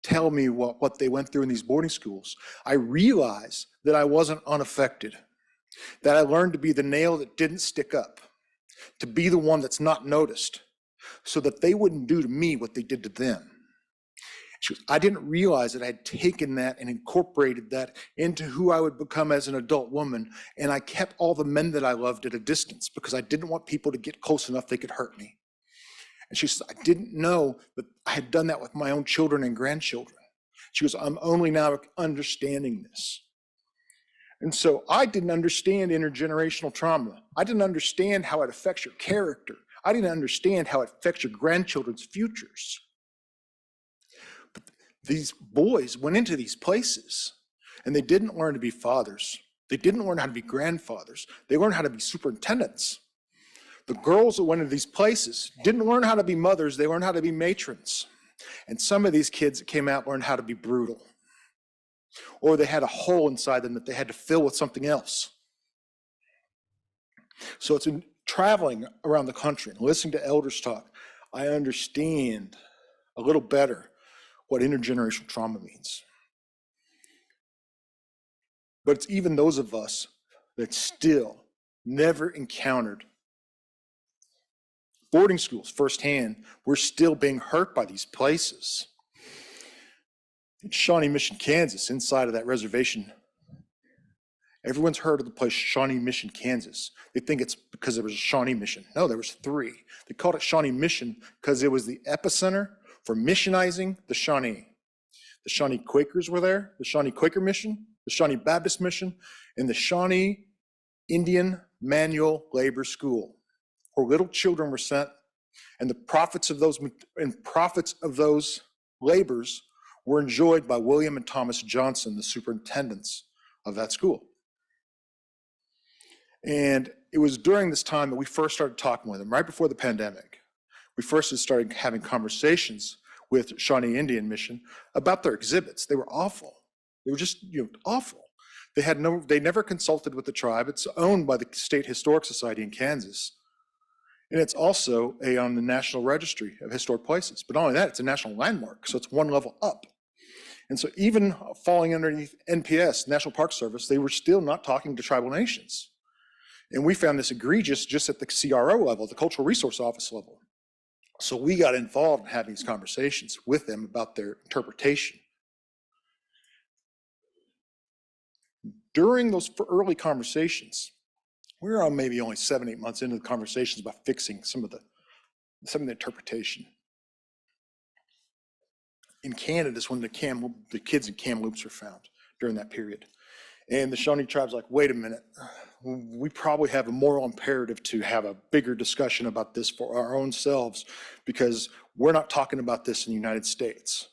tell me what they went through in these boarding schools, I realized that I wasn't unaffected, that I learned to be the nail that didn't stick up, to be the one that's not noticed, so that they wouldn't do to me what they did to them. She goes, I didn't realize that I had taken that and incorporated that into who I would become as an adult woman, and I kept all the men that I loved at a distance because I didn't want people to get close enough they could hurt me. And she says, I didn't know that I had done that with my own children and grandchildren. She goes, I'm only now understanding this. And so I didn't understand intergenerational trauma. I didn't understand how it affects your character. I didn't understand how it affects your grandchildren's futures. But these boys went into these places and they didn't learn to be fathers. They didn't learn how to be grandfathers. They learned how to be superintendents. The girls that went into these places didn't learn how to be mothers. They learned how to be matrons. And some of these kids that came out learned how to be brutal. Or they had a hole inside them that they had to fill with something else. So it's in traveling around the country and listening to elders talk, I understand a little better what intergenerational trauma means. But it's even those of us that still never encountered boarding schools firsthand, we're still being hurt by these places. In Shawnee Mission, Kansas, inside of that reservation, everyone's heard of the place Shawnee Mission, Kansas. They think it's because there was a Shawnee Mission. No, there was 3. They called it Shawnee Mission because it was the epicenter for missionizing the Shawnee. The Shawnee Quakers were there, the Shawnee Quaker Mission, the Shawnee Baptist Mission, and the Shawnee Indian Manual Labor School, where little children were sent, and the profits of those labors were enjoyed by William and Thomas Johnson, the superintendents of that school. And it was during this time that we first started talking with them, right before the pandemic. We first started having conversations with Shawnee Indian Mission about their exhibits. They were awful. They were just awful. They never consulted with the tribe. It's owned by the State Historic Society in Kansas. And it's also on the National Registry of Historic Places. But not only that, it's a national landmark, so it's one level up. And so even falling underneath NPS, National Park Service, they were still not talking to tribal nations. And we found this egregious just at the CRO level, the Cultural Resource Office level. So we got involved in having these conversations with them about their interpretation. During those early conversations, we were on maybe only 7, 8 months into the conversations about fixing some of the interpretation. In Canada is when the kids in Kamloops were found during that period. And the Shawnee tribe's like, wait a minute, we probably have a moral imperative to have a bigger discussion about this for our own selves, because we're not talking about this in the United States,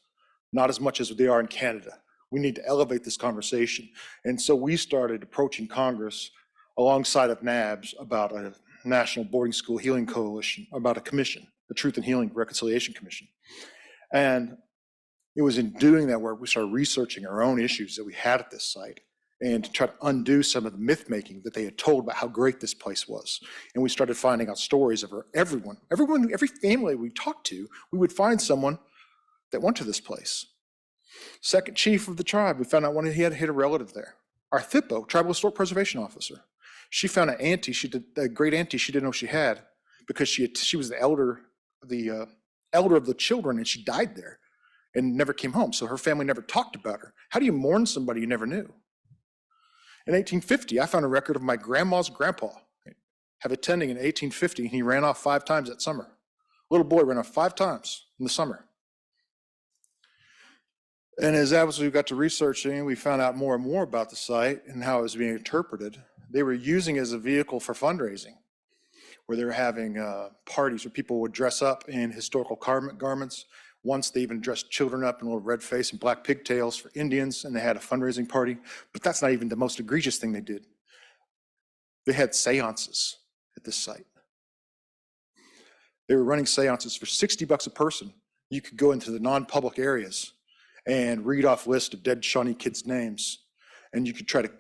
not as much as they are in Canada. We need to elevate this conversation. And so we started approaching Congress alongside of NABS about a National Boarding School Healing Coalition, about a commission, the Truth and Healing Reconciliation Commission. And it was in doing that work we started researching our own issues that we had at this site and to try to undo some of the myth making that they had told about how great this place was. And we started finding out stories of every family we talked to, we would find someone that went to this place. Second chief of the tribe, we found out he had hit a relative there. Our THPO, Tribal Historic Preservation Officer, she found an auntie, a great auntie she didn't know she had, because she was the elder of the children, and she died there and never came home. So her family never talked about her. How do you mourn somebody you never knew? In 1850, I found a record of my grandma's grandpa have attending in 1850, and he ran off 5 times that summer. Little boy ran off 5 times in the summer. And as we got to researching, we found out more and more about the site and how it was being interpreted. They were using it as a vehicle for fundraising, where they were having parties where people would dress up in historical garments. Once they even dressed children up in a little red face and black pigtails for Indians, and they had a fundraising party. But that's not even the most egregious thing they did. They had seances at this site. They were running seances for $60 a person. You could go into the non-public areas and read off lists of dead Shawnee kids' names, and you could try to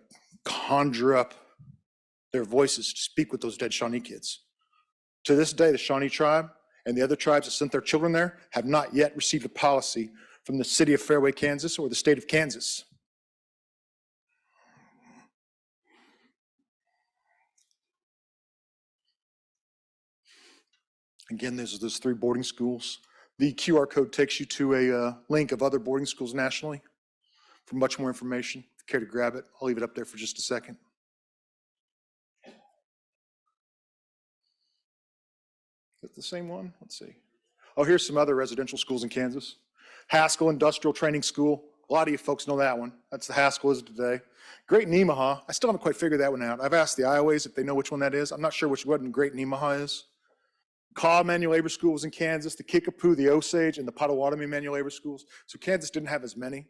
conjure up their voices to speak with those dead Shawnee kids. To this day, the Shawnee tribe and the other tribes that sent their children there have not yet received a policy from the city of Fairway, Kansas, or the state of Kansas. Again, there's those 3 boarding schools. The QR code takes you to a link of other boarding schools nationally for much more information. If you care to grab it, I'll leave it up there for just a second. Is that the same one? Let's see. Oh, here's some other residential schools in Kansas. Haskell Industrial Training School. A lot of you folks know that one. That's the Haskell is today. Great Nemaha. I still haven't quite figured that one out. I've asked the Ioways if they know which one that is. I'm not sure which one Great Nemaha is. Cobb Manual Labor School was in Kansas, the Kickapoo, the Osage, and the Potawatomi Manual Labor Schools. So Kansas didn't have as many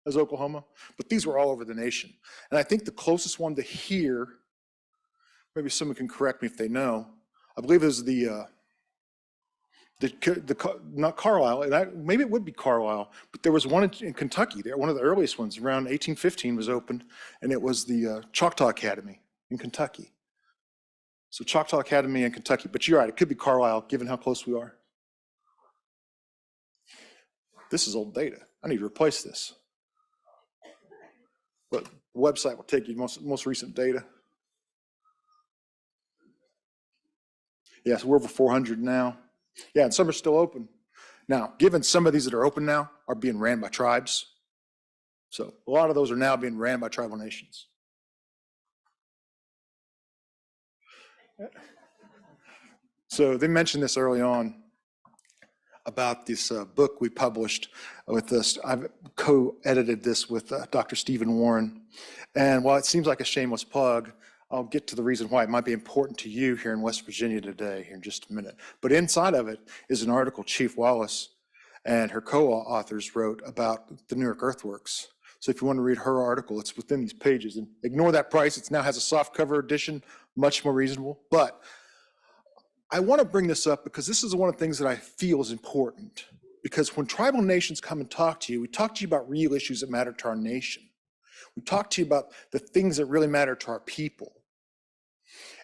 as Oklahoma, but these were all over the nation. And I think the closest one to here, maybe someone can correct me if they know, I believe it was not Carlisle, maybe it would be Carlisle, but there was one in Kentucky there, one of the earliest ones around 1815 was opened, and it was the Choctaw Academy in Kentucky. So Choctaw Academy in Kentucky, but you're right, it could be Carlisle, given how close we are. This is old data. I need to replace this. But the website will take you most recent data. Yeah, so we're over 400 now. Yeah, and some are still open. Now, given some of these that are open now are being ran by tribes, so a lot of those are now being ran by tribal nations. So they mentioned this early on about this book we published with this. I've co-edited this with Dr. Stephen Warren. And while it seems like a shameless plug, I'll get to the reason why it might be important to you here in West Virginia today here in just a minute. But inside of it is an article Chief Wallace and her co-authors wrote about the Newark Earthworks. So if you want to read her article, it's within these pages. And ignore that price. It now has a soft cover edition, much more reasonable. But I want to bring this up because this is one of the things that I feel is important. Because when tribal nations come and talk to you, we talk to you about real issues that matter to our nation. We talk to you about the things that really matter to our people.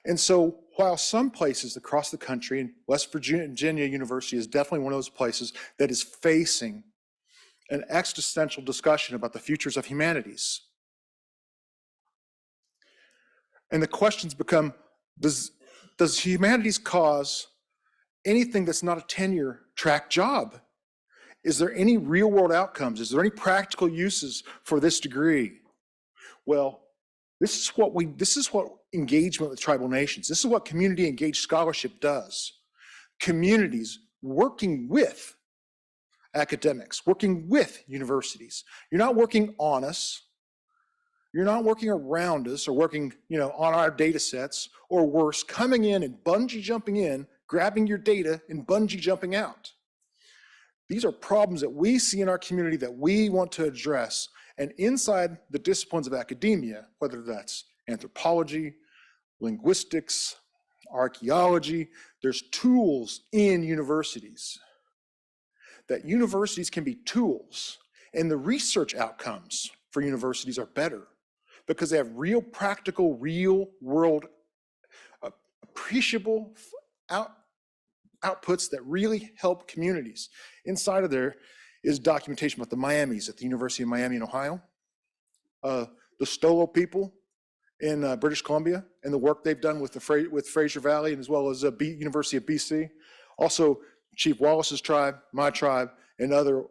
And so while some places across the country, and West Virginia University is definitely one of those places that is facing an existential discussion about the futures of humanities. And the questions become, does humanities cause anything that's not a tenure track job? Is there any real world outcomes? Is there any practical uses for this degree? Well, This is what engagement with tribal nations, this is what community engaged scholarship does. Communities working with academics, working with universities. You're not working on us. You're not working around us or working, on our data sets, or worse, coming in and bungee jumping in, grabbing your data and bungee jumping out. These are problems that we see in our community that we want to address. And inside the disciplines of academia, whether that's anthropology, linguistics, archaeology, there's tools in universities. That universities can be tools, and the research outcomes for universities are better because they have real practical, real world, appreciable outputs that really help communities. Inside of there is documentation about the Miamis at the University of Miami in Ohio, the Stolo people in British Columbia, and the work they've done with Fraser Valley, and as well as University of BC. Also, Chief Wallace's tribe, my tribe, and other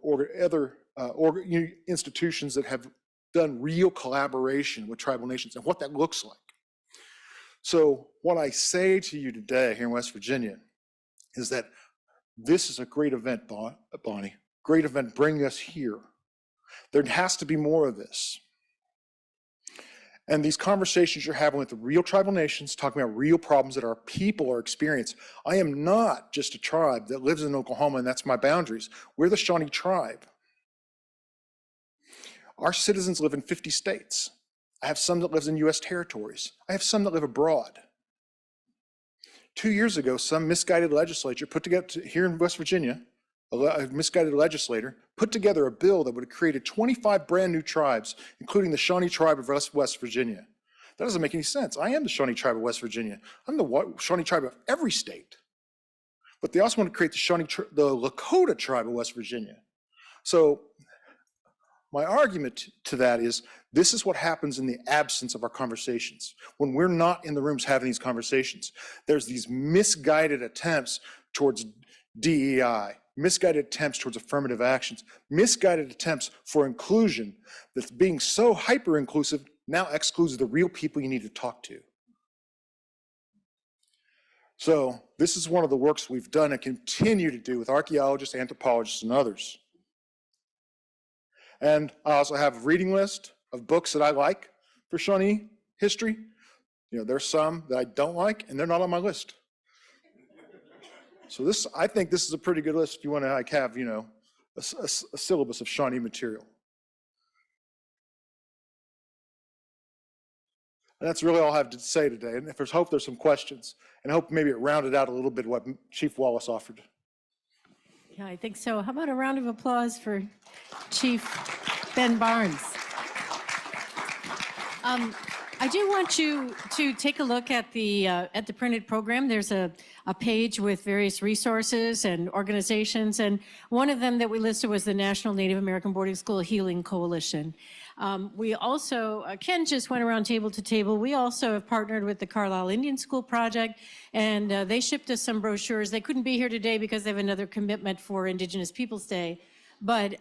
institutions that have done real collaboration with tribal nations and what that looks like. So what I say to you today here in West Virginia is that this is a great event, Bonnie. Great event bringing us here. There has to be more of this. And these conversations you're having with the real tribal nations, talking about real problems that our people are experiencing. I am not just a tribe that lives in Oklahoma and that's my boundaries. We're the Shawnee tribe. Our citizens live in 50 states. I have some that live in US territories. I have some that live abroad. 2 years ago, some misguided legislature put together, here in West Virginia, a misguided legislator put together a bill that would have created 25 brand new tribes, including the Shawnee tribe of West Virginia. That doesn't make any sense. I am the Shawnee tribe of West Virginia. I'm the Shawnee tribe of every state. But they also want to create the Lakota tribe of West Virginia. So my argument to that is this is what happens in the absence of our conversations. When we're not in the rooms having these conversations, there's these misguided attempts towards DEI, misguided attempts towards affirmative actions, misguided attempts for inclusion that's being so hyper-inclusive now excludes the real people you need to talk to. So this is one of the works we've done and continue to do with archaeologists, anthropologists, and others. And I also have a reading list of books that I like for Shawnee history. There's some that I don't like, and they're not on my list. So I think this is a pretty good list if you want to have, a syllabus of Shawnee material. And that's really all I have to say today. And if there's hope, there's some questions. And I hope maybe it rounded out a little bit what Chief Wallace offered. Yeah, I think so. How about a round of applause for Chief Ben Barnes? I do want you to take a look at the printed program. There's a page with various resources and organizations, and one of them that we listed was the National Native American Boarding School Healing Coalition. We also, Ken just went around table to table. We also have partnered with the Carlisle Indian School Project, and they shipped us some brochures. They couldn't be here today because they have another commitment for Indigenous Peoples Day. But,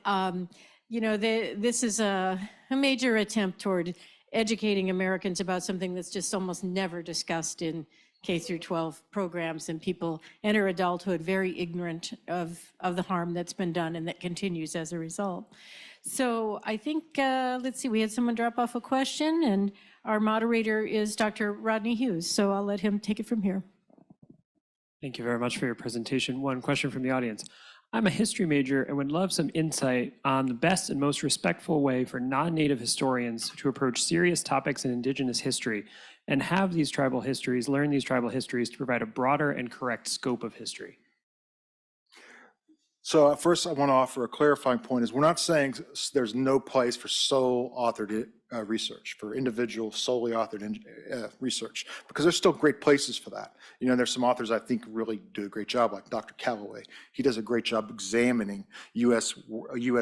this is a major attempt toward educating Americans about something that's just almost never discussed in K through 12 programs, and people enter adulthood very ignorant of the harm that's been done and that continues as a result. So I think, let's see, we had someone drop off a question, and our moderator is Dr. Rodney Hughes, so I'll let him take it from here. Thank you very much for your presentation. One question from the audience. I'm a history major and would love some insight on the best and most respectful way for non-Native historians to approach serious topics in Indigenous history and have these tribal histories, learn these tribal histories to provide a broader and correct scope of history. So first I want to offer a clarifying point is we're not saying there's no place for sole authored research, for individual solely authored research, because there's still great places for that. There's some authors I think really do a great job, like Dr. Calloway. He does a great job examining U.S.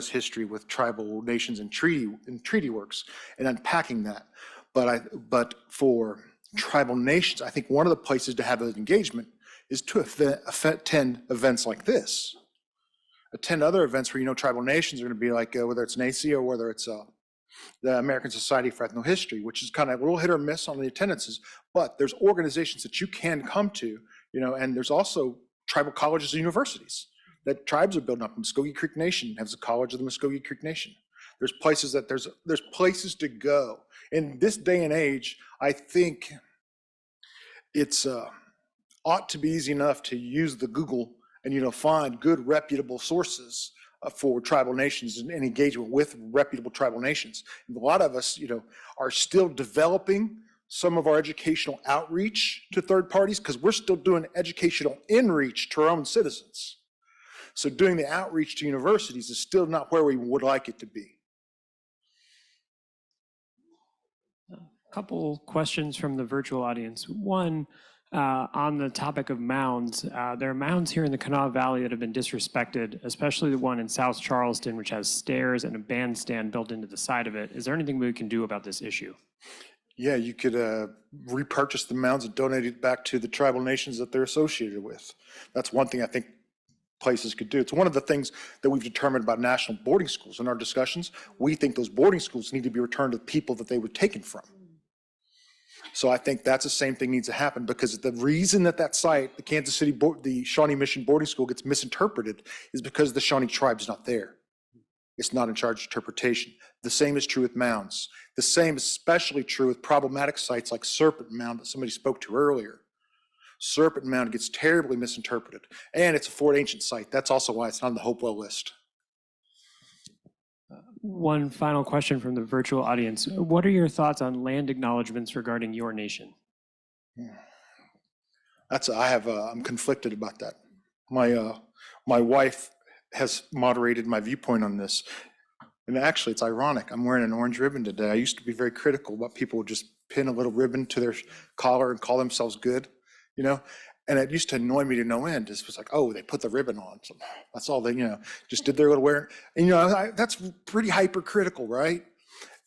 history with tribal nations and treaty works and unpacking that. But for tribal nations, I think one of the places to have an engagement is to attend events like this. Attend other events where tribal nations are going to be like, whether it's NACI or whether it's the American Society for Ethnohistory, which is kind of a little hit or miss on the attendances, but there's organizations that you can come to, and there's also tribal colleges and universities that tribes are building up. Muskogee Creek Nation has a college of the Muskogee Creek Nation. There's places that there's places to go. In this day and age, I think it's ought to be easy enough to use the Google and find good reputable sources for tribal nations and engagement with reputable tribal nations. And a lot of us, are still developing some of our educational outreach to third parties because we're still doing educational inreach to our own citizens. So doing the outreach to universities is still not where we would like it to be. Couple questions from the virtual audience. One, on the topic of mounds, there are mounds here in the Kanawha Valley that have been disrespected, especially the one in South Charleston, which has stairs and a bandstand built into the side of it. Is there anything we can do about this issue? Yeah, you could repurchase the mounds and donate it back to the tribal nations that they're associated with. That's one thing I think places could do. It's one of the things that we've determined about national boarding schools in our discussions. We think those boarding schools need to be returned to the people that they were taken from. So I think that's the same thing needs to happen, because the reason that site, the Kansas City, the Shawnee Mission Boarding School, gets misinterpreted is because the Shawnee tribe's not there. It's not in charge of interpretation. The same is true with mounds. The same is especially true with problematic sites like Serpent Mound that somebody spoke to earlier. Serpent Mound gets terribly misinterpreted, and it's a Fort Ancient site. That's also why it's not on the Hopewell list. One final question from the virtual audience. What are your thoughts on land acknowledgements regarding your nation? I'm conflicted about that. My wife has moderated my viewpoint on this. And actually, it's ironic. I'm wearing an orange ribbon today. I used to be very critical about people who just pin a little ribbon to their collar and call themselves good, And it used to annoy me to no end. It was like, oh, they put the ribbon on. So that's all they, just did their little wear. And, that's pretty hypercritical, right?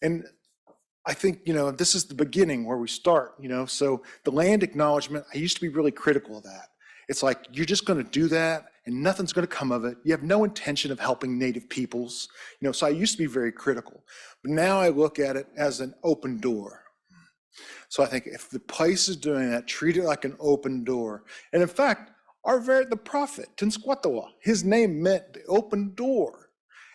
And I think, this is the beginning where we start, So the land acknowledgement, I used to be really critical of that. It's like, you're just going to do that and nothing's going to come of it. You have no intention of helping Native peoples. So I used to be very critical. But now I look at it as an open door. So I think if the place is doing that, treat it like an open door. And in fact, the prophet, Tenskwatawa, his name meant the open door.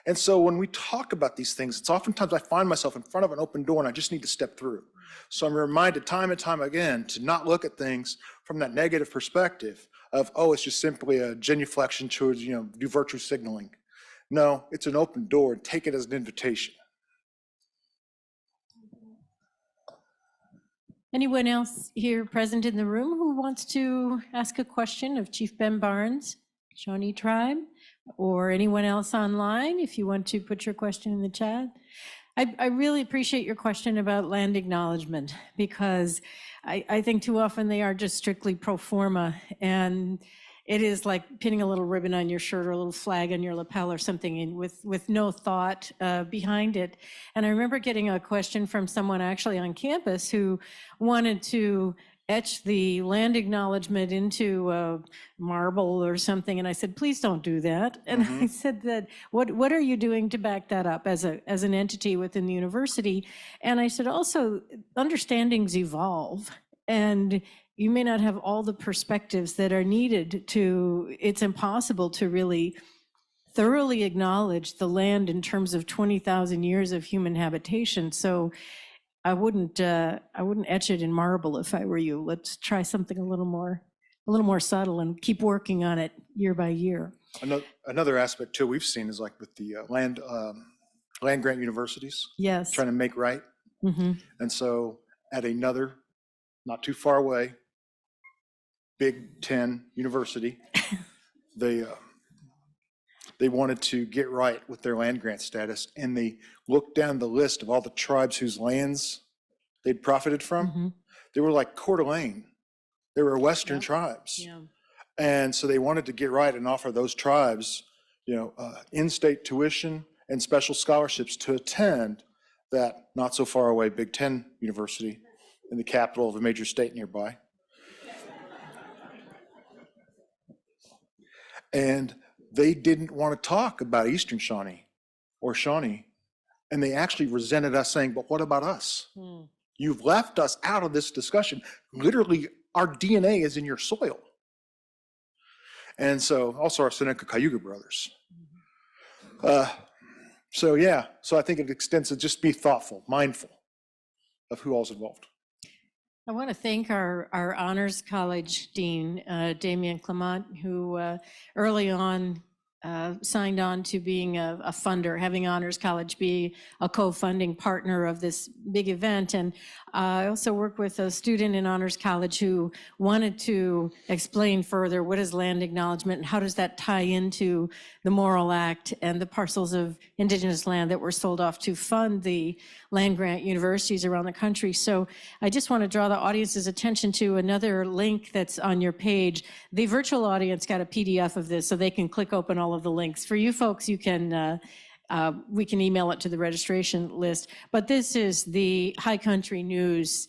And so when we talk about these things, it's oftentimes I find myself in front of an open door and I just need to step through. So I'm reminded time and time again to not look at things from that negative perspective of, oh, it's just simply a genuflection towards, do virtue signaling. No, it's an open door, and take it as an invitation. Anyone else here present in the room who wants to ask a question of Chief Ben Barnes, Shawnee Tribe, or anyone else online, if you want to put your question in the chat? I really appreciate your question about land acknowledgement, because I think too often they are just strictly pro forma, and it is like pinning a little ribbon on your shirt or a little flag on your lapel or something with no thought behind it. And I remember getting a question from someone actually on campus who wanted to etch the land acknowledgement into marble or something. And I said, please don't do that. And I said that, what are you doing to back that up as an entity within the university? And I said, also, understandings evolve. And you may not have all the perspectives that are needed it's impossible to really thoroughly acknowledge the land in terms of 20,000 years of human habitation. So I wouldn't etch it in marble if I were you. Let's try something a little more subtle and keep working on it year by year. Another aspect too we've seen is like with the land grant universities. Yes. Trying to make right. Mm-hmm. And so at another, not too far away, Big Ten University, they wanted to get right with their land grant status, and they looked down the list of all the tribes whose lands they'd profited from. Mm-hmm. They were like Coeur d'Alene. They were Western tribes. Yeah. And so they wanted to get right and offer those tribes, in-state tuition and special scholarships to attend that not so far away Big Ten University in the capital of a major state nearby. And they didn't want to talk about Eastern Shawnee or Shawnee And they actually resented us saying, but what about us? You've left us out of this discussion. Literally, our DNA is in your soil. And so also our Seneca Cayuga brothers. So yeah, so I think it extends to just be thoughtful, mindful of who all's involved. I want to thank our Honors College Dean, Damien Clement, who early on signed on to being a funder, having Honors College be a co-funding partner of this big event. And I also work with a student in Honors College who wanted to explain further what is land acknowledgement and how does that tie into the Morrill Act and the parcels of Indigenous land that were sold off to fund the land grant universities around the country. So I just want to draw the audience's attention to another link that's on your page. The virtual audience got a PDF of this so they can click open all of the links. For you folks, you can we can email it to the registration list. But this is the High Country News,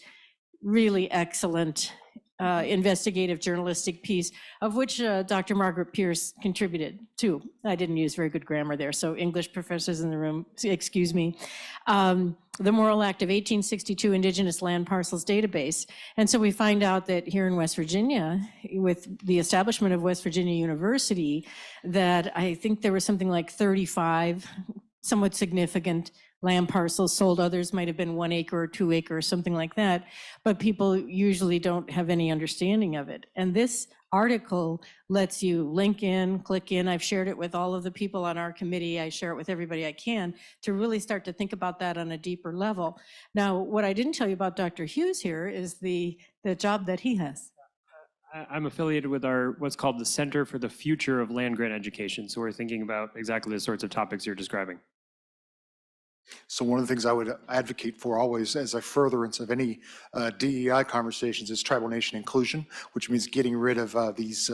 really excellent investigative journalistic piece, of which Dr. Margaret Pierce contributed to. I didn't use very good grammar there, so English professors in the room, excuse me. The Morrill Act of 1862 Indigenous Land Parcels Database. And so we find out that here in West Virginia, with the establishment of West Virginia University, that I think there was something like 35 somewhat significant land parcels sold. Others might have been 1 acre or 2 acres, something like that. But people usually don't have any understanding of it. And this article lets you link in, click in. I've shared it with all of the people on our committee. I share it with everybody I can to really start to think about that on a deeper level. Now, what I didn't tell you about Dr. Hughes here is the job that he has. I'm affiliated with what's called the Center for the Future of Land Grant Education. So we're thinking about exactly the sorts of topics you're describing. So one of the things I would advocate for always as a furtherance of any DEI conversations is tribal nation inclusion, which means getting rid of these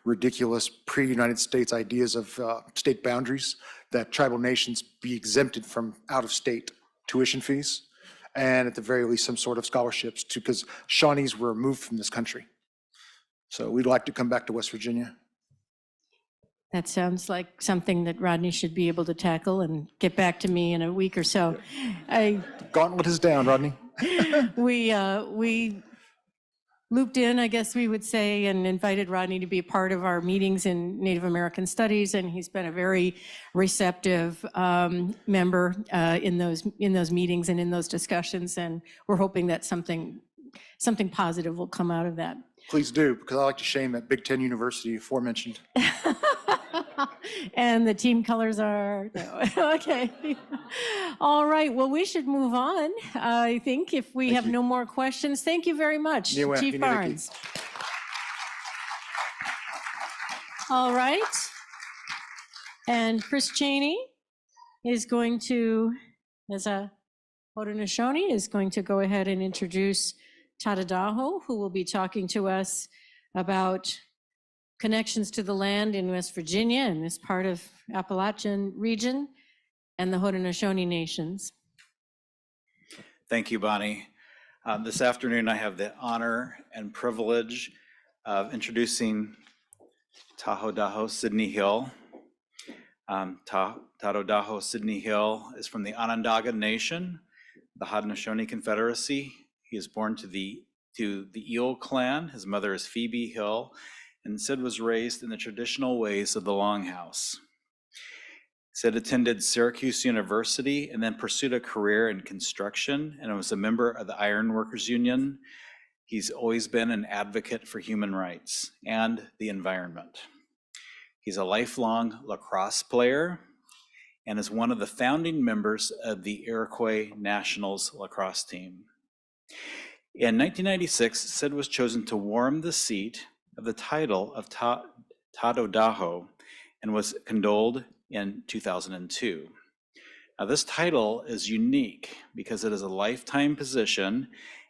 ridiculous pre-United States ideas of state boundaries, that tribal nations be exempted from out-of-state tuition fees, and at the very least some sort of scholarships, because Shawnees were removed from this country. So we'd like to come back to West Virginia. That sounds like something that Rodney should be able to tackle and get back to me in a week or so. Gauntlet is down, Rodney. We looped in, I guess we would say, and invited Rodney to be a part of our meetings in Native American Studies, and he's been a very receptive member in those meetings and in those discussions, and we're hoping that something positive will come out of that. Please do, because I like to shame that Big Ten University aforementioned. And the team colors are, no. Okay. All right, well, we should move on. I think if we have no more questions, thank you very much, Chief Barnes. All right. And Chris Cheney is going to, as a Haudenosaunee, is going to go ahead and introduce Tadadaho, who will be talking to us about connections to the land in West Virginia and this part of Appalachian region and the Haudenosaunee nations. Thank you, Bonnie. This afternoon, I have the honor and privilege of introducing Tahodaho Sidney Hill. Tahodaho Sidney Hill is from the Onondaga Nation, the Haudenosaunee Confederacy. He is born to the Eel clan. His mother is Phoebe Hill, and Sid was raised in the traditional ways of the Longhouse. Sid attended Syracuse University and then pursued a career in construction and was a member of the Iron Workers Union. He's always been an advocate for human rights and the environment. He's a lifelong lacrosse player and is one of the founding members of the Iroquois Nationals lacrosse team. In 1996, Sid was chosen to warm the seat of the title of Tadodaho and was condoled in 2002. Now, this title is unique because it is a lifetime position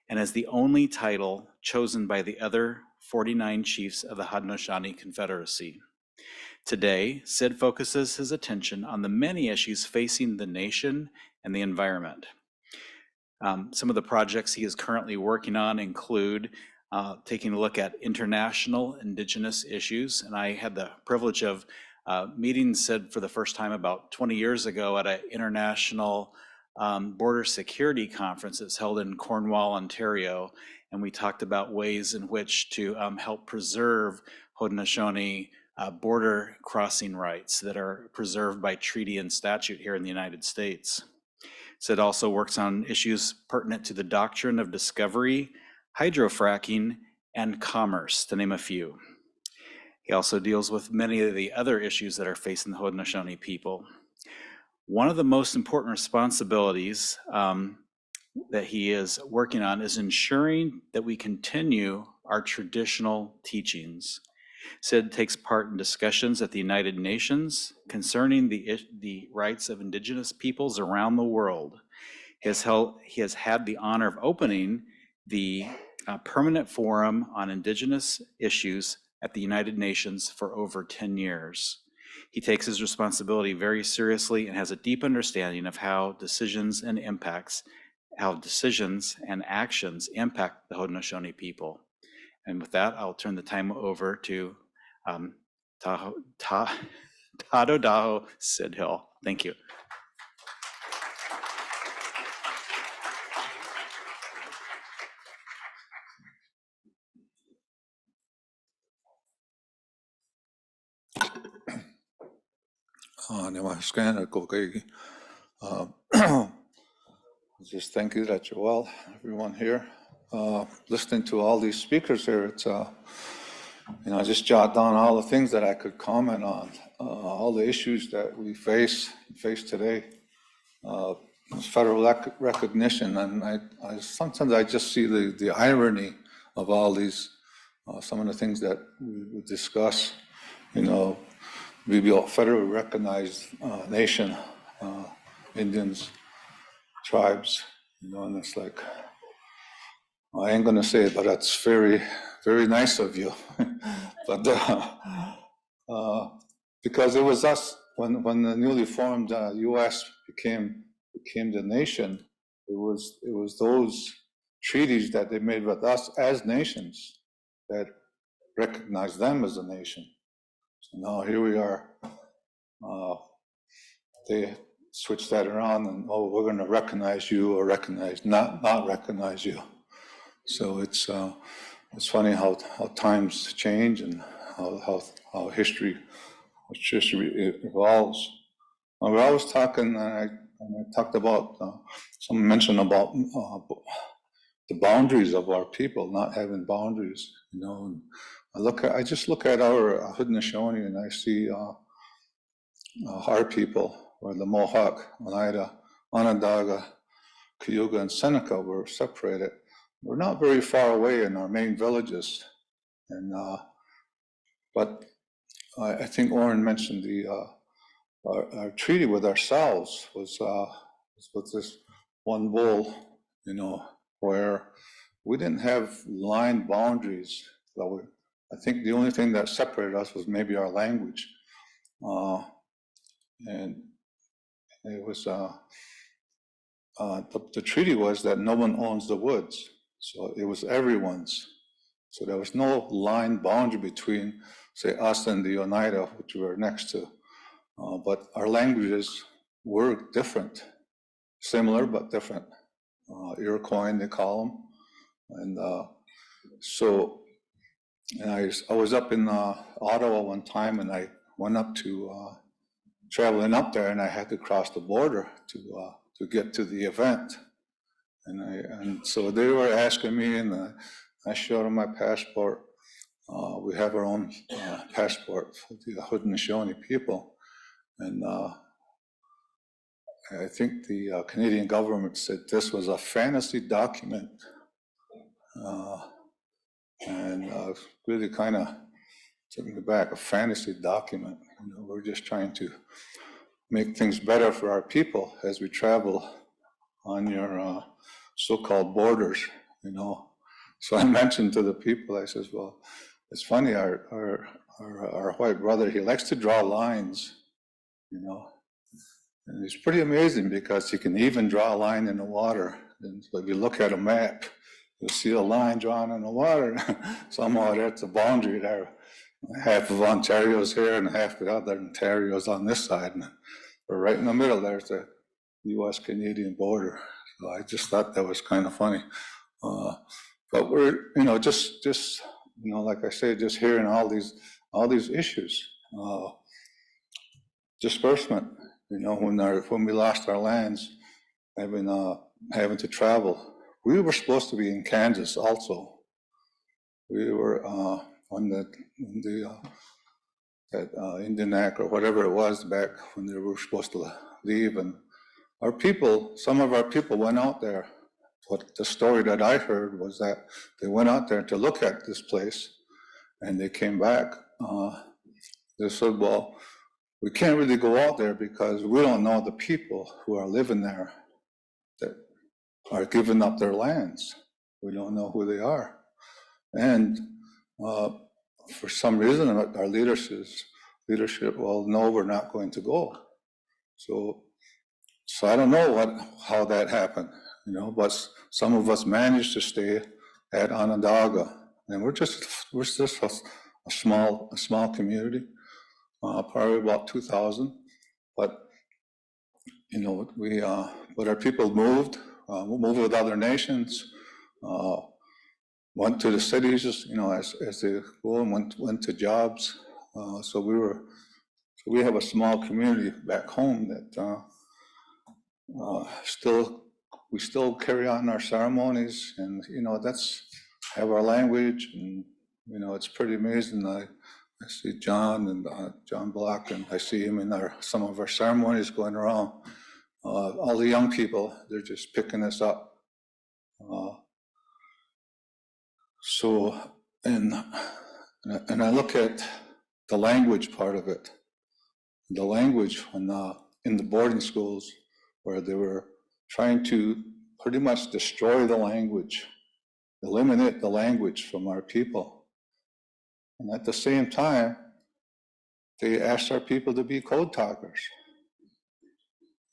and is the only title chosen by the other 49 chiefs of the Haudenosaunee Confederacy. Today, Sid focuses his attention on the many issues facing the nation and the environment. Some of the projects he is currently working on include taking a look at international Indigenous issues, and I had the privilege of meeting Sid for the first time about 20 years ago at an international border security conference that's held in Cornwall, Ontario. And we talked about ways in which to help preserve Haudenosaunee border crossing rights that are preserved by treaty and statute here in the United States. So it also works on issues pertinent to the doctrine of discovery, hydrofracking, and commerce, to name a few. He also deals with many of the other issues that are facing the Haudenosaunee people. One of the most important responsibilities that he is working on is ensuring that we continue our traditional teachings. Sid takes part in discussions at the United Nations concerning the rights of Indigenous peoples around the world. He has had the honor of opening the Permanent Forum on Indigenous Issues at the United Nations for over 10 years. He takes his responsibility very seriously and has a deep understanding of how decisions and actions impact the Haudenosaunee people. And with that, I'll turn the time over to Tadodaho Sid Hill. Thank you. Just thank you that you're well, everyone here. Listening to all these speakers here, it's I just jot down all the things that I could comment on, all the issues that we face today. Federal recognition, and I sometimes I just see the irony of all these, some of the things that we discuss. We be a federally recognized nation, Indians, tribes, and it's like, I ain't gonna say it, but that's very, very nice of you. But because it was us when the newly formed U.S. became the nation, it was those treaties that they made with us as nations that recognized them as a nation. So now here we are. They switched that around, and we're going to recognize you or not recognize you. So it's funny how times change and how history evolves. We're always talking, and I talked about, someone mentioned about the boundaries of our people, not having boundaries, and I just look at our Haudenosaunee and I see our people, or the Mohawk, Oneida, Onondaga, Cayuga, and Seneca were separated. We're not very far away in our main villages, but I think Oren mentioned our treaty with ourselves was with this one bull, where we didn't have line boundaries. I think the only thing that separated us was maybe our language, and it was the treaty was that no one owns the woods, so it was everyone's. So there was no line boundary between, say, us and the Oneida, which we were next to. But our languages were different, similar but different. Iroquois, they call them. And I was up in Ottawa one time, and I went up to traveling up there, and I had to cross the border to get to the event. And so they were asking me, and I showed them my passport. We have our own passport for the Haudenosaunee people. And I think the Canadian government said this was a fantasy document. And really kind of took me back, a fantasy document. We're just trying to make things better for our people as we travel on your so-called borders, So I mentioned to the people, I says, well, it's funny, our white brother, he likes to draw lines, and it's pretty amazing because he can even draw a line in the water. And so if you look at a map, you'll see a line drawn in the water. Somehow that's a boundary there. Half of Ontario's here and half the other Ontario's on this side. And we're right in the middle. There's US-Canadian border. So I just thought that was kind of funny. But we're, you know, just, you know, like I say, just hearing all these issues. Disbursement, you know, when we lost our lands, having to travel. We were supposed to be in Kansas also. We were on the Indian Act or whatever it was back when they were supposed to leave, and our people, some of our people went out there. What the story that I heard was that they went out there to look at this place, and they came back. They said, well, we can't really go out there because we don't know the people who are living there that are giving up their lands. We don't know who they are. And for some reason, our leadership, well, no, we're not going to go. So I don't know how that happened, you know, but some of us managed to stay at Onondaga, and we're just a small community, probably about 2,000. But you know, but our people moved with other nations, went to the cities, you know, as they go and went to jobs. So we have a small community back home that we still carry on our ceremonies, and you know, have our language, and you know, it's pretty amazing. I see John and John Block, and I see him in some of our ceremonies going around. All the young people, they're just picking this up. And I look at the language part of it. The language in the boarding schools, where they were trying to pretty much destroy the language, eliminate the language from our people. And at the same time, they asked our people to be code talkers.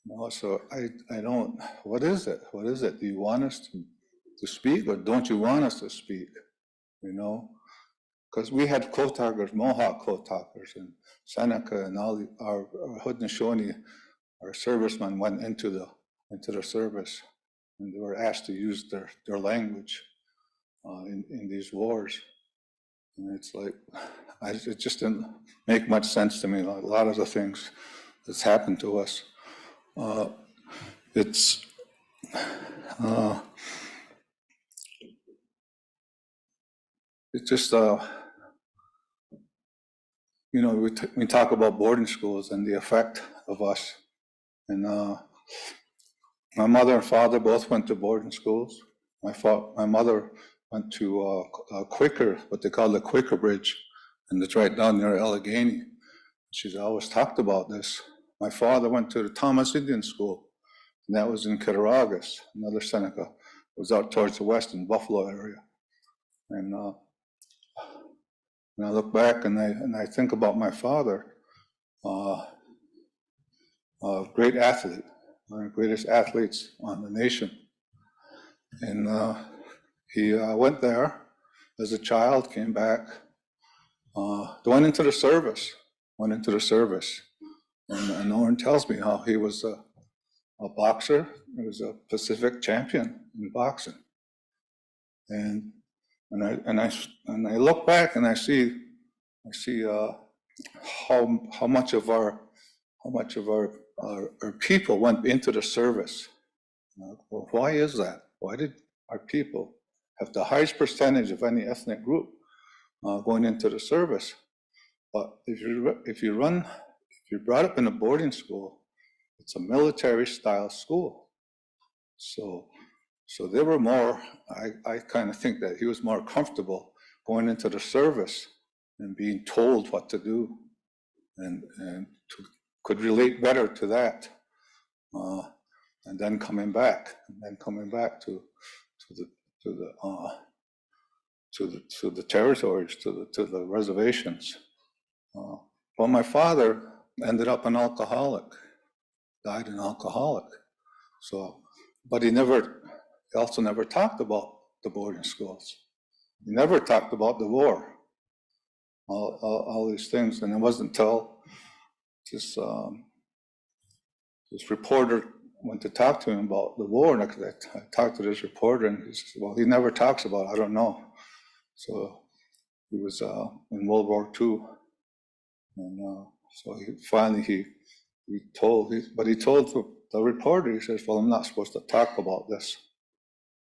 You know, so I don't, what is it? What is it? Do you want us to speak, or don't you want us to speak? You know, because we had code talkers, Mohawk code talkers, and Seneca, and all our Haudenosaunee, our servicemen went into the service, and they were asked to use their language in these wars. And it's like, it just didn't make much sense to me. A lot of the things that's happened to us. It's just, you know, we talk about boarding schools and the effect of us. And my mother and father both went to boarding schools. My mother went to Quaker, what they call the Quaker Bridge, and it's right down near Allegheny. She's always talked about this. My father went to the Thomas Indian School, and that was in Cattaraugus, another Seneca. It was out towards the west in Buffalo area. And I look back and I think about my father, great athlete, one of the greatest athletes on the nation. And he went there as a child, came back, went into the service. And Oren tells me how he was a boxer. He was a Pacific champion in boxing. And I look back and I see how much of our people went into the service. Well, why is that? Why did our people have the highest percentage of any ethnic group going into the service? But if you're brought up in a boarding school, it's a military style school. So they were more, I kind of think that he was more comfortable going into the service and being told what to do, and could relate better to that, and then coming back to the territories, to the reservations. Well, my father ended up an alcoholic, died an alcoholic. So, but he also never talked about the boarding schools. He never talked about the war, all these things. And it wasn't until this reporter went to talk to him about the war, and I talked to this reporter, and he said, well, he never talks about it, I don't know. So he was in World War II, and so he told the reporter, he says, well, I'm not supposed to talk about this.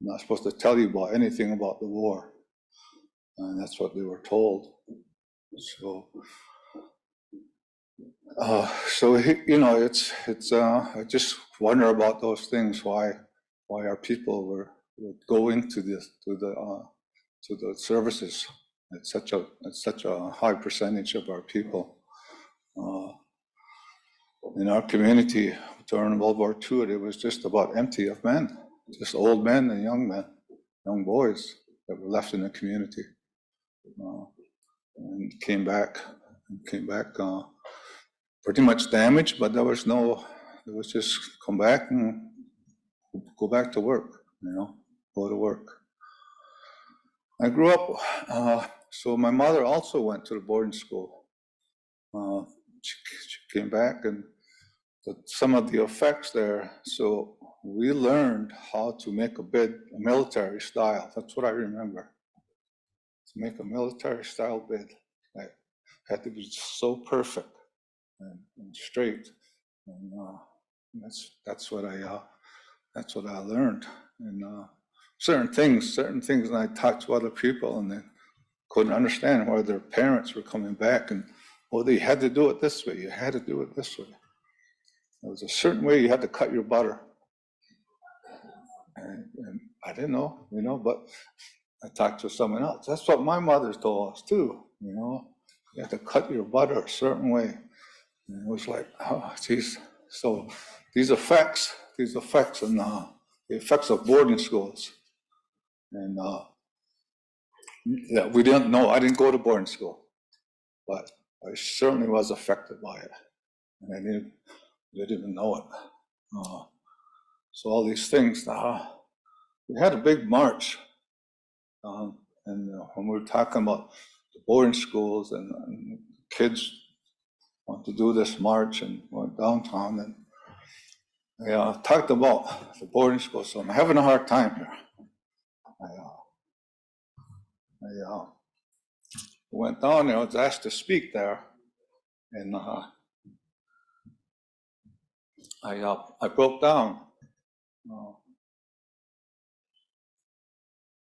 I'm not supposed to tell you about anything about the war. And that's what they were told. So, I just wonder about those things, why our people would go into this, to the services. It's such a high percentage of our people. In our community during World War II, it was just about empty of men, just old men and young boys that were left in the community, and came back pretty much damaged, but there was just come back and go back to work, go to work. I grew up, so my mother also went to the boarding school. She came back, and some of the effects there, so we learned how to make a bid, a military style. That's what I remember. To make a military style bid, it had to be so perfect and straight, and that's what I learned. And certain things, and I talked to other people, and they couldn't understand why their parents were coming back, and well, they had to do it this way. You had to do it this way. There was a certain way you had to cut your butter, and I didn't know, but I talked to someone else. That's what my mother told us too. You had to cut your butter a certain way. And it was like, oh, geez. So these effects, and the effects of boarding schools, and yeah, we didn't know. I didn't go to boarding school, but I certainly was affected by it, and I didn't even know it. So all these things. We had a big march, and when we were talking about the boarding schools and kids want to do this march and went downtown, and I talked about the boarding school. So I'm having a hard time here. I went down there. I was asked to speak there, and I broke down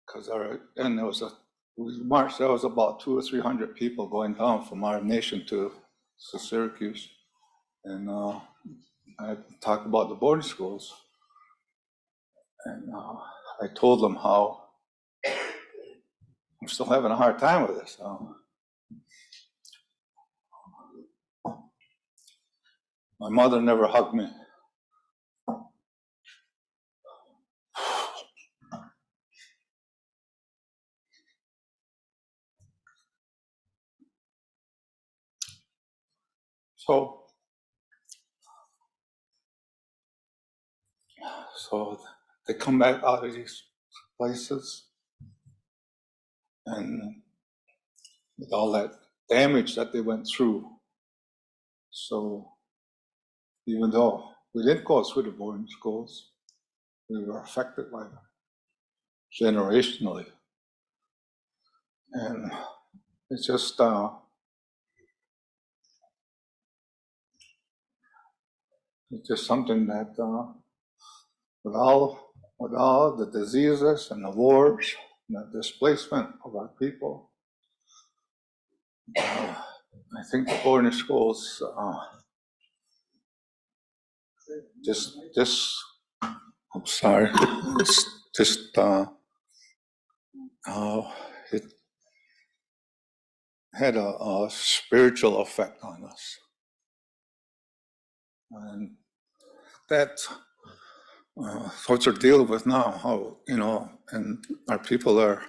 because there was a march. There was about 200 or 300 people going down from our nation to Syracuse, and I talked about the boarding schools, and I told them how I'm still having a hard time with this. My mother never hugged me. So they come back out of these places, and with all that damage that they went through. So even though we didn't go through the boarding schools, we were affected by them generationally. And it's just something that with all the diseases and the wars and the displacement of our people, I think the boarding schools I'm sorry, it had a spiritual effect on us. And that's what we're dealing with now, how, and our people are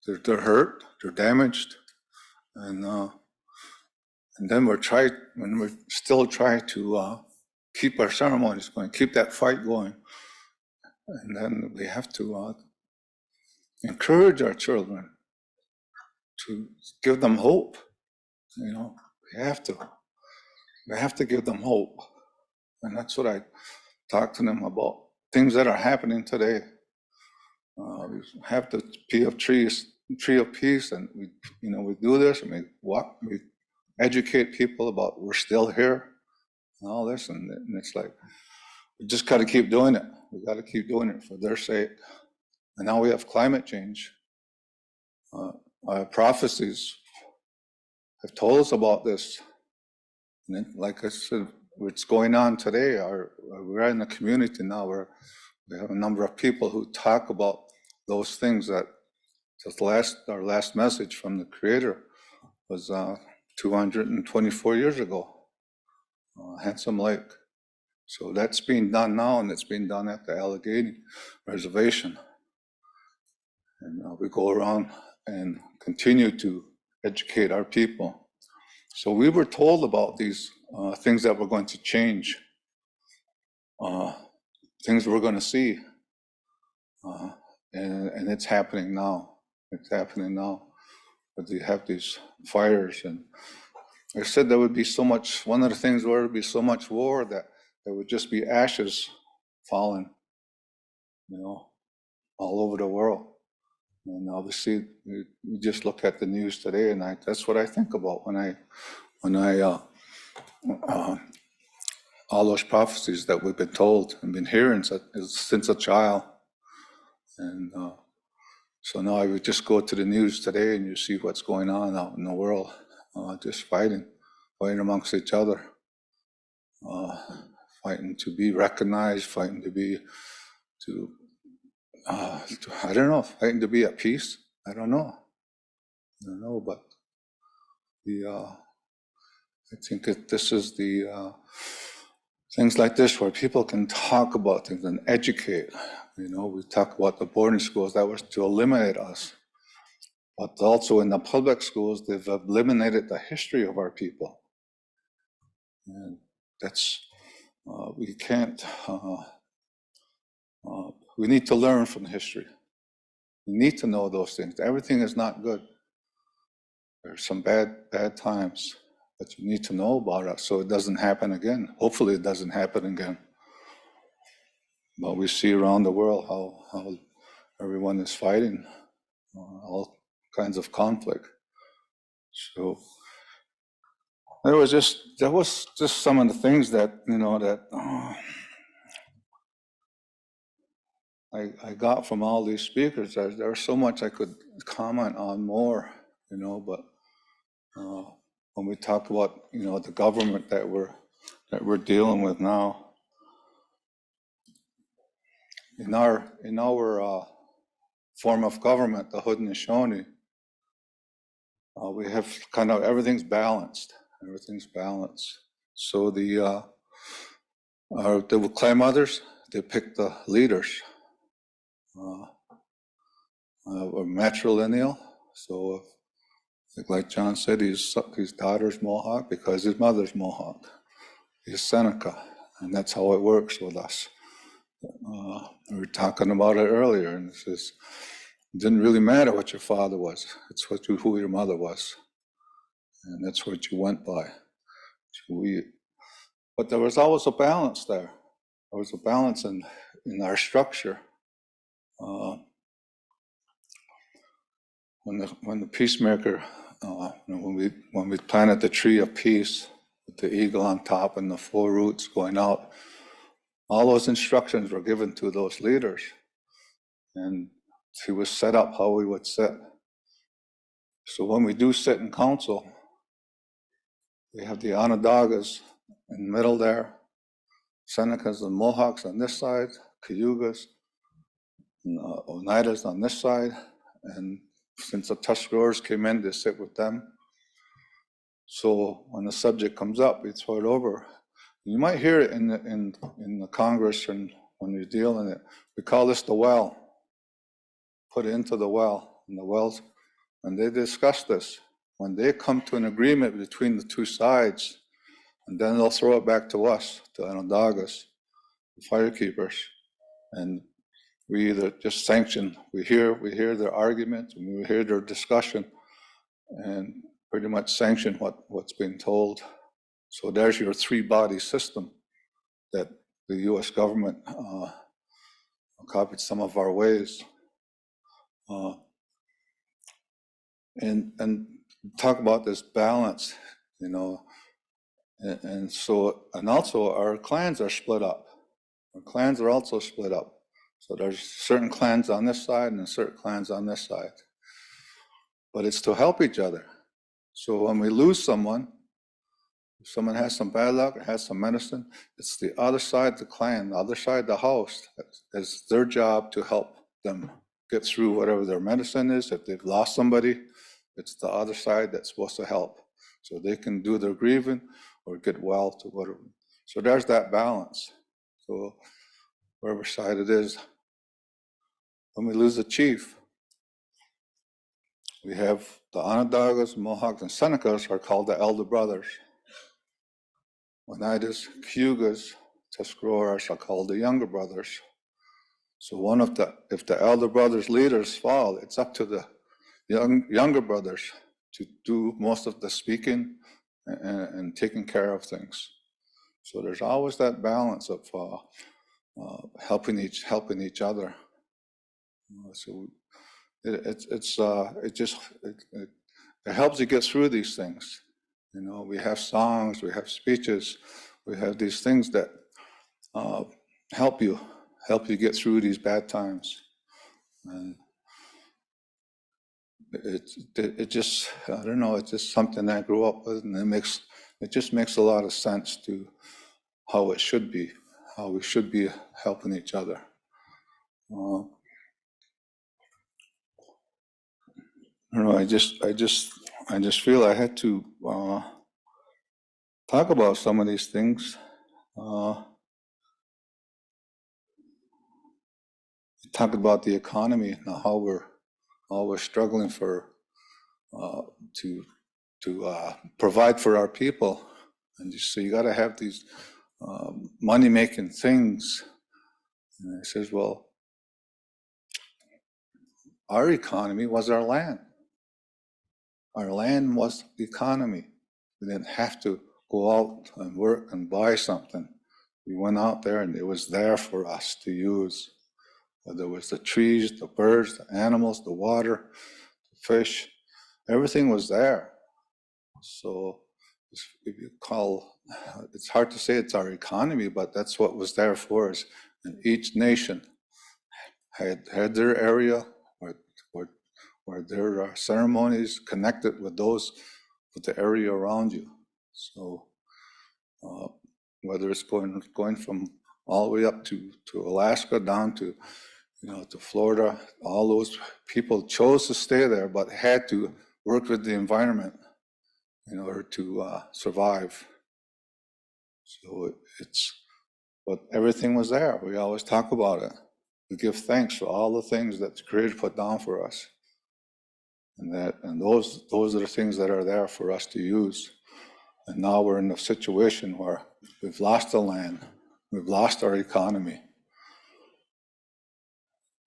they're hurt, they're damaged, and then we're still trying to keep our ceremonies going, keep that fight going. And then we have to encourage our children to give them hope. We have to give them hope. And that's what I talk to them about, things that are happening today. We have the tree of peace, and we do this, and we educate people about we're still here and all this, and it's like, we just got to keep doing it. We got to keep doing it for their sake. And now we have climate change. Our prophecies have told us about this. And like I said, what's going on today, we're in a community now where we have a number of people who talk about those things that our last message from the Creator was 224 years ago, Handsome Lake. So that's being done now, and it's being done at the Allegheny Reservation. And we go around and continue to educate our people. So we were told about these things that were going to change, things we're going to see, and it's happening now. It's happening now. But you have these fires, and I said there would be so much. One of the things where there would be so much war that there would just be ashes falling, all over the world. And obviously, you just look at the news today, and that's what I think about when I all those prophecies that we've been told and been hearing since a child. And so now I would just go to the news today, and you see what's going on out in the world, just fighting amongst each other, fighting to be recognized, fighting to be I don't know, fighting to be at peace. I don't know, but I think that this is the things like this where people can talk about things and educate. We talk about the boarding schools, that was to eliminate us. But also in the public schools, they've eliminated the history of our people. And that's, we can't, we need to learn from history. We need to know those things. Everything is not good. There's some bad times, but you need to know about it so it doesn't happen again. Hopefully it doesn't happen again. But we see around the world how everyone is fighting, all kinds of conflict. So that was just some of the things that, I got from all these speakers. There's so much I could comment on more, but when we talk about, the government that we're dealing with now, in our form of government, the Haudenosaunee, we have kind of everything's balanced. Everything's balanced. So the Clay Mothers, they pick the leaders. We're matrilineal, so like John said, his daughter's Mohawk because his mother's Mohawk. He's Seneca, and that's how it works with us. We were talking about it earlier, and it says it didn't really matter what your father was; it's who your mother was, and that's what you went by. But there was always a balance there. There was a balance in our structure. When the peacemaker, when we planted the tree of peace with the eagle on top and the 4 roots going out, all those instructions were given to those leaders, and he was set up how we would sit. So when we do sit in council, we have the Onondagas in the middle there, Senecas and Mohawks on this side, Cayugas, and Oneidas on this side, and since the Tuscaroras came in, they sit with them. So when the subject comes up, we throw it over. You might hear it in the Congress and when you're dealing it. We call this the well. Put it into the well. And the wells, when they discuss this, when they come to an agreement between the two sides, and then they'll throw it back to us, to Onondagas, the firekeepers, and we either just sanction. We hear their argument, and we hear their discussion, and pretty much sanction what's being told. So there's your 3-body system. that the US government copied some of our ways. And talk about this balance, you know, and also our clans are split up. Our clans are also split up. So there's certain clans on this side and certain clans on this side. But it's to help each other. So when we lose someone, if someone has some bad luck or has some medicine, it's the other side of the clan, the other side of the house. It's their job to help them get through whatever their medicine is. If they've lost somebody, it's the other side that's supposed to help. So they can do their grieving or get well to whatever. So there's that balance. So wherever side it is, when we lose a chief, we have the Onondagas, Mohawks, and Senecas are called the elder brothers. Oneidas, Cayugas, Tuscaroras are called the younger brothers. So if the elder brothers' leaders fall, it's up to the younger brothers to do most of the speaking and taking care of things. So there's always that balance of helping each other. So it helps you get through these things. You know, we have songs, we have speeches, we have these things that help you get through these bad times. And it just, I don't know, it's just something I grew up with, and it just makes a lot of sense to how it should be, how we should be helping each other. I don't know, I just feel I had to talk about some of these things. Talk about the economy and how we're struggling for to provide for our people, and so you got to have these money-making things. And I says, well, our economy was our land. Our land was the economy. We didn't have to go out and work and buy something. We went out there and it was there for us to use. Whether it was the trees, the birds, the animals, the water, the fish, everything was there. So if you call, it's hard to say it's our economy, but that's what was there for us. And each nation had their area where there are ceremonies connected with the area around you. So whether it's going from all the way up to Alaska down to, you know, to Florida, all those people chose to stay there, but had to work with the environment in order to survive. So but everything was there. We always talk about it. We give thanks for all the things that the Creator put down for us. And those are the things that are there for us to use. And now we're in a situation where we've lost the land, we've lost our economy.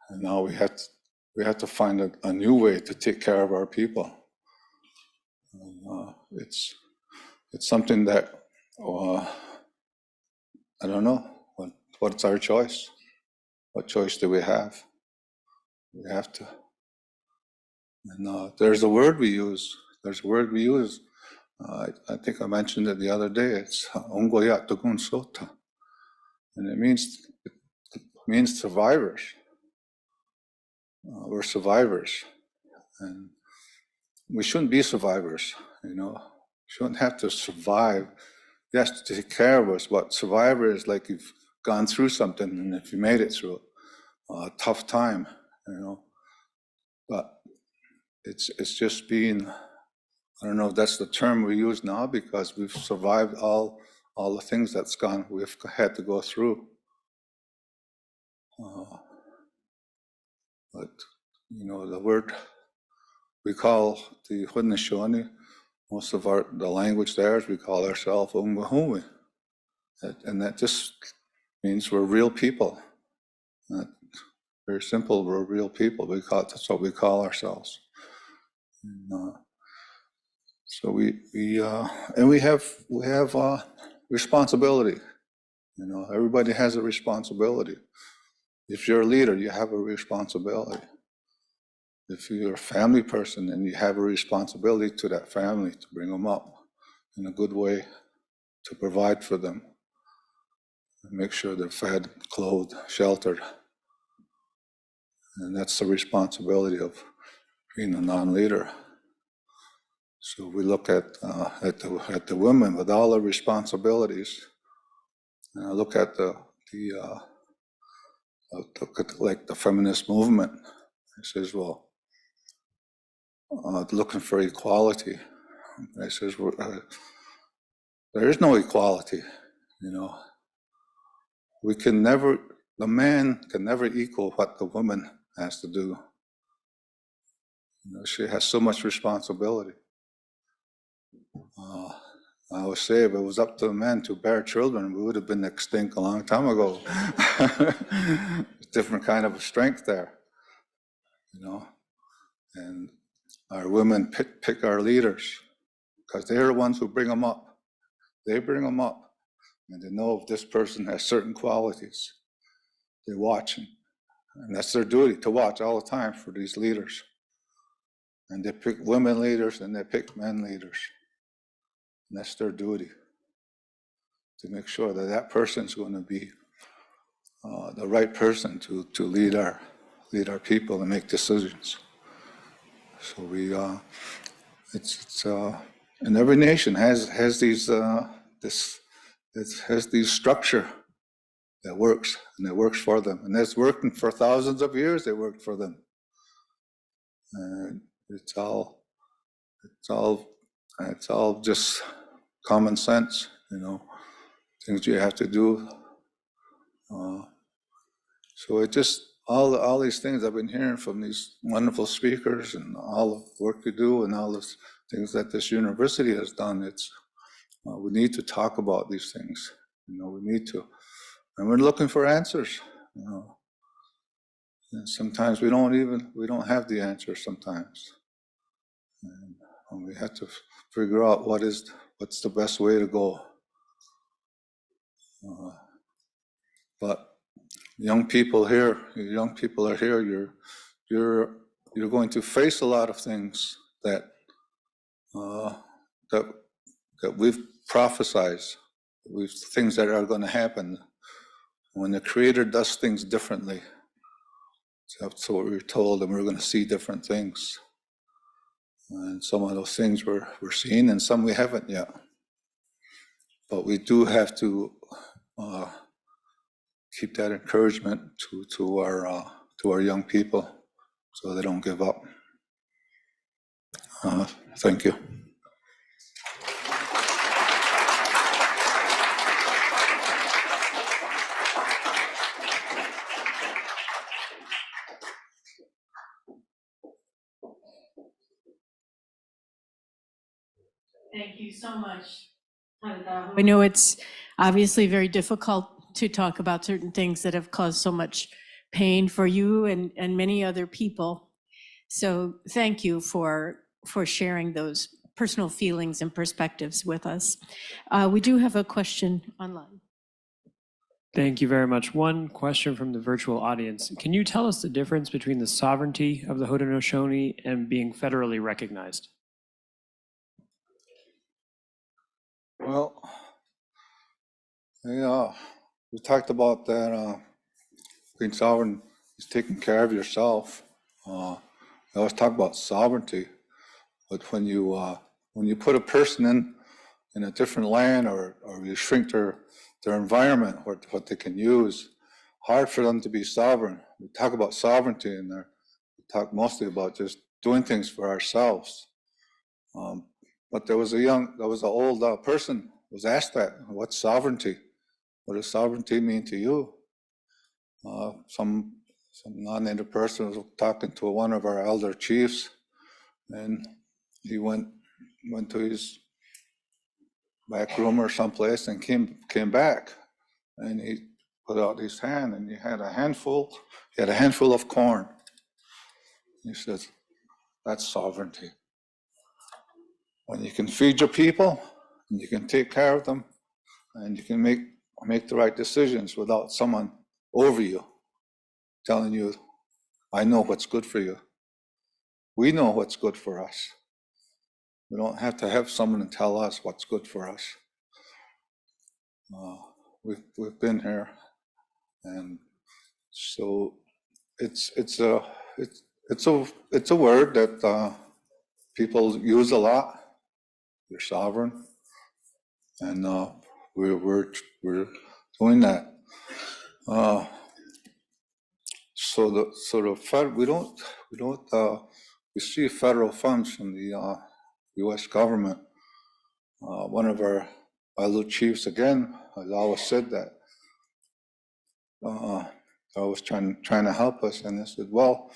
And now we have to find a new way to take care of our people. It's something that I don't know what's our choice. What choice do we have? We have to. And there's a word we use. I think I mentioned it the other day. It's Ongoya Tukun Sota, and it means survivors. We're survivors, and we shouldn't be survivors. You know, shouldn't have to survive. Yes, to take care of us, but survivor is like you've gone through something, and if you made it through a tough time, you know. But it's just being, I don't know if that's the term we use now, because we've survived all the things we've had to go through. But, you know, the word we call the Haudenosaunee, most of the language there is we call ourselves Ungwahumi. And that just means we're real people. Very simple, we're real people. That's what we call ourselves. And, so we have responsibility. You know, everybody has a responsibility. If you're a leader, you have a responsibility. If you're a family person, then you have a responsibility to that family to bring them up in a good way, to provide for them, and make sure they're fed, clothed, sheltered. And that's the responsibility of being a non-leader. So we look at the women with all the responsibilities, and I look at like the feminist movement. It says, well, looking for equality. And I says, there is no equality, you know. The man can never equal what the woman has to do. You know, she has so much responsibility. I always say if it was up to the men to bear children, we would have been extinct a long time ago. Different kind of a strength there, you know. And our women pick our leaders because they're the ones who bring them up. They bring them up, and they know if this person has certain qualities. They watch them, and that's their duty, to watch all the time for these leaders. And they pick women leaders and they pick men leaders. And that's their duty, to make sure that that person's going to be the right person to lead our people and make decisions. So and every nation has these structure that works, and it works for them, and that's working for thousands of years. It worked for them, and it's all just common sense, you know, things you have to do. So it just, all these things I've been hearing from these wonderful speakers and all the work you do and all the things that this university has done, we need to talk about these things, you know, we need to, and we're looking for answers, you know. And sometimes we don't have the answers sometimes. And we have to figure out what's the best way to go. But young people are here, you're going to face a lot of things that we've prophesied, things that are going to happen when the Creator does things differently. So that's what we were told, and we're going to see different things. And some of those things we're seeing, and some we haven't yet. But we do have to keep that encouragement to our young people, so they don't give up. Thank you. Thank you so much. I know it's obviously very difficult to talk about certain things that have caused so much pain for you and many other people. So thank you for sharing those personal feelings and perspectives with us. We do have a question online. Thank you very much. One question from the virtual audience. Can you tell us the difference between the sovereignty of the Haudenosaunee and being federally recognized? Well, yeah, we talked about that. Being sovereign is taking care of yourself. I always talk about sovereignty, but when you put a person in a different land, or you shrink their environment, or what they can use, hard for them to be sovereign. We talk about sovereignty in there. We talk mostly about just doing things for ourselves. But there was an old person was asked that, what's sovereignty? What does sovereignty mean to you? Some non-native person was talking to one of our elder chiefs, and he went to his back room or someplace and came back, and he put out his hand, and he had a handful of corn. He says, that's sovereignty. When you can feed your people, and you can take care of them, and you can make make the right decisions without someone over you telling you, I know what's good for you. We know what's good for us. We don't have to have someone tell us what's good for us. We've been here, and so it's a word that people use a lot. You're sovereign, and we're doing that. So the Fed, we don't receive federal funds from the U.S. government. One of our little chiefs again has always said that. I was trying to help us, and I said, well,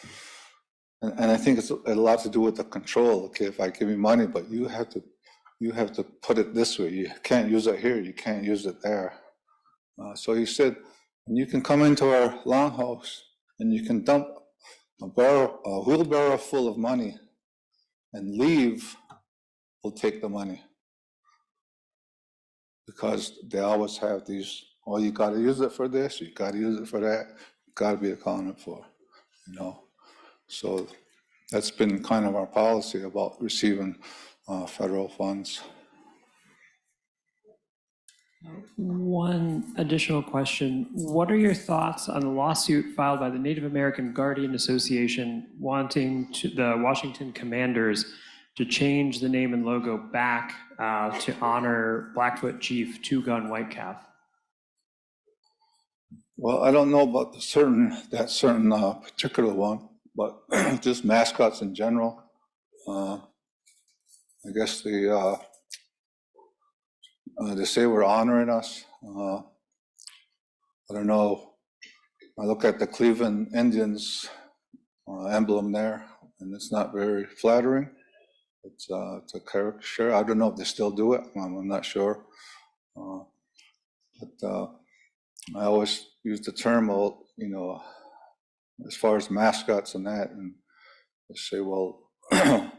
and I think it's a lot to do with the control. Okay, if I give you money, but you have to put it this way. You can't use it here. You can't use it there. So he said, you can come into our longhouse and you can dump a wheelbarrow full of money and leave. We'll take the money, because they always have these. Oh, you got to use it for this. You got to use it for that. Got to be accounted for, you know. So that's been kind of our policy about receiving federal funds. One additional question. What are your thoughts on the lawsuit filed by the Native American Guardian Association wanting the Washington Commanders to change the name and logo back to honor Blackfoot Chief Two Gun Whitecalf? Well, I don't know about that certain particular one, but just mascots in general. I guess they say we're honoring us. I don't know. I look at the Cleveland Indians emblem there, and it's not very flattering. It's a caricature. I don't know if they still do it. I'm not sure. But I always use the term, well, you know, as far as mascots and that, and they say, well, you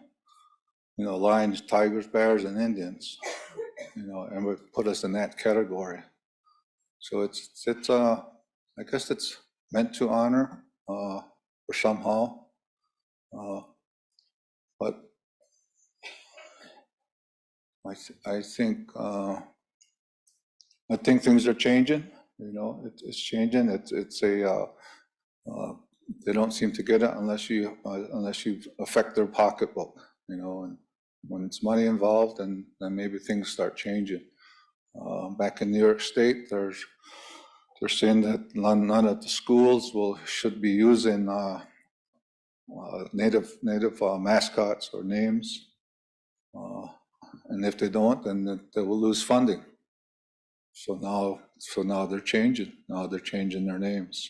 know, lions, tigers, bears, and Indians, you know, and would put us in that category. So it's I guess it's meant to honor or somehow, but I think things are changing. You know, it's changing. It's a they don't seem to get it unless you affect their pocketbook. You know, and when it's money involved, then maybe things start changing. Back in New York State, they're saying that none of the schools should be using native mascots or names, and if they don't, then they will lose funding. So now they're changing. Now they're changing their names.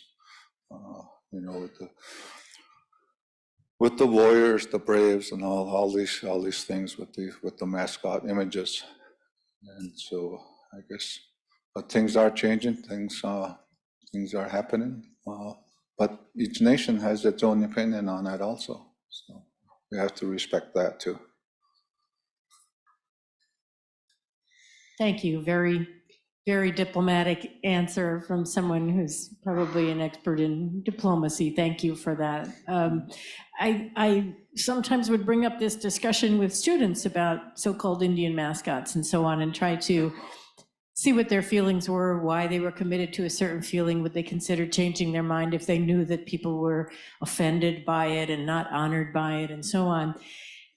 You know, with the Warriors, the Braves, and all these things with the mascot images. And so I guess, but things are changing. Things are happening. But each nation has its own opinion on that also. So we have to respect that too. Thank you. Very, very diplomatic answer from someone who's probably an expert in diplomacy. Thank you for that. I sometimes would bring up this discussion with students about so-called Indian mascots and so on, and try to see what their feelings were, why they were committed to a certain feeling, would they consider changing their mind if they knew that people were offended by it and not honored by it, and so on.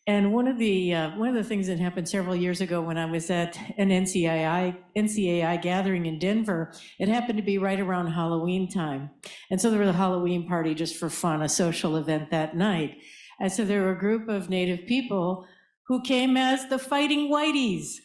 And one of the things that happened several years ago when I was at an NCAI gathering in Denver, it happened to be right around Halloween time. And so there was a Halloween party just for fun, a social event that night. And so there were a group of Native people who came as the Fighting Whiteys.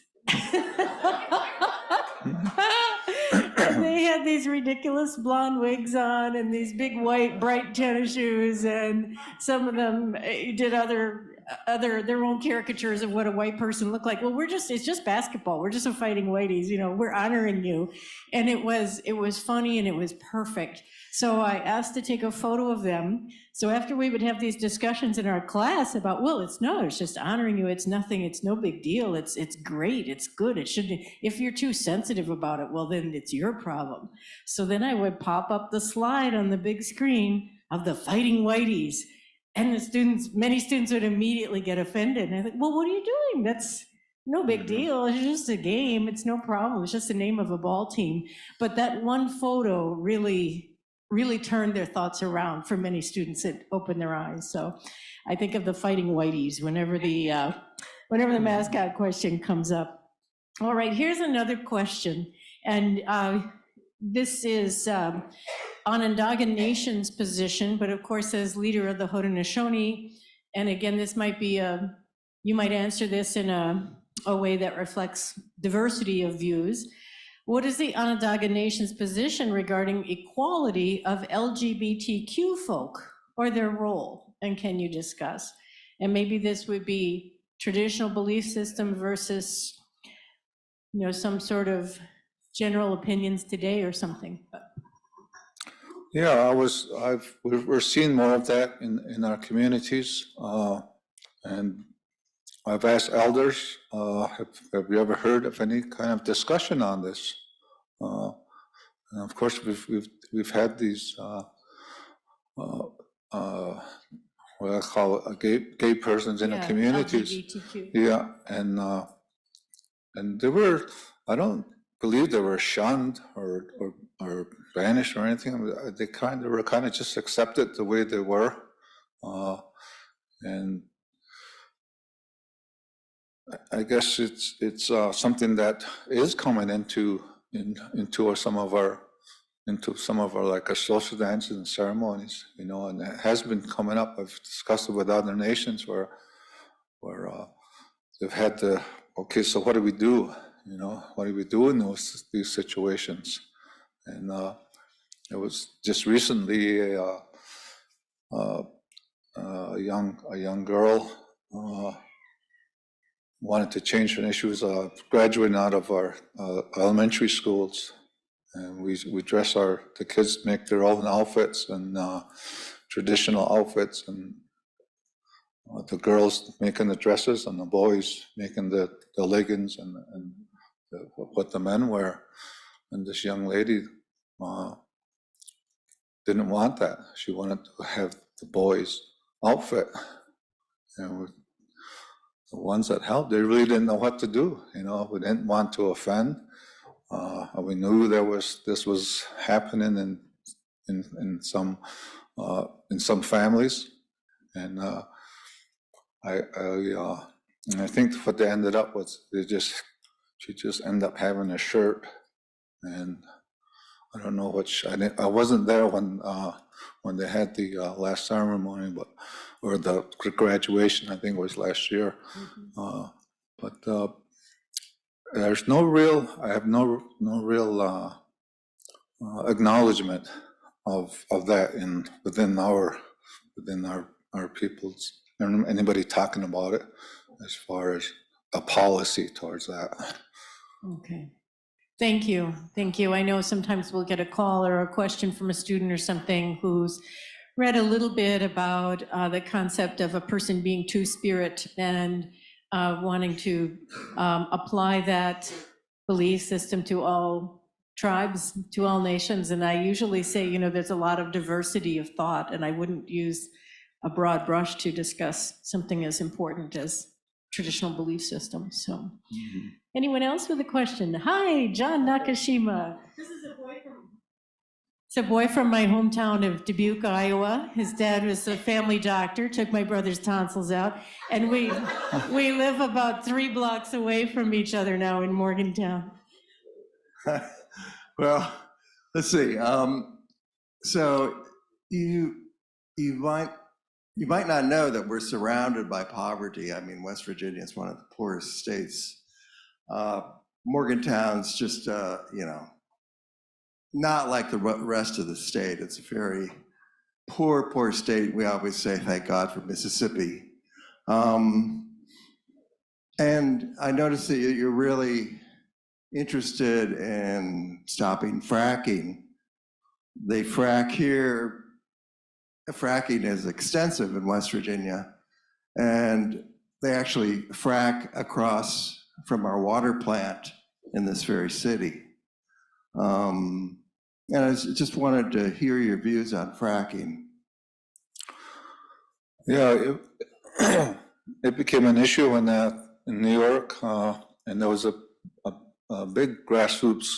And they had these ridiculous blonde wigs on and these big white bright tennis shoes, and some of them did other their own caricatures of what a white person looked like. Well, it's just basketball. We're just a fighting whiteys, we're honoring you. And it was funny and it was perfect. So I asked to take a photo of them. So after we would have these discussions in our class about, well, it's just honoring you. It's nothing. It's no big deal. It's great. It's good. It shouldn't. If you're too sensitive about it, well, then it's your problem. So then I would pop up the slide on the big screen of the fighting whiteys. And many students would immediately get offended. And I think, well, what are you doing? That's no big deal. It's just a game. It's no problem. It's just the name of a ball team. But that one photo really turned their thoughts around for many students. It opened their eyes. So I think of the fighting whiteys whenever the mascot question comes up. All right, here's another question. And this is Onondaga Nation's position, but of course, as leader of the Haudenosaunee, and again, this might be you might answer this in a way that reflects diversity of views. What is the Onondaga Nation's position regarding equality of LGBTQ folk or their role? And can you discuss? And maybe this would be traditional belief system versus, some sort of general opinions today or something. Yeah, we're seeing more of that in our communities. And I've asked elders, have you ever heard of any kind of discussion on this? And of course, we've had these what I call gay persons in the communities. LGBTQ. Yeah, and they were, I don't believe they were shunned or banished or anything. They were kind of just accepted the way they were, and I guess it's something that is coming into some of our like our social dances and ceremonies, and it has been coming up. I've discussed it with other nations where they've had okay, so what do we do? What do we do in these situations? And it was just recently a young girl wanted to change her. She was graduating out of our elementary schools, and we dress the kids make their own outfits and traditional outfits, and the girls making the dresses and the boys making the leggings and what the men wear. And this young lady didn't want that. She wanted to have the boys' outfit. And the ones that helped, they really didn't know what to do. We didn't want to offend. We knew this was happening in some families, and I think what they ended up was she just ended up having a shirt, and I don't know I wasn't there when they had the last ceremony, or the graduation. I think it was last year. But there's I have no real acknowledgement of that within our peoples, and anybody talking about it as far as a policy towards that. Okay. Thank you. I know sometimes we'll get a call or a question from a student or something who's read a little bit about the concept of a person being two-spirit and wanting to apply that belief system to all tribes, to all nations. And I usually say, there's a lot of diversity of thought, and I wouldn't use a broad brush to discuss something as important as traditional belief systems. So, anyone else with a question? Hi, John Nakashima. This is a boy from my hometown of Dubuque, Iowa. His dad was a family doctor, took my brother's tonsils out, and we live about 3 blocks away from each other now in Morgantown. Well, let's see. So you might not know that we're surrounded by poverty. I mean, West Virginia is one of the poorest states. Morgantown's just, not like the rest of the state. It's a very poor state. We always say, thank God for Mississippi. And I noticed that you're really interested in stopping fracking. They frack here. Fracking is extensive in West Virginia, and they actually frack across from our water plant in this very city. And I just wanted to hear your views on fracking. Yeah, it became an in New York, and there was a big grassroots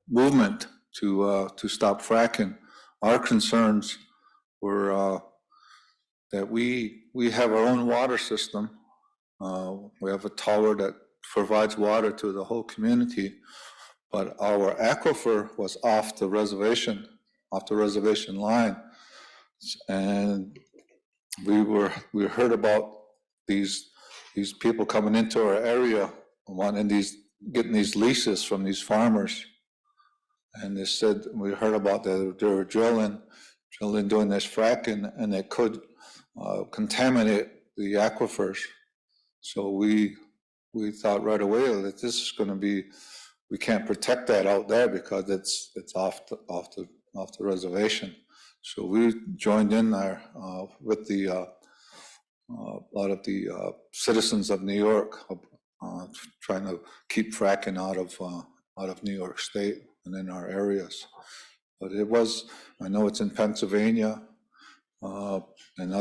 movement to stop fracking. Our concerns were that we have our own water system. We have a tower that provides water to the whole community, but our aquifer was off the reservation line, and we heard about these people coming into our area getting these leases from these farmers. And they said, we heard about that they were drilling doing this fracking, and it could contaminate the aquifers. So we thought right away that this is going to be, we can't protect that out there because it's off the reservation. So we joined in there with a lot of the citizens of New York, trying to keep fracking out of New York State and in our areas. But I know it's in Pennsylvania and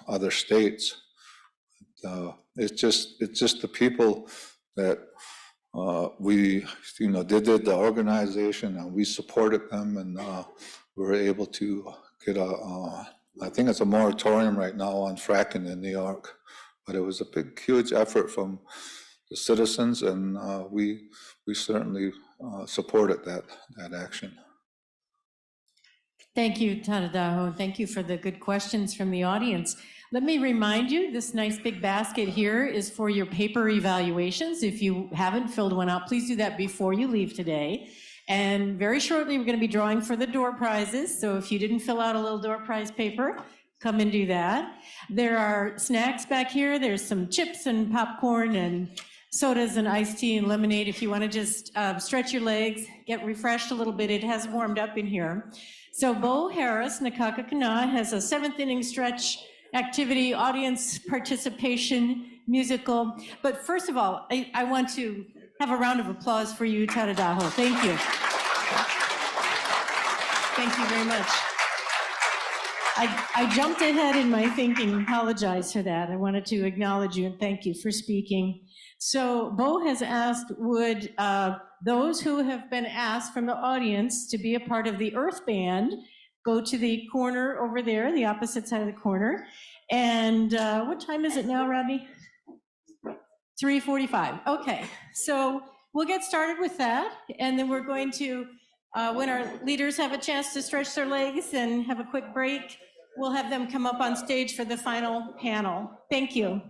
other states. It's just the people that they did the organization, and we supported them, and we were able to get I think it's a moratorium right now on fracking in New York. But it was a huge effort from the citizens, and we certainly supported that action. Thank you, Tadadaho, and thank you for the good questions from the audience. Let me remind you, this nice big basket here is for your paper evaluations. If you haven't filled one out, please do that before you leave today. And very shortly, we're going to be drawing for the door prizes. So if you didn't fill out a little door prize paper, come and do that. There are snacks back here. There's some chips and popcorn and sodas and iced tea and lemonade. If you want to just stretch your legs, get refreshed a little bit, it has warmed up in here. So Bo Harris, Nakaka Kana, has a 7th inning stretch activity, audience participation, musical. But first of all, I want to have a round of applause for you, Tadadaho. Thank you. Thank you very much. I jumped ahead in my thinking, apologize for that. I wanted to acknowledge you and thank you for speaking. So Bo has asked, would those who have been asked from the audience to be a part of the Earth Band go to the corner over there, the opposite side of the corner. And what time is it now, Rodney? 3:45. Okay, so we'll get started with that. And then we're going to, when our leaders have a chance to stretch their legs and have a quick break, we'll have them come up on stage for the final panel. Thank you.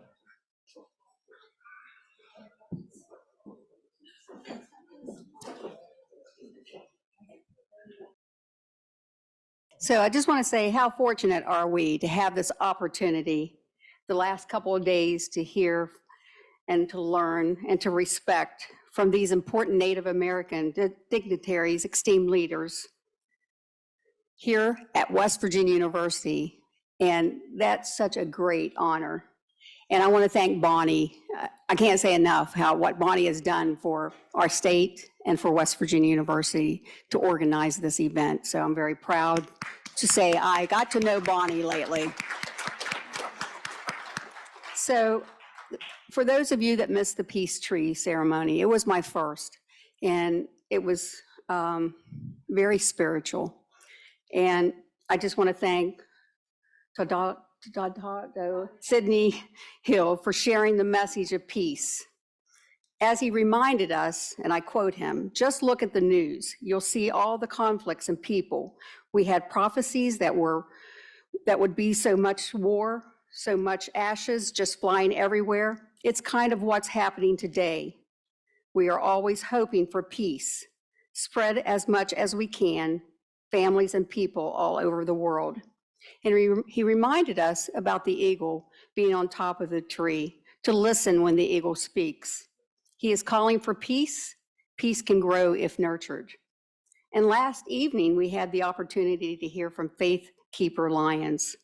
So I just want to say, how fortunate are we to have this opportunity the last couple of days to hear and to learn and to respect from these important Native American dignitaries, esteemed leaders here at West Virginia University. And that's such a great honor. And I want to thank Bonnie. I can't say enough what Bonnie has done for our state and for West Virginia University to organize this event. So I'm very proud to say I got to know Bonnie lately. So for those of you that missed the peace tree ceremony, it was my first, and it was very spiritual. And I just want to thank Sidney Hill for sharing the message of peace. As he reminded us, and I quote him, "Just look at the news. You'll see all the conflicts and people. We had prophecies that would be so much war, so much ashes just flying everywhere. It's kind of what's happening today. We are always hoping for peace. Spread as much as we can. families, and people all over the world. And he reminded us about the eagle being on top of the tree, to listen when the eagle speaks. He is calling for peace. Peace can grow if nurtured. And last evening, we had the opportunity to hear from Faith Keeper Lyons.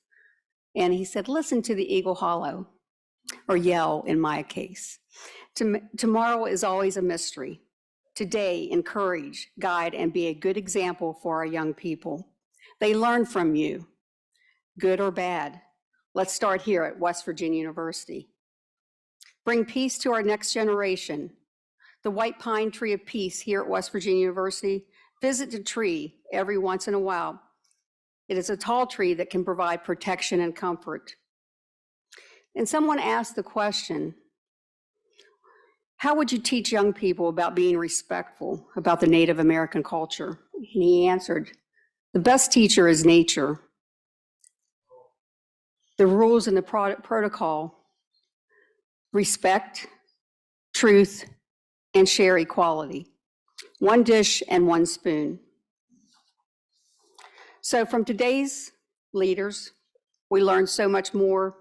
And he said, listen to the eagle hollow, or yell in my case. Tomorrow is always a mystery. Today, encourage, guide, and be a good example for our young people. They learn from you, good or bad. Let's start here at West Virginia University. Bring peace to our next generation. The white pine tree of peace here at West Virginia University. Visit the tree every once in a while. It is a tall tree that can provide protection and comfort. And someone asked the question, how would you teach young people about being respectful about the Native American culture? And he answered, the best teacher is nature. The rules and the protocol, respect, truth, and share equality. One dish and one spoon. So from today's leaders, we learned so much more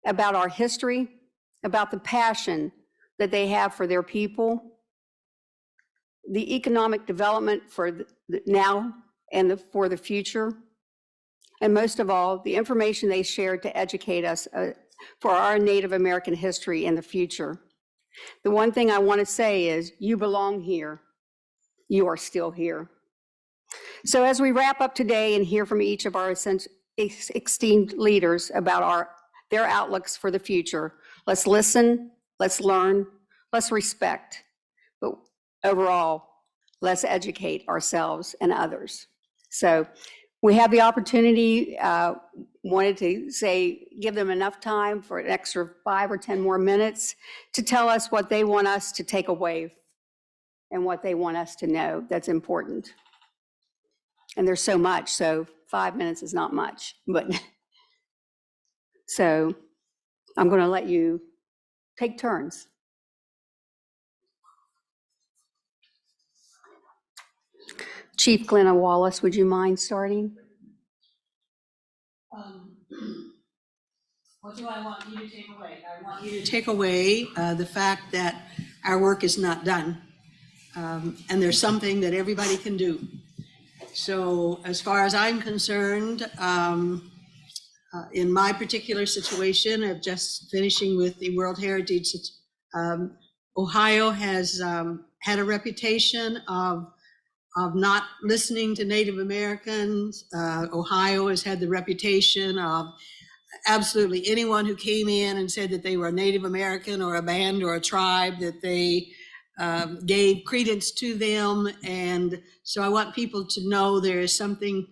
about our history, about the passion that they have for their people, the economic development for the now and for the future, and most of all, the information they shared to educate us for our Native American history in the future. The one thing I want to say is, you belong here. You are still here. So as we wrap up today and hear from each of our esteemed leaders about their outlooks for the future, let's listen, let's learn, let's respect, but overall, let's educate ourselves and others. So we have the opportunity, wanted to say, give them enough time for an extra 5 or 10 more minutes to tell us what they want us to take away and what they want us to know that's important. And there's so much, so 5 minutes is not much, but so I'm going to let you take turns. Chief Glenna Wallace, would you mind starting? What do I want you to take away? I want you to take away the fact that our work is not done. And there's something that everybody can do. So as far as I'm concerned, in my particular situation of just finishing with the World Heritage, Ohio has had a reputation of not listening to Native Americans. Ohio has had the reputation of absolutely anyone who came in and said that they were a Native American or a band or a tribe, that they gave credence to them. And so I want people to know there is something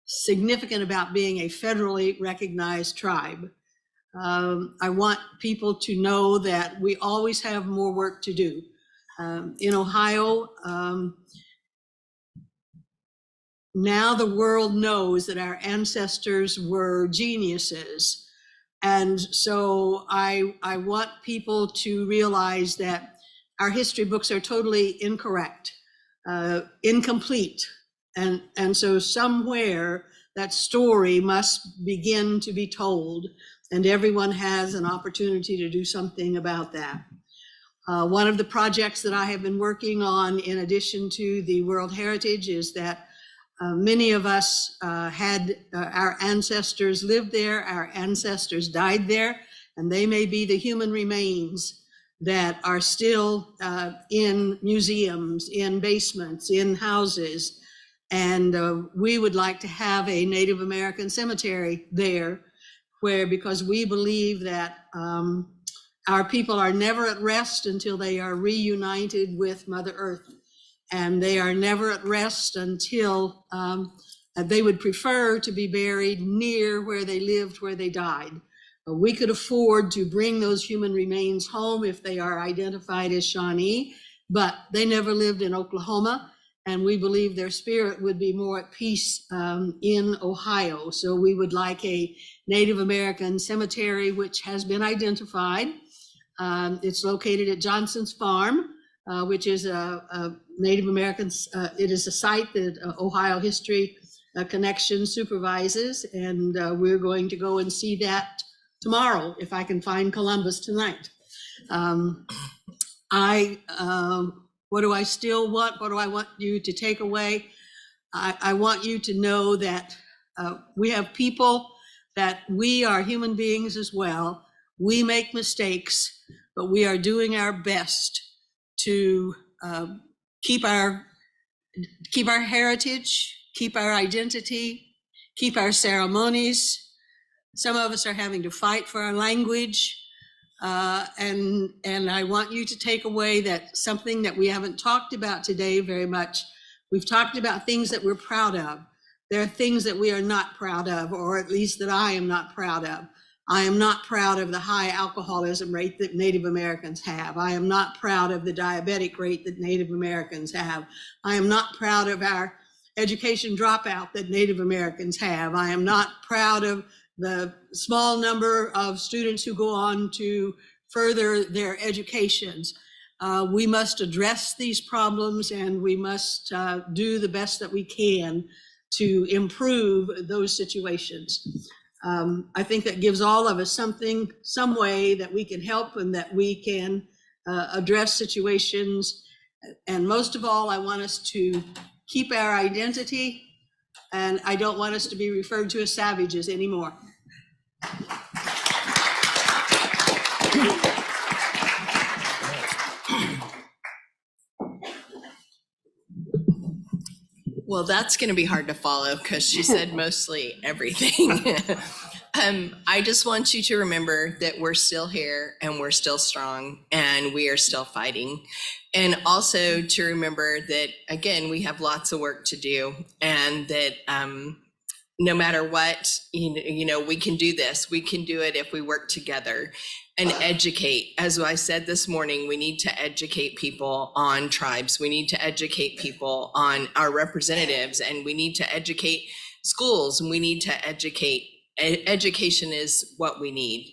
significant about being a federally recognized tribe. I want people to know that we always have more work to do. In Ohio, now the world knows that our ancestors were geniuses. And so I want people to realize that our history books are totally incorrect, incomplete. And so somewhere that story must begin to be told, and everyone has an opportunity to do something about that. One of the projects that I have been working on, in addition to the World Heritage, is that many of us had our ancestors lived there, our ancestors died there, and they may be the human remains that are still in museums, in basements, in houses. And we would like to have a Native American cemetery there, where, because we believe that our people are never at rest until they are reunited with Mother Earth. And they are never at rest until they would prefer to be buried near where they lived, where they died. We could afford to bring those human remains home if they are identified as Shawnee, but they never lived in Oklahoma, and we believe their spirit would be more at peace in Ohio. So we would like a Native American cemetery, which has been identified. It's located at Johnson's Farm. which is a Native Americans. It is a site that Ohio History Connection supervises, and we're going to go and see that tomorrow if I can find Columbus tonight. What do I still want? What do I want you to take away? I want you to know that we have people, that we are human beings as well. We make mistakes, but we are doing our best to keep our heritage, keep our identity, keep our ceremonies. Some of us are having to fight for our language. And I want you to take away that something that we haven't talked about today very much. We've talked about things that we're proud of. There are things that we are not proud of, or at least that I am not proud of. I am not proud of the high alcoholism rate that Native Americans have. I am not proud of the diabetic rate that Native Americans have. I am not proud of our education dropout that Native Americans have. I am not proud of the small number of students who go on to further their educations. We must address these problems, and we must do the best that we can to improve those situations. I think that gives all of us some way that we can help and that we can address situations. And most of all, I want us to keep our identity, and I don't want us to be referred to as savages anymore. Well, that's going to be hard to follow because she said mostly everything. I just want you to remember that we're still here and we're still strong and we are still fighting. And also to remember that, again, we have lots of work to do, and that no matter what, you know, we can do this. We can do it if we work together and educate. As I said this morning, we need to educate people on tribes. We need to educate people on our representatives, and we need to educate schools, and we need to educate. Education is what we need.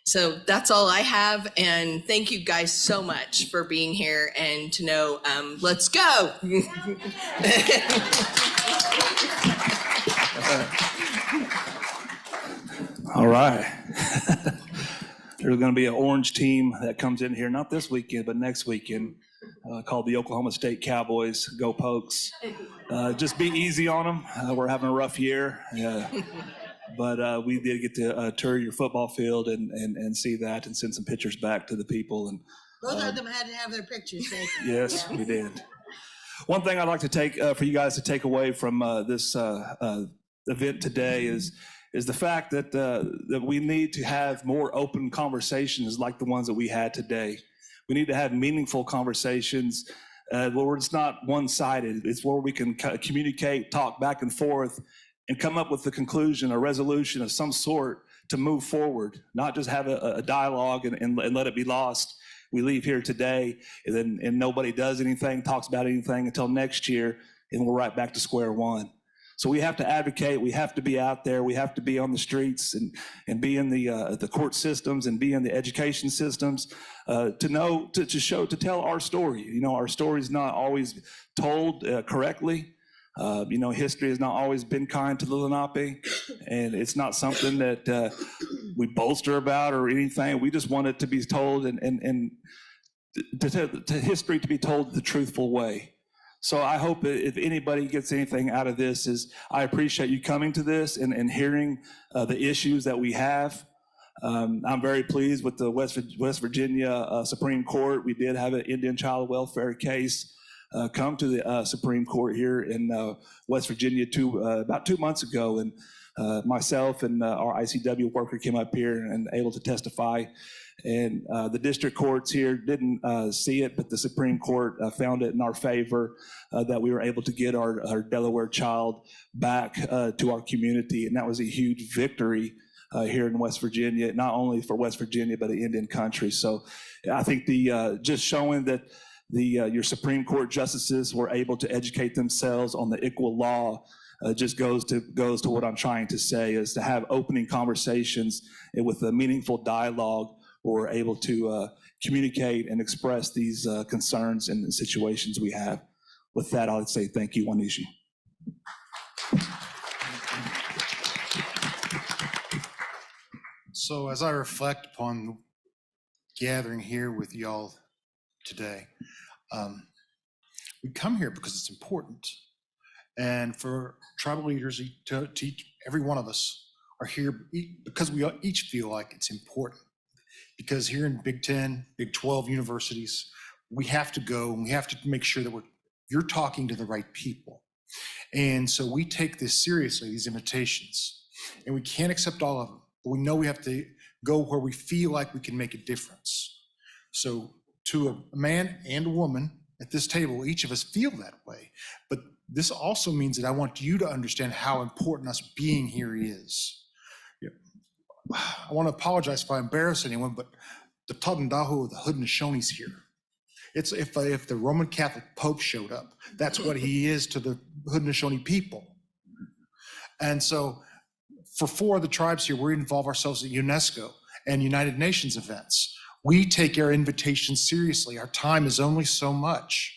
So that's all I have. And thank you guys so much for being here, and to know, let's go. All right. There's going to be an orange team that comes in here, not this weekend, but next weekend, called the Oklahoma State Cowboys. Go Pokes. Just be easy on them. We're having a rough year. But we did get to tour your football field and see that and send some pictures back to the people. And Both of them had to have their pictures taken. yes, we did. One thing I'd like to take for you guys to take away from this event today is the fact that that we need to have more open conversations like the ones that we had today. We need to have meaningful conversations where it's not one-sided. It's where we can communicate, talk back and forth, and come up with a conclusion, a resolution of some sort to move forward, not just have a dialogue and let it be lost. We leave here today and nobody does anything, talks about anything until next year, and we're right back to square one. So we have to advocate, we have to be out there, we have to be on the streets and be in the court systems and be in the education systems to tell our story. You know, our story is not always told correctly. You know, history has not always been kind to the Lenape, and it's not something that we bolster about or anything. We just want it to be told and to history to be told the truthful way. So I hope if anybody gets anything out of this is I appreciate you coming to this and hearing the issues that we have. I'm very pleased with the West Virginia Supreme Court. We did have an Indian child welfare case come to the Supreme Court here in West Virginia about 2 months ago, and myself and our ICW worker came up here and able to testify. And the district courts here didn't see it, but the Supreme Court found it in our favor that we were able to get our Delaware child back to our community, and that was a huge victory here in West Virginia, not only for West Virginia but the Indian country. So I think just showing that your Supreme Court justices were able to educate themselves on the equal law just goes to what I'm trying to say, is to have opening conversations and with a meaningful dialogue where we're able to communicate and express these concerns and the situations we have. With that, I would say thank you, Wanishi. So as I reflect upon gathering here with y'all today, we come here because it's important. And for tribal leaders, to each, every one of us are here because we each feel like it's important. Because here in Big 10, Big 12 universities, we have to go and we have to make sure that you're talking to the right people. And so we take this seriously, these invitations, and we can't accept all of them, but we know we have to go where we feel like we can make a difference. So to a man and a woman at this table, each of us feel that way. But this also means that I want you to understand how important us being here is. I want to apologize if I embarrass anyone, but the Tadandaho, the Haudenosaunee here. It's if the Roman Catholic Pope showed up, that's what he is to the Haudenosaunee people. And so for 4 of the tribes here, we involve ourselves at UNESCO and United Nations events. We take our invitations seriously. Our time is only so much.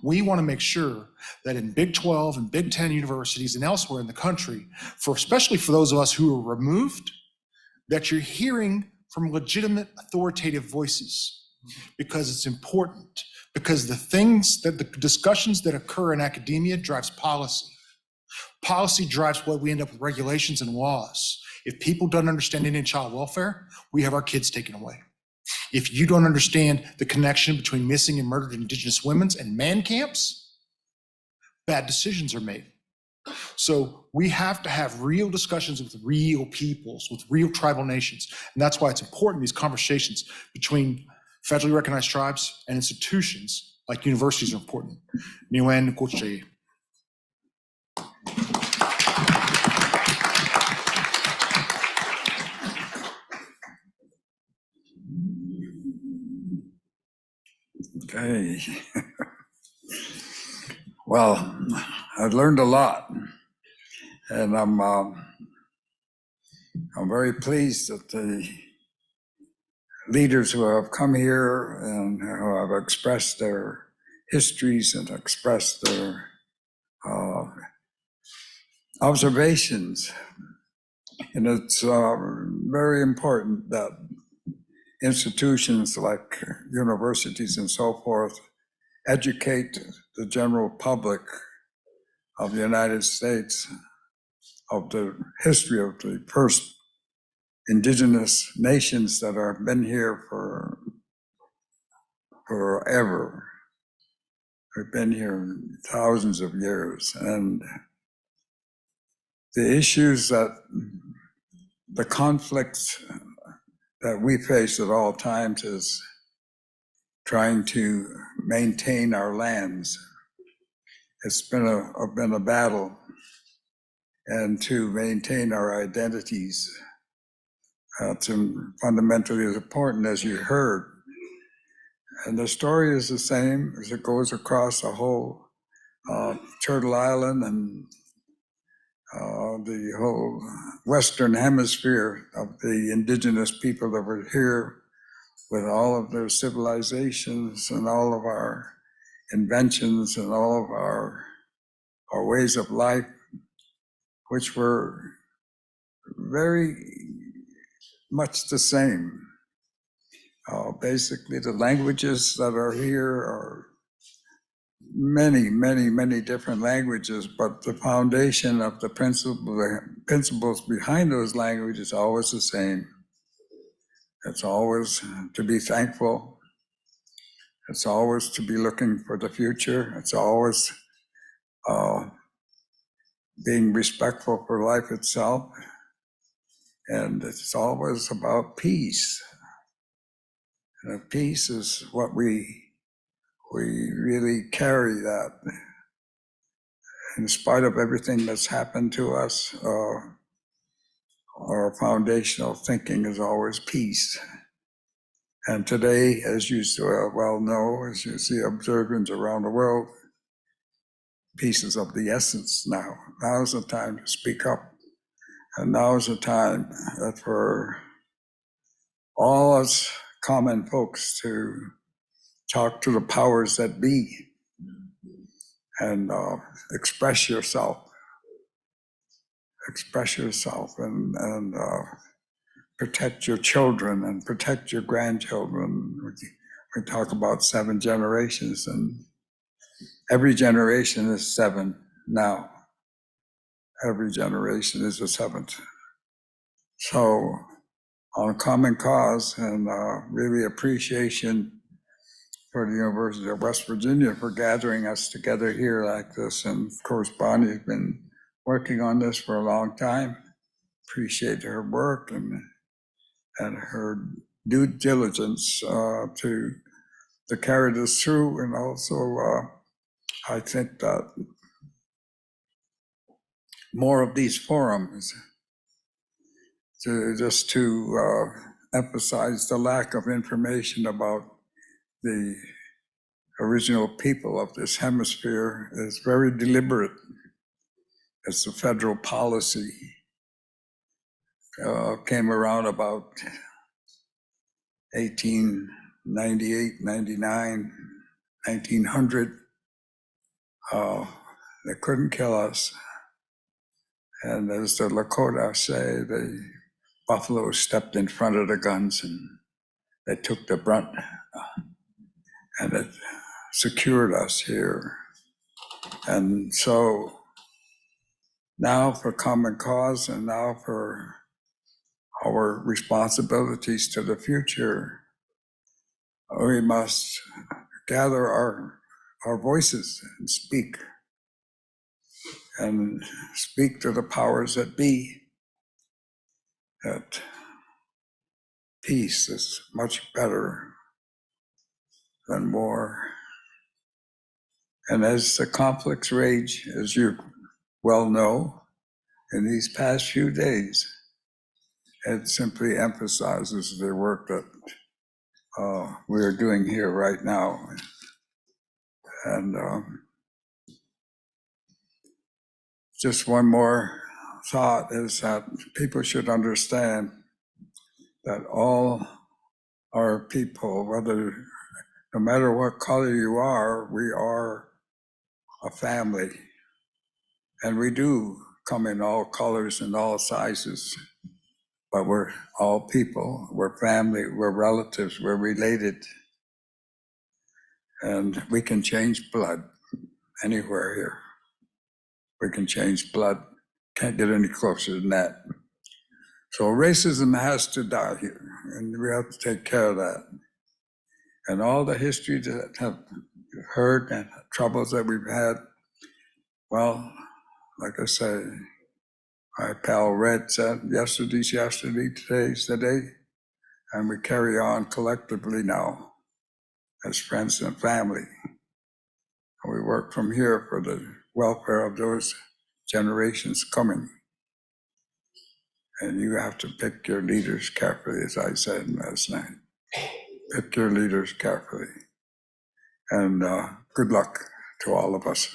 We want to make sure that in Big 12 and Big 10 universities and elsewhere in the country, especially for those of us who are removed, that you're hearing from legitimate authoritative voices, because it's important, because the discussions that occur in academia drives policy. Policy drives what we end up with regulations and laws. If people don't understand Indian child welfare, we have our kids taken away. If you don't understand the connection between missing and murdered Indigenous women and man camps, bad decisions are made. So we have to have real discussions with real peoples, with real tribal nations. And that's why it's important, these conversations between federally recognized tribes and institutions like universities are important. Niwen Koche. Okay. Well, I've learned a lot, and I'm very pleased that the leaders who have come here and who have expressed their histories and expressed their observations. And it's very important that institutions like universities and so forth educate the general public of the United States of the history of the first indigenous nations that have been here for forever. They've been here thousands of years. And the issues the conflicts that we face at all times is trying to maintain our lands. It's been a battle, and to maintain our identities. It's fundamentally as important as you heard. And the story is the same as it goes across the whole Turtle Island and the whole Western Hemisphere of the indigenous people that were here with all of their civilizations and all of our inventions and all of our ways of life, which were very much the same. Basically, the languages that are here are many, many, many different languages, but the foundation of the principles behind those languages is always the same. It's always to be thankful. It's always to be looking for the future. It's always being respectful for life itself. And it's always about peace. And peace is what we really carry, that in spite of everything that's happened to us, our foundational thinking is always peace. And today, as you well know, as you see observance around the world, peace is of the essence now. Now is the time to speak up. And now is the time for all us common folks to talk to the powers that be and express yourself. Express yourself and protect your children and protect your grandchildren. We talk about 7 generations, and every generation is 7 now. Every generation is a 7th. So on common cause, and really appreciation for the University of West Virginia for gathering us together here like this. And of course, Bonnie's been working on this for a long time. Appreciate her work and her due diligence to carry this through. And also, I think that more of these forums to emphasize the lack of information about the original people of this hemisphere is very deliberate. It's a federal policy. Came around about 1898, 99, 1900. They couldn't kill us. And as the Lakota say, the buffalo stepped in front of the guns and they took the brunt. And it secured us here. And so now for common cause and now for our responsibilities to the future, we must gather our voices and speak to the powers that be, that peace is much better than war. And as the conflicts rage, as you well know, in these past few days, it simply emphasizes the work that we are doing here right now. And just one more thought is that people should understand that all our people, no matter what color you are, we are a family. And we do come in all colors and all sizes, but we're all people, we're family, we're relatives, we're related. And we can change blood anywhere here. We can change blood, can't get any closer than that. So racism has to die here, and we have to take care of that. And all the history that have heard and troubles that we've had, well, like I say, my pal Red said, yesterday's yesterday, today's today, and we carry on collectively now as friends and family. And we work from here for the welfare of those generations coming. And you have to pick your leaders carefully, as I said last night. Pick your leaders carefully. And good luck to all of us.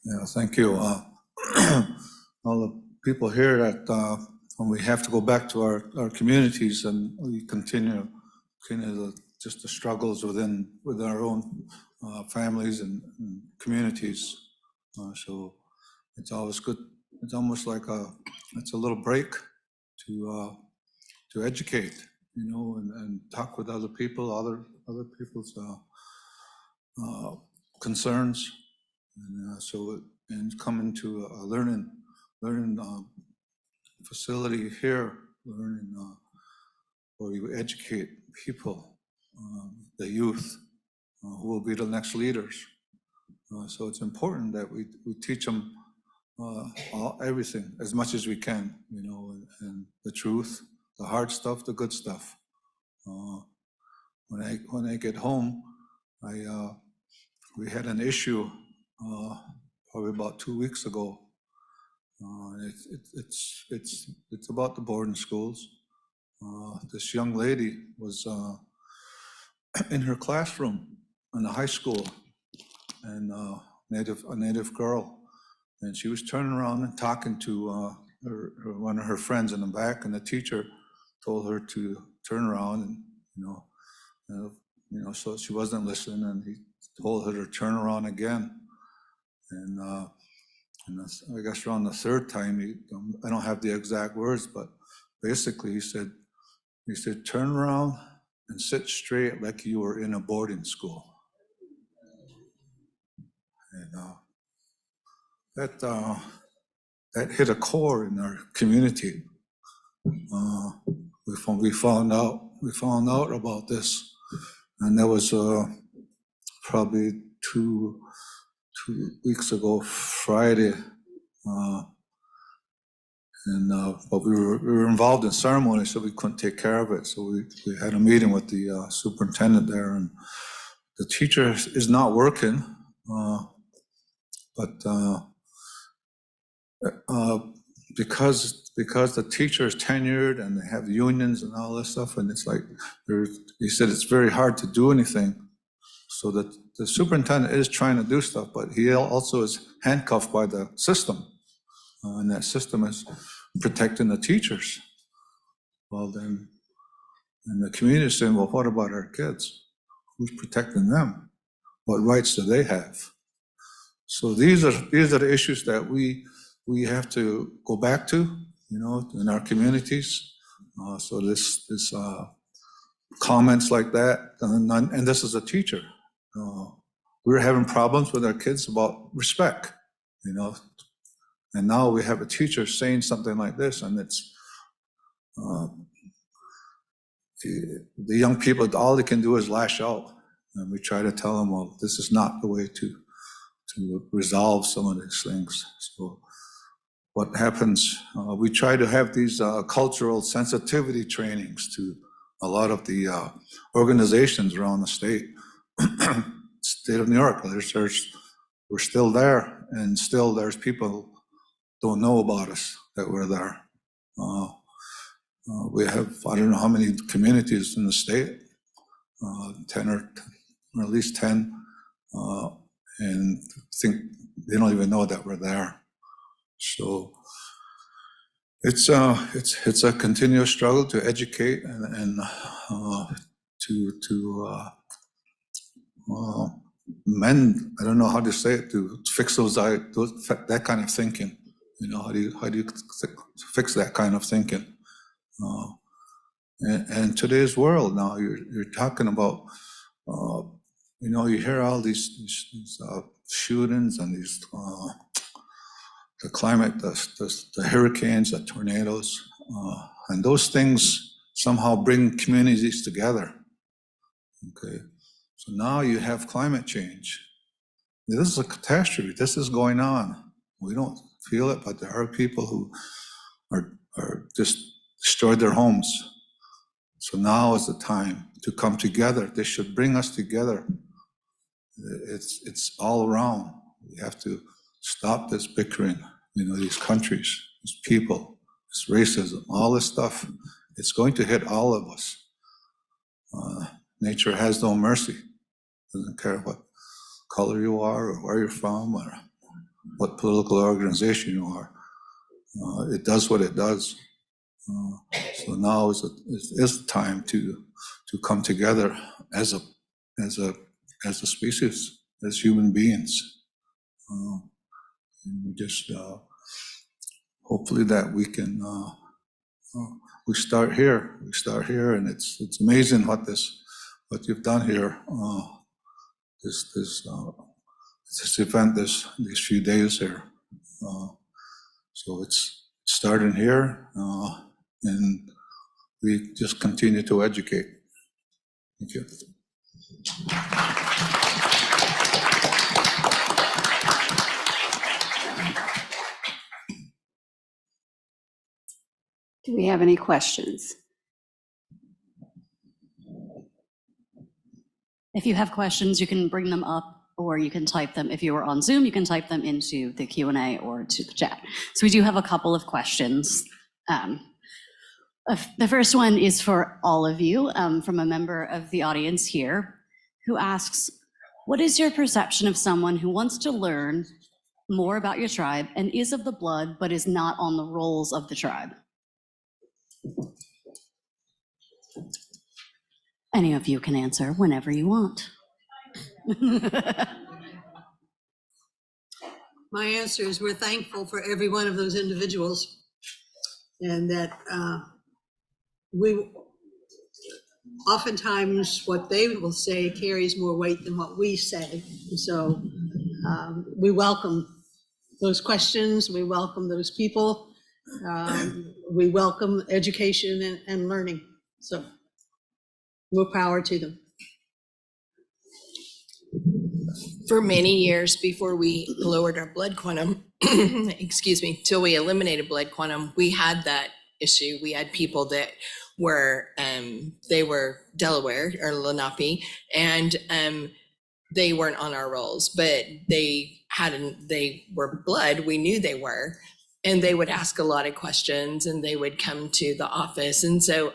Yeah, thank you. All the people here that when we have to go back to our communities and we continue just the struggles with our own families and communities. So it's always good. It's almost like it's a little break to educate, and talk with other people, other people's concerns, and come into a learning facility here, where you educate people, the youth, who will be the next leaders. So it's important that we teach them everything as much as we can, and the truth, the hard stuff, the good stuff. When I get home, we had an issue probably about 2 weeks ago. It's about the boarding schools. This young lady was in her classroom in the high school, and a native girl, And she was turning around and talking to one of her friends in the back, and the teacher told her to turn around, and so she wasn't listening, and he told her to turn around again. And I guess around the third time, I don't have the exact words, but basically he said, turn around and sit straight like you were in a boarding school. And that hit a core in our community. We found out about this, and that was probably two weeks ago, Friday. But we were involved in ceremony, so we couldn't take care of it. So we had a meeting with the superintendent there, and the teacher is not working, but because the teacher is tenured and they have unions and all this stuff, and it's like, he said it's very hard to do anything. So that the superintendent is trying to do stuff, but he also is handcuffed by the system. And that system is protecting the teachers. Well, then, and the community is saying, well, what about our kids? Who's protecting them? What rights do they have? So these are the issues that we have to go back to, in our communities. So this comments like that, and this is a teacher. We were having problems with our kids about respect, and now we have a teacher saying something like this, and it's the young people, all they can do is lash out, and we try to tell them, well, this is not the way to resolve some of these things. So what happens, we try to have these cultural sensitivity trainings to a lot of the organizations around the state. State of New York, we're still there, and still there's people don't know about us that we're there. We have, I don't know how many communities in the state, 10 or at least 10, and think they don't even know that we're there. So it's a continuous struggle to educate and to mend, I don't know how to say it, to fix that kind of thinking. How do you fix that kind of thinking? And today's world now, you're talking about, you hear all these shootings and these the climate, the hurricanes, the tornadoes, and those things somehow bring communities together. Okay. So now you have climate change. This is a catastrophe. This is going on. We don't feel it, but there are people who are just destroyed their homes. So now is the time to come together. This should bring us together. It's all around. We have to stop this bickering. These countries, these people, this racism, all this stuff. It's going to hit all of us. Nature has no mercy. Doesn't care what color you are or where you're from or what political organization you are. It does what it does. So now is the time to come together as a species, as human beings. And we just hopefully that we can. We start here. And it's amazing what you've done here. This event, these few days here. So it's starting here, and we just continue to educate. Thank you. Do we have any questions? If you have questions, you can bring them up or you can type them. If you are on Zoom, you can type them into the Q&A or to the chat. So we do have a couple of questions. The first one is for all of you, from a member of the audience here, who asks, what is your perception of someone who wants to learn more about your tribe and is of the blood but is not on the rolls of the tribe? Any of you can answer whenever you want. My answer is we're thankful for every one of those individuals, and that we oftentimes what they will say carries more weight than what we say. So we welcome those questions, we welcome those people, we welcome education and learning. So more power to them. For many years before we lowered our blood quantum, excuse me, till we eliminated blood quantum, we had that issue. We had people that were, they were Delaware or Lenape, and they weren't on our rolls, but they were blood. We knew they were, and they would ask a lot of questions, and they would come to the office. And so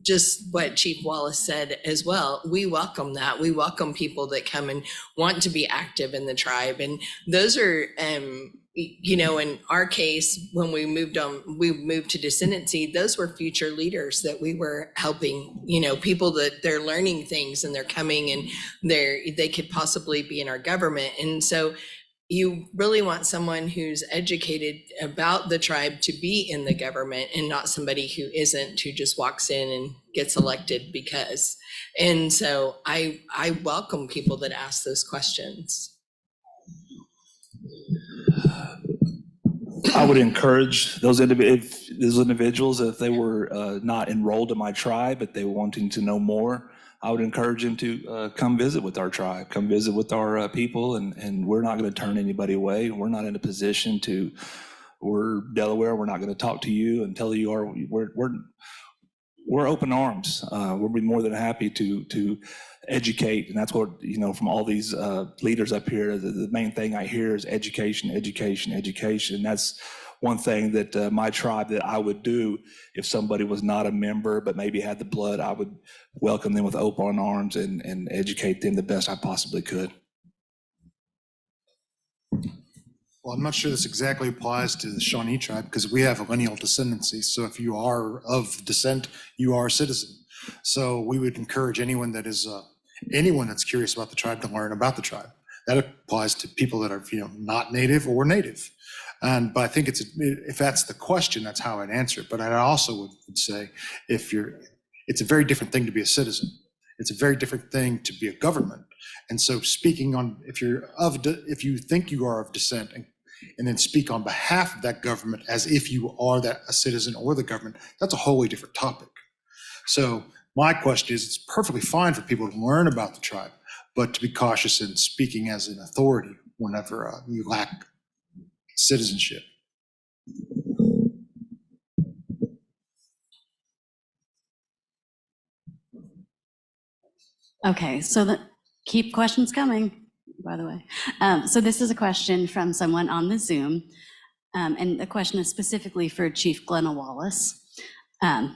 just what Chief Wallace said as well, we welcome that. We welcome people that come and want to be active in the tribe. And those are, you know, in our case, when we moved to descendancy, those were future leaders that we were helping, you know, people that they're learning things and they're coming and they could possibly be in our government. And so you really want someone who's educated about the tribe to be in the government, and not somebody who isn't, who just walks in and gets elected because. And so I welcome people that ask those questions. I would encourage those individuals, if they were not enrolled in my tribe, but they were wanting to know more, I would encourage them to come visit with our tribe, come visit with our people, and we're not going to turn anybody away. We're not in a position to, we're Delaware, we're not going to talk to you and tell you we're open arms. We'll be more than happy to educate, and that's what, you know, from all these leaders up here, the main thing I hear is education, education, education. That's one thing that my tribe that I would do if somebody was not a member but maybe had the blood. I would welcome them with open arms and educate them the best I possibly could. Well, I'm not sure this exactly applies to the Shawnee tribe because we have a lineal descendancy. So if you are of descent, you are a citizen. So we would encourage anyone that is anyone that's curious about the tribe to learn about the tribe. That applies to people that are, you know, not native or native. But I think if that's the question, that's how I'd answer it. But I also would say, it's a very different thing to be a citizen. It's a very different thing to be a government. And so speaking on, if you think you are of descent and then speak on behalf of that government as if you are a citizen or the government, that's a wholly different topic. So my question is, it's perfectly fine for people to learn about the tribe, but to be cautious in speaking as an authority whenever you lack citizenship. Okay, so keep questions coming, by the way. So this is a question from someone on the Zoom, and the question is specifically for Chief Glenna Wallace.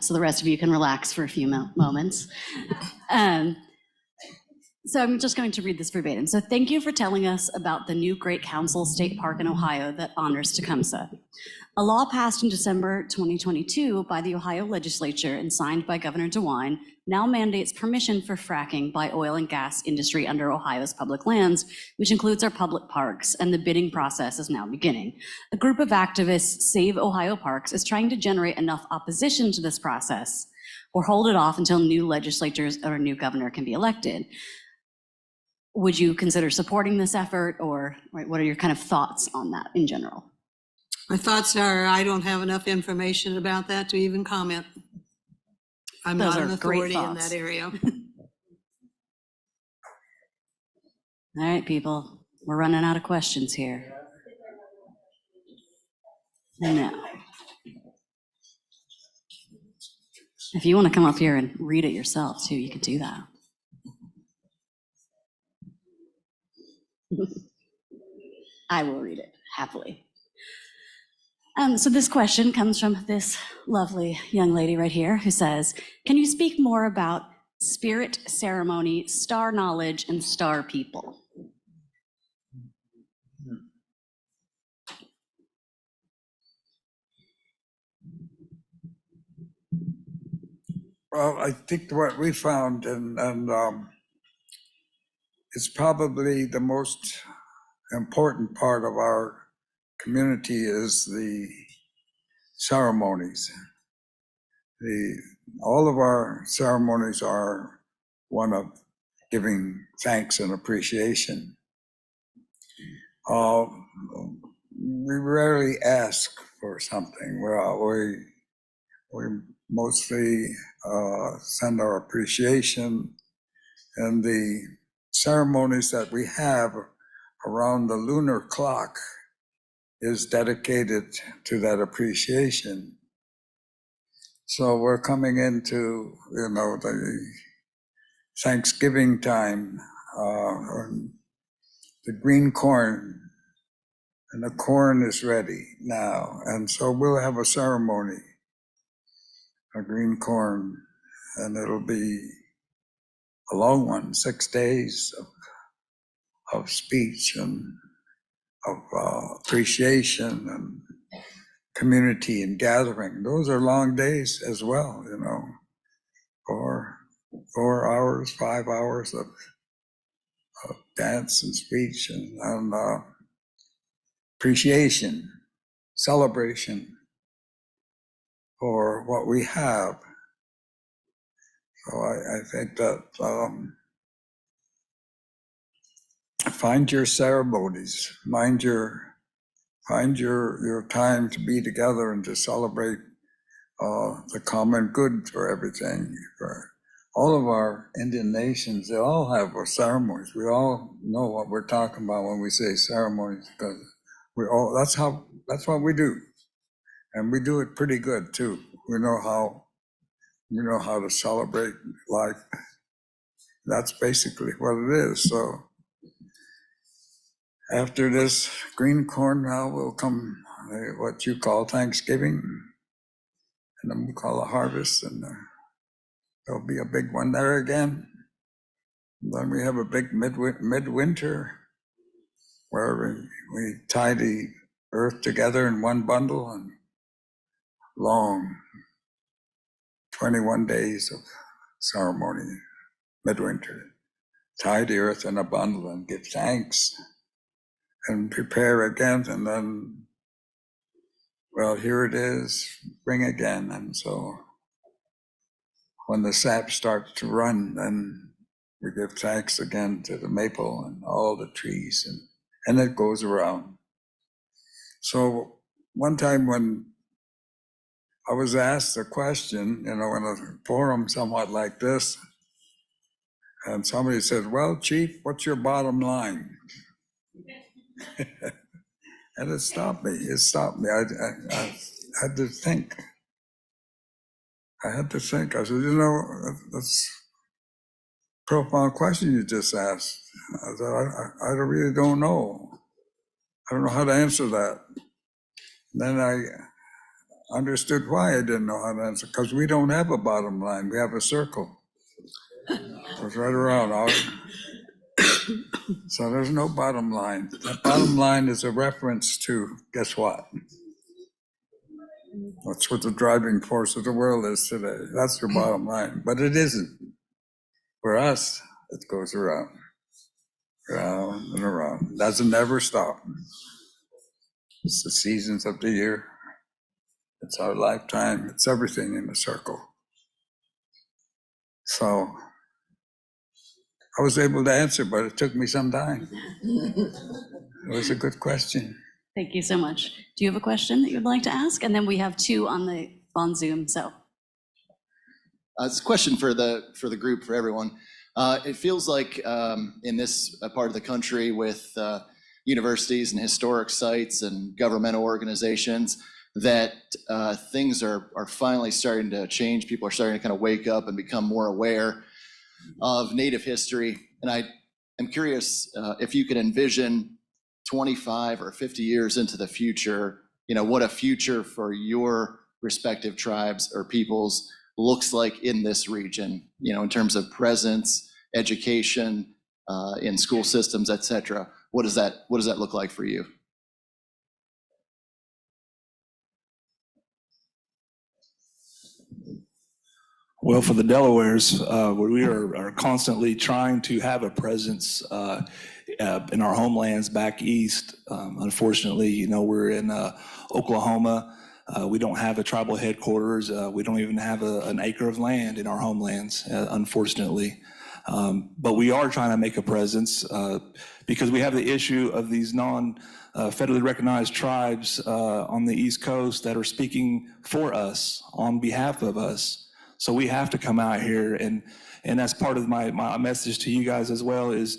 So the rest of you can relax for a few moments. So I'm just going to read this verbatim. So thank you for telling us about the new Great Council State Park in Ohio that honors Tecumseh. A law passed in December 2022 by the Ohio legislature and signed by Governor DeWine now mandates permission for fracking by oil and gas industry under Ohio's public lands, which includes our public parks, and the bidding process is now beginning. A group of activists, Save Ohio Parks, is trying to generate enough opposition to this process or hold it off until new legislators or a new governor can be elected. Would you consider supporting this effort, or what are your kind of thoughts on that in general? My thoughts are, I don't have enough information about that to even comment. I'm Those not are an great authority in thoughts. that area. All right, people, we're running out of questions here. Now, if you want to come up here and read it yourself too, you can do that. I will read it happily. So this question comes from this lovely young lady right here who says, can you speak more about spirit ceremony, star knowledge, and star people? Well, I think what we found, and it's probably the most important part of our community, is the ceremonies. All of our ceremonies are one of giving thanks and appreciation. We rarely ask for something. We mostly send our appreciation, and the ceremonies that we have around the lunar clock is dedicated to that appreciation. So we're coming into, the Thanksgiving time, the green corn, and the corn is ready now. And so we'll have a ceremony, a green corn, and it'll be a long one, 6 days of speech and of appreciation and community and gathering. Those are long days as well, 4 hours, 5 hours of dance and speech and appreciation, celebration for what we have. So I think that find your ceremonies, find your time to be together and to celebrate the common good for everything. For all of our Indian nations, they all have ceremonies. We all know what we're talking about when we say ceremonies, because that's what we do, and we do it pretty good too. We know how to celebrate life. That's basically what it is. So after this green corn, now will come what you call Thanksgiving, and then we call a harvest, and there'll be a big one there again. And then we have a big midwinter where we tie the earth together in one bundle, and long 21 days of ceremony, midwinter. Tie the earth in a bundle and give thanks and prepare again, and then, well, here it is, spring again. And so when the sap starts to run, then we give thanks again to the maple and all the trees, and it goes around. So one time when I was asked a question, in a forum somewhat like this, and somebody said, "Well, Chief, what's your bottom line?" And it stopped me. I had to think. I said, that's a profound question you just asked. I said, I really don't know. I don't know how to answer that. Then I understood why I didn't know how to answer, because we don't have a bottom line. We have a circle. It's right around. So there's no bottom line. The bottom line is a reference to, guess what? That's what the driving force of the world is today. That's your bottom line. But it isn't. For us, it goes around and around. It doesn't ever stop. It's the seasons of the year. It's our lifetime. It's everything in a circle. So I was able to answer, but it took me some time. It was a good question. Thank you so much. Do you have a question that you'd like to ask? And then we have two on Zoom, so. It's a question for the group, for everyone. It feels like in this part of the country with universities and historic sites and governmental organizations that things are finally starting to change. People are starting to kind of wake up and become more aware of Native history. And I am curious if you could envision 25 or 50 years into the future, what a future for your respective tribes or peoples looks like in this region, in terms of presence, education, in school systems, et cetera. What does that look like for you? Well, for the Delawares, we are constantly trying to have a presence in our homelands back east. Unfortunately, we're in Oklahoma. We don't have a tribal headquarters. We don't even have an acre of land in our homelands, unfortunately. But we are trying to make a presence because we have the issue of these federally recognized tribes on the East Coast that are speaking for us, on behalf of us. So we have to come out here, and that's part of my message to you guys as well is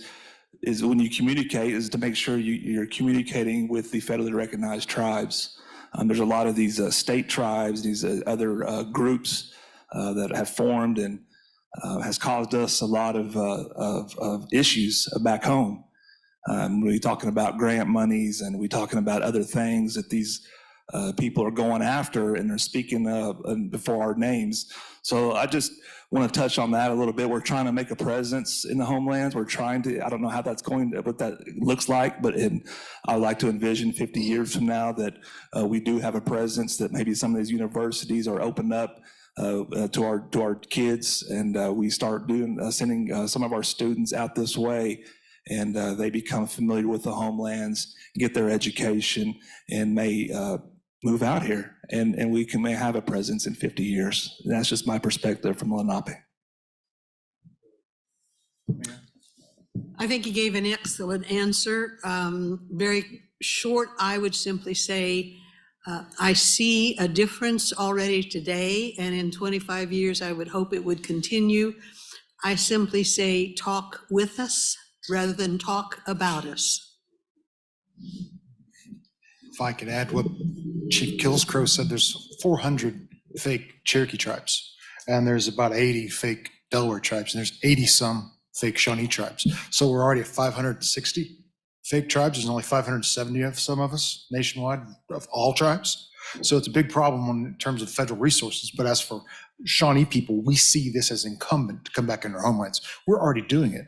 when you communicate is to make sure you're communicating with the federally recognized tribes. There's a lot of these state tribes, these other groups that have formed and has caused us a lot of issues back home. We're talking about grant monies and we're talking about other things that these people are going after, and they're speaking before our names. So I just want to touch on that a little bit. We're trying to make a presence in the homelands. We're trying to, I don't know how that's going, what that looks like, but I would like to envision 50 years from now that we do have a presence, that maybe some of these universities are opened up to our kids, and we start sending some of our students out this way, and they become familiar with the homelands, get their education, and may move out here, and we may have a presence in 50 years. And that's just my perspective from Lenape. I think you gave an excellent answer. Very short, I would simply say, I see a difference already today, and in 25 years, I would hope it would continue. I simply say, talk with us rather than talk about us. If I could add what Chief Killscrow said, there's 400 fake Cherokee tribes, and there's about 80 fake Delaware tribes, and there's 80 some fake Shawnee tribes. So we're already at 560 fake tribes. There's only 570 of some of us nationwide of all tribes. So it's a big problem in terms of federal resources. But as for Shawnee people, we see this as incumbent to come back in their homelands. We're already doing it.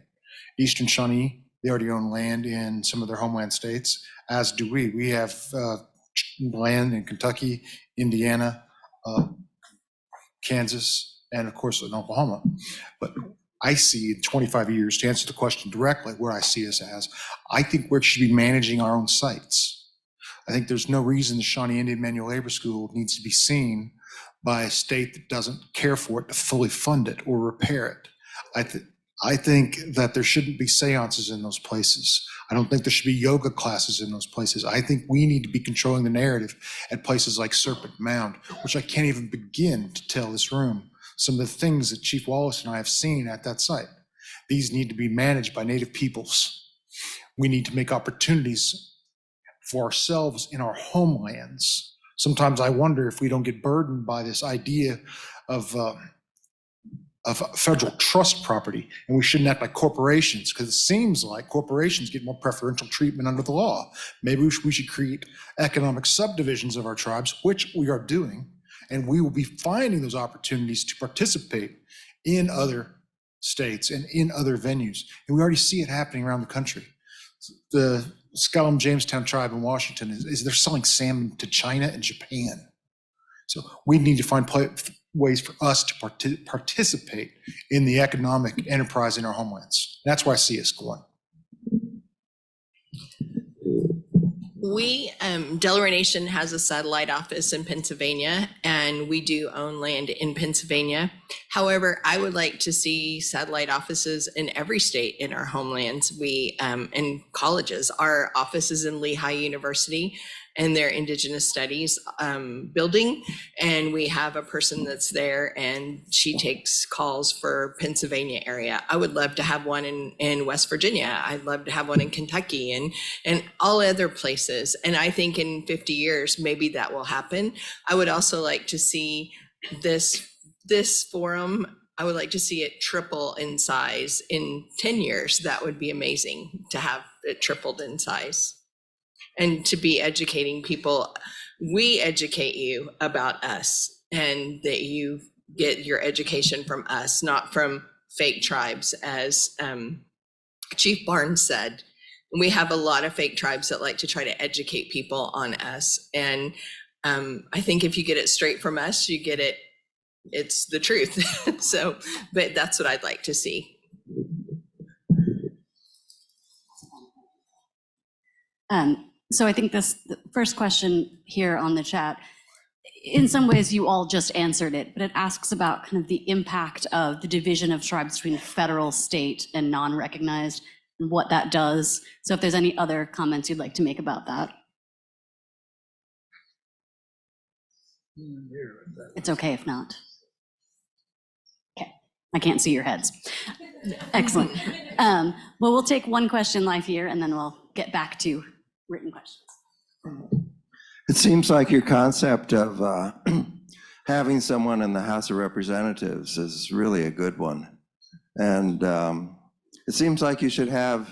Eastern Shawnee, they already own land in some of their homeland states, as do we. We have land in Kentucky, Indiana, Kansas, and of course in Oklahoma. But I see in 25 years, to answer the question directly, what I see us as, I think we should be managing our own sites. I think there's no reason the Shawnee Indian Manual Labor School needs to be seen by a state that doesn't care for it to fully fund it or repair it. I think that there shouldn't be seances in those places. I don't think there should be yoga classes in those places. I think we need to be controlling the narrative at places like Serpent Mound, which I can't even begin to tell this room some of the things that Chief Wallace and I have seen at that site. These need to be managed by Native peoples. We need to make opportunities for ourselves in our homelands. Sometimes I wonder if we don't get burdened by this idea of federal trust property, and we shouldn't act like corporations, because it seems like corporations get more preferential treatment under the law. Maybe we should create economic subdivisions of our tribes, which we are doing, and we will be finding those opportunities to participate in other states and in other venues. And we already see it happening around the country. The Skellam Jamestown tribe in Washington is they're selling salmon to China and Japan. So we need to find ways for us to participate in the economic enterprise in our homelands. That's where I see us going. We, Delaware Nation has a satellite office in Pennsylvania, and we do own land in Pennsylvania. However, I would like to see satellite offices in every state in our homelands. We, in colleges, our office is in Lehigh University and their Indigenous Studies building, and we have a person that's there, and she takes calls for Pennsylvania area. I would love to have one in West Virginia. I'd love to have one in Kentucky and all other places. And I think in 50 years, maybe that will happen. I would also like to see this forum, I would like to see it triple in size in 10 years. That would be amazing to have it tripled in size. And to be educating people. We educate you about us, and that you get your education from us, not from fake tribes, as Chief Barnes said. We have a lot of fake tribes that like to try to educate people on us. And I think if you get it straight from us, you get it it's the truth. So, but that's what I'd like to see. So I think the first question here on the chat, in some ways you all just answered it, but it asks about kind of the impact of the division of tribes between federal, state, and non-recognized, and what that does. So if there's any other comments you'd like to make about that. It's okay if not. Okay, I can't see your heads. Excellent. Well, we'll take one question live here and then we'll get back to written questions. It seems like your concept of having someone in the House of Representatives is really a good one. And it seems like you should have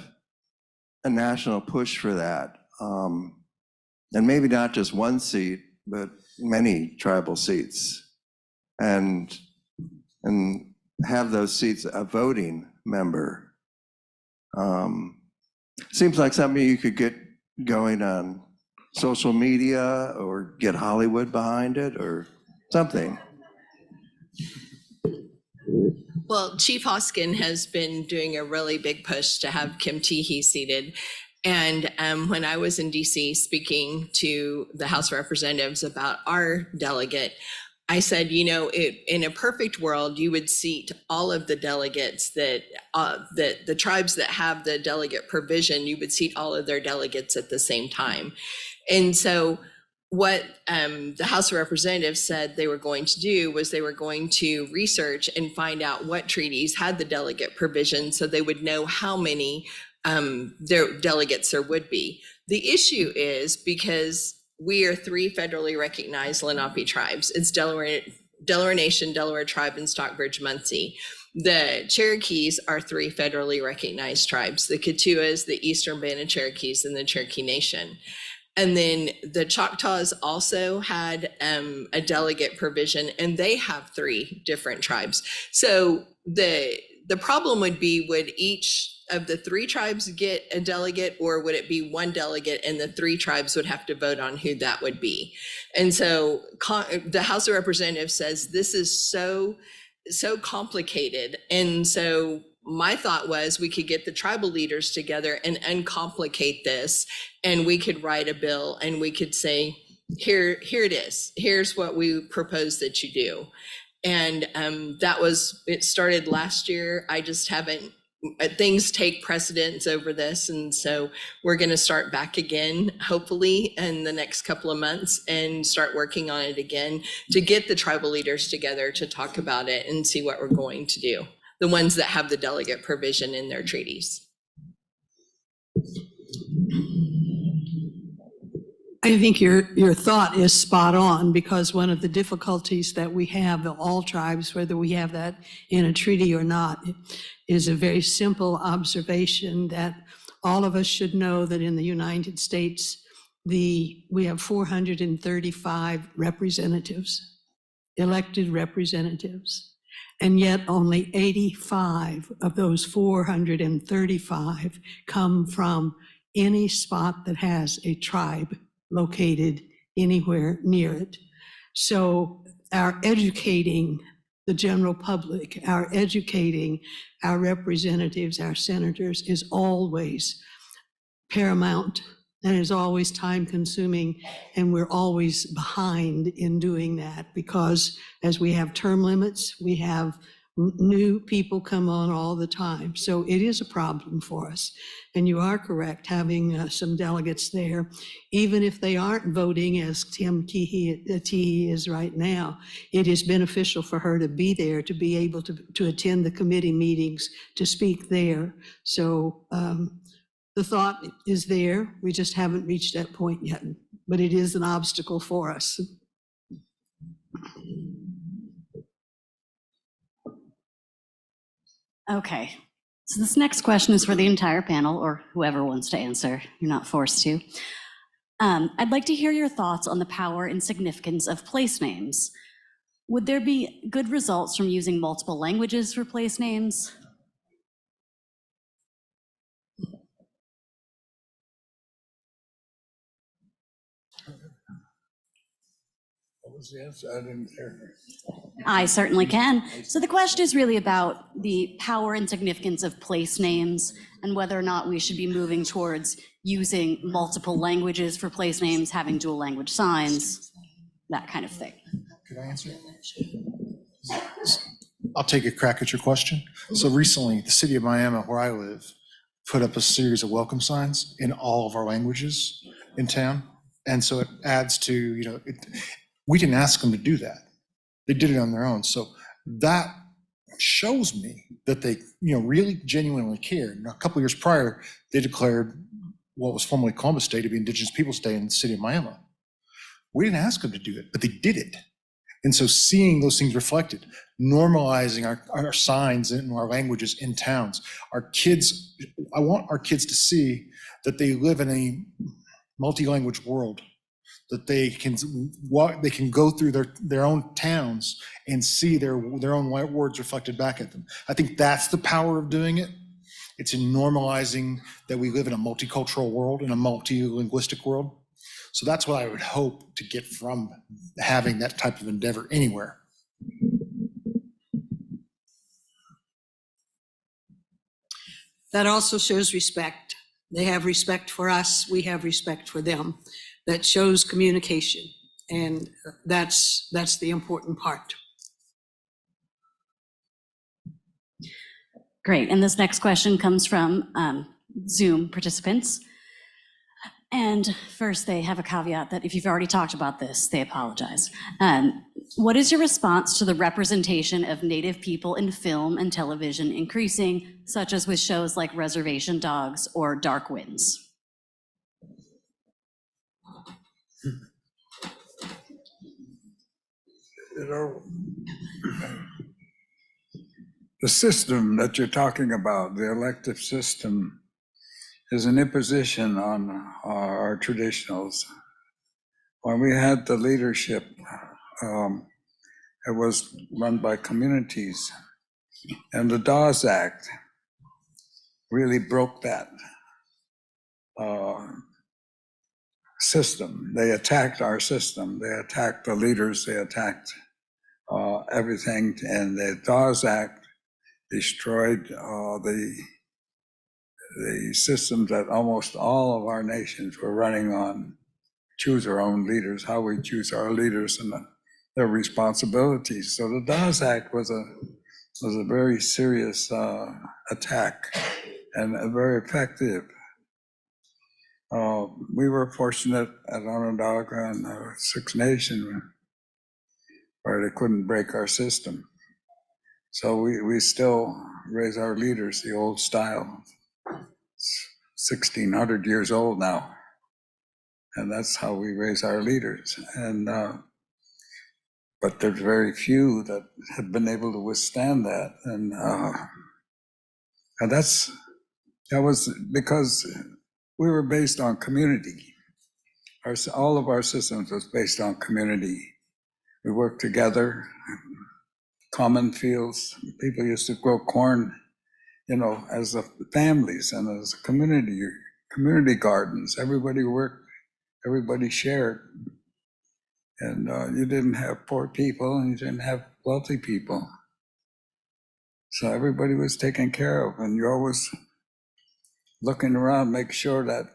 a national push for that. And maybe not just one seat, but many tribal seats. And have those seats a voting member. Seems like something you could get going on social media or get Hollywood behind it or something. Well, Chief Hoskin has been doing a really big push to have Kim Teehee seated. And when I was in DC speaking to the House of Representatives about our delegate, I said, you know, in a perfect world, you would seat all of the delegates that the tribes that have the delegate provision, you would seat all of their delegates at the same time. And so what the House of Representatives said they were going to do was they were going to research and find out what treaties had the delegate provision so they would know how many their delegates there would be. The issue is because we are 3 federally recognized Lenape tribes. It's Delaware Nation, Delaware Tribe, and Stockbridge Munsee. The Cherokees are 3 federally recognized tribes, the Kituas, the Eastern Band of Cherokees, and the Cherokee Nation. And then the Choctaws also had a delegate provision, and they have 3 different tribes. So the problem would be, would each of the 3 tribes get a delegate, or would it be one delegate and the 3 tribes would have to vote on who that would be? And so the House of Representatives says this is so complicated. And so my thought was we could get the tribal leaders together and uncomplicate this, and we could write a bill and we could say, here it is. Here's what we propose that you do. And it started last year. I just haven't, things take precedence over this. And so we're going to start back again, hopefully in the next couple of months, and start working on it again to get the tribal leaders together to talk about it and see what we're going to do. The ones that have the delegate provision in their treaties. I think your thought is spot on, because one of the difficulties that we have, all tribes, whether we have that in a treaty or not, is a very simple observation that all of us should know that in the United States, we have 435 representatives, elected representatives, and yet only 85 of those 435 come from any spot that has a tribe located anywhere near it. So our educating the general public, our educating our representatives, our senators, is always paramount and is always time consuming. And we're always behind in doing that because as we have term limits, we have new people come on all the time. So it is a problem for us. And you are correct, having some delegates there, even if they aren't voting as Kim Teehee is right now, it is beneficial for her to be there, to be able to attend the committee meetings, to speak there. So the thought is there. We just haven't reached that point yet, but it is an obstacle for us. Okay, so this next question is for the entire panel, or whoever wants to answer. You're not forced to. I'd like to hear your thoughts on the power and significance of place names. Would there be good results from using multiple languages for place names? was the answer? I didn't hear. I certainly can. So the question is really about the power and significance of place names and whether or not we should be moving towards using multiple languages for place names, having dual language signs, that kind of thing. Could I answer? I'll take a crack at your question. So recently, the city of Miami, where I live, put up a series of welcome signs in all of our languages in town. And so it adds to, we didn't ask them to do that. They did it on their own. So that shows me that they, really genuinely cared. Now, a couple of years prior, they declared what was formerly Columbus Day to be Indigenous Peoples Day in the city of Miami. We didn't ask them to do it, but they did it. And so seeing those things reflected, normalizing our signs in our languages in towns, I want our kids to see that they live in a multi-language world, that they can go through their own towns and see their own words reflected back at them. I think that's the power of doing it. It's in normalizing that we live in a multicultural world, in a multi-linguistic world. So that's what I would hope to get from having that type of endeavor anywhere. That also shows respect. They have respect for us, we have respect for them. That shows communication, and that's the important part. Great, and this next question comes from Zoom participants. And first, they have a caveat that if you've already talked about this, they apologize. What is your response to the representation of Native people in film and television increasing, such as with shows like Reservation Dogs or Dark Winds? The system that you're talking about, the elective system, is an imposition on our traditionals. When we had the leadership, it was run by communities. And the Dawes Act really broke that system. They attacked our system. They attacked the leaders. They attacked everything. And the Dawes Act destroyed the systems that almost all of our nations were running on. Choose our own leaders, how we choose our leaders and their responsibilities. So the Dawes Act was a very serious attack and very effective. We were fortunate at Onondaga and the Six Nations where they couldn't break our system. So we still raise our leaders the old style. It's 1,600 years old now. And that's how we raise our leaders. And but there's very few that have been able to withstand that. And that was because we were based on community. All of our systems was based on community. We worked together, common fields. People used to grow corn, as families and as community gardens. Everybody worked, everybody shared. And you didn't have poor people and you didn't have wealthy people. So everybody was taken care of, and you're always looking around, make sure that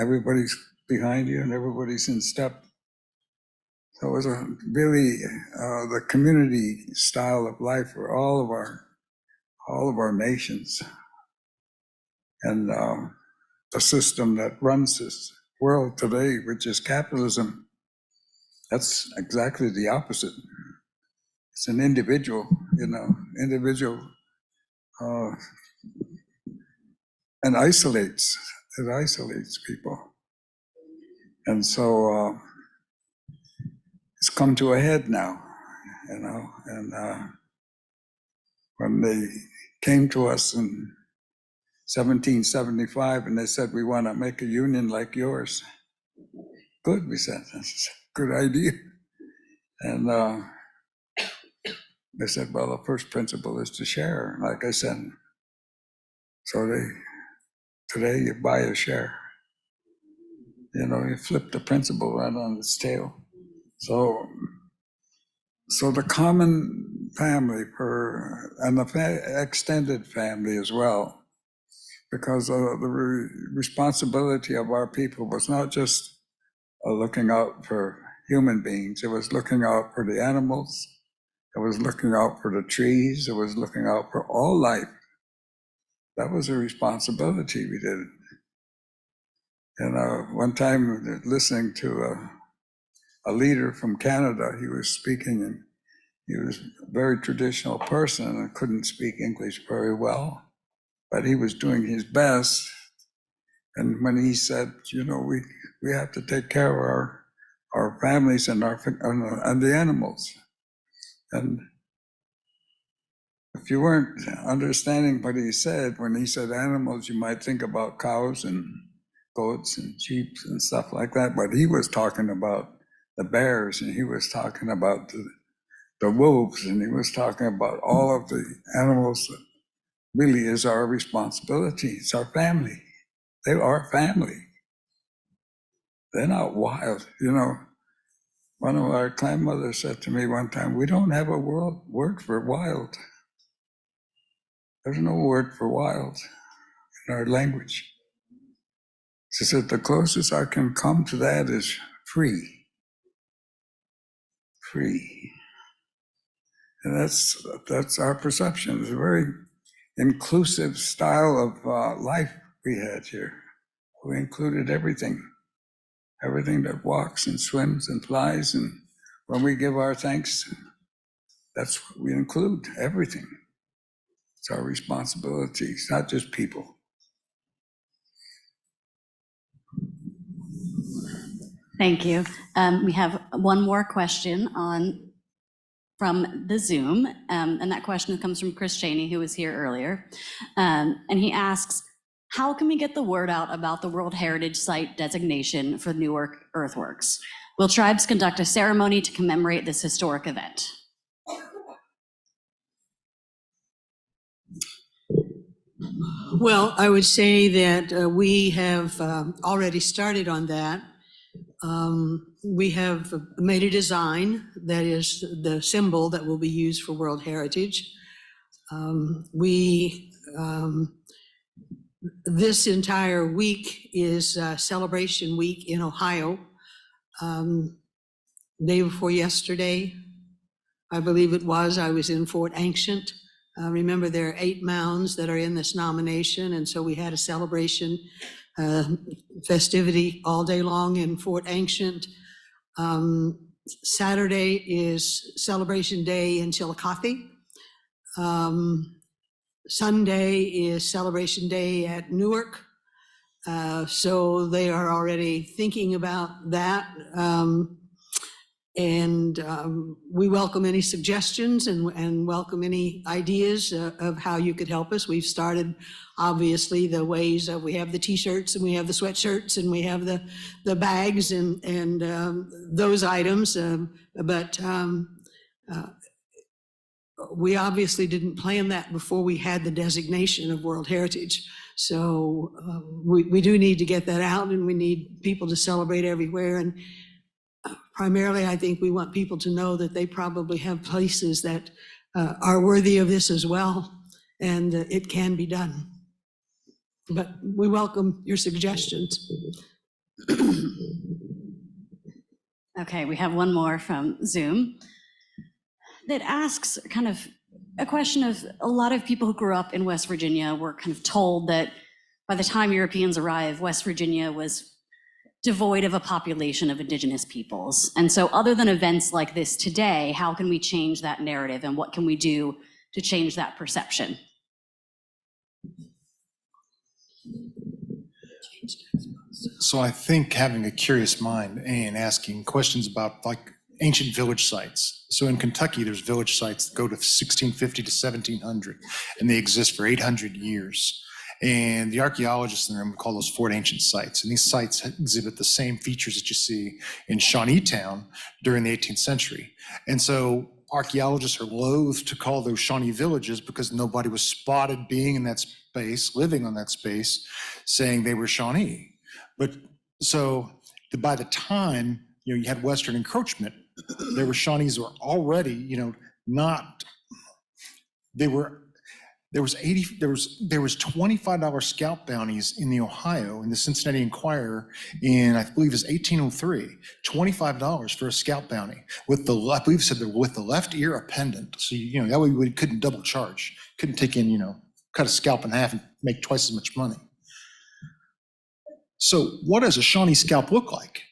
everybody's behind you and everybody's in step. So it was really the community style of life for all of our nations. And the system that runs this world today, which is capitalism, that's exactly the opposite. It's an individual, and it isolates people. And so it's come to a head now, and when they came to us in 1775 and they said, we want to make a union like yours. Good, we said, that's a good idea. And they said, well, the first principle is to share, like I said. So today you buy a share. You flip the principle right on its tail. So So the common family and the extended family as well, because the responsibility of our people was not just looking out for human beings, it was looking out for the animals, it was looking out for the trees, it was looking out for all life. That was a responsibility we did. And one time listening to a leader from Canada, he was speaking, and he was a very traditional person and couldn't speak English very well, but he was doing his best. And when he said, you know, we have to take care of our families and the animals. And if you weren't understanding what he said, when he said animals, you might think about cows and goats and sheep and stuff like that, but he was talking about the bears, and he was talking about the wolves, and he was talking about all of the animals that really is our responsibility. It's our family. They are family. They're not wild. You know, one of our grandmothers said to me one time, we don't have a word for wild. There's no word for wild in our language. She said, the closest I can come to that is free. Free. And that's our perception. It's a very inclusive style of life we had here. We included everything that walks and swims and flies. And when we give our thanks, that's what we include, everything. It's our responsibility. It's not just people. Thank you. We have one more question from the Zoom, and that question comes from Chris Cheney, who was here earlier. And he asks, how can we get the word out about the World Heritage Site designation for Newark Earthworks? Will tribes conduct a ceremony to commemorate this historic event? Well, I would say that we have already started on that. We have made a design that is the symbol that will be used for World Heritage. This entire week is Celebration Week in Ohio. Day before yesterday, I believe it was, I was in Fort Ancient. Remember, there are 8 mounds that are in this nomination, and so we had a celebration festivity all day long in Fort Ancient. Saturday is Celebration Day in Chillicothe. Sunday is Celebration Day at Newark. So they are already thinking about that. We welcome any suggestions and welcome any ideas of how you could help us. We've started, obviously, the ways of, we have the t-shirts and we have the sweatshirts and we have the bags and those items. We obviously didn't plan that before we had the designation of World Heritage. So we do need to get that out, and we need people to celebrate everywhere. And primarily, I think we want people to know that they probably have places that are worthy of this as well, and it can be done. But we welcome your suggestions. Okay, we have one more from Zoom that asks kind of a question of, a lot of people who grew up in West Virginia were kind of told that by the time Europeans arrived, West Virginia was devoid of a population of indigenous peoples. And so other than events like this today, how can we change that narrative, and what can we do to change that perception? So I think having a curious mind and asking questions about like ancient village sites. So in Kentucky, there's village sites that go to 1650 to 1700, and they exist for 800 years. And the archaeologists in the room call those Fort Ancient sites. And these sites exhibit the same features that you see in Shawneetown during the 18th century. And so archaeologists are loath to call those Shawnee villages because nobody was spotted being in that space, living on that space, saying they were Shawnee. But so by the time you had Western encroachment, there were Shawnees who were already, not, there was $25 scalp bounties in the Ohio, in the Cincinnati Enquirer in, I believe it's 1803, $25 for a scalp bounty with the, I believe it said with the left ear a pendant. So, that way we couldn't double charge, couldn't take in, cut a scalp in half and make twice as much money. So what does a Shawnee scalp look like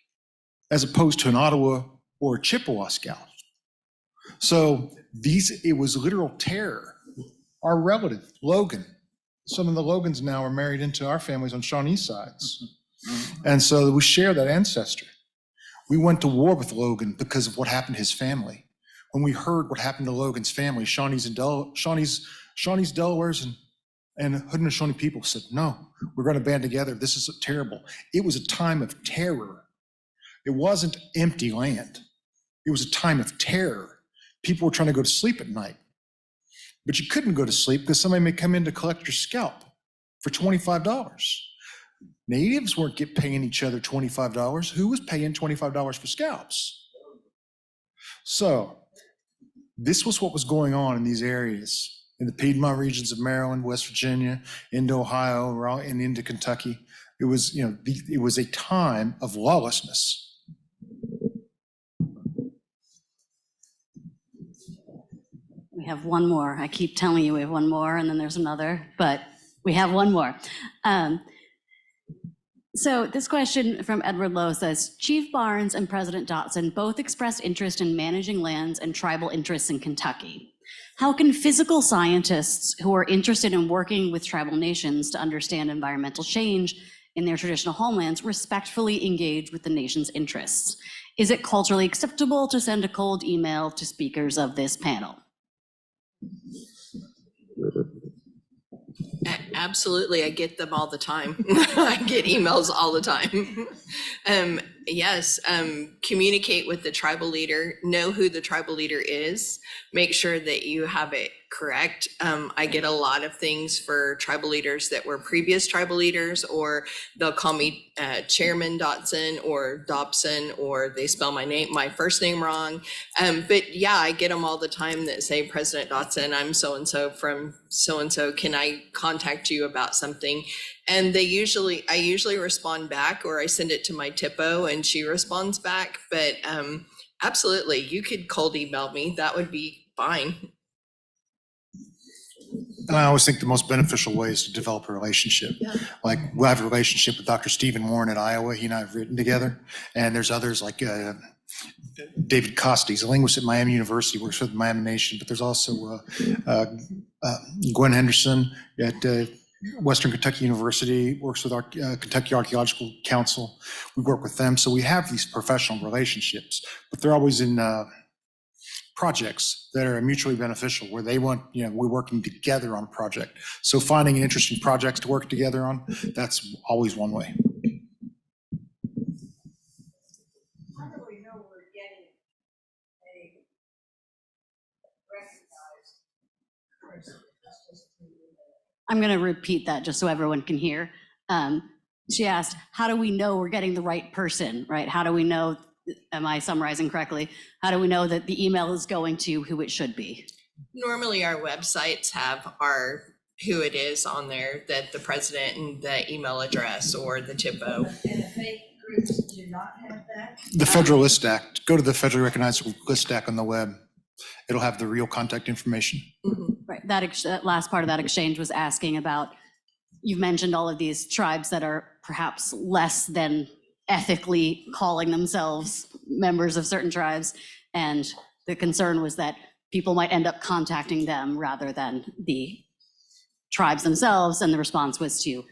as opposed to an Ottawa or a Chippewa scalp? So it was literal terror. Our relative, Logan, some of the Logans now are married into our families on Shawnee sides. And so we share that ancestry. We went to war with Logan because of what happened to his family. When we heard what happened to Logan's family, Shawnees, Delawares, and Haudenosaunee people said, no, we're going to band together. This is terrible. It was a time of terror. It wasn't empty land. It was a time of terror. People were trying to go to sleep at night. But you couldn't go to sleep because somebody may come in to collect your scalp for $25. Natives weren't paying each other $25. Who was paying $25 for scalps? So this was what was going on in these areas, in the Piedmont regions of Maryland, West Virginia, into Ohio, and into Kentucky. It was, it was a time of lawlessness. We have one more. I keep telling you we have one more, and then there's another, but we have one more. So this question from Edward Lowe says, Chief Barnes and President Dotson both expressed interest in managing lands and tribal interests in Kentucky. How can physical scientists who are interested in working with tribal nations to understand environmental change in their traditional homelands respectfully engage with the nation's interests? Is it culturally acceptable to send a cold email to speakers of this panel? Absolutely, I get them all the time. I get emails all the time. Yes, communicate with the tribal leader, know who the tribal leader is, make sure that you have it correct. I get a lot of things for tribal leaders that were previous tribal leaders, or they'll call me Chairman Dotson or Dobson, or they spell my first name wrong. But yeah, I get them all the time that say, President Dotson, I'm so-and-so from so-and-so, can I contact you about something? And I usually respond back, or I send it to my TIPO and she responds back. But absolutely, you could cold email me. That would be fine. And I always think the most beneficial way is to develop a relationship. Yeah. Like, we have a relationship with Dr. Stephen Warren at Iowa. He and I have written together. And there's others like David Coste. He's a linguist at Miami University, works with Miami Nation. But there's also Gwen Henderson at Western Kentucky University, works with our Kentucky Archaeological Council. We work with them. So we have these professional relationships, but they're always in projects that are mutually beneficial, where they want, we're working together on a project. So finding interesting projects to work together on, that's always one way. How do we know we're getting a recognized person? I'm going to repeat that just so everyone can hear. She asked, how do we know we're getting the right person, right? How do we know, am I summarizing correctly? How do we know that the email is going to who it should be? Normally our websites have who it is on there, that the president and the email address or the TIPO. And the fake groups do not have that? The Federal List Act, go to the Federally Recognized List Act on the web. It'll have the real contact information. Right, that last part of that exchange was asking about, you've mentioned all of these tribes that are perhaps less than ethically calling themselves members of certain tribes. And the concern was that people might end up contacting them rather than the tribes themselves. And the response was to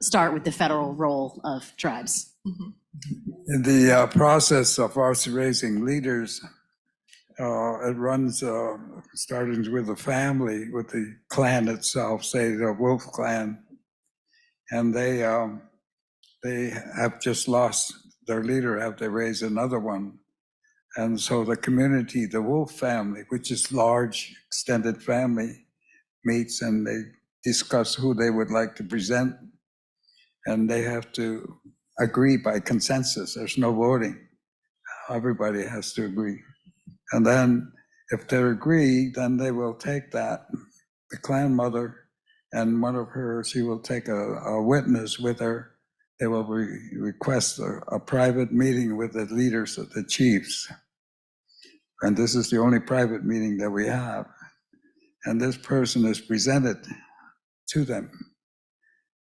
start with the federal role of tribes. In the process of us raising leaders, it runs, starting with the family, with the clan itself, say the Wolf clan, and they have just lost their leader, have to raise another one. And so the community, the Wolf family, which is large, extended family, meets and they discuss who they would like to present. And they have to agree by consensus. There's no voting everybody has to agree. And then if they agree, then they will take that, the clan mother and one of her, she will take a witness with her. They will request a private meeting with the leaders of the chiefs. And this is the only private meeting that we have. And this person is presented to them.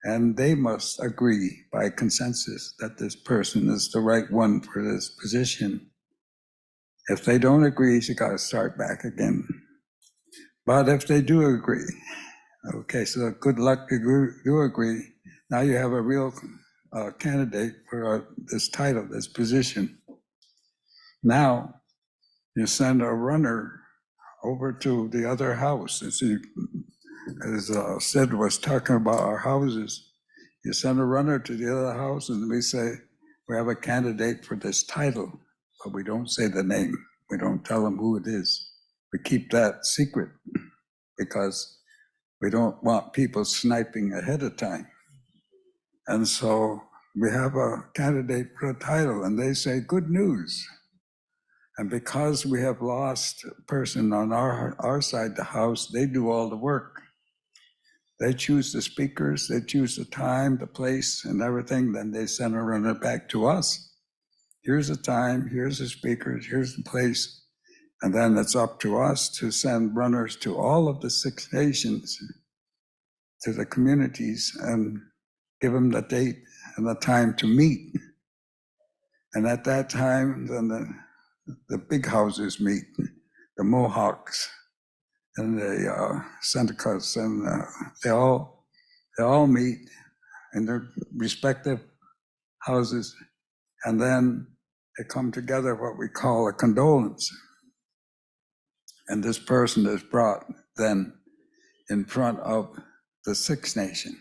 And they must agree by consensus that this person is the right one for this position. If they don't agree, you got to start back again. But if they do agree, okay, so good luck, you do agree. Now you have a real candidate for this title, this position. Now you send a runner over to the other house. As Sid was talking about our houses, you send a runner to the other house and we say, we have a candidate for this title, but we don't say the name. We don't tell them who it is. We keep that secret because we don't want people sniping ahead of time. And so we have a candidate for a title and they say, good news. And because we have lost a person on our side of the house, they do all the work. They choose the speakers, they choose the time, the place, and everything. Then they send a runner back to us. Here's the time, here's the speakers, here's the place. And then it's up to us to send runners to all of the 6 nations, to the communities, and give them the date and the time to meet. And at that time, then the big houses meet, the Mohawks and the Senecas, and they all meet in their respective houses, and then they come together what we call a condolence. And this person is brought then in front of the 6th nation.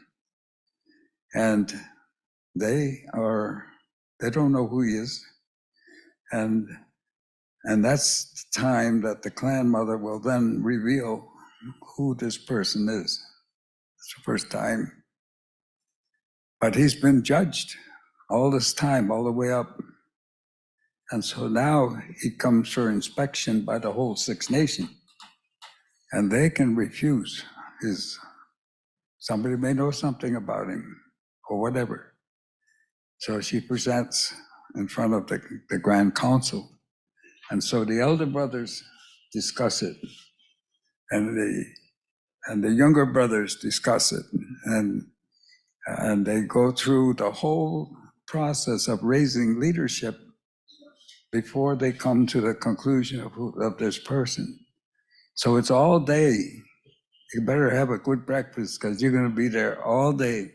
And they don't know who he is. And that's the time that the clan mother will then reveal who this person is. It's the first time. But he's been judged all this time, all the way up. And so now he comes for inspection by the whole 6th nation. And they can refuse somebody may know something about him or whatever. So she presents in front of the Grand Council. And so the elder brothers discuss it, and the younger brothers discuss it, and they go through the whole process of raising leadership before they come to the conclusion of this person. So it's all day. You better have a good breakfast because you're going to be there all day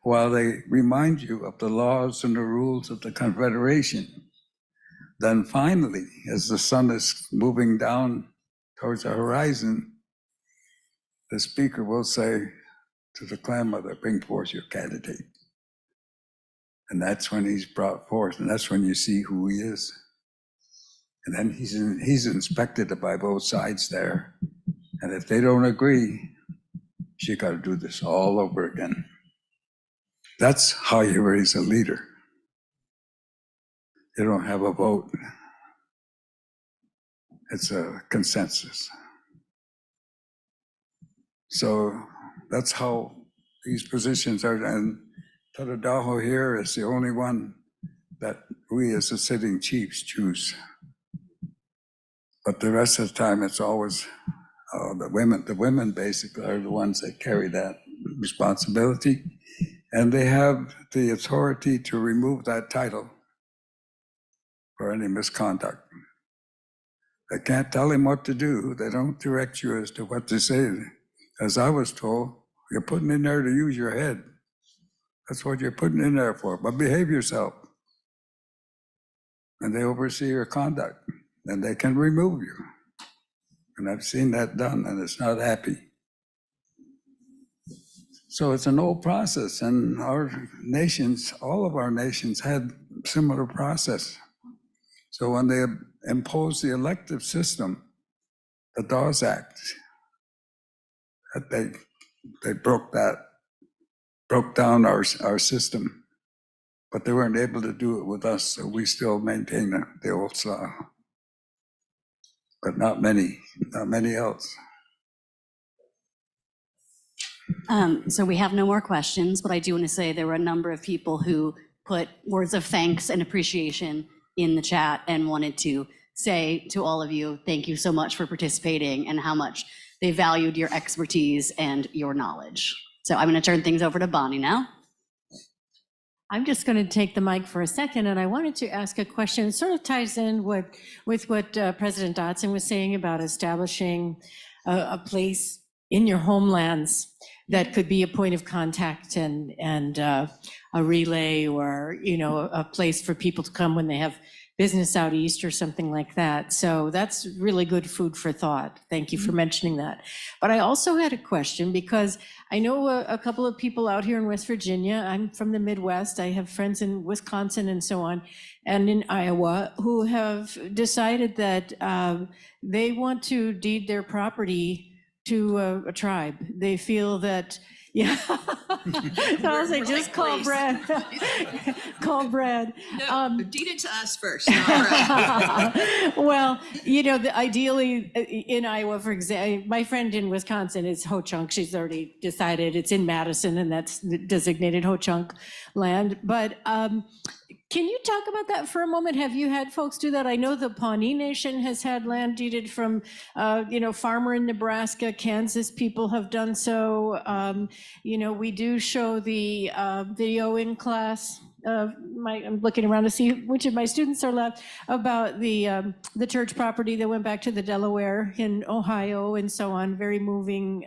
while they remind you of the laws and the rules of the Confederation. Then finally, as the sun is moving down towards the horizon, the speaker will say to the clan mother, bring forth your candidate. And that's when he's brought forth, and that's when you see who he is. And then he's inspected by both sides there. And if they don't agree, she got to do this all over again. That's how you raise a leader. You don't have a vote. It's a consensus. So that's how these positions are. And Tadadaho here is the only one that we as the sitting chiefs choose. But the rest of the time, it's always the women. The women basically are the ones that carry that responsibility. And they have the authority to remove that title for any misconduct. They can't tell him what to do. They don't direct you as to what to say. As I was told, you're putting in there to use your head. That's what you're putting in there for, but behave yourself. And they oversee your conduct, and they can remove you. And I've seen that done, and it's not happy. So it's an old process, and our nations, all of our nations had similar process. So when they imposed the elective system, the Dawes Act, they broke down our system. but they weren't able to do it with us, so we still maintain the old style. But not many else. So we have no more questions, but I do want to say there were a number of people who put words of thanks and appreciation in the chat and wanted to say to all of you, thank you so much for participating and how much they valued your expertise and your knowledge. So I'm going to turn things over to Bonnie now. I'm just going to take the mic for a second, and I wanted to ask a question. It sort of ties in with what President Dotson was saying about establishing a place in your homelands that could be a point of contact and a relay, or, you know, a place for people to come when they have business out east or something like that. So that's really good food for thought. Thank you for mentioning that. But I also had a question, because I know a couple of people out here in West Virginia. I'm from the Midwest. I have friends in Wisconsin and so on, and in Iowa, who have decided that they want to deed their property to a tribe. They feel that, yeah. So I was like, just call Brad. Call Brad. No, deed it to us first. All right. Well, you know, ideally in Iowa, for example, my friend in Wisconsin is Ho-Chunk. She's already decided it's in Madison, and that's designated Ho-Chunk land. But can you talk about that for a moment? Have you had folks do that? I know the Pawnee Nation has had land deeded from, you know, farmer in Nebraska. Kansas people have done so. You know, we do show the video in class. I'm looking around to see which of my students are left, about the church property that went back to the Delaware in Ohio and so on. Very moving,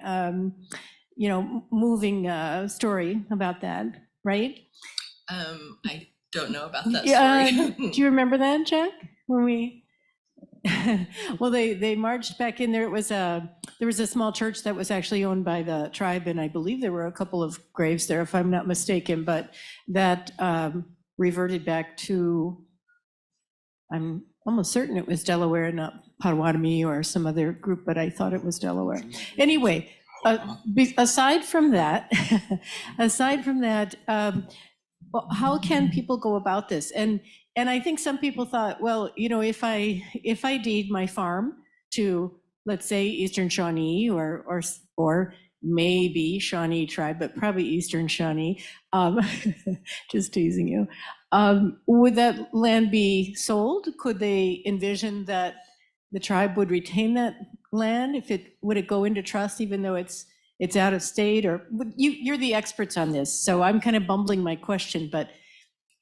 you know, moving story about that, right? I don't know about that Yeah, story. do you remember that, Jack? When we, well, they marched back in there. It was there was a small church that was actually owned by the tribe, and I believe there were a couple of graves there, if I'm not mistaken. But that reverted back to, I'm almost certain it was Delaware, not Potawatomi or some other group, but I thought it was Delaware. Anyway, aside from that, well, how can people go about this? And I think some people thought, well, you know, if I deed my farm to, let's say, Eastern Shawnee or maybe Shawnee tribe, but probably Eastern Shawnee, just teasing you, would that land be sold? Could they envision that the tribe would retain that land? Would it go into trust even though it's out of state? Or you're the experts on this, so I'm kind of bumbling my question, but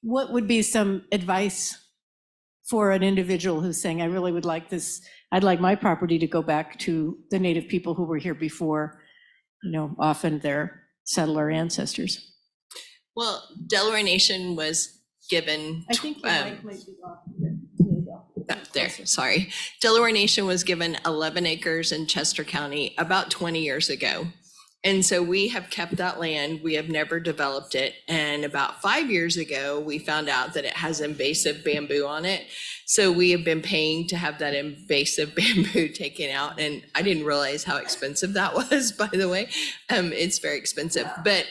what would be some advice for an individual who's saying, I really would like this, I'd like my property to go back to the Native people who were here before, you know, often their settler ancestors? Well, Delaware Nation was given. I think your mic might be off. There you go. There, sorry. Delaware Nation was given 11 acres in Chester County about 20 years ago. And so we have kept that land. We have never developed it. And about 5 years ago, we found out that it has invasive bamboo on it. So we have been paying to have that invasive bamboo taken out. And I didn't realize how expensive that was, by the way. It's very expensive. But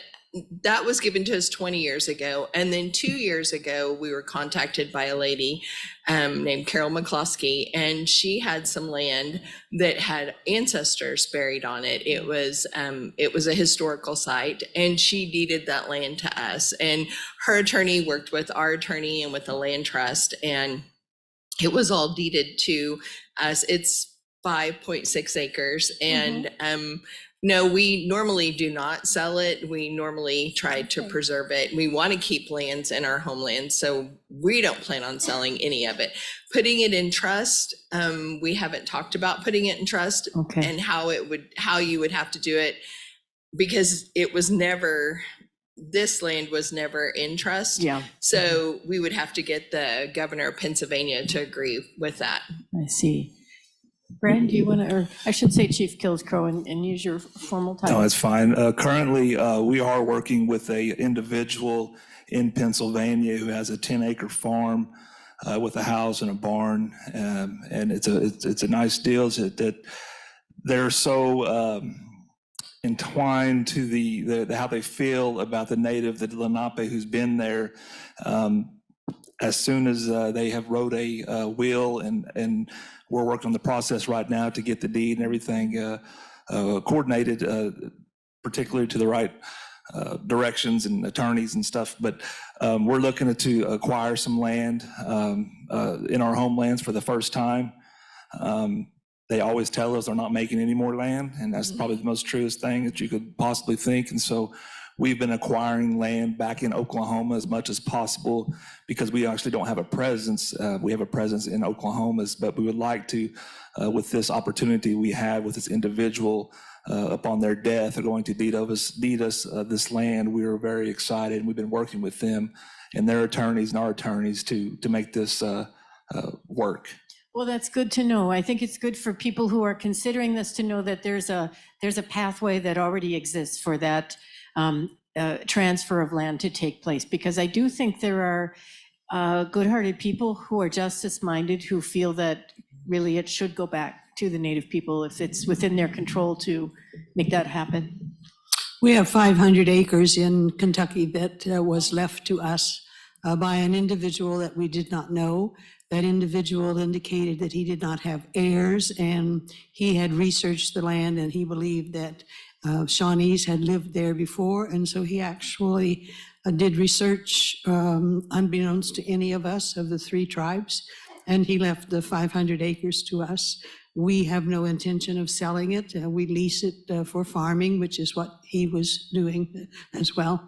that was given to us 20 years ago. And then 2 years ago, we were contacted by a lady named Carol McCloskey, and she had some land that had ancestors buried on it. It was a historical site, and she deeded that land to us. And her attorney worked with our attorney and with the land trust, and it was all deeded to us. It's 5.6 acres, and no, we normally do not sell it. We normally try to preserve it. We want to keep lands in our homeland, so we don't plan on selling any of it. Putting it in trust, we haven't talked about putting it in trust and how you would have to do it, because it was never, this land was never in trust. Yeah. So we would have to get the governor of Pennsylvania to agree with that. I see. Brad, do you want to, or I should say Chief Kilscrow, and use your formal title? No, it's fine. Currently, we are working with a individual in Pennsylvania who has a 10-acre farm with a house and a barn, and it's a nice deal. That they're so entwined to the how they feel about the native, the Lenape who's been there. As soon as they have wrote a will, and we're working on the process right now to get the deed and everything coordinated, particularly to the right directions and attorneys and stuff. But we're looking to acquire some land in our homelands for the first time. They always tell us they're not making any more land, and that's probably the most truest thing that you could possibly think. And so we've been acquiring land back in Oklahoma as much as possible because we actually don't have a presence. We have a presence in Oklahoma, but we would like to, with this opportunity we have with this individual, upon their death, are going to deed us this land. We are very excited, and we've been working with them and their attorneys and our attorneys to make this work. Well, that's good to know. I think it's good for people who are considering this to know that there's a pathway that already exists for that transfer of land to take place, because I do think there are good-hearted people who are justice-minded who feel that really it should go back to the Native people if it's within their control to make that happen. We have 500 acres in Kentucky that was left to us by an individual that we did not know. That individual indicated that he did not have heirs, and he had researched the land, and he believed that Shawnees had lived there before, and so he actually did research unbeknownst to any of us of the 3 tribes, and he left the 500 acres to us. We have no intention of selling it. We lease it for farming, which is what he was doing as well.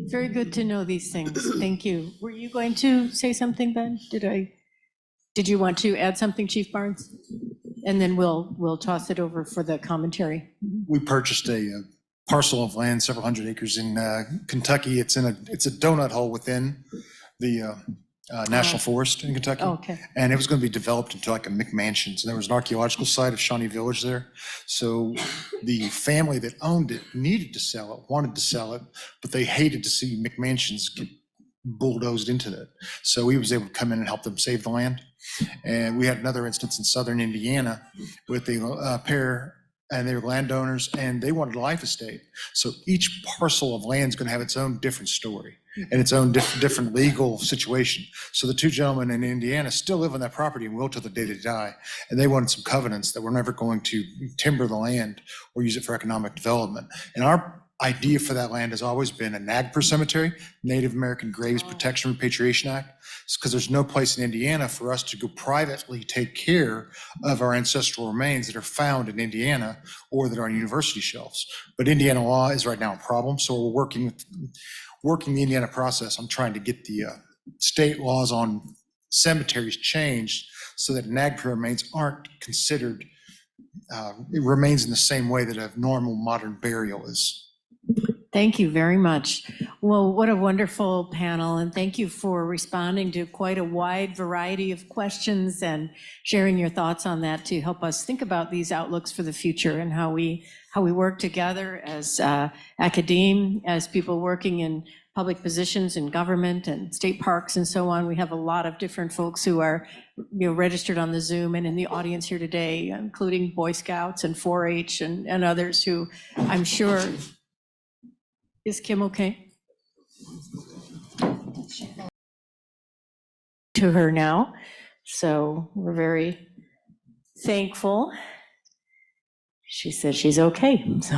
Very good to know these things. Thank you. Were you going to say something, Ben? Did you want to add something, Chief Barnes? And then we'll toss it over for the commentary. We purchased a parcel of land, several hundred acres in Kentucky. It's a donut hole within the National Forest in Kentucky. Oh, okay. And it was going to be developed into like a McMansions. And there was an archaeological site of Shawnee Village there. So the family that owned it needed to sell it, wanted to sell it, but they hated to see McMansions get bulldozed into it. So he was able to come in and help them save the land. And we had another instance in southern Indiana with a pair, and they were landowners, and they wanted a life estate. So each parcel of land is going to have its own different story and its own different legal situation. So the 2 gentlemen in Indiana still live on that property and will till the day they die. And they wanted some covenants that we're never going to timber the land or use it for economic development. And our idea for that land has always been a NAGPR cemetery, Native American Graves Protection Repatriation Act, because there's no place in Indiana for us to go privately take care of our ancestral remains that are found in Indiana or that are on university shelves. But Indiana law is right now a problem, so we're working the Indiana process on trying to get the state laws on cemeteries changed so that NAGPR remains aren't considered, it remains in the same way that a normal modern burial is. Thank you very much. Well, what a wonderful panel, and thank you for responding to quite a wide variety of questions and sharing your thoughts on that to help us think about these outlooks for the future and how we work together as academe, as people working in public positions in government and state parks and so on. We have a lot of different folks who are registered on the Zoom and in the audience here today, including Boy Scouts and 4-H and others who I'm sure. Is Kim okay? To her now. So we're very thankful. She said she's okay. So,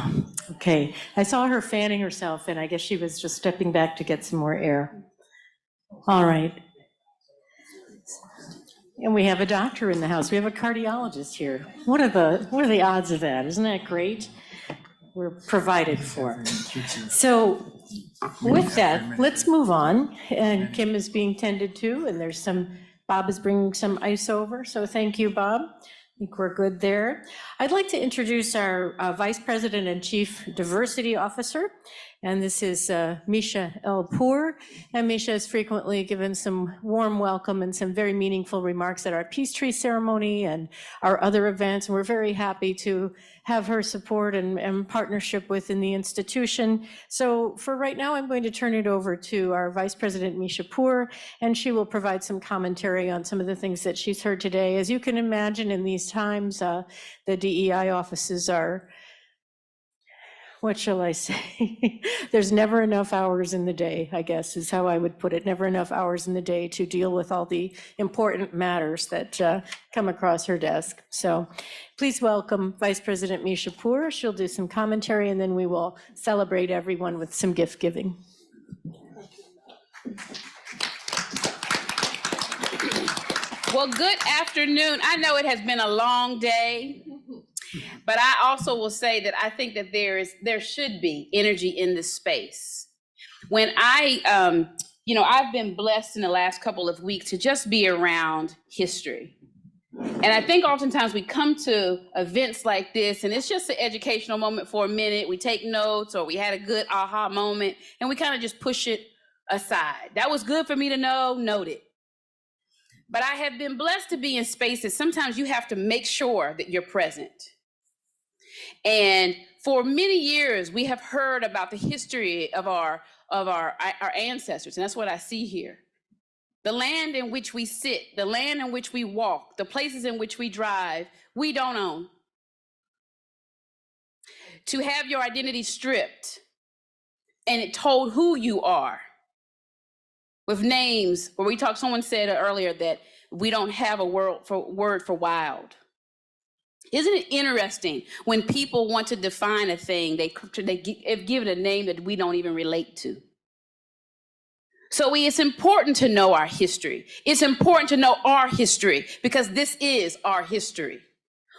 okay. I saw her fanning herself, and I guess she was just stepping back to get some more air. All right. And we have a doctor in the house. We have a cardiologist here. What are the odds of that? Isn't that great? We're provided for. So with that, let's move on. And Kim is being tended to, and Bob is bringing some ice over. So thank you, Bob. I think we're good there. I'd like to introduce our Vice President and Chief Diversity Officer, and this is Misha El-Pour. And Misha has frequently given some warm welcome and some very meaningful remarks at our Peace Tree ceremony and our other events. And we're very happy to have her support and partnership within the institution. So for right now, I'm going to turn it over to our Vice President, Misha Pour, and she will provide some commentary on some of the things that she's heard today. As you can imagine, in these times, the DEI offices are what shall I say? There's never enough hours in the day, I guess, is how I would put it. Never enough hours in the day to deal with all the important matters that come across her desk. So please welcome Vice President Misha Poor. She'll do some commentary, and then we will celebrate everyone with some gift giving. Well, good afternoon. I know it has been a long day, but I also will say that I think that there should be energy in this space. When I've been blessed in the last couple of weeks to just be around history. And I think oftentimes we come to events like this and it's just an educational moment for a minute. We take notes or we had a good aha moment and we kind of just push it aside. That was good for me to know, noted. But I have been blessed to be in spaces. Sometimes you have to make sure that you're present. And for many years, we have heard about the history of our ancestors. And that's what I see here. The land in which we sit, the land in which we walk, the places in which we drive, we don't own. To have your identity stripped and it told who you are. With names, where someone said earlier that we don't have a word for wild. Isn't it interesting when people want to define a thing, they give it a name that we don't even relate to? So it's important to know our history. It's important to know our history because this is our history.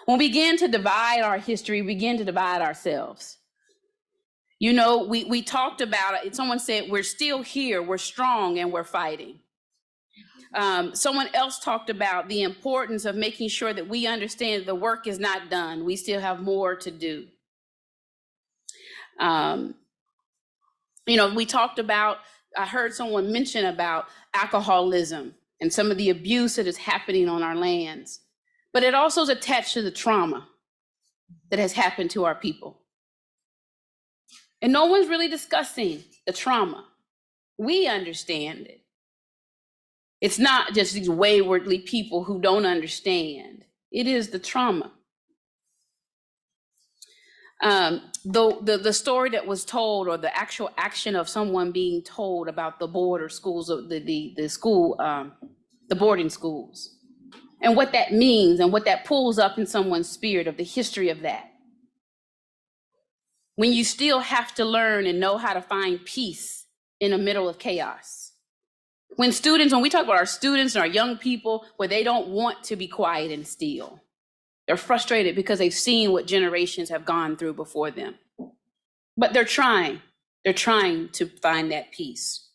When we begin to divide our history, we begin to divide ourselves. You know, we talked about it. Someone said, we're still here, we're strong, and we're fighting. Someone else talked about the importance of making sure that we understand the work is not done. We still have more to do. We talked about, I heard someone mention about alcoholism and some of the abuse that is happening on our lands. But it also is attached to the trauma that has happened to our people. And no one's really discussing the trauma. We understand it. It's not just these waywardly people who don't understand. It is the trauma. The story that was told, or the actual action of someone being told about the border schools, the boarding schools, and what that means and what that pulls up in someone's spirit of the history of that. When you still have to learn and know how to find peace in the middle of chaos. When we talk about our students and our young people, where they don't want to be quiet and still. They're frustrated because they've seen what generations have gone through before them. But they're trying to find that peace.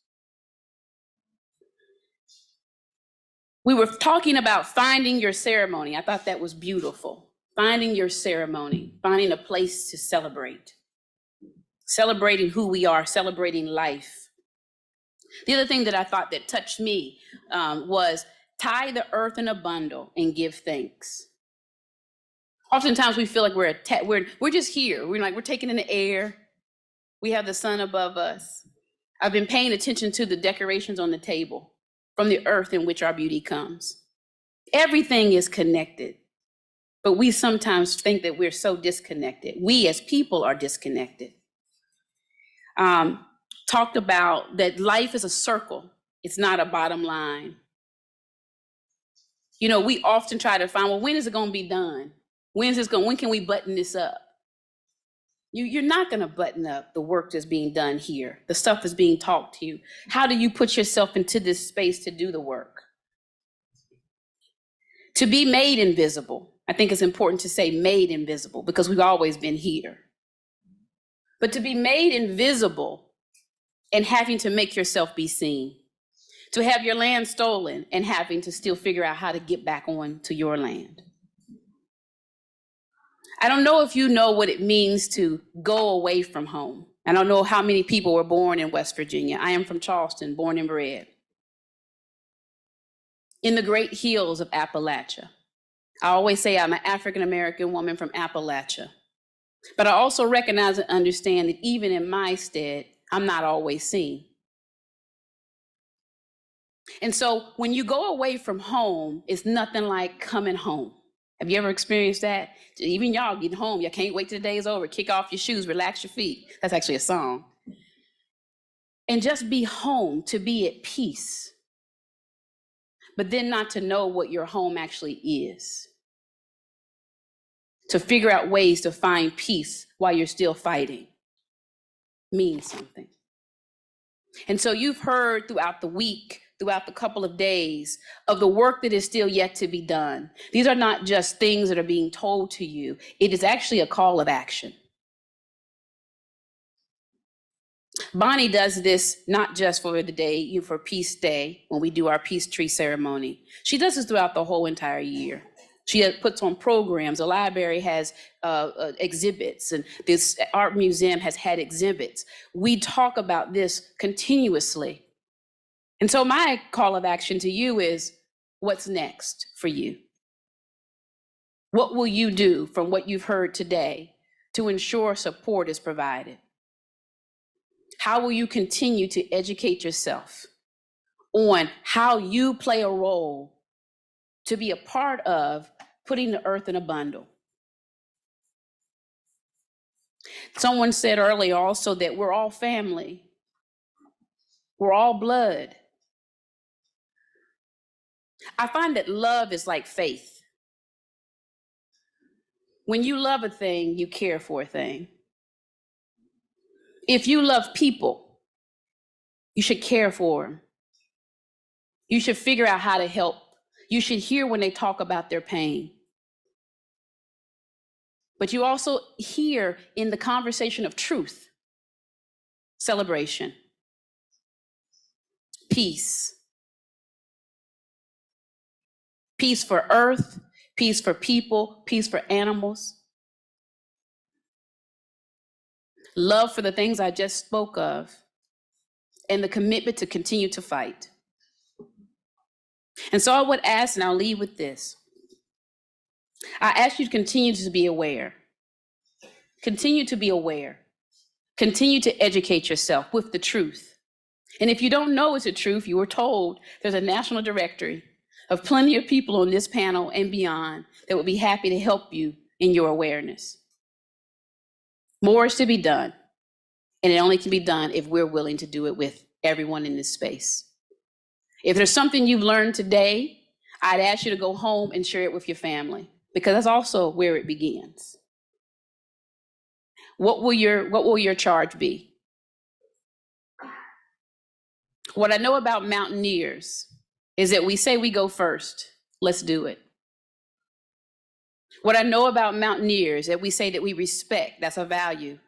We were talking about finding your ceremony. I thought that was beautiful. Finding your ceremony, finding a place to celebrate. Celebrating who we are, celebrating life. The other thing that I thought that touched me was tie the earth in a bundle and give thanks. Oftentimes we feel like we're just here. We're taking in the air. We have the sun above us. I've been paying attention to the decorations on the table from the earth in which our beauty comes. Everything is connected, but we sometimes think that we're so disconnected. We as people are disconnected. Talked about that life is a circle. It's not a bottom line. We often try to find, well, when is it going to be done? When can we button this up? You're not going to button up the work that's being done here, the stuff that's being taught to you. How do you put yourself into this space to do the work? To be made invisible. I think it's important to say made invisible because we've always been here. But to be made invisible and having to make yourself be seen, to have your land stolen and having to still figure out how to get back on to your land. I don't know if you know what it means to go away from home. I don't know how many people were born in West Virginia. I am from Charleston, born and bred. In the great hills of Appalachia. I always say I'm an African-American woman from Appalachia. But I also recognize and understand that even in my stead, I'm not always seen. And so when you go away from home, it's nothing like coming home. Have you ever experienced that? Even y'all getting home, you can't wait till the day is over, kick off your shoes, relax your feet. That's actually a song. And just be home, to be at peace. But then not to know what your home actually is. To figure out ways to find peace while you're still fighting means something. And so you've heard throughout the week, throughout the couple of days, of the work that is still yet to be done. These are not just things that are being told to you. It is actually a call of action. Bonnie does this not just for the day, for Peace Day, when we do our peace tree ceremony. She does this throughout the whole entire year. She puts on programs. The library has exhibits, and this art museum has had exhibits. We talk about this continuously. And so my call of action to you is, what's next for you? What will you do from what you've heard today to ensure support is provided? How will you continue to educate yourself on how you play a role to be a part of putting the earth in a bundle? Someone said earlier also that we're all family. We're all blood. I find that love is like faith. When you love a thing, you care for a thing. If you love people, you should care for them. You should figure out how to help. You should hear when they talk about their pain. But you also hear in the conversation of truth, celebration, peace. Peace for earth, peace for people, peace for animals. Love for the things I just spoke of, and the commitment to continue to fight. And so I would ask, and I'll leave with this. I ask you to continue to be aware. Continue to be aware. Continue to educate yourself with the truth. And if you don't know it's the truth, you were told there's a national directory of plenty of people on this panel and beyond that would be happy to help you in your awareness. More is to be done, and it only can be done if we're willing to do it with everyone in this space. If there's something you've learned today, I'd ask you to go home and share it with your family, because that's also where it begins. What will your charge be? What I know about mountaineers is that we say we go first. Let's do it. What I know about mountaineers is that we say that we respect, that's a value.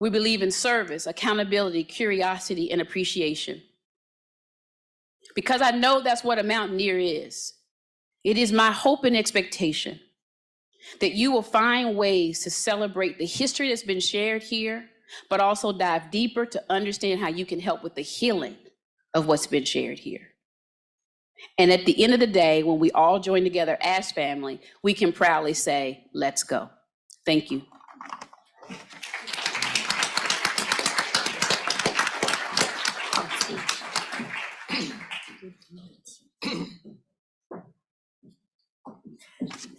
We believe in service, accountability, curiosity, and appreciation. Because I know that's what a mountaineer is. It is my hope and expectation that you will find ways to celebrate the history that's been shared here, but also dive deeper to understand how you can help with the healing of what's been shared here. And at the end of the day, when we all join together as family, we can proudly say, let's go. Thank you.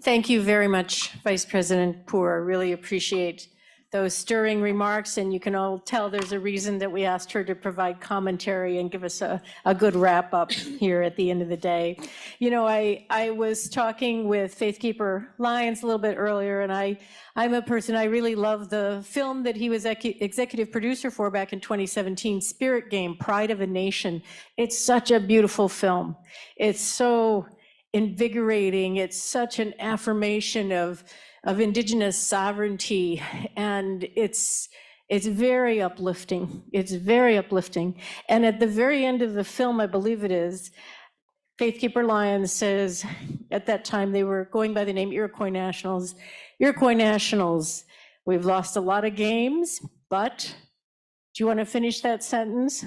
Thank you very much, Vice President Poore. I really appreciate those stirring remarks, and you can all tell there's a reason that we asked her to provide commentary and give us a good wrap up here at the end of the day. You know, I was talking with Faith Keeper Lyons a little bit earlier, and I'm a person, I really love the film that he was executive producer for back in 2017, Spirit Game, Pride of a Nation. It's such a beautiful film. It's so invigorating. It's such an affirmation of Indigenous sovereignty, and it's very uplifting. It's very uplifting. And at the very end of the film, I believe it is, Faith Keeper Lyons says, at that time they were going by the name Iroquois Nationals. Iroquois Nationals, we've lost a lot of games, but do you want to finish that sentence?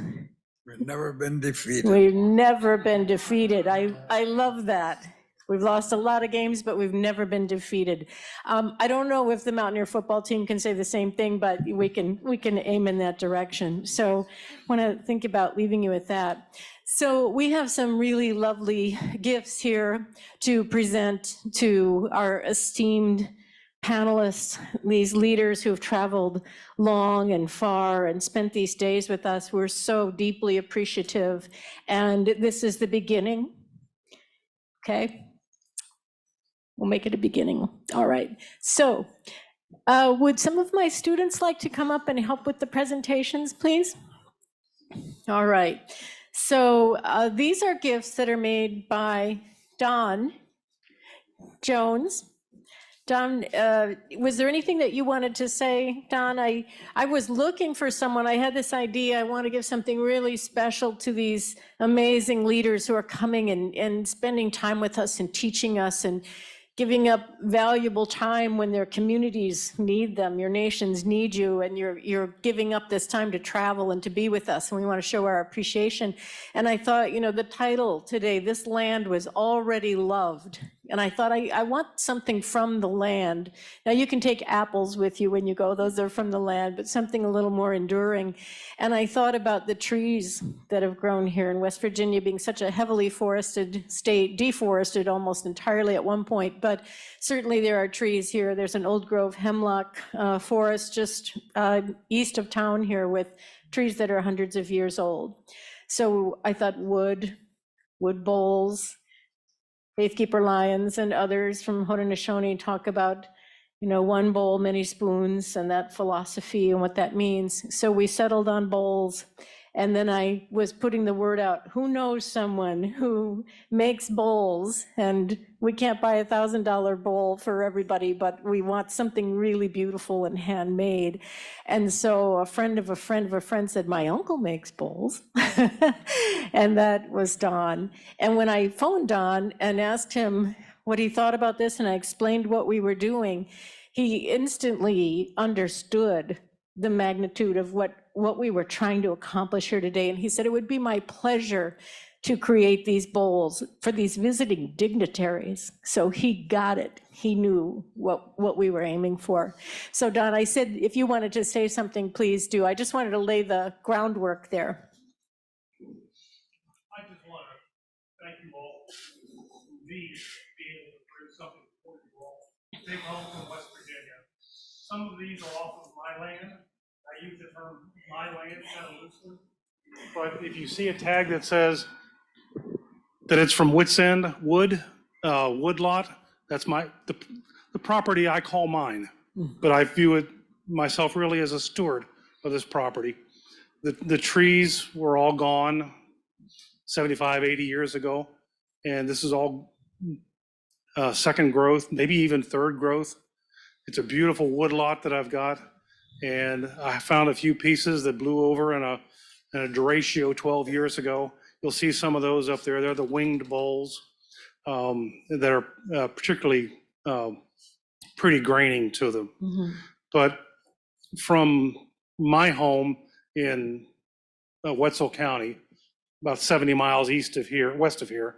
We've never been defeated. We've never been defeated. I love that. We've lost a lot of games, but we've never been defeated. I don't know if the Mountaineer football team can say the same thing, but we can aim in that direction. So I want to think about leaving you with that. So we have some really lovely gifts here to present to our esteemed panelists, these leaders who have traveled long and far and spent these days with us. We're so deeply appreciative. And this is the beginning. Okay? We'll make it a beginning. All right. So would some of my students like to come up and help with the presentations, please? All right. So these are gifts that are made by Don Jones. Don, was there anything that you wanted to say, Don? I was looking for someone. I had this idea. I want to give something really special to these amazing leaders who are coming and spending time with us and teaching us and giving up valuable time when their communities need them, your nations need you, and you're giving up this time to travel and to be with us, and we want to show our appreciation. And I thought, you know, the title today, This Land Was Already Loved. And I thought, I want something from the land. Now, you can take apples with you when you go, those are from the land, but something a little more enduring. And I thought about the trees that have grown here in West Virginia being such a heavily forested state, deforested almost entirely at one point, but certainly there are trees here. There's an old grove hemlock forest just east of town here with trees that are hundreds of years old. So I thought wood bowls, Faithkeeper Lions and others from Haudenosaunee talk about, you know, one bowl, many spoons, and that philosophy and what that means. So we settled on bowls. And then I was putting the word out, who knows someone who makes bowls? And we can't buy $1,000 bowl for everybody, but we want something really beautiful and handmade. And so a friend of a friend of a friend said, my uncle makes bowls. And that was Don. And when I phoned Don and asked him what he thought about this, and I explained what we were doing, he instantly understood the magnitude of what we were trying to accomplish here today. And he said, it would be my pleasure to create these bowls for these visiting dignitaries. So he got it. He knew what we were aiming for. So Don, I said, if you wanted to say something, please do. I just wanted to lay the groundwork there. I just want to thank you all for being able to bring something for you all. Big home from West Virginia. Some of these are off of my land. I use the term my land kind of loosely. But if you see a tag that says that it's from Wits End Wood, Woodlot, that's the property I call mine. But I view it myself really as a steward of this property. The trees were all gone 75, 80 years ago. And this is all second growth, maybe even third growth. It's a beautiful woodlot that I've got. And I found a few pieces that blew over in a derecho 12 years ago. You'll see some of those up there. They're the winged bowls that are particularly pretty graining to them. Mm-hmm. But from my home in Wetzel County, about 70 miles west of here,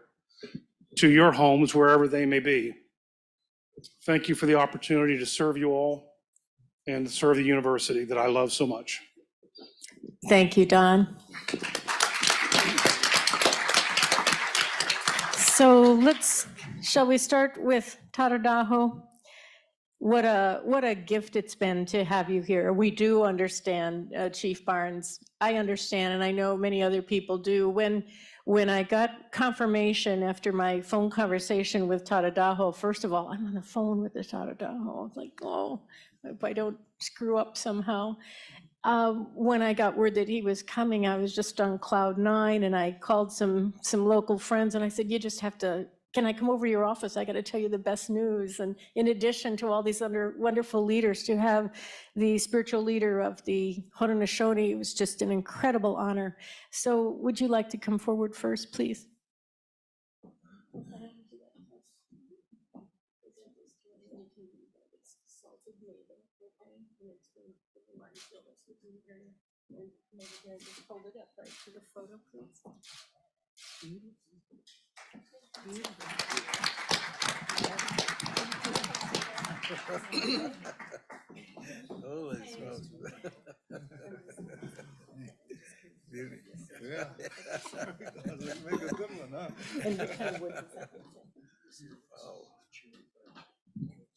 to your homes, wherever they may be. Thank you for the opportunity to serve you all and serve the university that I love so much. Thank you, Don. So shall we start with Taradaho? What a gift it's been to have you here. We do understand, Chief Barnes. I understand, and I know many other people do. When I got confirmation after my phone conversation with Taradaho, first of all, I'm on the phone with the Taradaho. I was like, oh, if I don't screw up somehow. When I got word that he was coming, I was just on cloud 9, and I called some local friends, and I said, you just have to, can I come over to your office? I got to tell you the best news. And in addition to all these other wonderful leaders, to have the spiritual leader of the Haudenosaunee, it was just an incredible honor. So would you like to come forward first, please? Just hold it up right to the photo, please. Holy smokes. Beauty. Yeah. Make a good one, huh? And what kind of wood is that?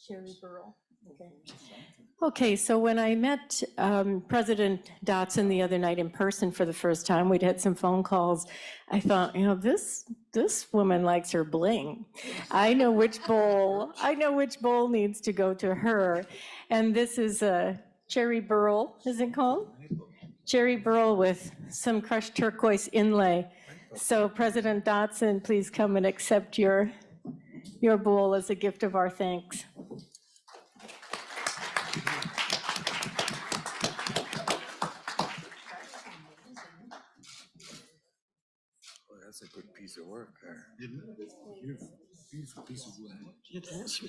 Cherry burl. Okay. Okay, so when I met President Dotson the other night in person for the first time, we'd had some phone calls. I thought, you know, this woman likes her bling. I know which bowl needs to go to her. And this is a cherry burl, is it called? Cherry burl with some crushed turquoise inlay. So President Dotson, please come and accept your bowl as a gift of our thanks. Boy, that's a good piece of work there. Beautiful piece of wood. It has.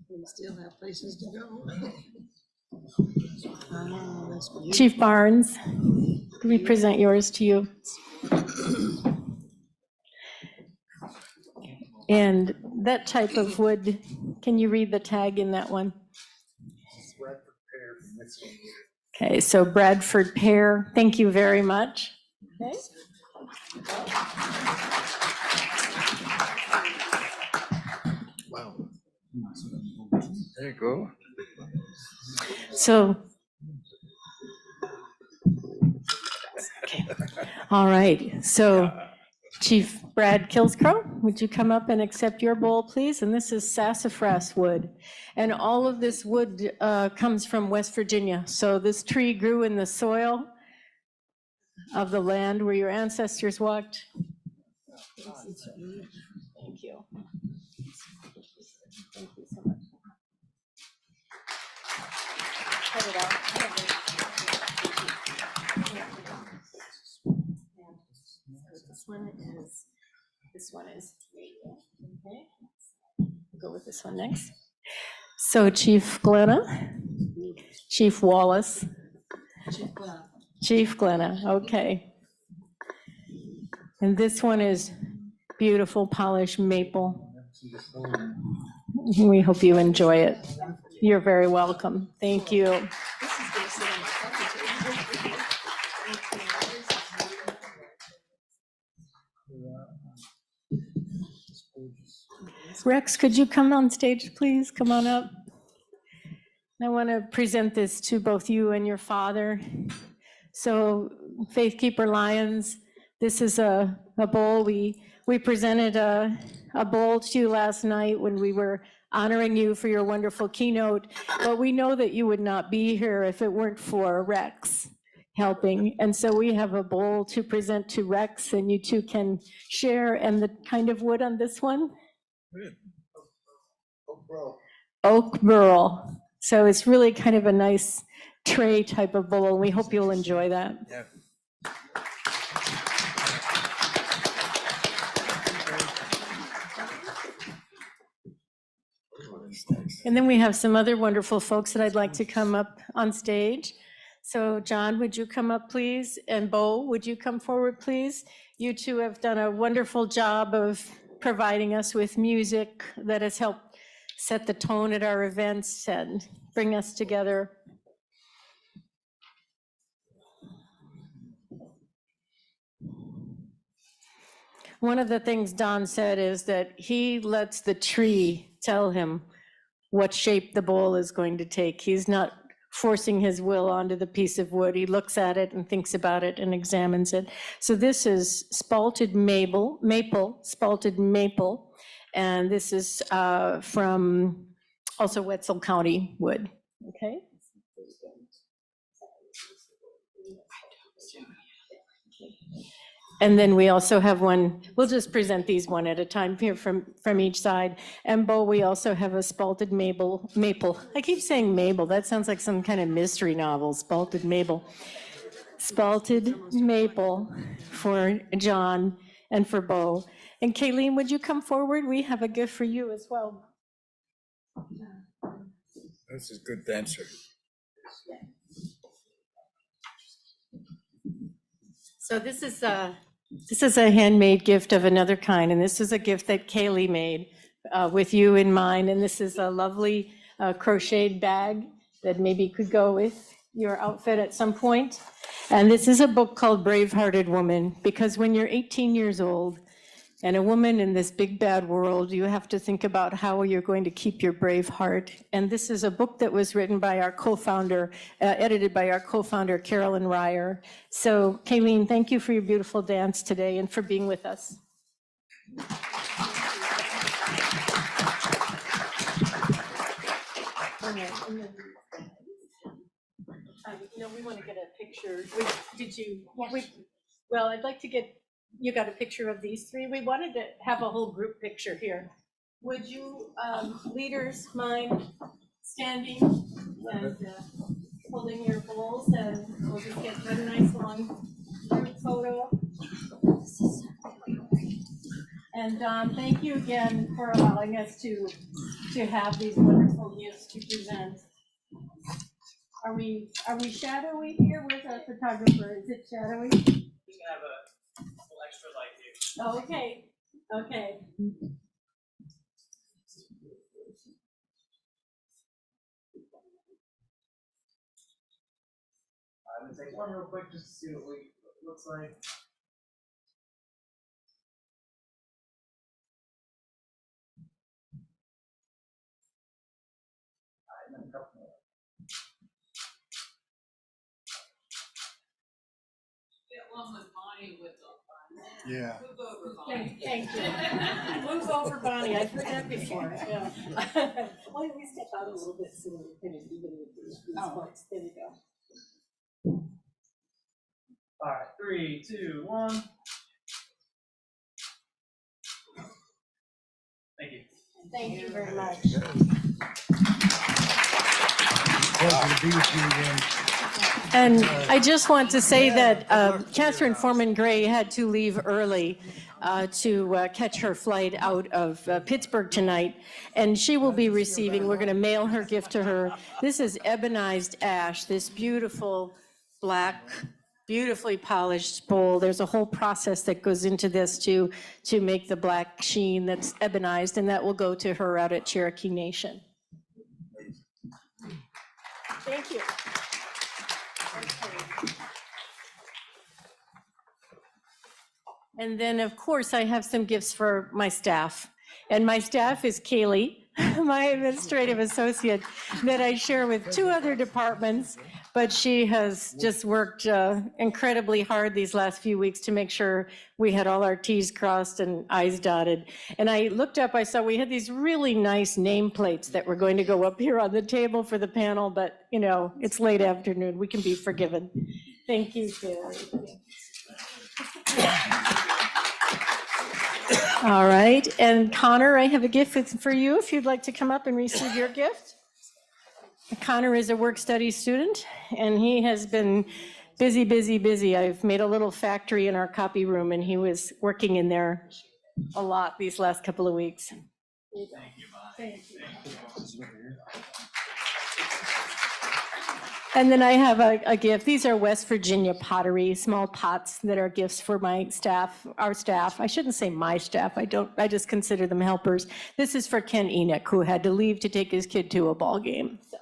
We still have places to go. That's beautiful. Chief Barnes, we present yours to you. And that type of wood, can you read the tag in that one? Okay, so Bradford pear, thank you very much. Okay. Wow. There you go. So, okay, all right, so Chief Brad Kilscrow, would you come up and accept your bowl, please? And this is sassafras wood. And all of this wood comes from West Virginia. So this tree grew in the soil of the land where your ancestors walked. Thank you. Thank you so much. Cut it out. This one is, okay. Go with this one next. So Chief Glenna, Chief Wallace, Chief Glenna, okay. And this one is beautiful polished maple. We hope you enjoy it. You're very welcome. Thank you. Rex, could you come on stage, please? Come on up. I want to present this to both you and your father. So Faith Keeper Lions, this is a bowl. We presented a bowl to you last night when we were honoring you for your wonderful keynote, but we know that you would not be here if it weren't for Rex helping. And so we have a bowl to present to Rex, and you two can share. And the kind of wood on this one? Oak burl. So it's really kind of a nice tray type of bowl. We hope you'll enjoy that. Yeah. And then we have some other wonderful folks that I'd like to come up on stage. So John, would you come up, please? And Bo, would you come forward, please? You two have done a wonderful job of providing us with music that has helped set the tone at our events and bring us together. One of the things Don said is that he lets the tree tell him what shape the bowl is going to take. He's not forcing his will onto the piece of wood. He looks at it and thinks about it and examines it. So this is spalted maple, spalted maple, and this is from also Wetzel County wood, okay? And then we also have one, we'll just present these one at a time here from each side. And Bo, we also have a spalted maple. I keep saying Mabel, that sounds like some kind of mystery novel, spalted maple. Spalted maple for John and for Bo. And Kayleen, would you come forward? We have a gift for you as well. This is a good dancer. So this is a handmade gift of another kind, and this is a gift that Kaylee made with you in mind. And this is a lovely crocheted bag that maybe could go with your outfit at some point. And this is a book called Brave-Hearted Woman, because when you're 18 years old and a woman in this big bad world, you have to think about how you're going to keep your brave heart. And this is a book that was written by our co-founder, edited by our co-founder, Carolyn Ryer. So Kayleen, thank you for your beautiful dance today and for being with us. No, we want to get a picture. Well, I'd like to get, you got a picture of these three? We wanted to have a whole group picture here. Would you, leaders, mind standing and holding your bowls, and we'll just get a nice long group photo. And Don, thank you again for allowing us to have these wonderful gifts to present. Are we shadowy here with a photographer? Is it shadowy? We can have a little extra light here. Oh, okay, okay. I'm gonna take one real quick just to see what it looks like. All right, and then a couple more. One with Bonnie with the. Yeah. Move over, Bonnie. Thank you. Move over, Bonnie. I've heard that before. Yeah. Why don't we step out a little bit so we're kind of even with these points. There you go. All right, 3, 2, 1. Thank you. Thank you very much. Pleasure to be with you again. And I just want to say that Catherine Foreman Gray had to leave early to catch her flight out of Pittsburgh tonight. And she will be receiving, we're going to mail her gift to her. This is ebonized ash, this beautiful black, beautifully polished bowl. There's a whole process that goes into this to make the black sheen that's ebonized, and that will go to her out at Cherokee Nation. Thank you. And then, of course, I have some gifts for my staff. And my staff is Kaylee, my administrative associate, that I share with 2 other departments. But she has just worked incredibly hard these last few weeks to make sure we had all our T's crossed and I's dotted. And I looked up, I saw we had these really nice nameplates that were going to go up here on the table for the panel, but you know, it's late afternoon, we can be forgiven. Thank you, Kaylee. All right, and Connor, I have a gift for you if you'd like to come up and receive your gift. Connor is a work-study student, and he has been busy, busy, busy. I've made a little factory in our copy room, and he was working in there a lot these last couple of weeks. Thank you, Thank you. And then I have a gift. These are West Virginia pottery, small pots that are gifts for my staff, our staff. I shouldn't say my staff. I just consider them helpers. This is for Ken Enoch, who had to leave to take his kid to a ball game. So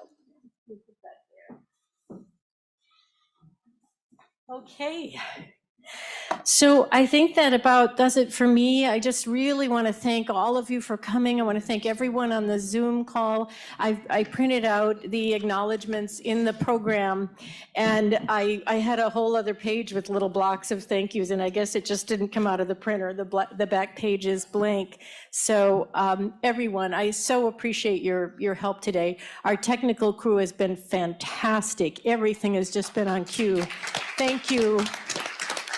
we'll put that there. Okay. So I think that about does it for me. I just really want to thank all of you for coming. I want to thank everyone on the Zoom call. I printed out the acknowledgements in the program, and I had a whole other page with little blocks of thank yous, and I guess it just didn't come out of the printer. The back page is blank. So everyone, I so appreciate your help today. Our technical crew has been fantastic. Everything has just been on cue. Thank you,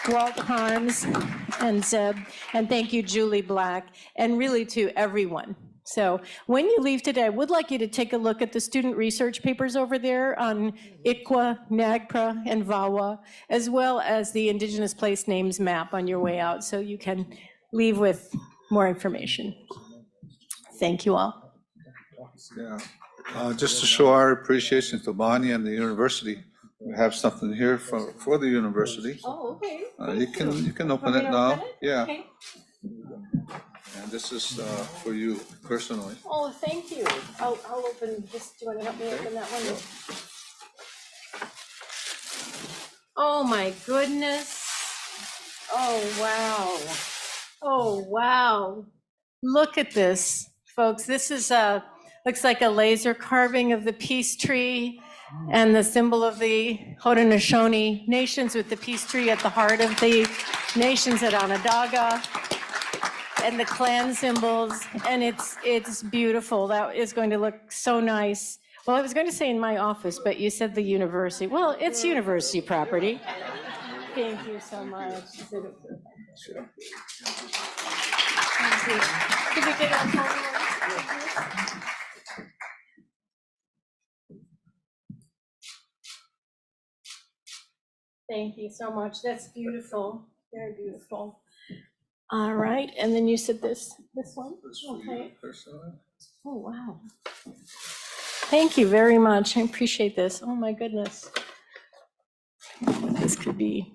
Walt Harms and Zeb, and thank you, Julie Black, and really to everyone. So when you leave today, I would like you to take a look at the student research papers over there on ICWA, NAGPRA, and VAWA, as well as the Indigenous Place Names map on your way out, so you can leave with more information. Thank you all. Yeah, just to show our appreciation to Bonnie and the university. We have something here for the university. Oh, okay. You can open it now. Yeah. Okay. And this is for you personally. Oh, thank you. I'll open this. Do you want to help me open that one? Oh, my goodness. Oh, wow. Oh, wow. Look at this, folks. This is looks like a laser carving of the peace tree and the symbol of the Haudenosaunee nations with the peace tree at the heart of the nations at Onondaga and the clan symbols. And it's beautiful. That is going to look so nice. Well, I was going to say in my office, but you said the university. Well, it's university property. Thank you so much. Thank you. Could we get on phone? Thank you so much. That's beautiful. Very beautiful. All right, and then you said this one? Okay. Oh, wow. Thank you very much. I appreciate this. Oh, my goodness. This could be.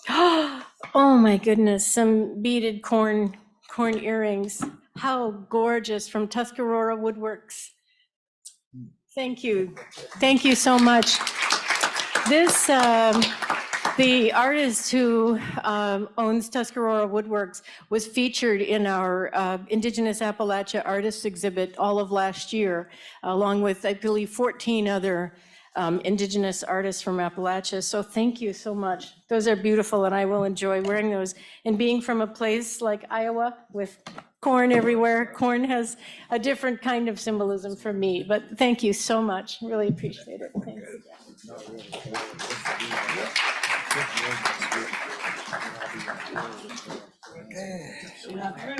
Oh, my goodness. Some beaded corn earrings. How gorgeous, from Tuscarora Woodworks. Thank you. Thank you so much. This, the artist who owns Tuscarora Woodworks was featured in our Indigenous Appalachia Artists exhibit all of last year, along with, I believe, 14 other Indigenous artists from Appalachia. So thank you so much. Those are beautiful, and I will enjoy wearing those. And being from a place like Iowa with corn everywhere, corn has a different kind of symbolism for me. But thank you so much. Really appreciate it. Thank you.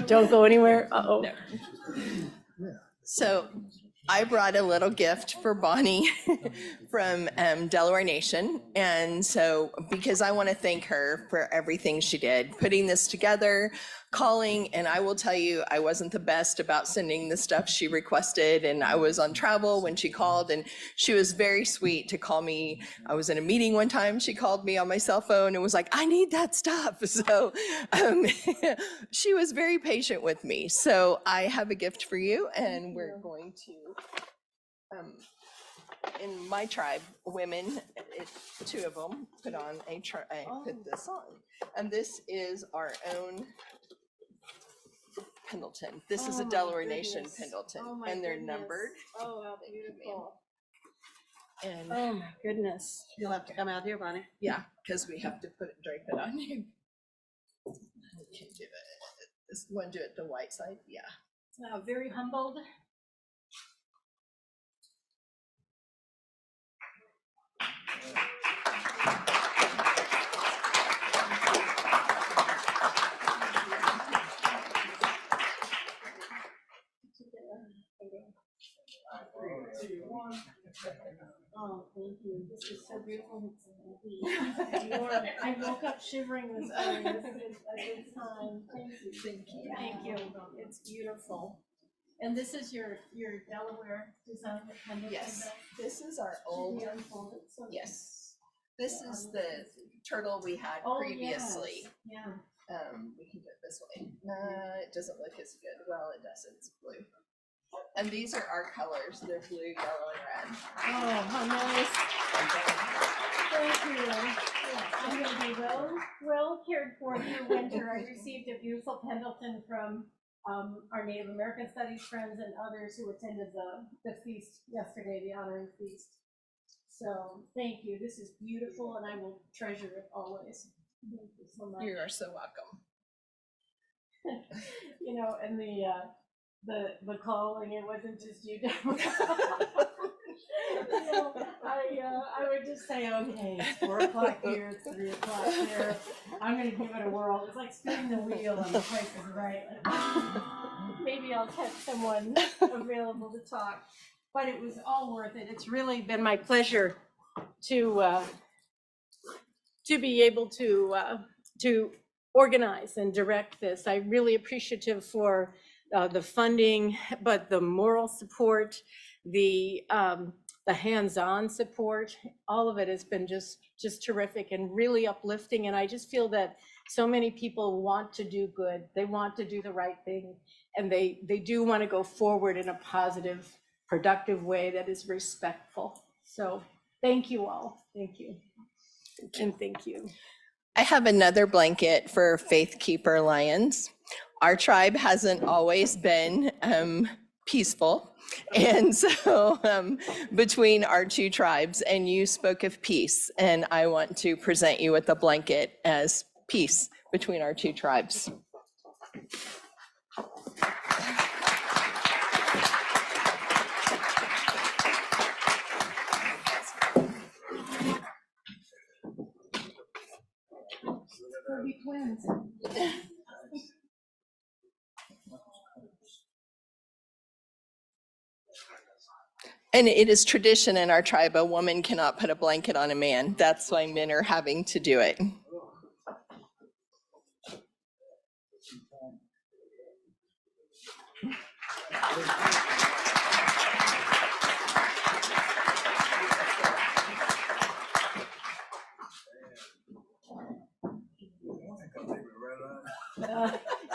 Don't go anywhere. Uh-oh. No. So I brought a little gift for Bonnie from Delaware Nation. And so, because I want to thank her for everything she did, putting this together, calling, and I will tell you, I wasn't the best about sending the stuff she requested, and I was on travel when she called, and she was very sweet to call me. I was in a meeting one time, she called me on my cell phone and was like, I need that stuff. So she was very patient with me. So I have a gift for you, and we're going to, in my tribe, women, two of them put on put this on. And this is our own Pendleton. This is a Delaware Nation Pendleton, and they're numbered. Oh, how beautiful. And oh my goodness. You'll have to come out here, Bonnie. Yeah, because we have to drape it on you. We can do it. This one, do it the white side. Yeah. Very humbled. Oh, thank you. This is so beautiful. I woke up shivering this morning. This is a good time. Thank you. Thank you. Thank you. It's beautiful. And this is your Delaware design. Yes. This is our old. Yes. This is the turtle we had previously. Yes. Yeah. We can do it this way. It doesn't look as good. Well, it does. It's blue. And these are our colors. They're blue, yellow, and red. Oh, how nice. Thank you. Yeah, I'm going to be well cared for through winter. I received a beautiful Pendleton from our Native American Studies friends and others who attended the feast yesterday, the honoring feast. So thank you. This is beautiful, and I will treasure it always. Thank you so much. You are so welcome. You know, and the calling, it wasn't just you, Deborah. You know, I would just say, okay, it's 4 o'clock here, it's 3 o'clock there. I'm gonna give it a whirl. It's like spinning the wheel on The Price is Right. Maybe I'll catch someone available to talk, but it was all worth it. It's really been my pleasure to be able to organize and direct this. I'm really appreciative for the funding, but the moral support, the hands-on support, all of it has been just terrific and really uplifting. And I just feel that so many people want to do good. They want to do the right thing, and they do want to go forward in a positive, productive way that is respectful. So thank you all. Thank you. And thank you. I have another blanket for Faith Keeper Lions. Our tribe hasn't always been peaceful. And so between our two tribes, and you spoke of peace, and I want to present you with a blanket as peace between our two tribes. And it is tradition in our tribe, a woman cannot put a blanket on a man. That's why men are having to do it.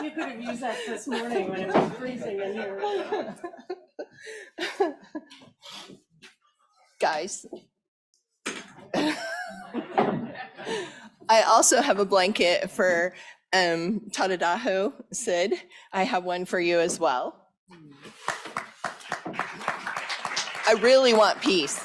You could have used that this morning when it was freezing in here. Guys. I also have a blanket for Tadadaho Sid. I have one for you as well. I really want peace.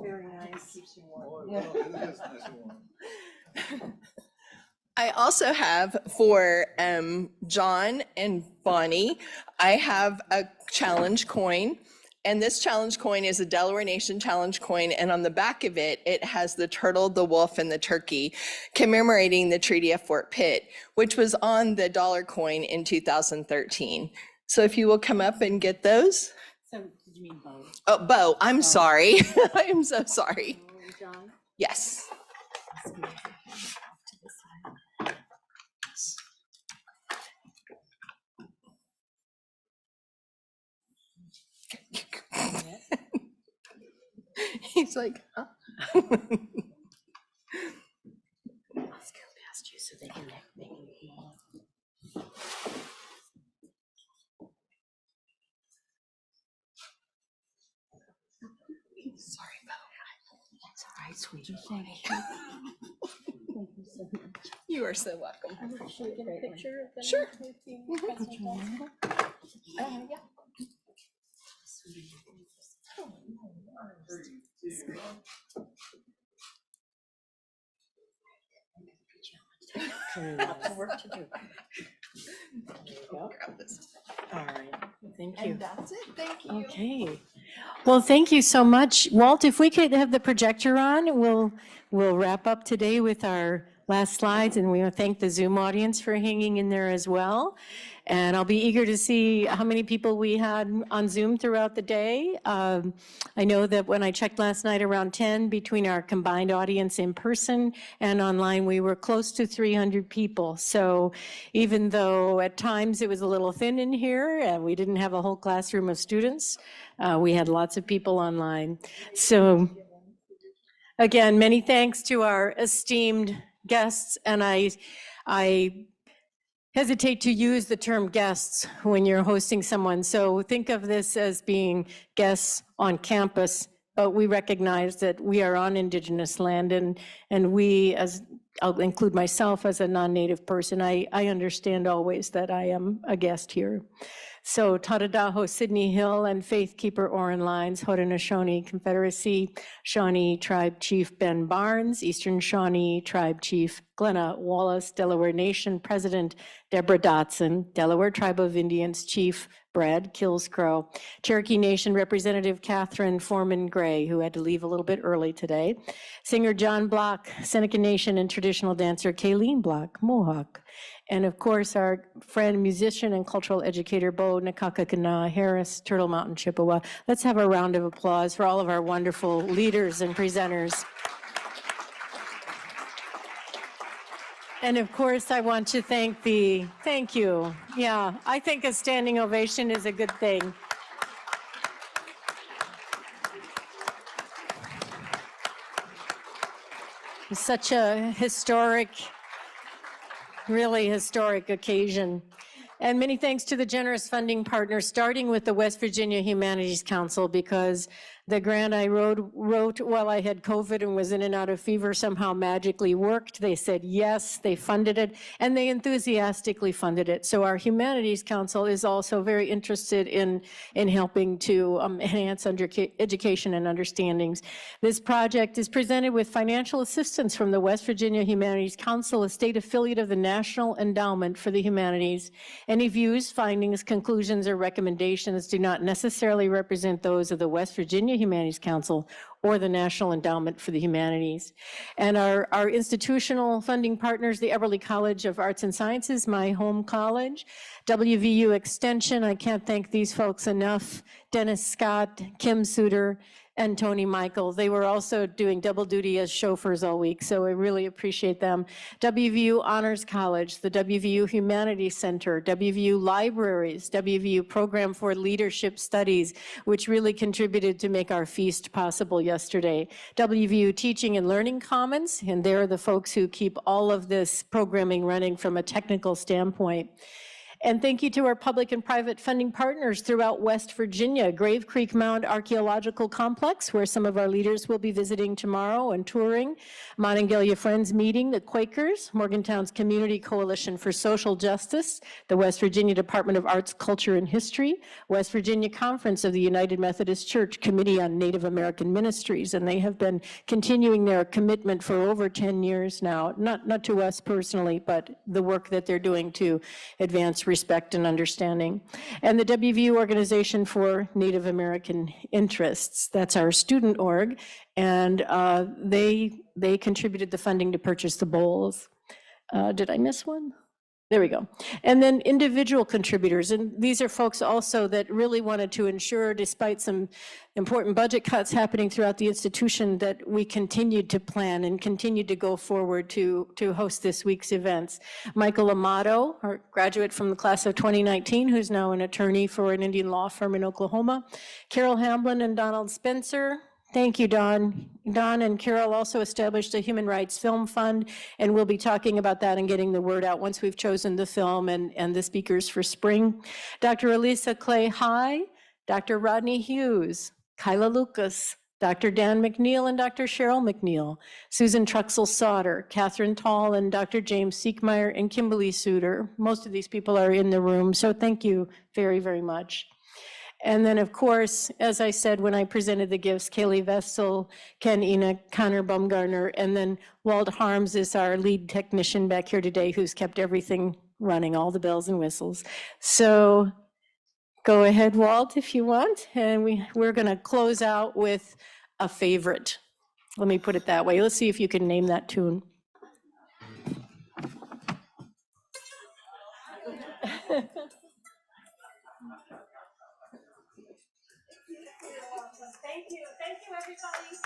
Very nice. I also have for John and Bonnie, I have a challenge coin. And this challenge coin is a Delaware Nation challenge coin. And on the back of it, it has the turtle, the wolf, and the turkey commemorating the Treaty of Fort Pitt, which was on the dollar coin in 2013. So if you will come up and get those. So did you mean Bo? Oh, Bo, I'm sorry. I am so sorry. John? Yes. He's like, huh? I'll scale past you so they can make you. Sorry, Bo. That's all right, sweetie. Thank you. Thank you so much. You are so welcome. Should we get a picture of them? Sure. Yeah. Lots of work to do. Grab this. All right, thank you. And that's it. Thank you. Okay. Well, thank you so much. Walt, if we could have the projector on, we'll wrap up today with our last slides, and we want to thank the Zoom audience for hanging in there as well. And I'll be eager to see how many people we had on Zoom throughout the day. I know that when I checked last night around 10, between our combined audience in person and online, we were close to 300 people. So even though at times it was a little thin in here and we didn't have a whole classroom of students, we had lots of people online. So again, many thanks to our esteemed guests, and I hesitate to use the term guests when you're hosting someone. So think of this as being guests on campus, but we recognize that we are on Indigenous land, and we, as I'll include myself as a non-Native person, I understand always that I am a guest here. So Tadadaho Sidney Hill and Faith Keeper Oren Lines, Haudenosaunee Confederacy, Shawnee Tribe Chief Ben Barnes, Eastern Shawnee Tribe Chief Glenna Wallace, Delaware Nation President Deborah Dotson, Delaware Tribe of Indians Chief Brad Kilscrow, Cherokee Nation Representative Catherine Foreman Gray, who had to leave a little bit early today, Singer John Block, Seneca Nation and Tradition traditional dancer Kayleen Block, Mohawk. And of course, our friend, musician, and cultural educator, Bo Nakakakana Harris, Turtle Mountain, Chippewa. Let's have a round of applause for all of our wonderful leaders and presenters. And of course, I want to thank thank you. Yeah, I think a standing ovation is a good thing. It's such a historic, really historic occasion. And many thanks to the generous funding partners, starting with the West Virginia Humanities Council, because the grant I wrote while I had COVID and was in and out of fever somehow magically worked. They said yes, they funded it, and they enthusiastically funded it. So our Humanities Council is also very interested in helping to enhance education and understandings. This project is presented with financial assistance from the West Virginia Humanities Council, a state affiliate of the National Endowment for the Humanities. Any views, findings, conclusions, or recommendations do not necessarily represent those of the West Virginia Humanities Council or the National Endowment for the Humanities. And our institutional funding partners, the Eberly College of Arts and Sciences, my home college, WVU Extension, I can't thank these folks enough, Dennis Scott, Kim Suter, and Tony Michael. They were also doing double duty as chauffeurs all week, so I really appreciate them. WVU Honors College, the WVU Humanities Center, WVU Libraries, WVU Program for Leadership Studies, which really contributed to make our feast possible yesterday. WVU Teaching and Learning Commons, and they're the folks who keep all of this programming running from a technical standpoint. And thank you to our public and private funding partners throughout West Virginia, Grave Creek Mound Archaeological Complex, where some of our leaders will be visiting tomorrow and touring, Monongalia Friends Meeting, the Quakers, Morgantown's Community Coalition for Social Justice, the West Virginia Department of Arts, Culture, and History, West Virginia Conference of the United Methodist Church Committee on Native American Ministries, and they have been continuing their commitment for over 10 years now, not to us personally, but the work that they're doing to advance respect and understanding. And the WVU Organization for Native American Interests, that's our student org, and they contributed the funding to purchase the bowls. Did I miss one? There we go. And then individual contributors, and these are folks also that really wanted to ensure, despite some important budget cuts happening throughout the institution, that we continued to plan and continued to go forward to host this week's events. Michael Amato, our graduate from the class of 2019, who's now an attorney for an Indian law firm in Oklahoma. Carol Hamblin and Donald Spencer. Thank you, Don. Don and Carol also established a Human Rights Film Fund, and we'll be talking about that and getting the word out once we've chosen the film and the speakers for spring. Dr. Elisa Clay High, Dr. Rodney Hughes, Kyla Lucas, Dr. Dan McNeil and Dr. Cheryl McNeil, Susan Truxell Sauter, Catherine Tall, and Dr. James Siekmeyer and Kimberly Suter. Most of these people are in the room, so thank you very, very much. And then, of course, as I said when I presented the gifts, Kaylee Vestal, Ken Enoch, Connor Bumgarner, and then Walt Harms is our lead technician back here today who's kept everything running, all the bells and whistles. So go ahead, Walt, if you want. And we're going to close out with a favorite. Let me put it that way. Let's see if you can name that tune. Thank you, everybody.